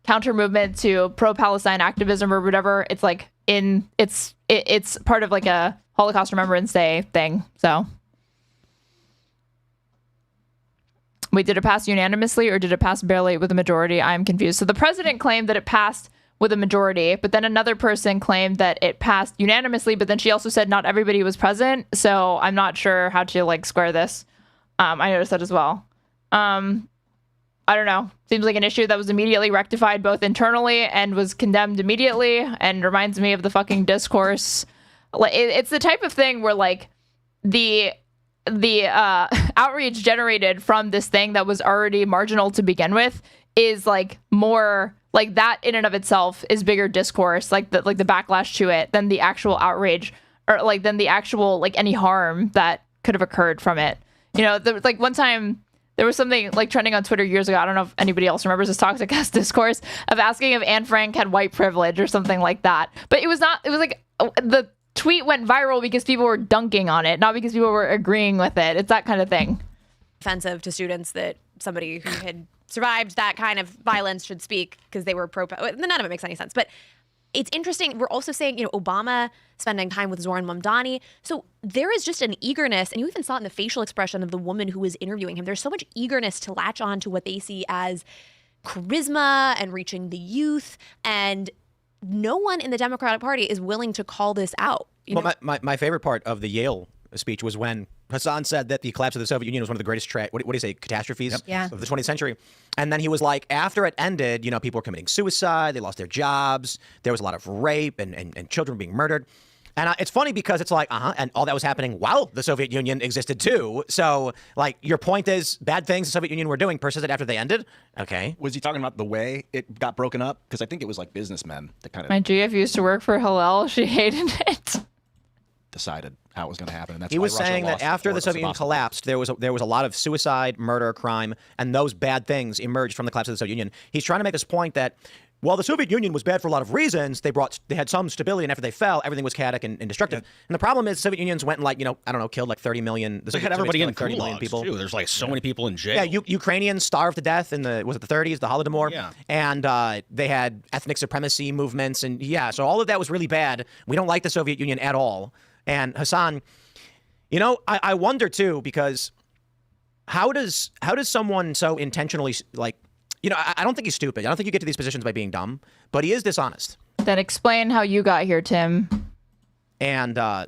counter movement to pro-Palestine activism or whatever. It's, like, it's part of, like, a Holocaust Remembrance Day thing, so... Wait, did it pass unanimously or did it pass barely with a majority? I'm confused. So the president claimed that it passed with a majority, but then another person claimed that it passed unanimously, but then she also said not everybody was present. So I'm not sure how to like square this. I noticed that as well. I don't know. Seems like an issue that was immediately rectified both internally and was condemned immediately, and reminds me of the fucking discourse. It's the type of thing where like the outreach generated from this thing that was already marginal to begin with is like more like that in and of itself is bigger discourse, like the backlash to it, than the actual outrage or like than the actual like any harm that could have occurred from it. You know, there was like one time there was something like trending on Twitter years ago. I don't know if anybody else remembers this toxic ass discourse of asking if Anne Frank had white privilege or something like that. But it was not. It was like the tweet went viral because people were dunking on it, not because people were agreeing with it. It's that kind of thing. Offensive to students that somebody who had survived that kind of violence should speak because they were pro. None of it makes any sense. But it's interesting. We're also saying, you know, Obama spending time with Zohran Mamdani. So there is just an eagerness, and you even saw it in the facial expression of the woman who was interviewing him. There's so much eagerness to latch on to what they see as charisma and reaching the youth, and no one in the Democratic Party is willing to call this out. Well, my favorite part of the Yale speech was when Hasan said that the collapse of the Soviet Union was one of the greatest, what do you say, catastrophes of the 20th century. And then he was like, after it ended, you know, people were committing suicide, they lost their jobs, there was a lot of rape and children being murdered. And it's funny because it's like, and all that was happening while the Soviet Union existed too. So, like, your point is bad things the Soviet Union were doing persisted after they ended? Okay. Was he talking about the way it got broken up? Because I think it was like businessmen that kind of... My GF used to work for Hillel. She hated it. Decided how it was going to happen. And that's he why was Russia saying that lost after the before Soviet Union collapsed, there was a lot of suicide, murder, crime, and those bad things emerged from the collapse of the Soviet Union. He's trying to make this point that while the Soviet Union was bad for a lot of reasons, they had some stability, and after they fell, everything was chaotic and destructive. And the problem is, the Soviet Unions went and, like, you know, I don't know, killed like 30 million. They had everybody in 30 million people. Too. There's like so many people in jail. Yeah, Ukrainians starved to death in the 30s, the Holodomor. Yeah. And they had ethnic supremacy movements, and so all of that was really bad. We don't like the Soviet Union at all. And Hasan, you know, I wonder too, because how does someone so intentionally, like, you know, I don't think he's stupid. I don't think you get to these positions by being dumb, but he is dishonest. Then explain how you got here, Tim. And there's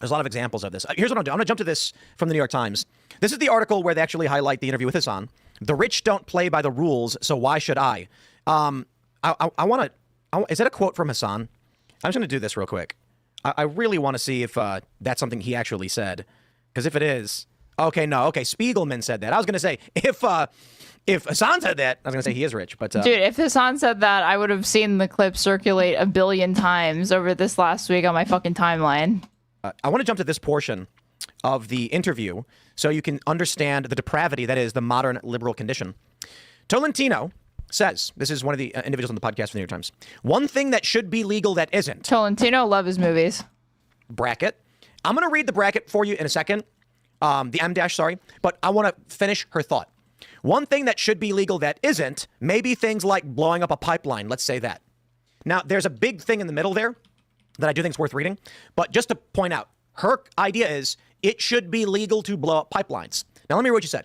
a lot of examples of this. Here's what I'm doing. I'm going to jump to this from the New York Times. This is the article where they actually highlight the interview with Hasan. The rich don't play by the rules, so why should I? Is that a quote from Hasan? I'm just going to do this real quick. I really want to see if that's something he actually said. Because if it is, Spiegelman said that. I was going to say, if Hasan said that, I was going to say he is rich. But dude, if Hasan said that, I would have seen the clip circulate 1 billion times over this last week on my fucking timeline. I want to jump to this portion of the interview so you can understand the depravity that is the modern liberal condition. Tolentino says, this is one of the individuals on the podcast from the New York Times, one thing that should be legal that isn't. Tolentino, love his movies. Bracket. I'm going to read the bracket for you in a second. The M-dash, sorry. But I want to finish her thought. One thing that should be legal that isn't, maybe things like blowing up a pipeline. Let's say that. Now, there's a big thing in the middle there that I do think is worth reading. But just to point out, her idea is it should be legal to blow up pipelines. Now, let me read what you said.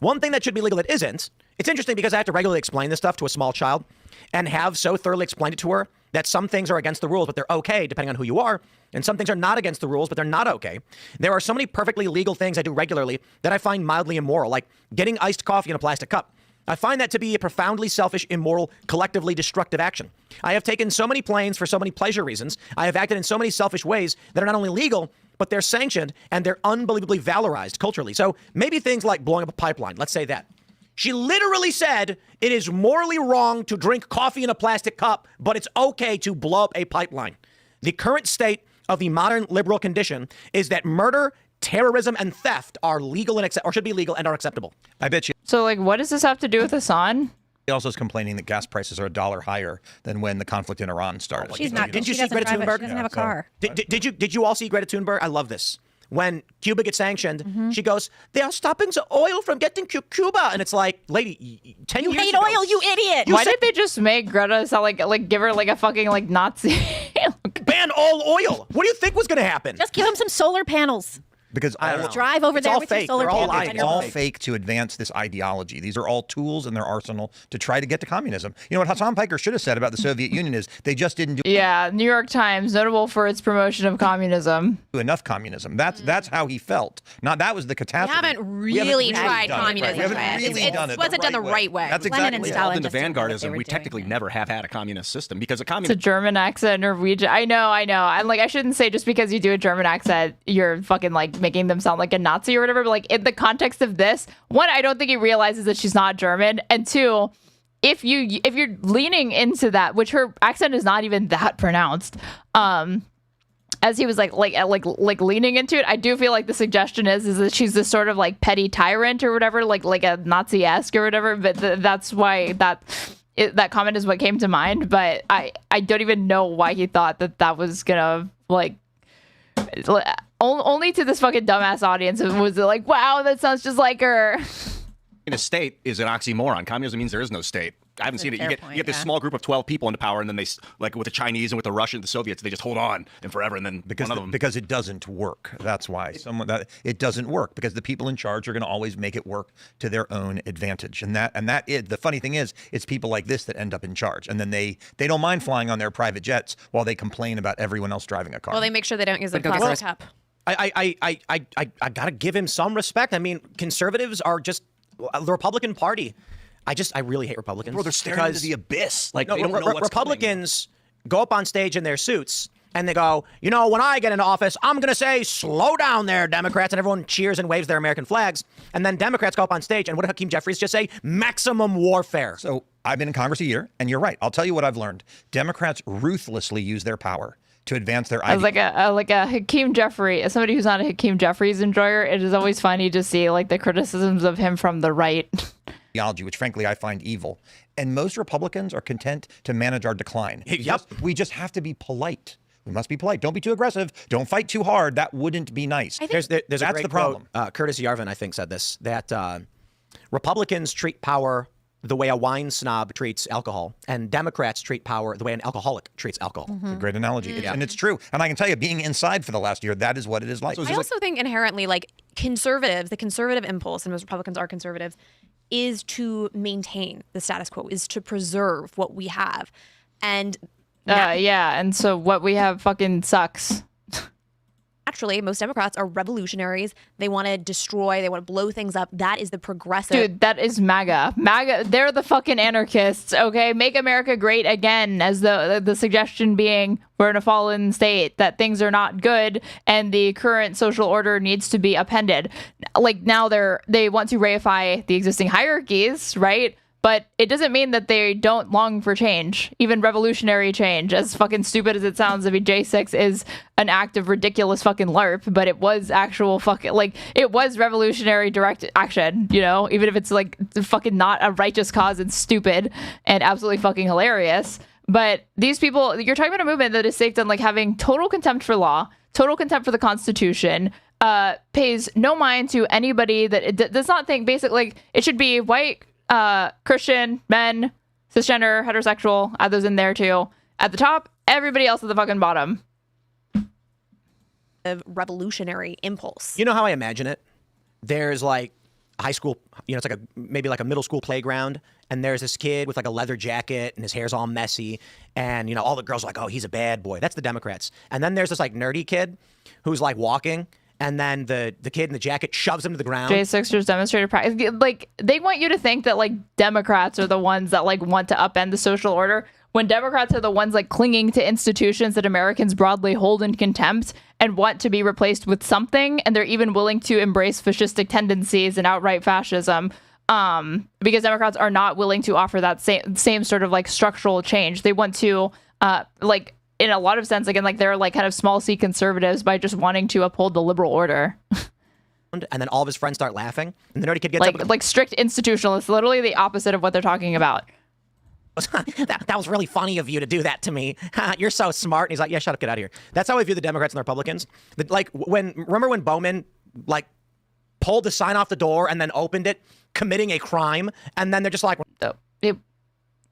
One thing that should be legal that isn't. It's interesting because I have to regularly explain this stuff to a small child and have so thoroughly explained it to her that some things are against the rules, but they're okay depending on who you are. And some things are not against the rules, but they're not okay. There are so many perfectly legal things I do regularly that I find mildly immoral, like getting iced coffee in a plastic cup. I find that to be a profoundly selfish, immoral, collectively destructive action. I have taken so many planes for so many pleasure reasons. I have acted in so many selfish ways that are not only legal, but they're sanctioned and they're unbelievably valorized culturally. So maybe things like blowing up a pipeline, let's say that. She literally said it is morally wrong to drink coffee in a plastic cup, but it's okay to blow up a pipeline. The current state of the modern liberal condition is that murder, terrorism, and theft are legal and or should be legal and are acceptable. I bet you. So, like, what does this have to do with Hasan? He also is complaining that gas prices are $1 higher than when the conflict in Iran started. She's not. Didn't you She see doesn't Greta drive it. Thunberg? She doesn't have a car. Did you all see Greta Thunberg? I love this. When Cuba gets sanctioned, she goes, "They are stopping the oil from getting to Cuba," and it's like, lady, 10 years hate ago, oil, you idiot. Why did they just make Greta sound like give her like a fucking like Nazi? ban all oil. What do you think was going to happen? Just give him some solar panels. Because Drive over it's there all with your fake. solar They're all panels. lies. It's all fake to advance this ideology. These are all tools in their arsenal to try to get to communism. You know what Hasan Piker should have said about the Soviet Union is they just didn't do Yeah, New York Times, notable for its promotion of communism. enough communism. That's how he felt. Not that was the We catastrophe. haven't really tried done it, right? communism. We haven't yet. really done it. wasn't done the right way. That's Lenin exactly and it. Stalin Into just did what they vanguardism, were we doing. technically never have had a communist system because a It's a communist. German accent, Norwegian. I know. I'm like, I shouldn't say just because you do a German accent, you're fucking like making them sound like a Nazi or whatever. But like in the context of this, one, I don't think he realizes that she's not German, and two, if you're leaning into that, which her accent is not even that pronounced, as he was like leaning into it, I do feel like the suggestion is that she's this sort of like petty tyrant or whatever, like a Nazi-esque or whatever. But that's why that comment is what came to mind. But I don't even know why he thought that was gonna like. Only to this fucking dumbass audience was it like, wow, that sounds just like her. A state is an oxymoron. Communism means there is no state. I haven't seen it. You get this small group of 12 people into power, and then they, like with the Chinese and with the Russians, the Soviets, they just hold on and forever, and then because one of them. because it doesn't work. That's why it doesn't work, because the people in charge are going to always make it work to their own advantage. And that is the funny thing is, it's people like this that end up in charge, and then they don't mind flying on their private jets while they complain about everyone else driving a car. Well, they make sure they don't use a plastic cup. I gotta give him some respect. I mean, conservatives are just the Republican Party. I really hate Republicans. Bro, they're staring into the abyss. Like, no, they don't know what's Republicans go up on stage in their suits and they go, you know, when I get into office, I'm going to say, slow down there, Democrats. And everyone cheers and waves their American flags. And then Democrats go up on stage. And what did Hakeem Jeffries just say? Maximum warfare. So I've been in Congress a year, and you're right. I'll tell you what I've learned. Democrats ruthlessly use their power to advance their As ideas. like a Hakeem Jeffrey, as somebody who's not a Hakeem Jeffries enjoyer, it is always funny to see like the criticisms of him from the right. Ideology, which frankly I find evil. And most Republicans are content to manage our decline. Yep. We just have to be polite. We must be polite. Don't be too aggressive. Don't fight too hard. That wouldn't be nice. There's a That's great the problem. Quote, Curtis Yarvin, I think, said this, that Republicans treat power the way a wine snob treats alcohol, and Democrats treat power the way an alcoholic treats alcohol. It's a great analogy. And it's true. And I can tell you, being inside for the last year, that is what it is like. I also think inherently, like conservatives, the conservative impulse, and most Republicans are conservatives, is to maintain the status quo, is to preserve what we have. And yeah, and so what we have fucking sucks. actually, most Democrats are revolutionaries. They want to destroy, they want to blow things up. That is the progressive. Dude, that is MAGA. MAGA, they're the fucking anarchists, okay? Make America great again, as the suggestion being we're in a fallen state, that things are not good, and the current social order needs to be upended. Like, now they want to reify the existing hierarchies, right? But it doesn't mean that they don't long for change, even revolutionary change. As fucking stupid as it sounds, I mean, J6 is an act of ridiculous fucking LARP, but it was actual fucking, like, it was revolutionary direct action, you know? Even if it's, like, fucking not a righteous cause and stupid and absolutely fucking hilarious. But these people, you're talking about a movement that is staked on, like, having total contempt for law, total contempt for the Constitution, pays no mind to anybody that it does not think, basically, like, it should be white, Christian, men, cisgender, heterosexual, add those in there too. At the top, everybody else at the fucking bottom. Revolutionary impulse. You know how I imagine it? There's like high school, you know, it's like maybe like a middle school playground, and there's this kid with like a leather jacket and his hair's all messy, and you know, all the girls are like, oh, he's a bad boy. That's the Democrats. And then there's this like nerdy kid who's like walking, and then the kid in the jacket shoves him to the ground. J6ers demonstrated practice. Like, they want you to think that, like, Democrats are the ones that, like, want to upend the social order, when Democrats are the ones, like, clinging to institutions that Americans broadly hold in contempt and want to be replaced with something, and they're even willing to embrace fascistic tendencies and outright fascism, because Democrats are not willing to offer that same sort of, like, structural change. They want to, like, in a lot of sense, again, like, they're, like, kind of small c conservatives by just wanting to uphold the liberal order. And then all of his friends start laughing, and the nerdy kid gets up. Like strict institutionalists, literally the opposite of what they're talking about. that was really funny of you to do that to me. You're so smart. And he's like, yeah, shut up, get out of here. That's how I view the Democrats and the Republicans. Like, remember when Bowman, like, pulled the sign off the door and then opened it, committing a crime, and then they're just like,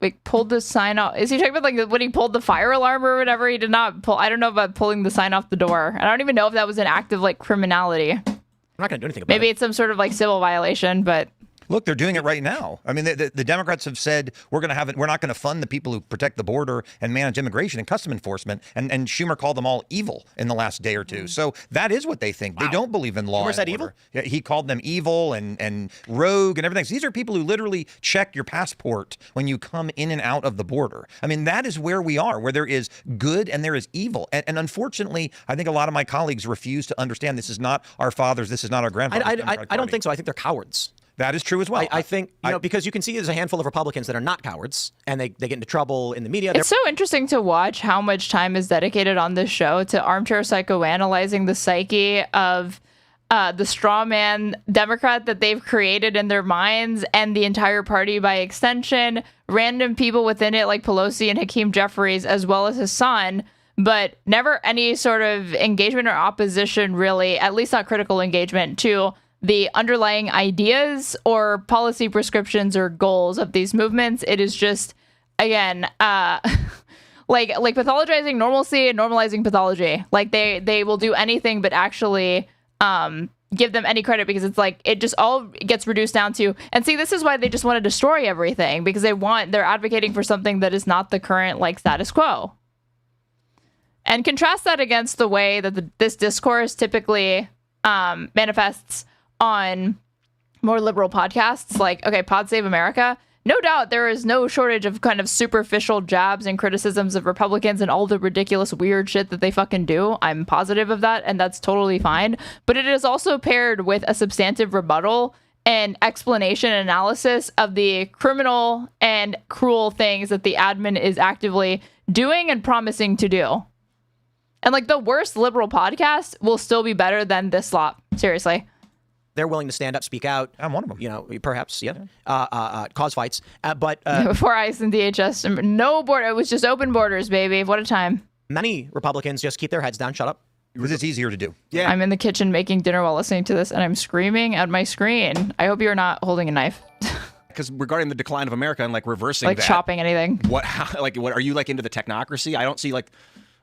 like, pulled the sign off. Is he talking about, like, when he pulled the fire alarm or whatever? He did not pull. I don't know about pulling the sign off the door. I don't even know if that was an act of, like, criminality. I'm not going to do anything about it. Maybe it's some sort of, like, civil violation, but... Look, they're doing it right now. I mean, the Democrats have said we're not going to fund the people who protect the border and manage immigration and custom enforcement. And Schumer called them all evil in the last day or two. So that is what they think. Wow. They don't believe in law. Schumer said and evil? order. Yeah, he called them evil and rogue and everything. So these are people who literally check your passport when you come in and out of the border. I mean, that is where we are, where there is good and there is evil. And unfortunately, I think a lot of my colleagues refuse to understand this is not our fathers. This is not our grandfathers. I don't think so. I think they're cowards. That is true as well. I think, because you can see there's a handful of Republicans that are not cowards, and they get into trouble in the media. It's so interesting to watch how much time is dedicated on this show to armchair psychoanalyzing the psyche of the straw man Democrat that they've created in their minds, and the entire party by extension, random people within it like Pelosi and Hakeem Jeffries, as well as his son, but never any sort of engagement or opposition, really, at least not critical engagement, to the underlying ideas or policy prescriptions or goals of these movements. It is just, again, like pathologizing normalcy and normalizing pathology. Like, they will do anything but actually give them any credit, because it's like it just all gets reduced down to, and see, this is why they just want to destroy everything, because they're advocating for something that is not the current, like, status quo. And contrast that against the way that this discourse typically manifests on more liberal podcasts, like, okay, Pod Save America. No doubt there is no shortage of kind of superficial jabs and criticisms of Republicans and all the ridiculous, weird shit that they fucking do. I'm positive of that, and that's totally fine. But it is also paired with a substantive rebuttal and explanation and analysis of the criminal and cruel things that the admin is actively doing and promising to do. And, like, the worst liberal podcast will still be better than this slop. Seriously. They're willing to stand up, speak out. I'm one of them. You know, perhaps, cause fights. But before ICE and DHS, no border. It was just open borders, baby. What a time. Many Republicans just keep their heads down, shut up. Because it's easier to do. Yeah. I'm in the kitchen making dinner while listening to this, and I'm screaming at my screen. I hope you're not holding a knife. Because regarding the decline of America and, like, reversing like that, chopping anything. What are you, like, into the technocracy? I don't see, like,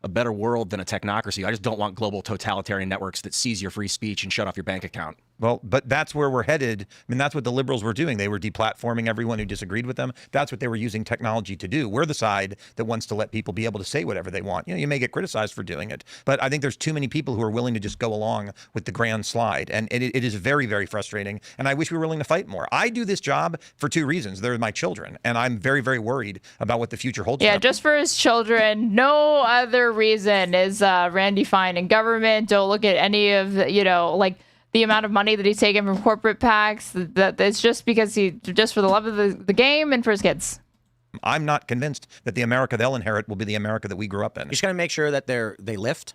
a better world than a technocracy. I just don't want global totalitarian networks that seize your free speech and shut off your bank account. Well, but that's where we're headed. I mean, that's what the liberals were doing. They were deplatforming everyone who disagreed with them. That's what they were using technology to do. We're the side that wants to let people be able to say whatever they want. You know, you may get criticized for doing it, but I think there's too many people who are willing to just go along with the grand slide. And it is very, very frustrating. And I wish we were willing to fight more. I do this job for two reasons. They're my children. And I'm very, very worried about what the future holds. Yeah, just for his children. No other reason is Randy Fine in government. Don't look at any of, like, the amount of money that he's taken from corporate PACs. That it's just because just for the love of the game and for his kids. I'm not convinced that the America they'll inherit will be the America that we grew up in. You just got to make sure that they lift,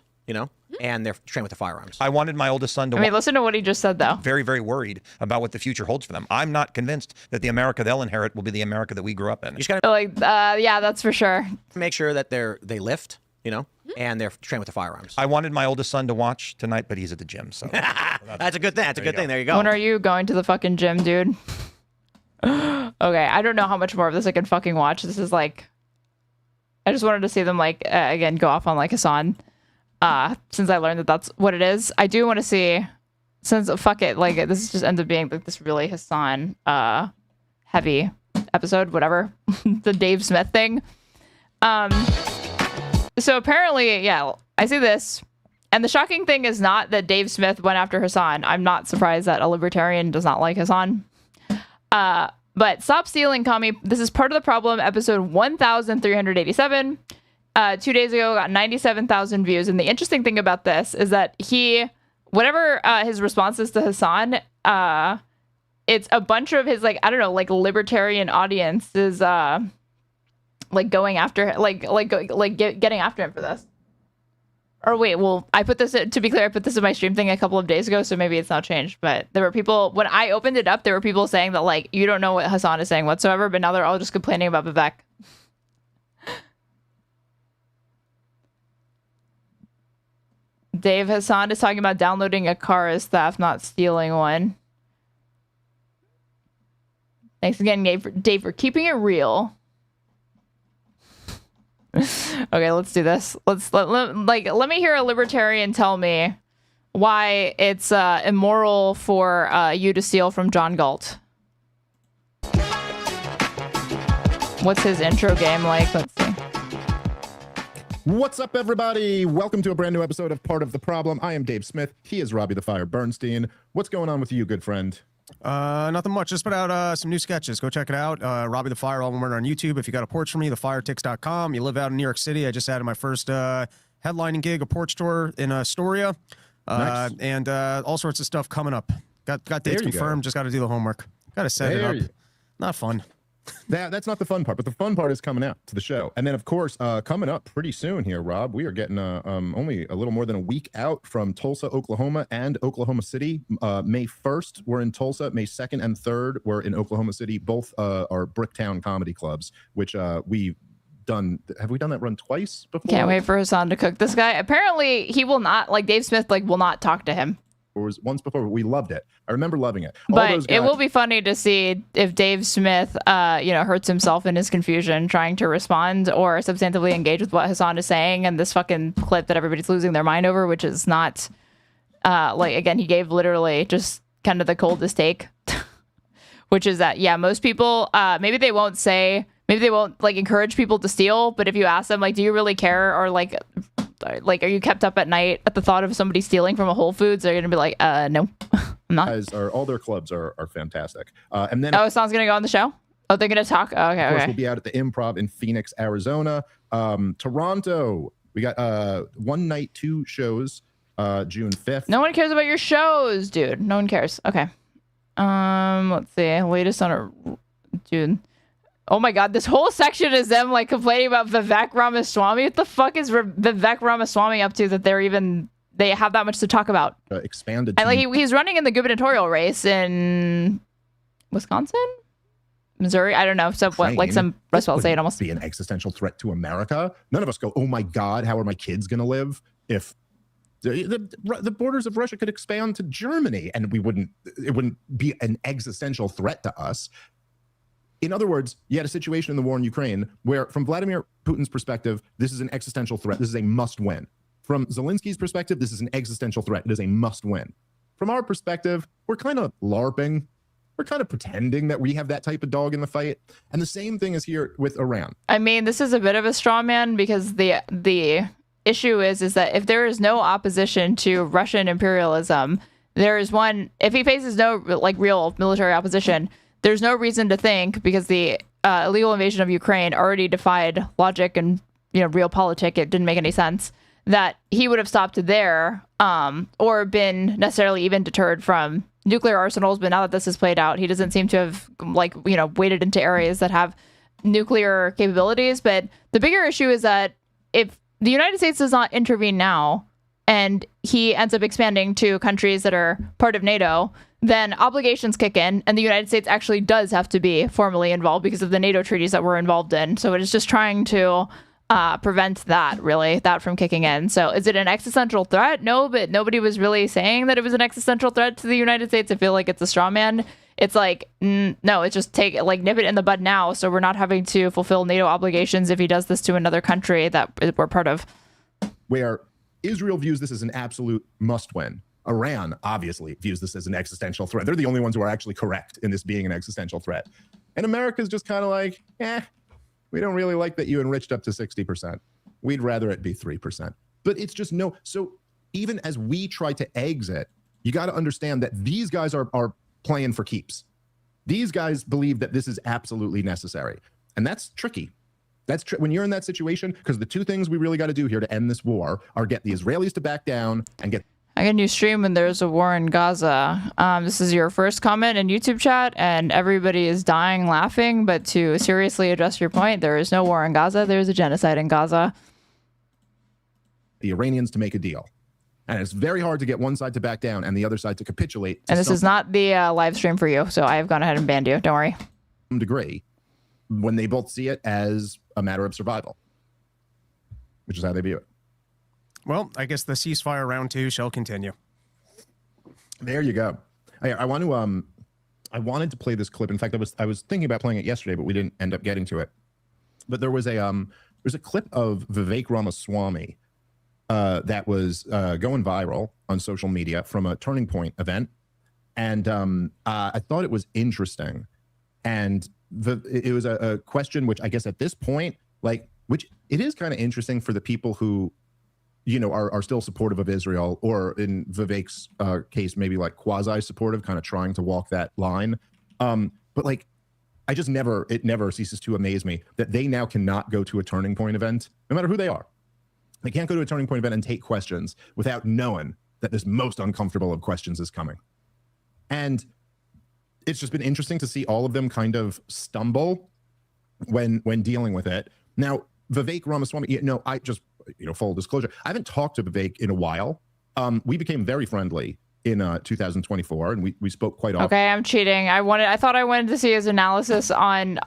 and they're trained with the firearms. I wanted my oldest son to. I mean, listen to what he just said, though. Very, very worried about what the future holds for them. I'm not convinced that the America they'll inherit will be the America that we grew up in. You just got to yeah, that's for sure. Make sure that they lift, and they're trained with the firearms. I wanted my oldest son to watch tonight, but he's at the gym, so that's a good thing. That's a good thing. There you go. When are you going to the fucking gym, dude? Okay, I don't know how much more of this I can fucking watch. This is like, I just wanted to see them, like, again, go off on, like, Hasan, since I learned that that's what it is. I do want to see, since, fuck it, like, this just ends up being, like, this really Hasan heavy episode, whatever. The Dave Smith thing. So apparently, yeah, I see this. And the shocking thing is not that Dave Smith went after Hasan. I'm not surprised that a libertarian does not like Hasan. But stop stealing, commie. This is part of the problem. Episode 1387. 2 days ago, got 97,000 views. And the interesting thing about this is that whatever his responses to Hasan, it's a bunch of his, like, I don't know, like libertarian audience is like going after, getting after him for this. Or wait, well, I put this, to be clear, I put this in my stream thing a couple of days ago, so maybe it's not changed. But there were people, when I opened it up, there were people saying that, like, you don't know what Hasan is saying whatsoever, but now they're all just complaining about Vivek. Dave, Hasan is talking about downloading a car as theft, not stealing one. Thanks again, Dave, for keeping it real. Okay, let's do this. Let me hear a libertarian tell me why it's immoral for you to steal from John Galt. What's his intro game like? Let's see. What's up, everybody? Welcome to a brand new episode of Part of the Problem. I am Dave Smith. He is Robbie the Fire Bernstein. What's going on with you, good friend? Nothing much. Just put out some new sketches. Go check it out. Robbie the Fire, all one word on YouTube. If you got a porch for me, thefiretix.com. You live out in New York City. I just added my first headlining gig, a porch tour in Astoria. Nice. And all sorts of stuff coming up. Got dates confirmed. Just got to do the homework. Got to set it up. Not fun. That's not the fun part, but the fun part is coming out to the show. And then, of course, coming up pretty soon here, Rob, we are getting only a little more than a week out from Tulsa, Oklahoma and Oklahoma City. May 1st, we're in Tulsa. May 2nd and 3rd, we're in Oklahoma City. Both are Bricktown comedy clubs, which we've done. Have we done that run twice before? Can't wait for Hasan to cook this guy. Apparently, he will not, like Dave Smith, like will not talk to him. Or was once before, but we loved it. I remember loving it. But it will be funny to see if Dave Smith, hurts himself in his confusion trying to respond or substantively engage with what Hasan is saying and this fucking clip that everybody's losing their mind over, which is not, again, he gave literally just kind of the coldest take, which is that, yeah, most people, maybe they won't like encourage people to steal, but if you ask them, like, do you really care? Or like, are you kept up at night at the thought of somebody stealing from a Whole Foods? They're going to be like, no, I'm not. All their clubs are fantastic. And then Hasan's going to go on the show? Oh, they're going to talk? Oh, okay, of course, we'll be out at the Improv in Phoenix, Arizona. Toronto, we got one night, 2 shows, June 5th. No one cares about your shows, dude. No one cares. Okay. Let's see. Latest on a dude. Oh my God, this whole section is them like complaining about Vivek Ramaswamy. What the fuck is Vivek Ramaswamy up to that they have that much to talk about? Expanded. And like he's running in the gubernatorial race in Wisconsin, Missouri. I don't know. So what? Like some Rust Belt state almost. Be an existential threat to America. None of us go, oh my God, how are my kids going to live if the borders of Russia could expand to Germany and it wouldn't be an existential threat to us. In other words, you had a situation in the war in Ukraine where, from Vladimir Putin's perspective, this is an existential threat. This is a must-win. From Zelensky's perspective, this is an existential threat. It is a must-win. From our perspective, we're kind of LARPing. We're kind of pretending that we have that type of dog in the fight. And the same thing is here with Iran. I mean, this is a bit of a straw man because the issue is that if there is no opposition to Russian imperialism, there is one. If he faces no like real military opposition, there's no reason to think, because the illegal invasion of Ukraine already defied logic and real politic. It didn't make any sense that he would have stopped there or been necessarily even deterred from nuclear arsenals. But now that this has played out, he doesn't seem to have waded into areas that have nuclear capabilities. But the bigger issue is that if the United States does not intervene now and he ends up expanding to countries that are part of NATO, then obligations kick in, and the United States actually does have to be formally involved because of the NATO treaties that we're involved in. So it is just trying to prevent that from kicking in. So is it an existential threat? No, but nobody was really saying that it was an existential threat to the United States. I feel like it's a straw man. It's like, no, it's just nip it in the bud now, so we're not having to fulfill NATO obligations if he does this to another country that we're part of. Where Israel views this as an absolute must-win. Iran obviously views this as an existential threat. They're the only ones who are actually correct in this being an existential threat. And America's just kind of like, we don't really like that you enriched up to 60%. We'd rather it be 3%. But it's just no. So even as we try to exit, you got to understand that these guys are playing for keeps. These guys believe that this is absolutely necessary. And that's tricky. That's when you're in that situation, because the two things we really got to do here to end this war are get the Israelis to back down and get. I get a new stream when there's a war in Gaza. This is your first comment in YouTube chat, and everybody is dying laughing. But to seriously address your point, there is no war in Gaza. There's a genocide in Gaza. The Iranians to make a deal. And it's very hard to get one side to back down and the other side to capitulate. And this is not the live stream for you, so I have gone ahead and banned you. Don't worry. Some degree, when they both see it as a matter of survival, which is how they view it. Well, I guess the ceasefire round 2 shall continue. There you go. I want to I wanted to play this clip. In fact, I was thinking about playing it yesterday, but we didn't end up getting to it. But there was there's a clip of Vivek Ramaswamy that was going viral on social media from a Turning Point event, and I thought it was interesting. And it was a question which I guess at this point, which it is kind of interesting for the people who, are still supportive of Israel, or in Vivek's case, maybe like quasi-supportive, kind of trying to walk that line. But it never ceases to amaze me that they now cannot go to a Turning Point event, no matter who they are. They can't go to a Turning Point event and take questions without knowing that this most uncomfortable of questions is coming. And it's just been interesting to see all of them kind of stumble when dealing with it. Now, Vivek Ramaswamy, I just, full disclosure, I haven't talked to Vivek in a while. We became very friendly in 2024, and we spoke quite often. Okay, I'm cheating. I thought I wanted to see his analysis on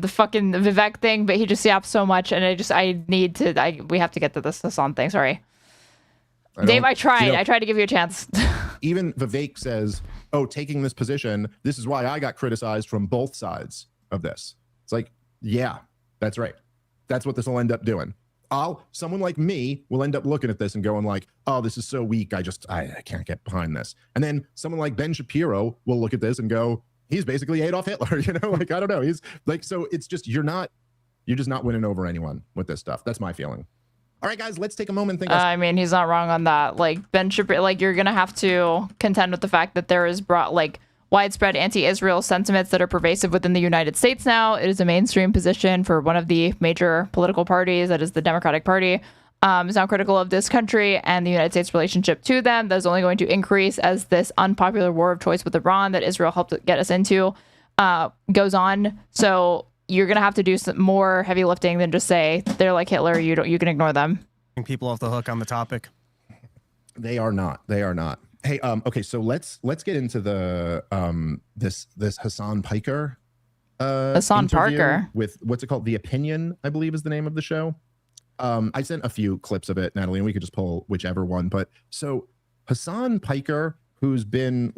the fucking Vivek thing, but he just yaps so much, and we have to get to this Hasan thing. Sorry, Dave. I tried. I tried to give you a chance. Even Vivek says, "Oh, taking this position, this is why I got criticized from both sides of this." It's like, yeah, that's right. That's what this will end up doing. Someone like me will end up looking at this and going like, oh, this is so weak. I can't get behind this. And then someone like Ben Shapiro will look at this and go, he's basically Adolf Hitler. I don't know. He's like, so it's just, you're just not winning over anyone with this stuff. That's my feeling. All right, guys, let's take a moment and think. I mean, he's not wrong on that. Like Ben Shapiro, you're going to have to contend with the fact that there is widespread anti-Israel sentiments that are pervasive within the United States now. It is a mainstream position for one of the major political parties, that is the Democratic Party, is now critical of this country and the United States' relationship to them. That is only going to increase as this unpopular war of choice with Iran that Israel helped get us into goes on. So you're going to have to do some more heavy lifting than just say they're like Hitler. You can ignore them. People off the hook on the topic. They are not. Hey, okay, so let's get into the this Hasan Piker Hasan Parker with what's it called? The Opinion, I believe, is the name of the show. I sent a few clips of it, Natalie, and we could just pull whichever one. But so Hasan Piker, who's been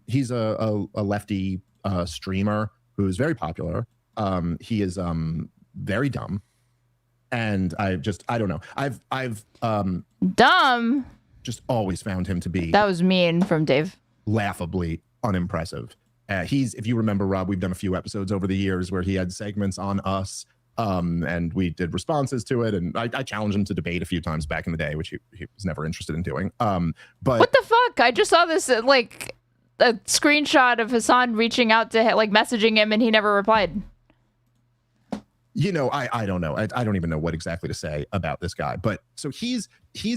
he's a lefty streamer who's very popular. He is very dumb, and I don't know. I've dumb. Just always found him to be. That was mean from Dave. Laughably unimpressive. If you remember, Rob, we've done a few episodes over the years where he had segments on us, and we did responses to it. And I challenged him to debate a few times back in the day, which he was never interested in doing. But what the fuck? I just saw this a screenshot of Hasan reaching out to messaging him, and he never replied. I don't know. I don't even know what exactly to say about this guy. But so he's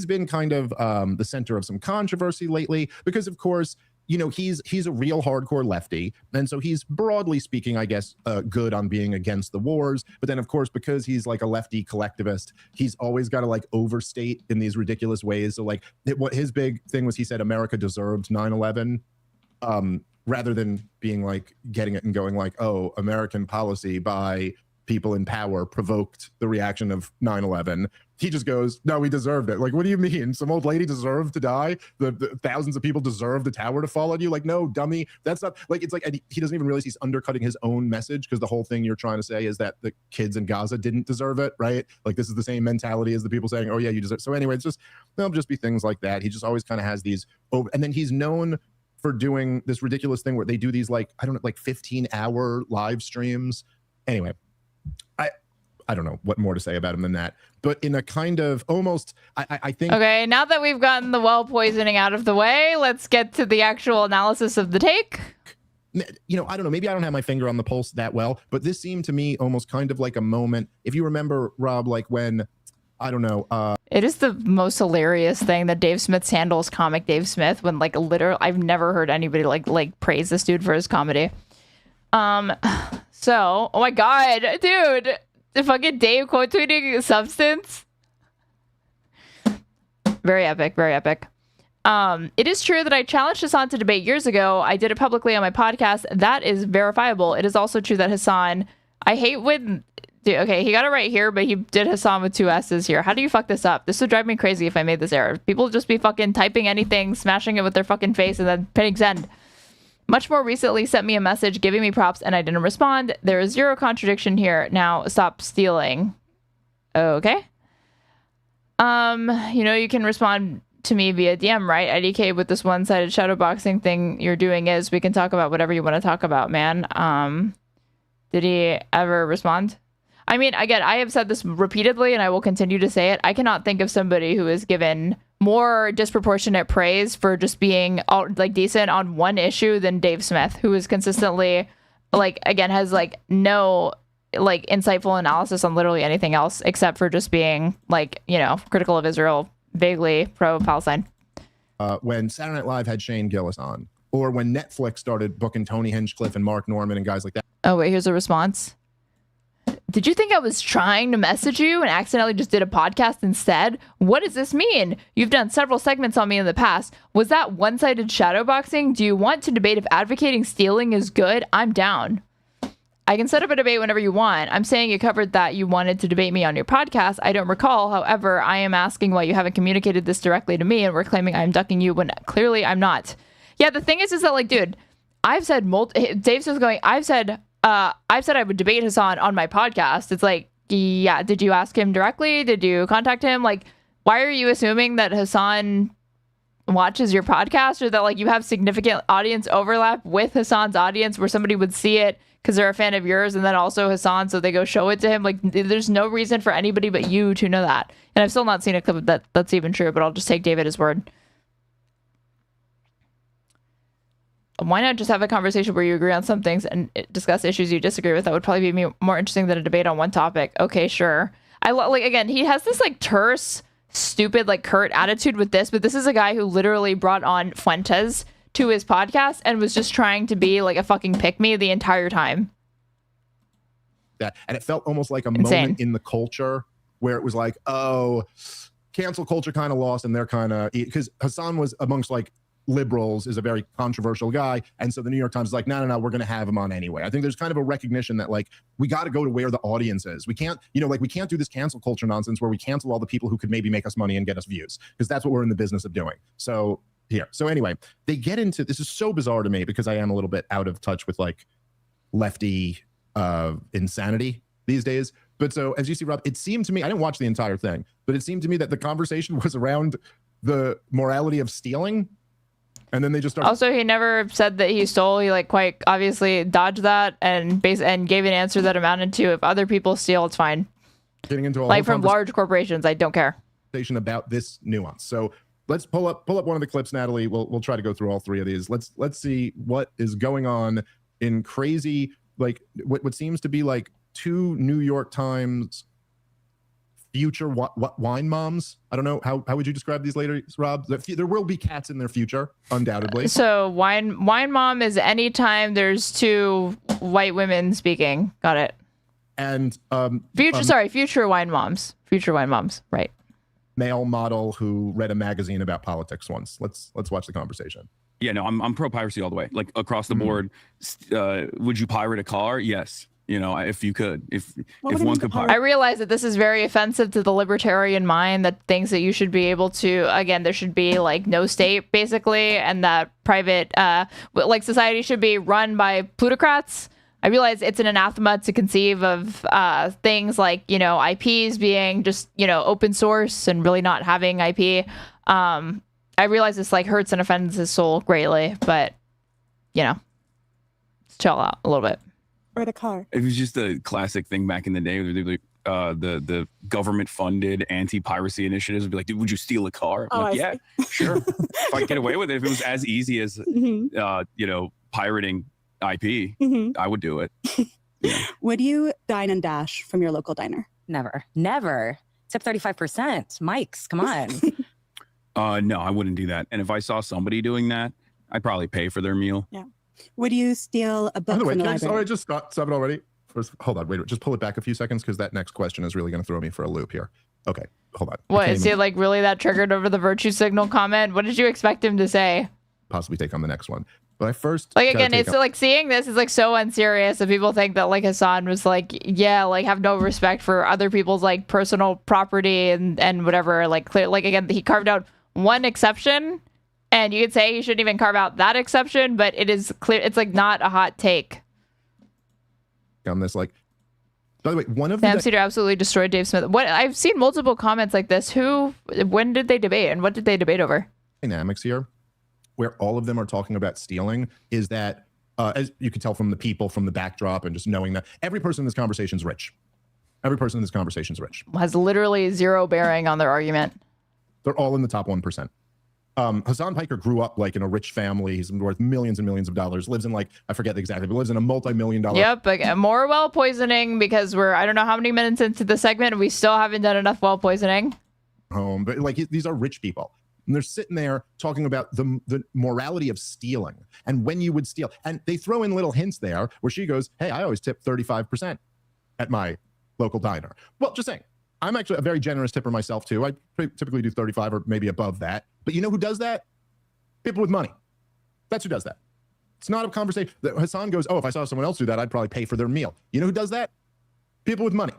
been kind of the center of some controversy lately because, of course, he's a real hardcore lefty. And so he's broadly speaking, I guess, good on being against the wars. But then, of course, because he's like a lefty collectivist, he's always got to overstate in these ridiculous ways. So what his big thing was, he said America deserved 9/11. Rather than being getting it and going oh, American policy by people in power provoked the reaction of 9/11. He just goes, no, we deserved it. What do you mean? Some old lady deserved to die? The thousands of people deserve the tower to fall on you? No, dummy. That's not and he doesn't even realize he's undercutting his own message, because the whole thing you're trying to say is that the kids in Gaza didn't deserve it, right? This is the same mentality as the people saying, oh yeah, you deserve it. So anyway, there'll just be things like that. He just always kind of has these and then he's known for doing this ridiculous thing where they do these 15-hour live streams. Anyway, I don't know what more to say about him than that. But in a kind of almost, I think. Okay, now that we've gotten the well poisoning out of the way, let's get to the actual analysis of the take. You know, I don't know. Maybe I don't have my finger on the pulse that well, but this seemed to me almost kind of like a moment. If you remember, Rob, like when, I don't know. It is the most hilarious thing that Dave Smith handles comic Dave Smith when like literally I've never heard anybody like praise this dude for his comedy. So, oh my God, dude, the fucking Dave quote tweeting Substance. Very epic, very epic. It is true that I challenged Hasan to debate years ago. I did it publicly on my podcast. That is verifiable. It is also true that Hasan, I hate when, dude, okay, he got it right here, but he did Hasan with 2 S's here. How do you fuck this up? This would drive me crazy if I made this error. People just be fucking typing anything, smashing it with their fucking face, and then hitting send. Much more recently sent me a message giving me props and I didn't respond. There is zero contradiction here. Now stop stealing. Okay. You know, you can respond to me via DM, right? IDK, with this one-sided shadowboxing thing you're doing is we can talk about whatever you want to talk about, man. Did he ever respond? I mean, again, I have said this repeatedly and I will continue to say it. I cannot think of somebody who is given more disproportionate praise for just being like decent on one issue than Dave Smith, who is consistently like, again, has like no like insightful analysis on literally anything else except for just being like, you know, critical of Israel, vaguely pro-Palestine. When Saturday Night Live had Shane Gillis on, or when Netflix started booking Tony Hinchcliffe and Mark Norman and guys like that. Oh, wait, here's a response. Did you think I was trying to message you and accidentally just did a podcast instead? What does this mean? You've done several segments on me in the past. Was that one-sided shadowboxing? Do you want to debate if advocating stealing is good? I'm down. I can set up a debate whenever you want. I'm saying you covered that you wanted to debate me on your podcast. I don't recall. However, I am asking why you haven't communicated this directly to me and we're claiming I'm ducking you when clearly I'm not. Yeah, the thing is that like, dude, I've said Dave's just going, I've said I would debate Hasan on my podcast. It's like, yeah, did you ask him directly? Did you contact him? Like, why are you assuming that Hasan watches your podcast or that like you have significant audience overlap with Hasan's audience where somebody would see it because they're a fan of yours and then also Hasan, so they go show it to him? Like, there's no reason for anybody but you to know that. And I've still not seen a clip of that's even true, but I'll just take David at his word. Why not just have a conversation where you agree on some things and discuss issues you disagree with? That would probably be more interesting than a debate on one topic. Okay, sure. Like, again, he has this like terse, stupid, like curt attitude with this, but this is a guy who literally brought on Fuentes to his podcast and was just trying to be like a fucking pick-me the entire time. That, and it felt almost like a moment in the culture where it was like, oh, cancel culture kind of lost, and they're kind of, because Hasan was amongst like liberals, is a very controversial guy, and so the New York Times is like, no, we're going to have him on anyway. I think there's kind of a recognition that like we got to go to where the audience is. We can't, you know, like we can't do this cancel culture nonsense where we cancel all the people who could maybe make us money and get us views, because that's what we're in the business of doing. So here, so anyway, they get into this is so bizarre to me because I am a little bit out of touch with like lefty insanity these days. But so as you see, Rob, it seemed to me, I didn't watch the entire thing, but it seemed to me that the conversation was around the morality of stealing. And then they just started. Also, he never said that he stole. He like quite obviously dodged that and gave an answer that amounted to, if other people steal, it's fine. Getting into a like from large corporations, I don't care. About this nuance. So let's pull up one of the clips, Natalie. We'll try to go through all three of these. Let's see what is going on in crazy, like what seems to be like 2 New York Times future wine moms. I don't know, how would you describe these ladies, Rob? There will be cats in their future, undoubtedly. So wine mom is anytime there's 2 white women speaking. Got it. And future wine moms, right? Male model who read a magazine about politics once. Let's watch the conversation. Yeah, no, I'm pro piracy all the way, like across the board. Would you pirate a car? Yes. You know, if you could, if one could pirate. I realize that this is very offensive to the libertarian mind that thinks that you should be able to, again, there should be like no state basically, and that private, like society should be run by plutocrats. I realize it's an anathema to conceive of things like, you know, IPs being just, you know, open source and really not having IP. I realize this like hurts and offends his soul greatly, but, you know, let's chill out a little bit. Or the car. It was just a classic thing back in the day where they'd be like, the government funded anti-piracy initiatives. Would be like, dude, would you steal a car? I'm Oh, like, I yeah, sure. If I could get away with it, if it was as easy as pirating IP, I would do it. Would you dine and dash from your local diner? Never. Tip 35%. Mike's, come on. No, I wouldn't do that. And if I saw somebody doing that, I'd probably pay for their meal. Yeah. Would you steal a book By the way, from the can I library? just stop it already? First, hold on, wait, just pull it back a few seconds because that next question is really going to throw me for a loop here. Okay, hold on. What, is he like really that triggered over the virtue signal comment? What did you expect him to say? Possibly take on the next one. But I first Like, gotta again, take it's on- like seeing this is like so unserious that people think that like Hasan was like, yeah, like have no respect for other people's like personal property and whatever. Like, clear, like again, he carved out one exception, and you could say he shouldn't even carve out that exception, but it is clear it's like not a hot take. on this. Like, by the way, one of Sam the Cedar absolutely destroyed Dave Smith. What I've seen multiple comments like this. When did they debate, and what did they debate over? dynamics here, where all of them are talking about stealing, is that as you can tell from the people, from the backdrop, and just knowing that every person in this conversation is rich. Every person in this conversation is rich. Has literally zero bearing on their argument. They're all in the top 1%. Hasan Piker grew up like in a rich family. He's worth millions and millions of dollars. Lives in like, I forget exactly, but lives in a multi-million-dollar. Yep, but more well poisoning because we're I don't know how many minutes into the segment and we still haven't done enough well poisoning. Home, but like these are rich people. And they're sitting there talking about the morality of stealing and when you would steal. And they throw in little hints there where she goes, hey, I always tip 35% at my local diner. Well, just saying, I'm actually a very generous tipper myself too. I typically do 35 or maybe above that. But you know who does that? People with money. That's who does that. It's not a conversation. Hasan goes, oh, if I saw someone else do that, I'd probably pay for their meal. You know who does that? People with money.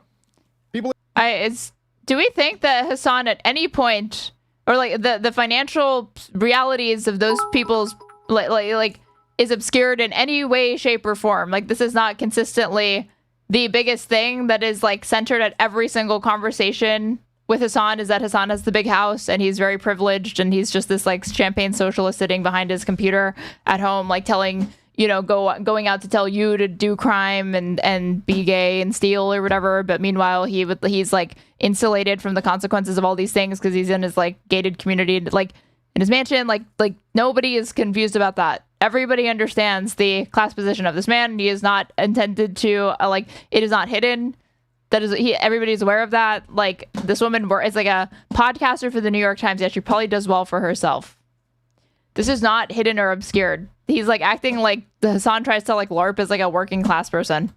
People. Do we think that Hasan at any point, or like the financial realities of those people's like is obscured in any way, shape, or form? Like, this is not consistently the biggest thing that is like centered at every single conversation with Hasan, is that Hasan has the big house and he's very privileged and he's just this like champagne socialist sitting behind his computer at home, like telling, going out to tell you to do crime and be gay and steal or whatever. But meanwhile, he's like insulated from the consequences of all these things because he's in his like gated community, like in his mansion. Like nobody is confused about that. Everybody understands the class position of this man. He is not intended to it is not hidden. That is, everybody's aware of that. Like, this woman is like a podcaster for the New York Times. Yeah, she probably does well for herself. This is not hidden or obscured. He's like acting like Hasan tries to like LARP as like a working class person.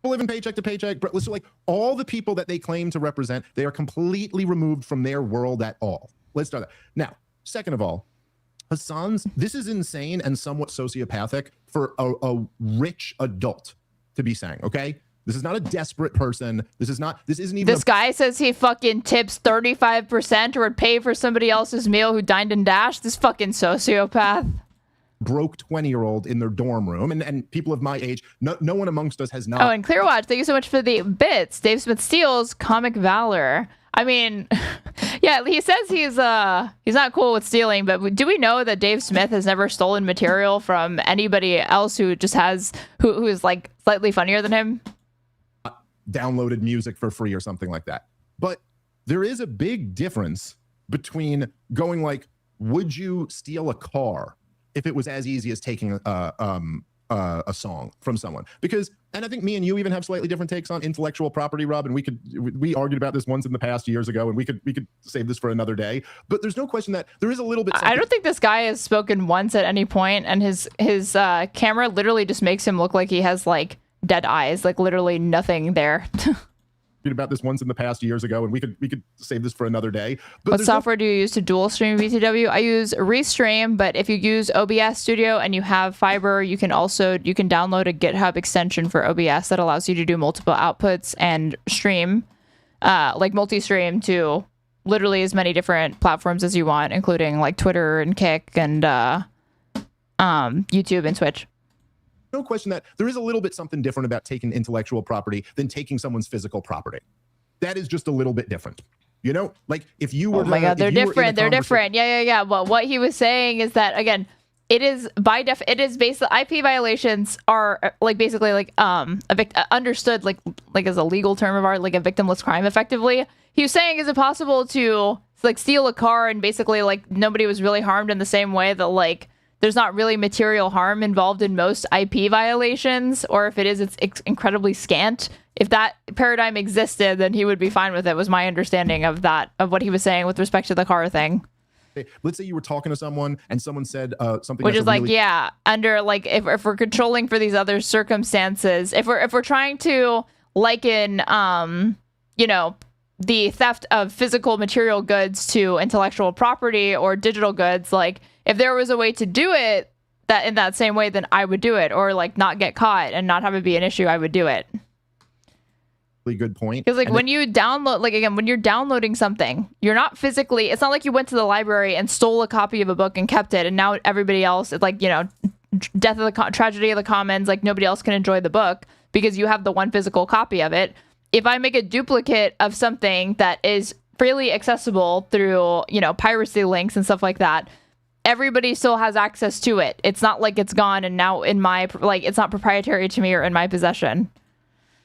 Living paycheck to paycheck. But listen, like all the people that they claim to represent, they are completely removed from their world at all. Let's start that. Now, second of all, this is insane and somewhat sociopathic for a rich adult to be saying, okay? This is not a desperate person. This isn't even. This guy says he fucking tips 35% or would pay for somebody else's meal who dined and dashed. This fucking sociopath. Broke 20-year-old in their dorm room, and people of my age, no one amongst us has not. Oh, and Clearwatch, thank you so much for the bits. Dave Smith steals comic valor. I mean, yeah, he says he's not cool with stealing, but do we know that Dave Smith has never stolen material from anybody else who just has who is like slightly funnier than him? Downloaded music for free or something like that. But there is a big difference between going like, would you steal a car if it was as easy as taking a song from someone? Because, and I think me and you even have slightly different takes on intellectual property, Rob, and we argued about this once in the past years ago, and we could save this for another day. But there's no question that there is a little bit. I don't think this guy has spoken once at any point, and his camera literally just makes him look like he has like dead eyes, like literally nothing there. About this once in the past years ago, and we could save this for another day. But what software do you use to dual stream VTW? I use Restream, but if you use OBS Studio and you have fiber, you can download a GitHub extension for OBS that allows you to do multiple outputs and stream, like multi-stream to literally as many different platforms as you want, including like Twitter and Kick and YouTube and Twitch. No question that there is a little bit something different about taking intellectual property than taking someone's physical property. That is just a little bit different. You know, like if you were. Oh my God, they're different. They're different. Yeah. Well, what he was saying is that, again, it is it is basically IP violations are like basically like understood like as a legal term of art, like a victimless crime effectively. He was saying, is it possible to like steal a car and basically like nobody was really harmed in the same way that like there's not really material harm involved in most IP violations, or if it is, it's incredibly scant. If that paradigm existed, then he would be fine with it, was my understanding of that, of what he was saying with respect to the car thing. Let's say you were talking to someone and someone said something, which that's is like, really... yeah, under like if we're controlling for these other circumstances, if we're trying to liken, you know, the theft of physical material goods to intellectual property or digital goods, like if there was a way to do it that in that same way, then I would do it, or like not get caught and not have it be an issue, I would do it. Good point. Because like when you download, like again, when you're downloading something, you're not physically, it's not like you went to the library and stole a copy of a book and kept it, and now everybody else, it's like, you know, death of the tragedy of the commons, like nobody else can enjoy the book because you have the one physical copy of it. If I make a duplicate of something that is freely accessible through, you know, piracy links and stuff like that, everybody still has access to it. It's not like it's gone and now in my, like, it's not proprietary to me or in my possession.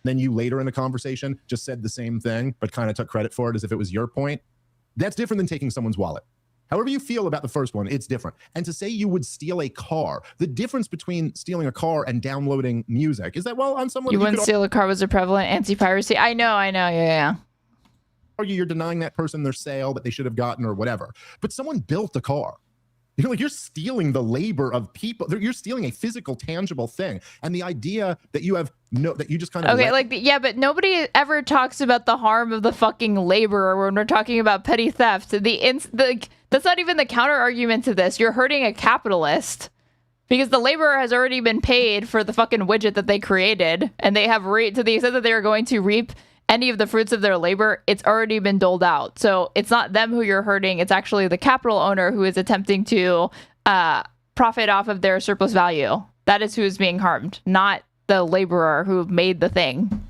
Then you later in the conversation just said the same thing, but kind of took credit for it as if it was your point. That's different than taking someone's wallet. However you feel about the first one, it's different. And to say you would steal a car, the difference between stealing a car and downloading music is that, well, on someone you wouldn't steal a car was a prevalent anti-piracy. I know, yeah. Argue you're denying that person their sale that they should have gotten or whatever. But someone built a car. You know, like you're stealing the labor of people. You're stealing a physical, tangible thing. And the idea that you have that you just kind of yeah, but nobody ever talks about the harm of the fucking laborer when we're talking about petty theft. That's not even the counter argument to this. You're hurting a capitalist because the laborer has already been paid for the fucking widget that they created, and they have to the extent that they are going to reap any of the fruits of their labor, it's already been doled out. So it's not them who you're hurting. It's actually the capital owner who is attempting to profit off of their surplus value. That is who is being harmed, not the laborer who made the thing.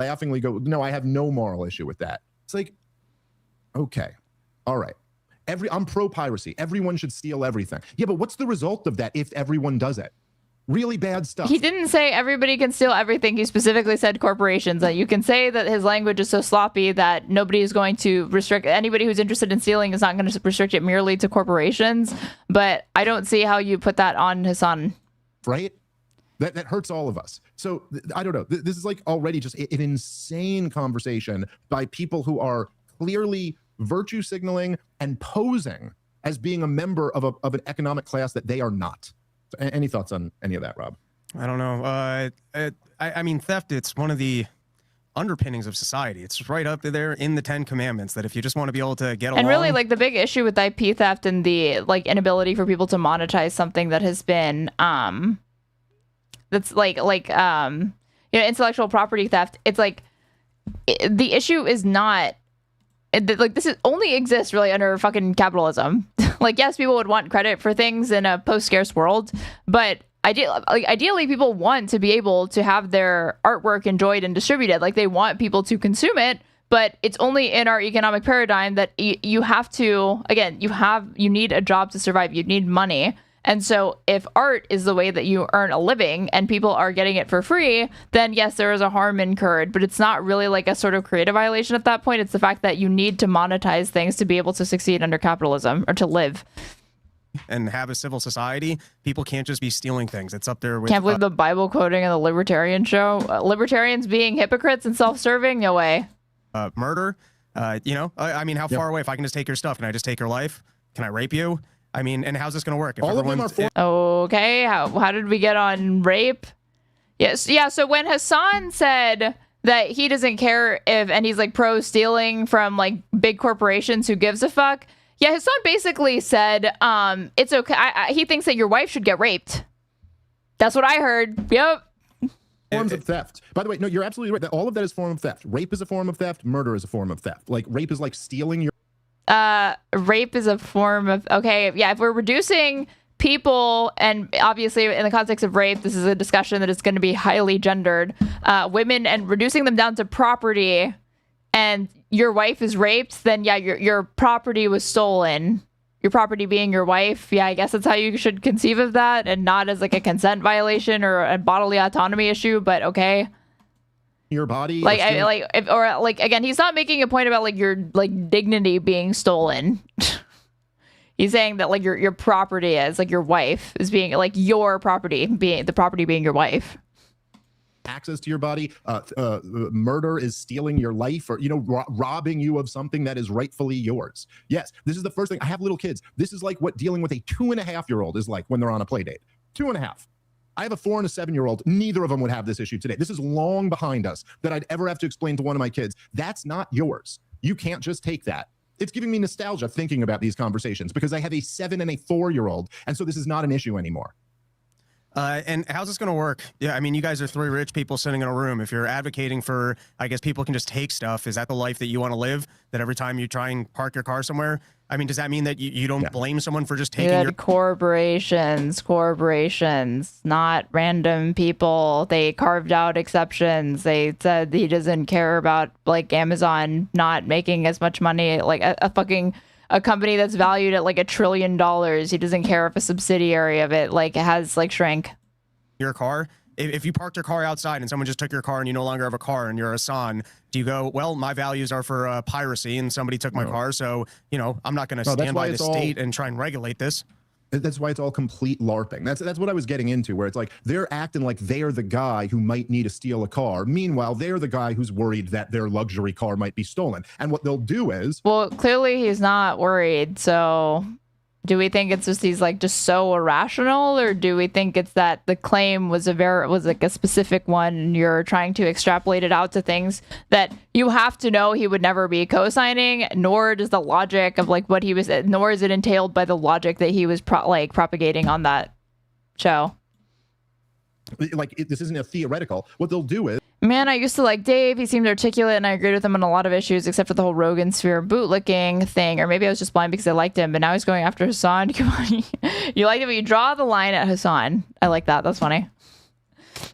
Laughingly go, no, I have no moral issue with that. It's like, okay, all right. I'm pro-piracy. Everyone should steal everything. Yeah, but what's the result of that if everyone does it? Really bad stuff. He didn't say everybody can steal everything. He specifically said corporations. That you can say that his language is so sloppy that nobody is going to restrict, anybody who's interested in stealing is not going to restrict it merely to corporations. But I don't see how you put that on Hasan. Right? That hurts all of us. So I don't know. This is like already just an insane conversation by people who are clearly virtue signaling and posing as being a member of an economic class that they are not. Any thoughts on any of that, Rob? I don't know. I mean, theft, it's one of the underpinnings of society. It's right up there in the 10 Commandments that if you just want to be able to get along. And really, like, the big issue with IP theft and the, like, inability for people to monetize something that has been, that's like, you know, intellectual property theft. It's like, the issue is not, like, this only exists really under fucking capitalism. Like, yes, people would want credit for things in a post-scarce world, but ideally people want to be able to have their artwork enjoyed and distributed. Like, they want people to consume it, but it's only in our economic paradigm that you have to, again, you need a job to survive. You need money. And so if art is the way that you earn a living and people are getting it for free, then yes, there is a harm incurred, but it's not really like a sort of creative violation at that point. It's the fact that you need to monetize things to be able to succeed under capitalism or to live. And have a civil society, people can't just be stealing things. It's up there with... Can't believe the Bible quoting in the Libertarian show. Libertarians being hypocrites and self-serving? No way. Murder. You know, I mean, how far away? If I can just take your stuff, can I just take your life? Can I rape you? I mean, and how's this going to work? If all of them are okay. How did we get on rape? Yes. Yeah. So when Hasan said that he doesn't care if, and he's like pro stealing from like big corporations, who gives a fuck? Yeah. Hasan basically said, it's okay. He thinks that your wife should get raped. That's what I heard. Yep. Forms of theft. By the way, no, you're absolutely right. That all of that is form of theft. Rape is a form of theft. Murder is a form of theft. Like, rape is like stealing your... Rape is a form of, okay, yeah, if we're reducing people, and obviously in the context of rape, this is a discussion that is going to be highly gendered, women, and reducing them down to property, and your wife is raped, then yeah, your property was stolen. your property being your wife. Yeah, I guess that's how you should conceive of that, and not as like a consent violation or a bodily autonomy issue, but okay. Your body, Like, again, he's not making a point about like your like dignity being stolen. He's saying that like your property is like your wife is being like your property being the property being your wife. Access to your body, murder is stealing your life, or robbing you of something that is rightfully yours. Yes, this is the first thing. I have little kids. This is like what dealing with a 2.5-year-old is like when they're on a play date. 2.5. I have a 4 and a 7-year-old. Neither of them would have this issue today. This is long behind us that I'd ever have to explain to one of my kids. That's not yours. You can't just take that. It's giving me nostalgia thinking about these conversations because I have a 7 and a 4-year-old, and so this is not an issue anymore. And how's this going to work? Yeah, I mean, you guys are 3 rich people sitting in a room. If you're advocating for, I guess, people can just take stuff, is that the life that you want to live? That every time you try and park your car somewhere? I mean, does that mean that you don't blame someone for just taking your... Corporations, not random people. They carved out exceptions. They said he doesn't care about, like, Amazon not making as much money, like a company that's valued at like $1 trillion. He doesn't care if a subsidiary of it like has like shrank. Your car, if you parked your car outside and someone just took your car and you no longer have a car and you're Hasan, do you go, well, my values are for piracy and somebody took my car, so I'm not going to stand by the state and try and regulate this? That's why it's all complete LARPing. That's what I was getting into, where it's like they're acting like they're the guy who might need to steal a car. Meanwhile, they're the guy who's worried that their luxury car might be stolen. And what they'll do is... Well, clearly he's not worried. So do we think it's just he's like just so irrational, or do we think it's that the claim was like a specific one and you're trying to extrapolate it out to things that you have to know he would never be co-signing, nor does the logic of like what he was, nor is it entailed by the logic that he was propagating on that show. Like this isn't a theoretical. What they'll do is... Man, I used to like Dave. He seemed articulate, and I agreed with him on a lot of issues, except for the whole Rogan sphere bootlicking thing. Or maybe I was just blind because I liked him, but now he's going after Hasan. Come on, you like him, but you draw the line at Hasan. I like that. That's funny.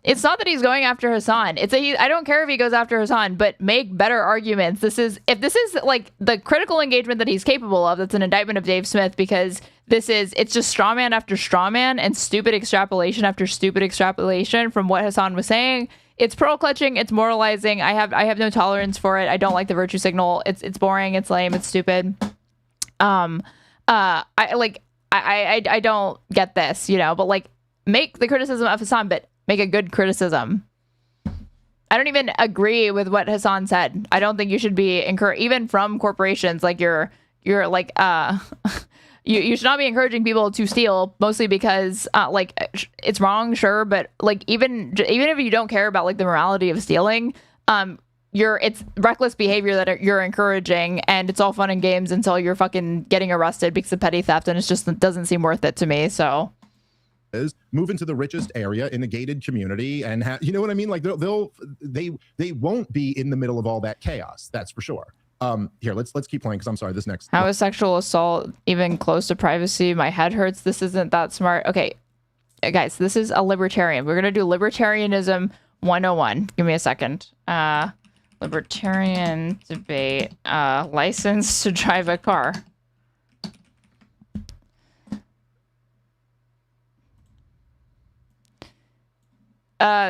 It's not that he's going after Hasan. I don't care if he goes after Hasan, but make better arguments. If this is like the critical engagement that he's capable of, that's an indictment of Dave Smith, because it's just straw man after straw man and stupid extrapolation after stupid extrapolation from what Hasan was saying. It's pearl clutching. It's moralizing. I have no tolerance for it. I don't like the virtue signal. It's boring. It's lame. It's stupid. I don't get this, but like make the criticism of Hasan, but make a good criticism. I don't even agree with what Hasan said. I don't think you should be encouraged, even from corporations. Like you're like you should not be encouraging people to steal, mostly because it's wrong, sure, but like even if you don't care about like the morality of stealing, it's reckless behavior that you're encouraging, and it's all fun and games until you're fucking getting arrested because of petty theft, and it doesn't seem worth it to me. So is move into the richest area in a gated community and you know what I mean? Like they won't be in the middle of all that chaos. That's for sure. Here, let's keep playing because I'm sorry. This next. How is sexual assault even close to privacy? My head hurts. This isn't that smart. Okay, guys, this is a libertarian. We're gonna do libertarianism 101. Give me a second. Libertarian debate. License to drive a car.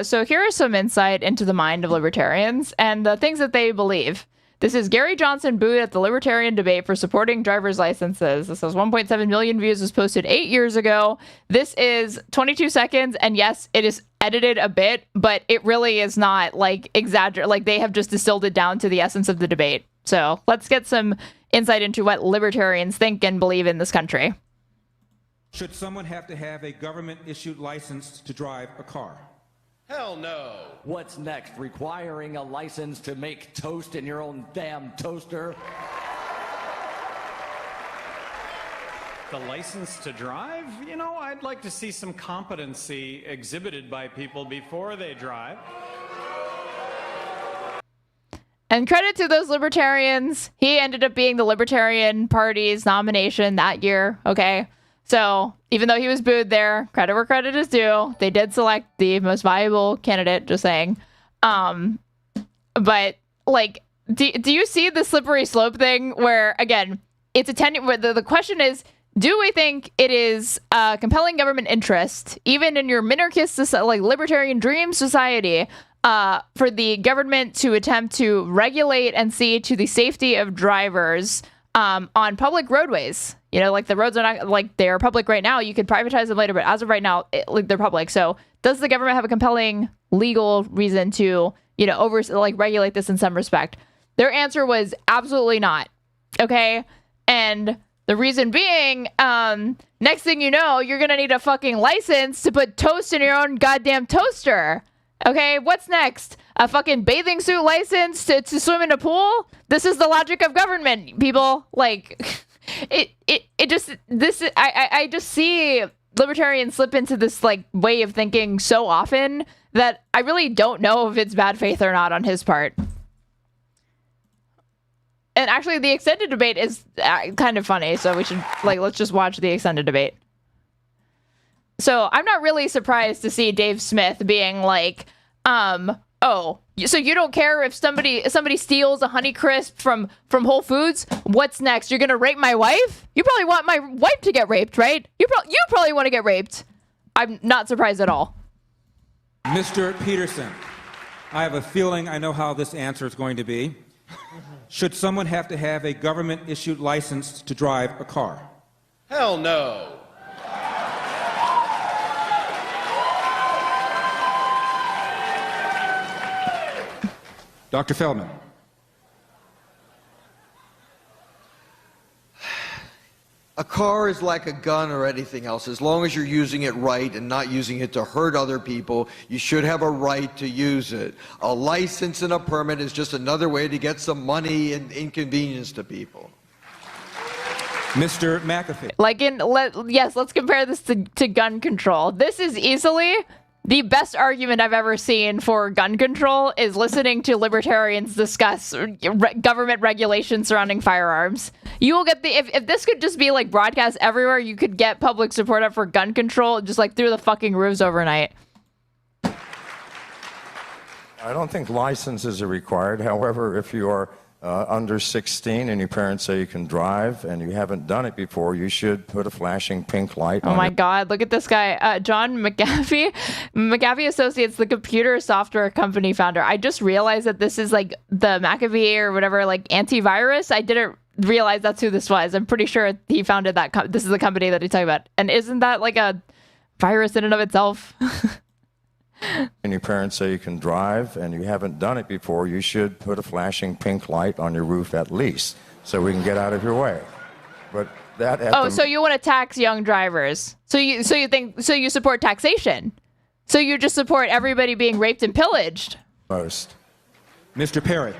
So here is some insight into the mind of libertarians and the things that they believe. This is Gary Johnson booed at the Libertarian debate for supporting driver's licenses. This has 1.7 million views, was posted 8 years ago. This is 22 seconds, and yes, it is edited a bit, but it really is not like exaggerate. Like they have just distilled it down to the essence of the debate. So let's get some insight into what libertarians think and believe in this country. Should someone have to have a government-issued license to drive a car? Hell no. What's next? Requiring a license to make toast in your own damn toaster? The license to drive? You know, I'd like to see some competency exhibited by people before they drive. And credit to those libertarians. He ended up being the Libertarian Party's nomination that year, okay? So even though he was booed there, credit where credit is due. They did select the most viable candidate, just saying. But like, do you see the slippery slope thing where, again, it's where the question is, Do we think it is a compelling government interest, even in your minarchist, like libertarian dream society, for the government to attempt to regulate and see to the safety of drivers on public roadways? You know, like the roads are not like they're public right now. You could privatize them later, but as of right now, they're public. So does the government have a compelling legal reason to, you know, regulate this in some respect? Their answer was absolutely not. Okay. And the reason being, next thing you know, you're going to need a fucking license to put toast in your own goddamn toaster. Okay, what's next? A fucking bathing suit license to swim in a pool? This is the logic of government, people. Like, I just see libertarians slip into this, like, way of thinking so often that I really don't know if it's bad faith or not on his part. And actually, the extended debate is kind of funny, so we should, like, let's just watch the extended debate. So I'm not really surprised to see Dave Smith being like, oh, so you don't care if somebody steals a Honeycrisp from Whole Foods? What's next? You're gonna rape my wife? You probably want my wife to get raped, right? You probably want to get raped. I'm not surprised at all. Mr. Peterson, I have a feeling I know how this answer is going to be. Should someone have to have a government-issued license to drive a car? Hell no. Dr. Feldman. A car is like a gun or anything else. As long as you're using it right and not using it to hurt other people, you should have a right to use it. A license and a permit is just another way to get some money and inconvenience to people. Mr. McAfee. Like let's compare this to gun control. This is easily the best argument I've ever seen for gun control is listening to libertarians discuss government regulations surrounding firearms. You will get if this could just be like broadcast everywhere, you could get public support up for gun control just like through the fucking roofs overnight. I don't think licenses are required. However, if you are under 16 and your parents say you can drive and you haven't done it before, you should put a flashing pink light on. Oh my God, look at this guy, John McAfee. McAfee Associates, the computer software company founder. I just realized that this is like the McAfee or whatever, like antivirus. I didn't realize that's who this was. I'm pretty sure he founded that. This is the company that he's talking about. And isn't that like a virus in and of itself? And your parents say you can drive and you haven't done it before, you should put a flashing pink light on your roof at least so we can get out of your way. But that so you want to tax young drivers. So you support taxation. So you just support everybody being raped and pillaged. Most. Mr. Perry.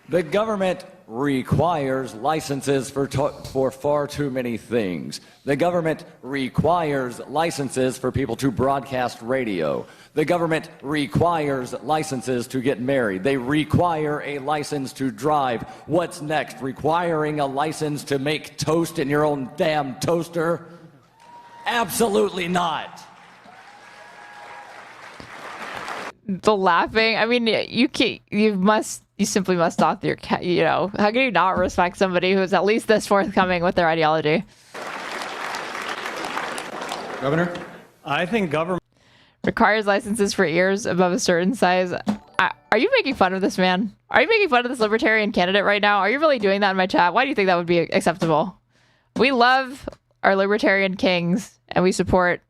The government requires licenses for far too many things. The government requires licenses for people to broadcast radio. The government requires licenses to get married. They require a license to drive. What's next? Requiring a license to make toast in your own damn toaster? Absolutely not. The laughing. I mean, you simply must not your cat. You know, how can you not respect somebody who's at least this forthcoming with their ideology? Governor, I think government requires licenses for ears above a certain size. Are you making fun of this man? Are you making fun of this libertarian candidate right now? Are you really doing that in my chat? Why do you think that would be acceptable? We love our libertarian kings and we support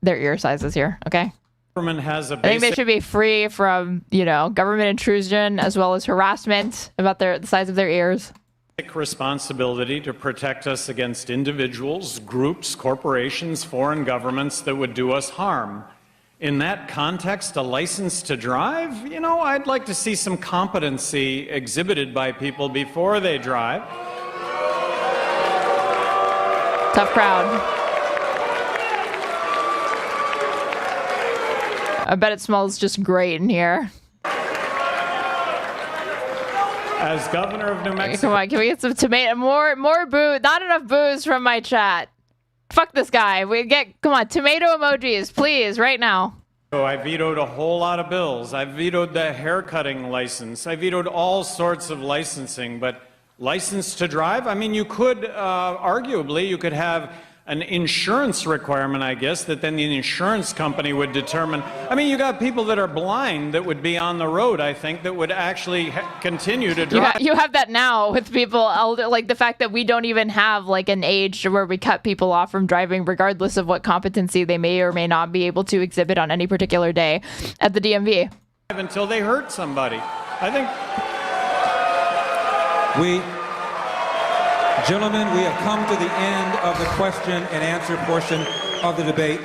their ear sizes here. Okay. Has a I think they should be free from, government intrusion as well as harassment about the size of their ears. Responsibility to protect us against individuals, groups, corporations, foreign governments that would do us harm. In that context, a license to drive, I'd like to see some competency exhibited by people before they drive. Tough crowd. I bet it smells just great in here. As governor of New Mexico. Come on, can we get some tomato? More booze. Not enough booze from my chat. Fuck this guy. Come on, tomato emojis, please, right now. So I vetoed a whole lot of bills. I vetoed the haircutting license. I vetoed all sorts of licensing, but license to drive? I mean, you could, arguably, you could have an insurance requirement, I guess, that then the insurance company would determine. I mean, you got people that are blind that would be on the road, I think, that would actually continue to drive. You have that now with people, like the fact that we don't even have like an age where we cut people off from driving regardless of what competency they may or may not be able to exhibit on any particular day at the DMV. Until they hurt somebody. I think... Gentlemen, we have come to the end of the question and answer portion of the debate.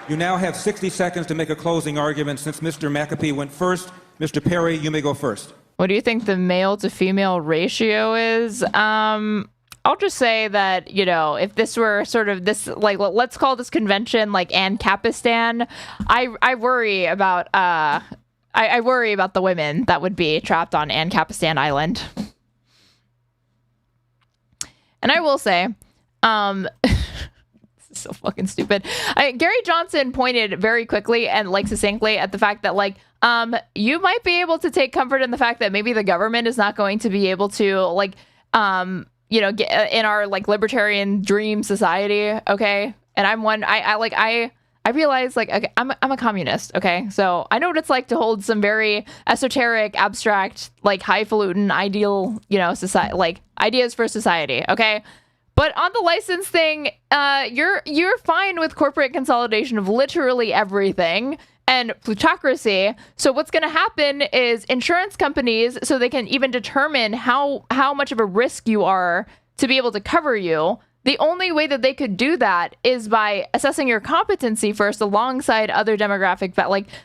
You now have 60 seconds to make a closing argument. Since Mr. McAfee went first, Mr. Perry, you may go first. What do you think the male to female ratio is? I'll just say that, you know, if this were sort of this, like, let's call this convention like Ancapistan, I worry about I worry about the women that would be trapped on Ancapistan Island. And I will say, this is so fucking stupid. Gary Johnson pointed very quickly and like succinctly at the fact that like, you might be able to take comfort in the fact that maybe the government is not going to be able to like, you know, get in our like libertarian dream society. Okay. And I'm one, I realize like, okay, I'm a communist. Okay. So I know what it's like to hold some very esoteric, abstract, like highfalutin ideal, you know, society, like ideas for society. Okay. But on the license thing, you're fine with corporate consolidation of literally everything and plutocracy. So what's going to happen is insurance companies, so they can even determine how much of a risk you are to be able to cover you. The only way that they could do that is by assessing your competency first alongside other demographic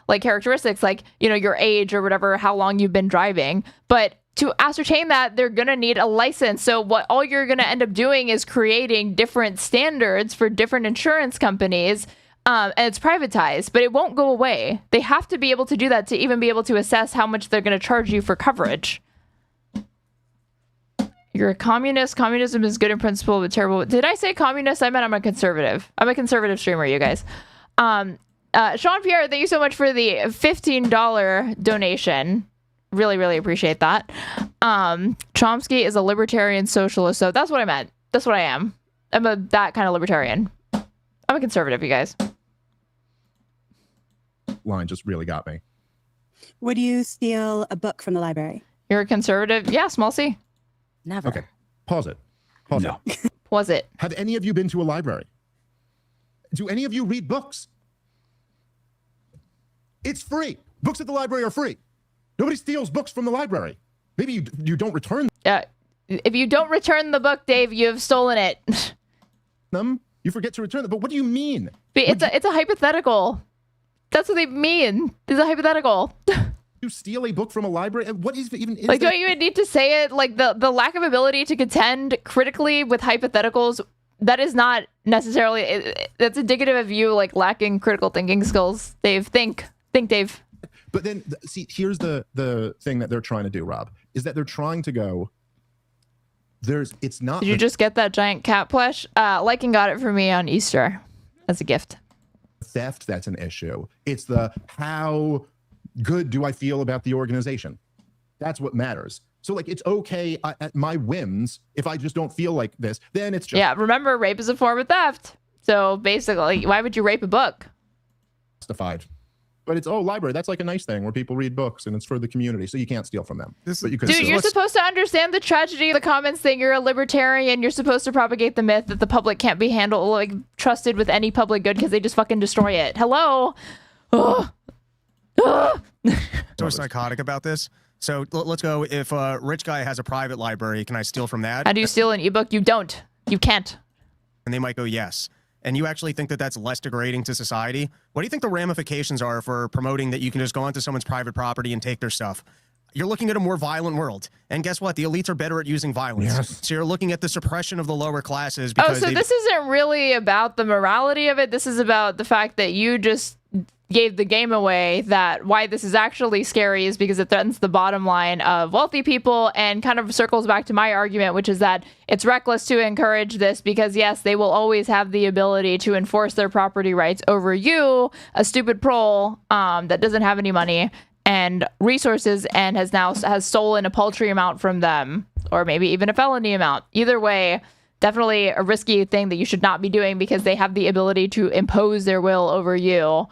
like characteristics, like, you know, your age or whatever, how long you've been driving. But to ascertain that, they're going to need a license. So what all you're going to end up doing is creating different standards for different insurance companies. And it's privatized, but it won't go away. They have to be able to do that to even be able to assess how much they're going to charge you for coverage. You're a communist. Communism is good in principle, but terrible. Did I say communist? I meant I'm a conservative. I'm a conservative streamer, you guys. Sean Pierre, thank you so much for the $15 donation. Really, really appreciate that. Chomsky is a libertarian socialist, so that's what I meant. That's what I am. I'm that kind of libertarian. I'm a conservative, you guys. Line just really got me. Would you steal a book from the library? You're a conservative? Yeah, small C. Never. Okay, pause it. Pause it. Pause it. Have any of you been to a library? Do any of you read books? It's free. Books at the library are free. Nobody steals books from the library. Maybe you don't return if you don't return the book, Dave, you have stolen it. them. You forget to return them. But what do you mean? It's a hypothetical. That's what they mean. It's a hypothetical. You steal a book from a library? And what is even is like, that? don't you even need to say it? Like the lack of ability to contend critically with hypotheticals, that is not necessarily, that's indicative of you like lacking critical thinking skills. Dave, think, Dave. But then, see, here's the thing that they're trying to do, Rob, is that they're trying to go, it's not. Did you just get that giant cat plush? Lycan got it for me on Easter as a gift. Theft, that's an issue. It's the how good do I feel about the organization? That's what matters. So like, it's okay at my whims. If I just don't feel like this, then it's just. Yeah, remember, rape is a form of theft. So basically, why would you rape a book? Justified. But it's, library. That's like a nice thing where people read books and it's for the community. So you can't steal from them. But you could Dude, you're supposed to understand the tragedy of the comments saying you're a libertarian. You're supposed to propagate the myth that the public can't be handled, like trusted with any public good because they just fucking destroy it. Hello? So psychotic about this. So let's go. If a rich guy has a private library, can I steal from that? How do you steal an ebook? You don't. You can't. And they might go, yes. And you actually think that that's less degrading to society? What do you think the ramifications are for promoting that you can just go onto someone's private property and take their stuff? You're looking at a more violent world. And guess what? The elites are better at using violence. Yes. So you're looking at the suppression of the lower classes. Because so this isn't really about the morality of it. This is about the fact that you just gave the game away, that why this is actually scary is because it threatens the bottom line of wealthy people, and kind of circles back to my argument, which is that it's reckless to encourage this because, yes, they will always have the ability to enforce their property rights over you, a stupid prole that doesn't have any money. and resources and has stolen a paltry amount from them, or maybe even a felony amount. Either way, definitely a risky thing that you should not be doing because they have the ability to impose their will over you,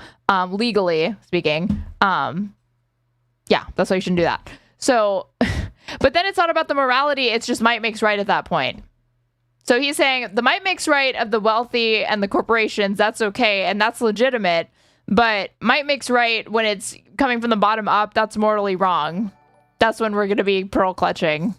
legally speaking. Yeah, that's why you shouldn't do that. So, but then it's not about the morality. It's just might makes right at that point. So he's saying the might makes right of the wealthy and the corporations, that's okay, and that's legitimate. But might makes right when it's coming from the bottom up, that's morally wrong. That's when we're going to be pearl clutching.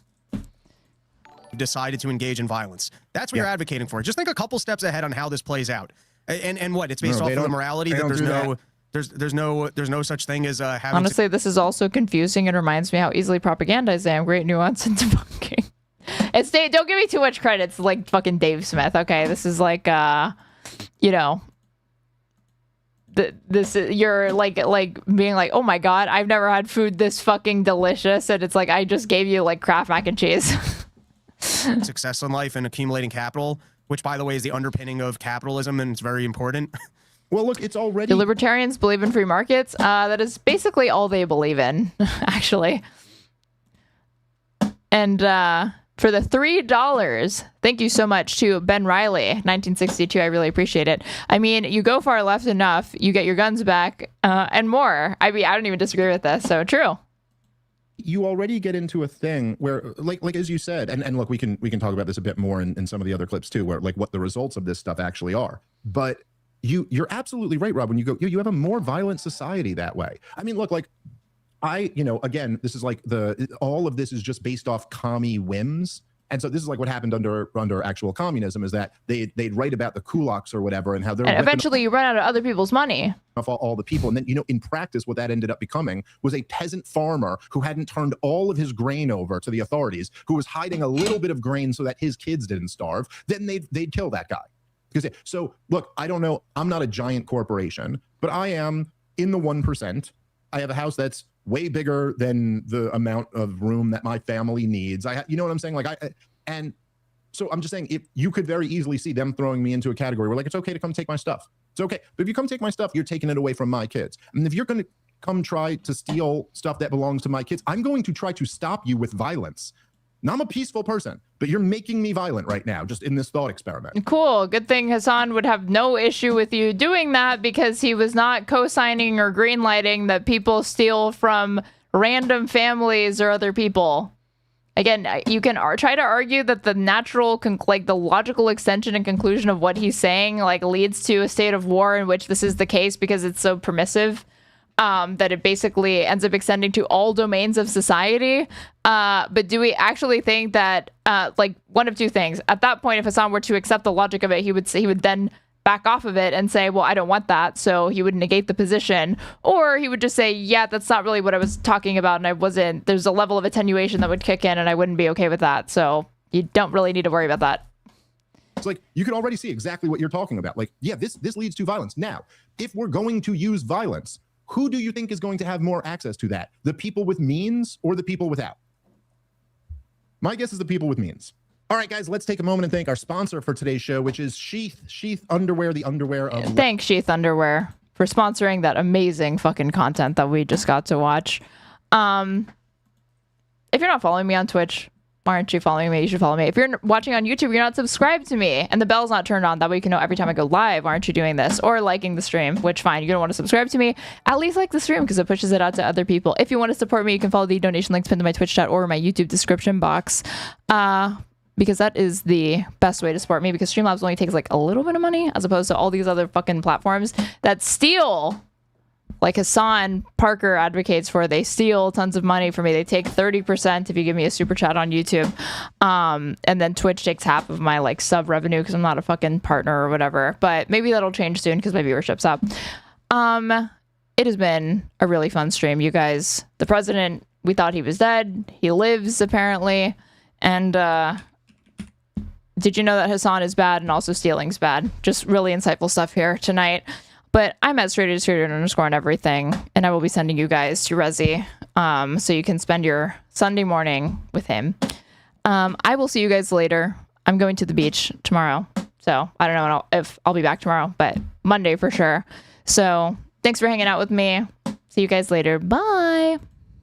Decided to engage in violence. That's what you're advocating for. Just think a couple steps ahead on how this plays out. And what? It's based off of the morality that there's no such thing as having. Honestly, this is also confusing and reminds me how easily propagandized I am. Great nuance and debunking. It's don't give me too much credit. It's like fucking Dave Smith. Okay, this is like you know, this you're like being like, oh my god, I've never had food this fucking delicious, and it's like I just gave you like Kraft mac and cheese. Success in life and accumulating capital, which by the way is the underpinning of capitalism, and it's very important. Well, look, it's already. The libertarians believe in free markets. That is basically all they believe in, actually. And for the $3, thank you so much to Ben Riley, 1962. I really appreciate it. I mean, you go far left enough, you get your guns back, and more. I mean, I don't even disagree with this. So true. You already get into a thing where, like as you said, and look, we can talk about this a bit more in some of the other clips too, where like what the results of this stuff actually are. But you're absolutely right, Rob, when you go, you have a more violent society that way. I mean, look, like again, this is like all of this is just based off commie whims. And so this is like what happened under actual communism, is that they'd write about the kulaks or whatever and how they're and eventually you run out of other people's money off all the people. And then, in practice, what that ended up becoming was a peasant farmer who hadn't turned all of his grain over to the authorities, who was hiding a little bit of grain so that his kids didn't starve. Then they'd kill that guy. So look, I don't know. I'm not a giant corporation, but I am in the 1%. I have a house that's way bigger than the amount of room that my family needs. You know what I'm saying? And so I'm just saying, if you could very easily see them throwing me into a category where like, it's okay to come take my stuff. It's okay. But if you come take my stuff, you're taking it away from my kids. And if you're going to come try to steal stuff that belongs to my kids, I'm going to try to stop you with violence. Now, I'm a peaceful person, but you're making me violent right now, just in this thought experiment. Cool. Good thing Hasan would have no issue with you doing that, because he was not co-signing or greenlighting that people steal from random families or other people. Again, you can try to argue that the natural, the logical extension and conclusion of what he's saying, leads to a state of war in which this is the case because it's so permissive. That it basically ends up extending to all domains of society. But do we actually think that, one of two things? At that point, if Hasan were to accept the logic of it, he would then back off of it and say, well, I don't want that. So he would negate the position. Or he would just say, yeah, that's not really what I was talking about. And there's a level of attenuation that would kick in and I wouldn't be okay with that. So you don't really need to worry about that. It's like, you can already see exactly what you're talking about. This leads to violence. Now, if we're going to use violence, who do you think is going to have more access to that? The people with means or the people without? My guess is the people with means. All right, guys, let's take a moment and thank our sponsor for today's show, which is Sheath Underwear, the underwear of... Thanks, Sheath Underwear, for sponsoring that amazing fucking content that we just got to watch. If you're not following me on Twitch, why aren't you following me? You should follow me. If you're watching on YouTube, you're not subscribed to me, and the bell's not turned on. That way you can know every time I go live. Why aren't you doing this? Or liking the stream, which fine. You don't want to subscribe to me. At least like the stream because it pushes it out to other people. If you want to support me, you can follow the donation links pinned to my Twitch chat or my YouTube description box. Because that is the best way to support me, because Streamlabs only takes a little bit of money as opposed to all these other fucking platforms that steal, like Hasan Piker advocates for. They steal tons of money from me. They take 30% if you give me a super chat on YouTube. And then Twitch takes half of my sub revenue because I'm not a fucking partner or whatever. But maybe that'll change soon because my viewership's up. It has been a really fun stream, you guys. The president, we thought he was dead. He lives, apparently. And did you know that Hasan is bad and also stealing's bad? Just really insightful stuff here tonight. But I'm at Straighterade on everything, and I will be sending you guys to Resi, so you can spend your Sunday morning with him. I will see you guys later. I'm going to the beach tomorrow, so I don't know if I'll be back tomorrow, but Monday for sure. So thanks for hanging out with me. See you guys later. Bye.